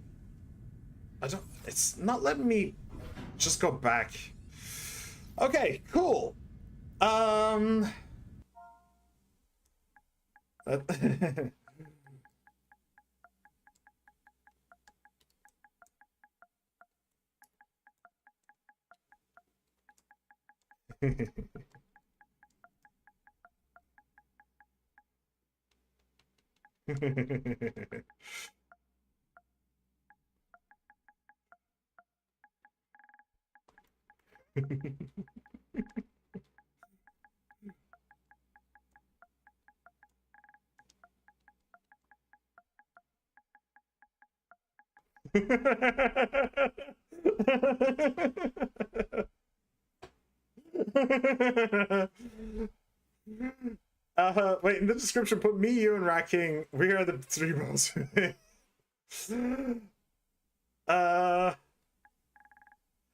It's not letting me just go back. Okay, cool. Wait, in the description, put me, you, and Rat King. We are the three bros.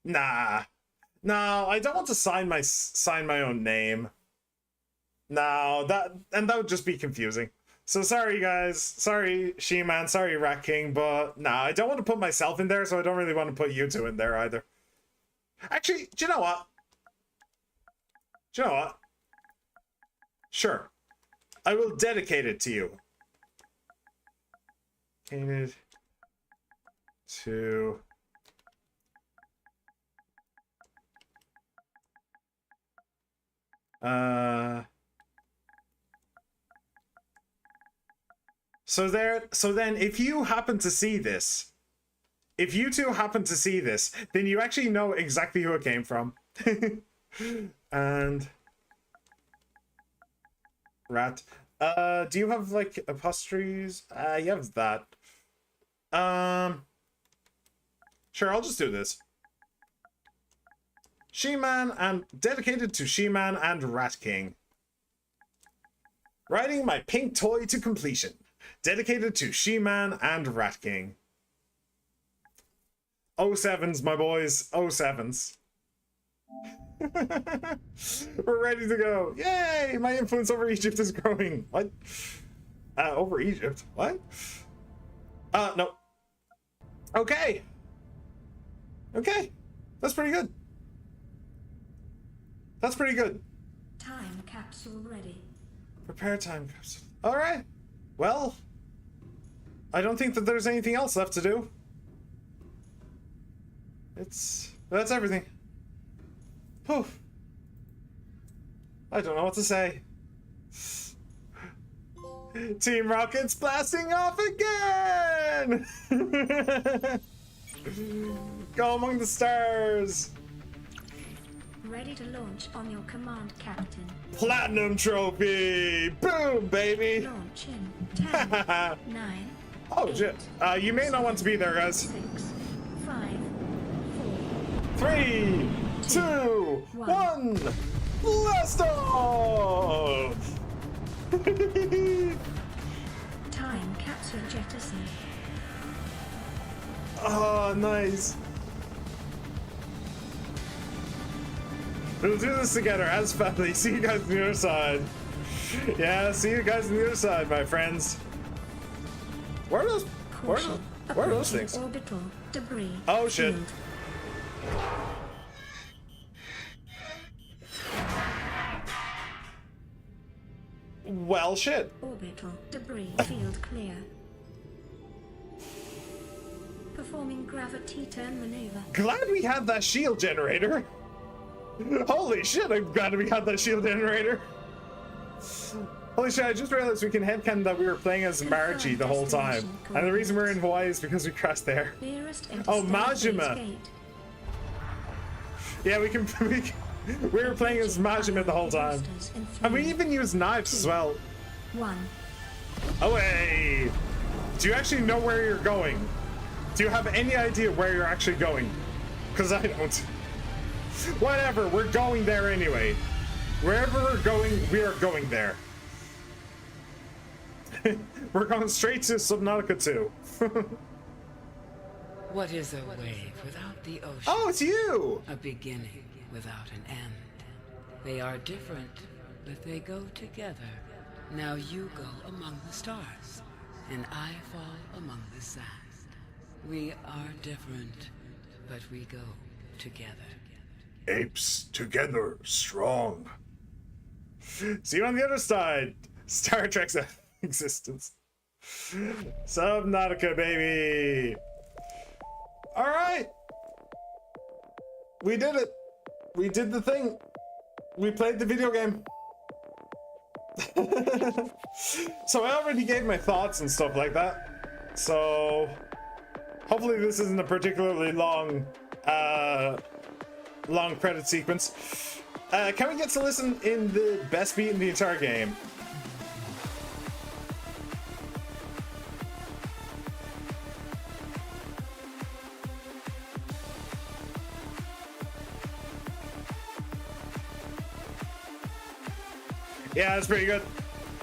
Nah. No, I don't want to sign my own name. No, that would just be confusing. So sorry, guys. Sorry, She-Man. Sorry, Rat King. But nah, I don't want to put myself in there, so I don't really want to put you two in there either. Actually, do you know what? Sure. I will dedicate it to you. Dedicated to... So then if you happen to see this, if you two happen to see this, then you actually know exactly who it came from. And Rat. Do you have like apostrophes? You have that. Sure, I'll just do this. She-Man and dedicated to She-Man and Rat King. Riding my pink toy to completion. Dedicated to She-Man and Rat King. 07s, my boys. 07s. We're ready to go. Yay! My influence over Egypt is growing. What? Over Egypt? What? No. Okay. Okay. That's pretty good. That's pretty good. Time capsule ready. Prepare time capsule. Alright. Well, I don't think that there's anything else left to do. That's everything. Whew. I don't know what to say. Team Rocket's blasting off again! Go among the stars! Ready to launch on your command, Captain. Platinum trophy! Boom, baby! Launch in 10, 9, Oh, shit. You may not want to be there, guys. 6, 5, 3, 2, 1, blast off! 4. Time capsule jettison. Oh, nice. We'll do this together as family. See you guys on the other side. Yeah, see you guys on the other side, my friends. Where are those? What are those Approaching things? Orbital debris. Oh, shit. field. Well, shit. Orbital debris field clear. Performing gravity turn maneuver. Glad we had that shield generator. Holy shit, I'm glad we had that shield generator. Holy shit, I just realized we can headcanon that we were playing as Margie the whole time. And the reason we're in Hawaii is because we crashed there. Nearest Oh, interstate Majima. gate. Yeah, we were playing as Majima the whole time. And we even used knives as well. 1. Away! Do you actually know where you're going? Do you have any idea where you're actually going? Because I don't. Whatever, we're going there anyway. Wherever we're going, we are going there. We're going straight to Subnautica 2. What is a wave without the ocean? Oh, it's you! A beginning without an end. They are different, but they go together. Now you go among the stars, and I fall among the sand. We are different, but we go together. Apes together, strong. See you on the other side. Star Trek's existence. Subnautica, baby. All right. We did it. We did the thing. We played the video game. So I already gave my thoughts and stuff like that. So hopefully this isn't a particularly long credit sequence. Can we get to listen in the best beat in the entire game? Yeah, that's pretty good.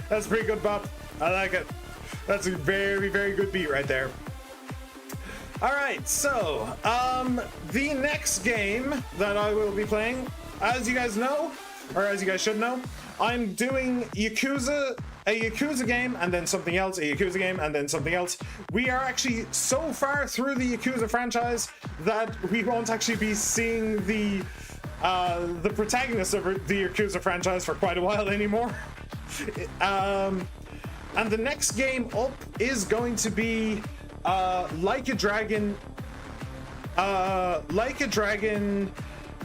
That's pretty good, Bob. I like it. That's a very, very good beat right there. All right, so the next game that I will be playing, as you guys know, or as you guys should know, I'm doing a Yakuza game, and then something else, a Yakuza game, and then something else. We are actually so far through the Yakuza franchise that we won't actually be seeing the protagonist of the Yakuza franchise for quite a while anymore. And the next game up is going to be Like a Dragon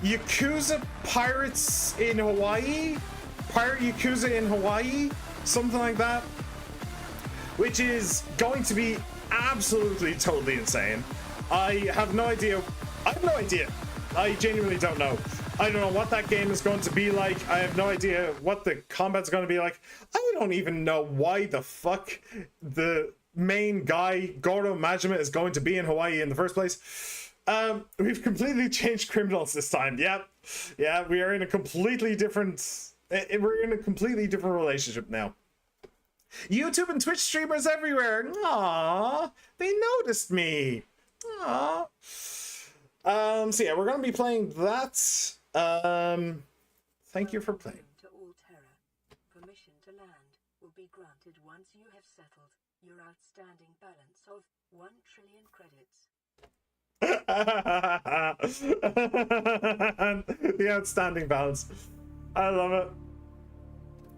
Yakuza Pirates in Hawaii, Pirate Yakuza in Hawaii, something like that, which is going to be absolutely totally insane. I have no idea. I genuinely don't know. I don't know what that game is going to be like. I have no idea what the combat's going to be like. I don't even know why the fuck the main guy, Goro Majima, is going to be in Hawaii in the first place. We've completely changed criminals this time. Yeah, we are in a completely different... We're in a completely different relationship now. YouTube and Twitch streamers everywhere. Aww, they noticed me. Aww. So yeah, we're going to be playing that. Thank you for playing. To Alterra. Permission to land will be granted once you have settled your outstanding balance of 1 trillion credits. The outstanding balance. I love it.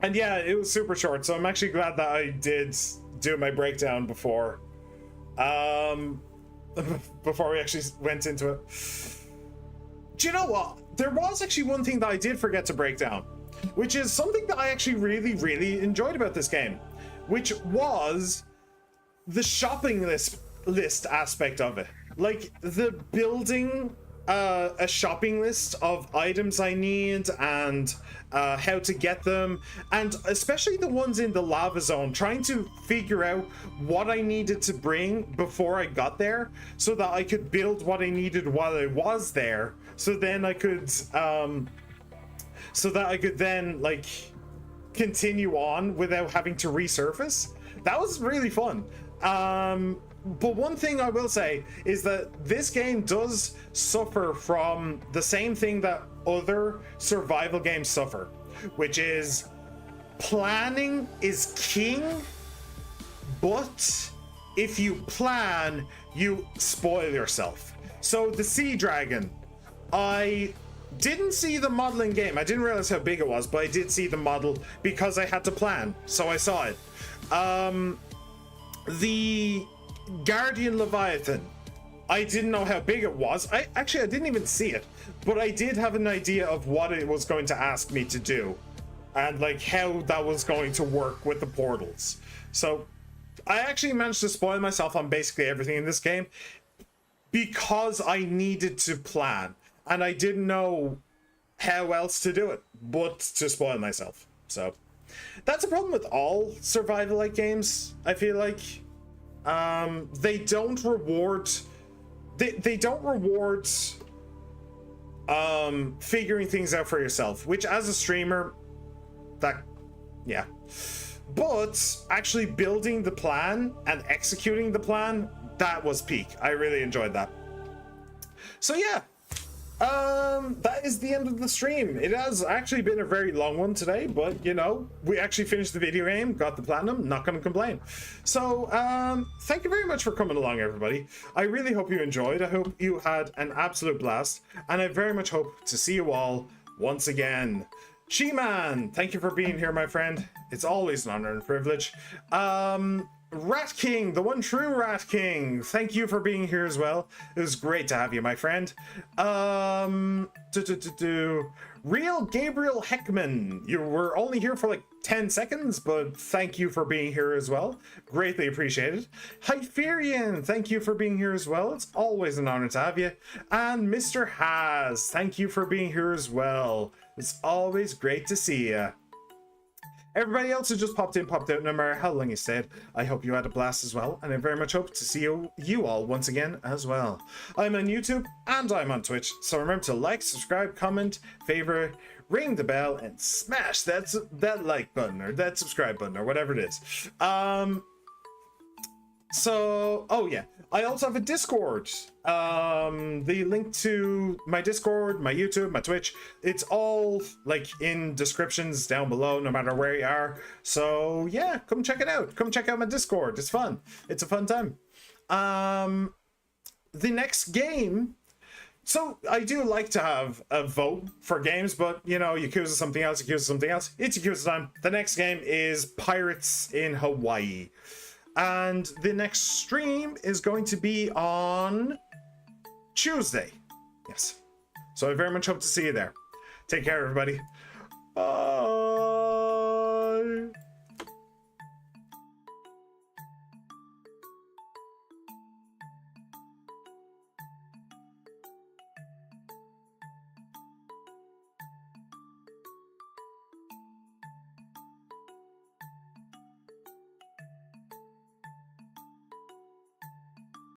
And yeah, it was super short, so I'm actually glad that I did do my breakdown before we actually went into it. Do you know what? There was actually one thing that I did forget to break down, which is something that I actually really, really enjoyed about this game, which was the shopping list aspect of it. Like the building a shopping list of items I need and how to get them, and especially the ones in the lava zone, trying to figure out what I needed to bring before I got there so that I could build what I needed while I was there, so then I could then like continue on without having to resurface. That was really fun. But one thing I will say is that this game does suffer from the same thing that other survival games suffer, which is planning is king, but if you plan, you spoil yourself. So the sea dragon, I didn't see the model in game. I didn't realize how big it was, but I did see the model because I had to plan, so I saw it. The guardian leviathan, I didn't know how big it was. I didn't even see it, but I did have an idea of what it was going to ask me to do and like how that was going to work with the portals. So I actually managed to spoil myself on basically everything in this game because I needed to plan and I didn't know how else to do it but to spoil myself. So that's a problem with all survival like games. I feel like they don't reward figuring things out for yourself, which as a streamer, yeah, but actually building the plan and executing the plan, that was peak. I really enjoyed that. So yeah, that is the end of the stream. It has actually been a very long one today, but you know, we actually finished the video game, got the platinum, not gonna complain. So thank you very much for coming along, everybody. I really hope you enjoyed. I hope you had an absolute blast, and I very much hope to see you all once again. She-Man, thank you for being here, my friend. It's always an honor and privilege. Rat King, the one true Rat King, thank you for being here as well. It was great to have you, my friend. Real Gabriel Heckman, you were only here for like 10 seconds, but thank you for being here as well. Greatly appreciated. Hyperion, thank you for being here as well. It's always an honor to have you. And Mr. Haz, thank you for being here as well. It's always great to see you. Everybody else who just popped in, popped out, no matter how long you stayed, I hope you had a blast as well, and I very much hope to see you all once again as well. I'm on YouTube and I'm on Twitch, so remember to like, subscribe, comment, favorite, ring the bell, and smash that like button or that subscribe button or whatever it is. So, oh yeah, I also have a Discord. The link to my Discord, my YouTube, my Twitch, it's all like in descriptions down below, no matter where you are. So yeah, come check it out. Come check out my Discord. It's fun. It's a fun time. The next game. So I do like to have a vote for games, but you know, Yakuza something else, Yakuza something else. It's Yakuza time. The next game is Pirates in Hawaii. And the next stream is going to be on Tuesday. Yes. So I very much hope to see you there. Take care, everybody. Bye.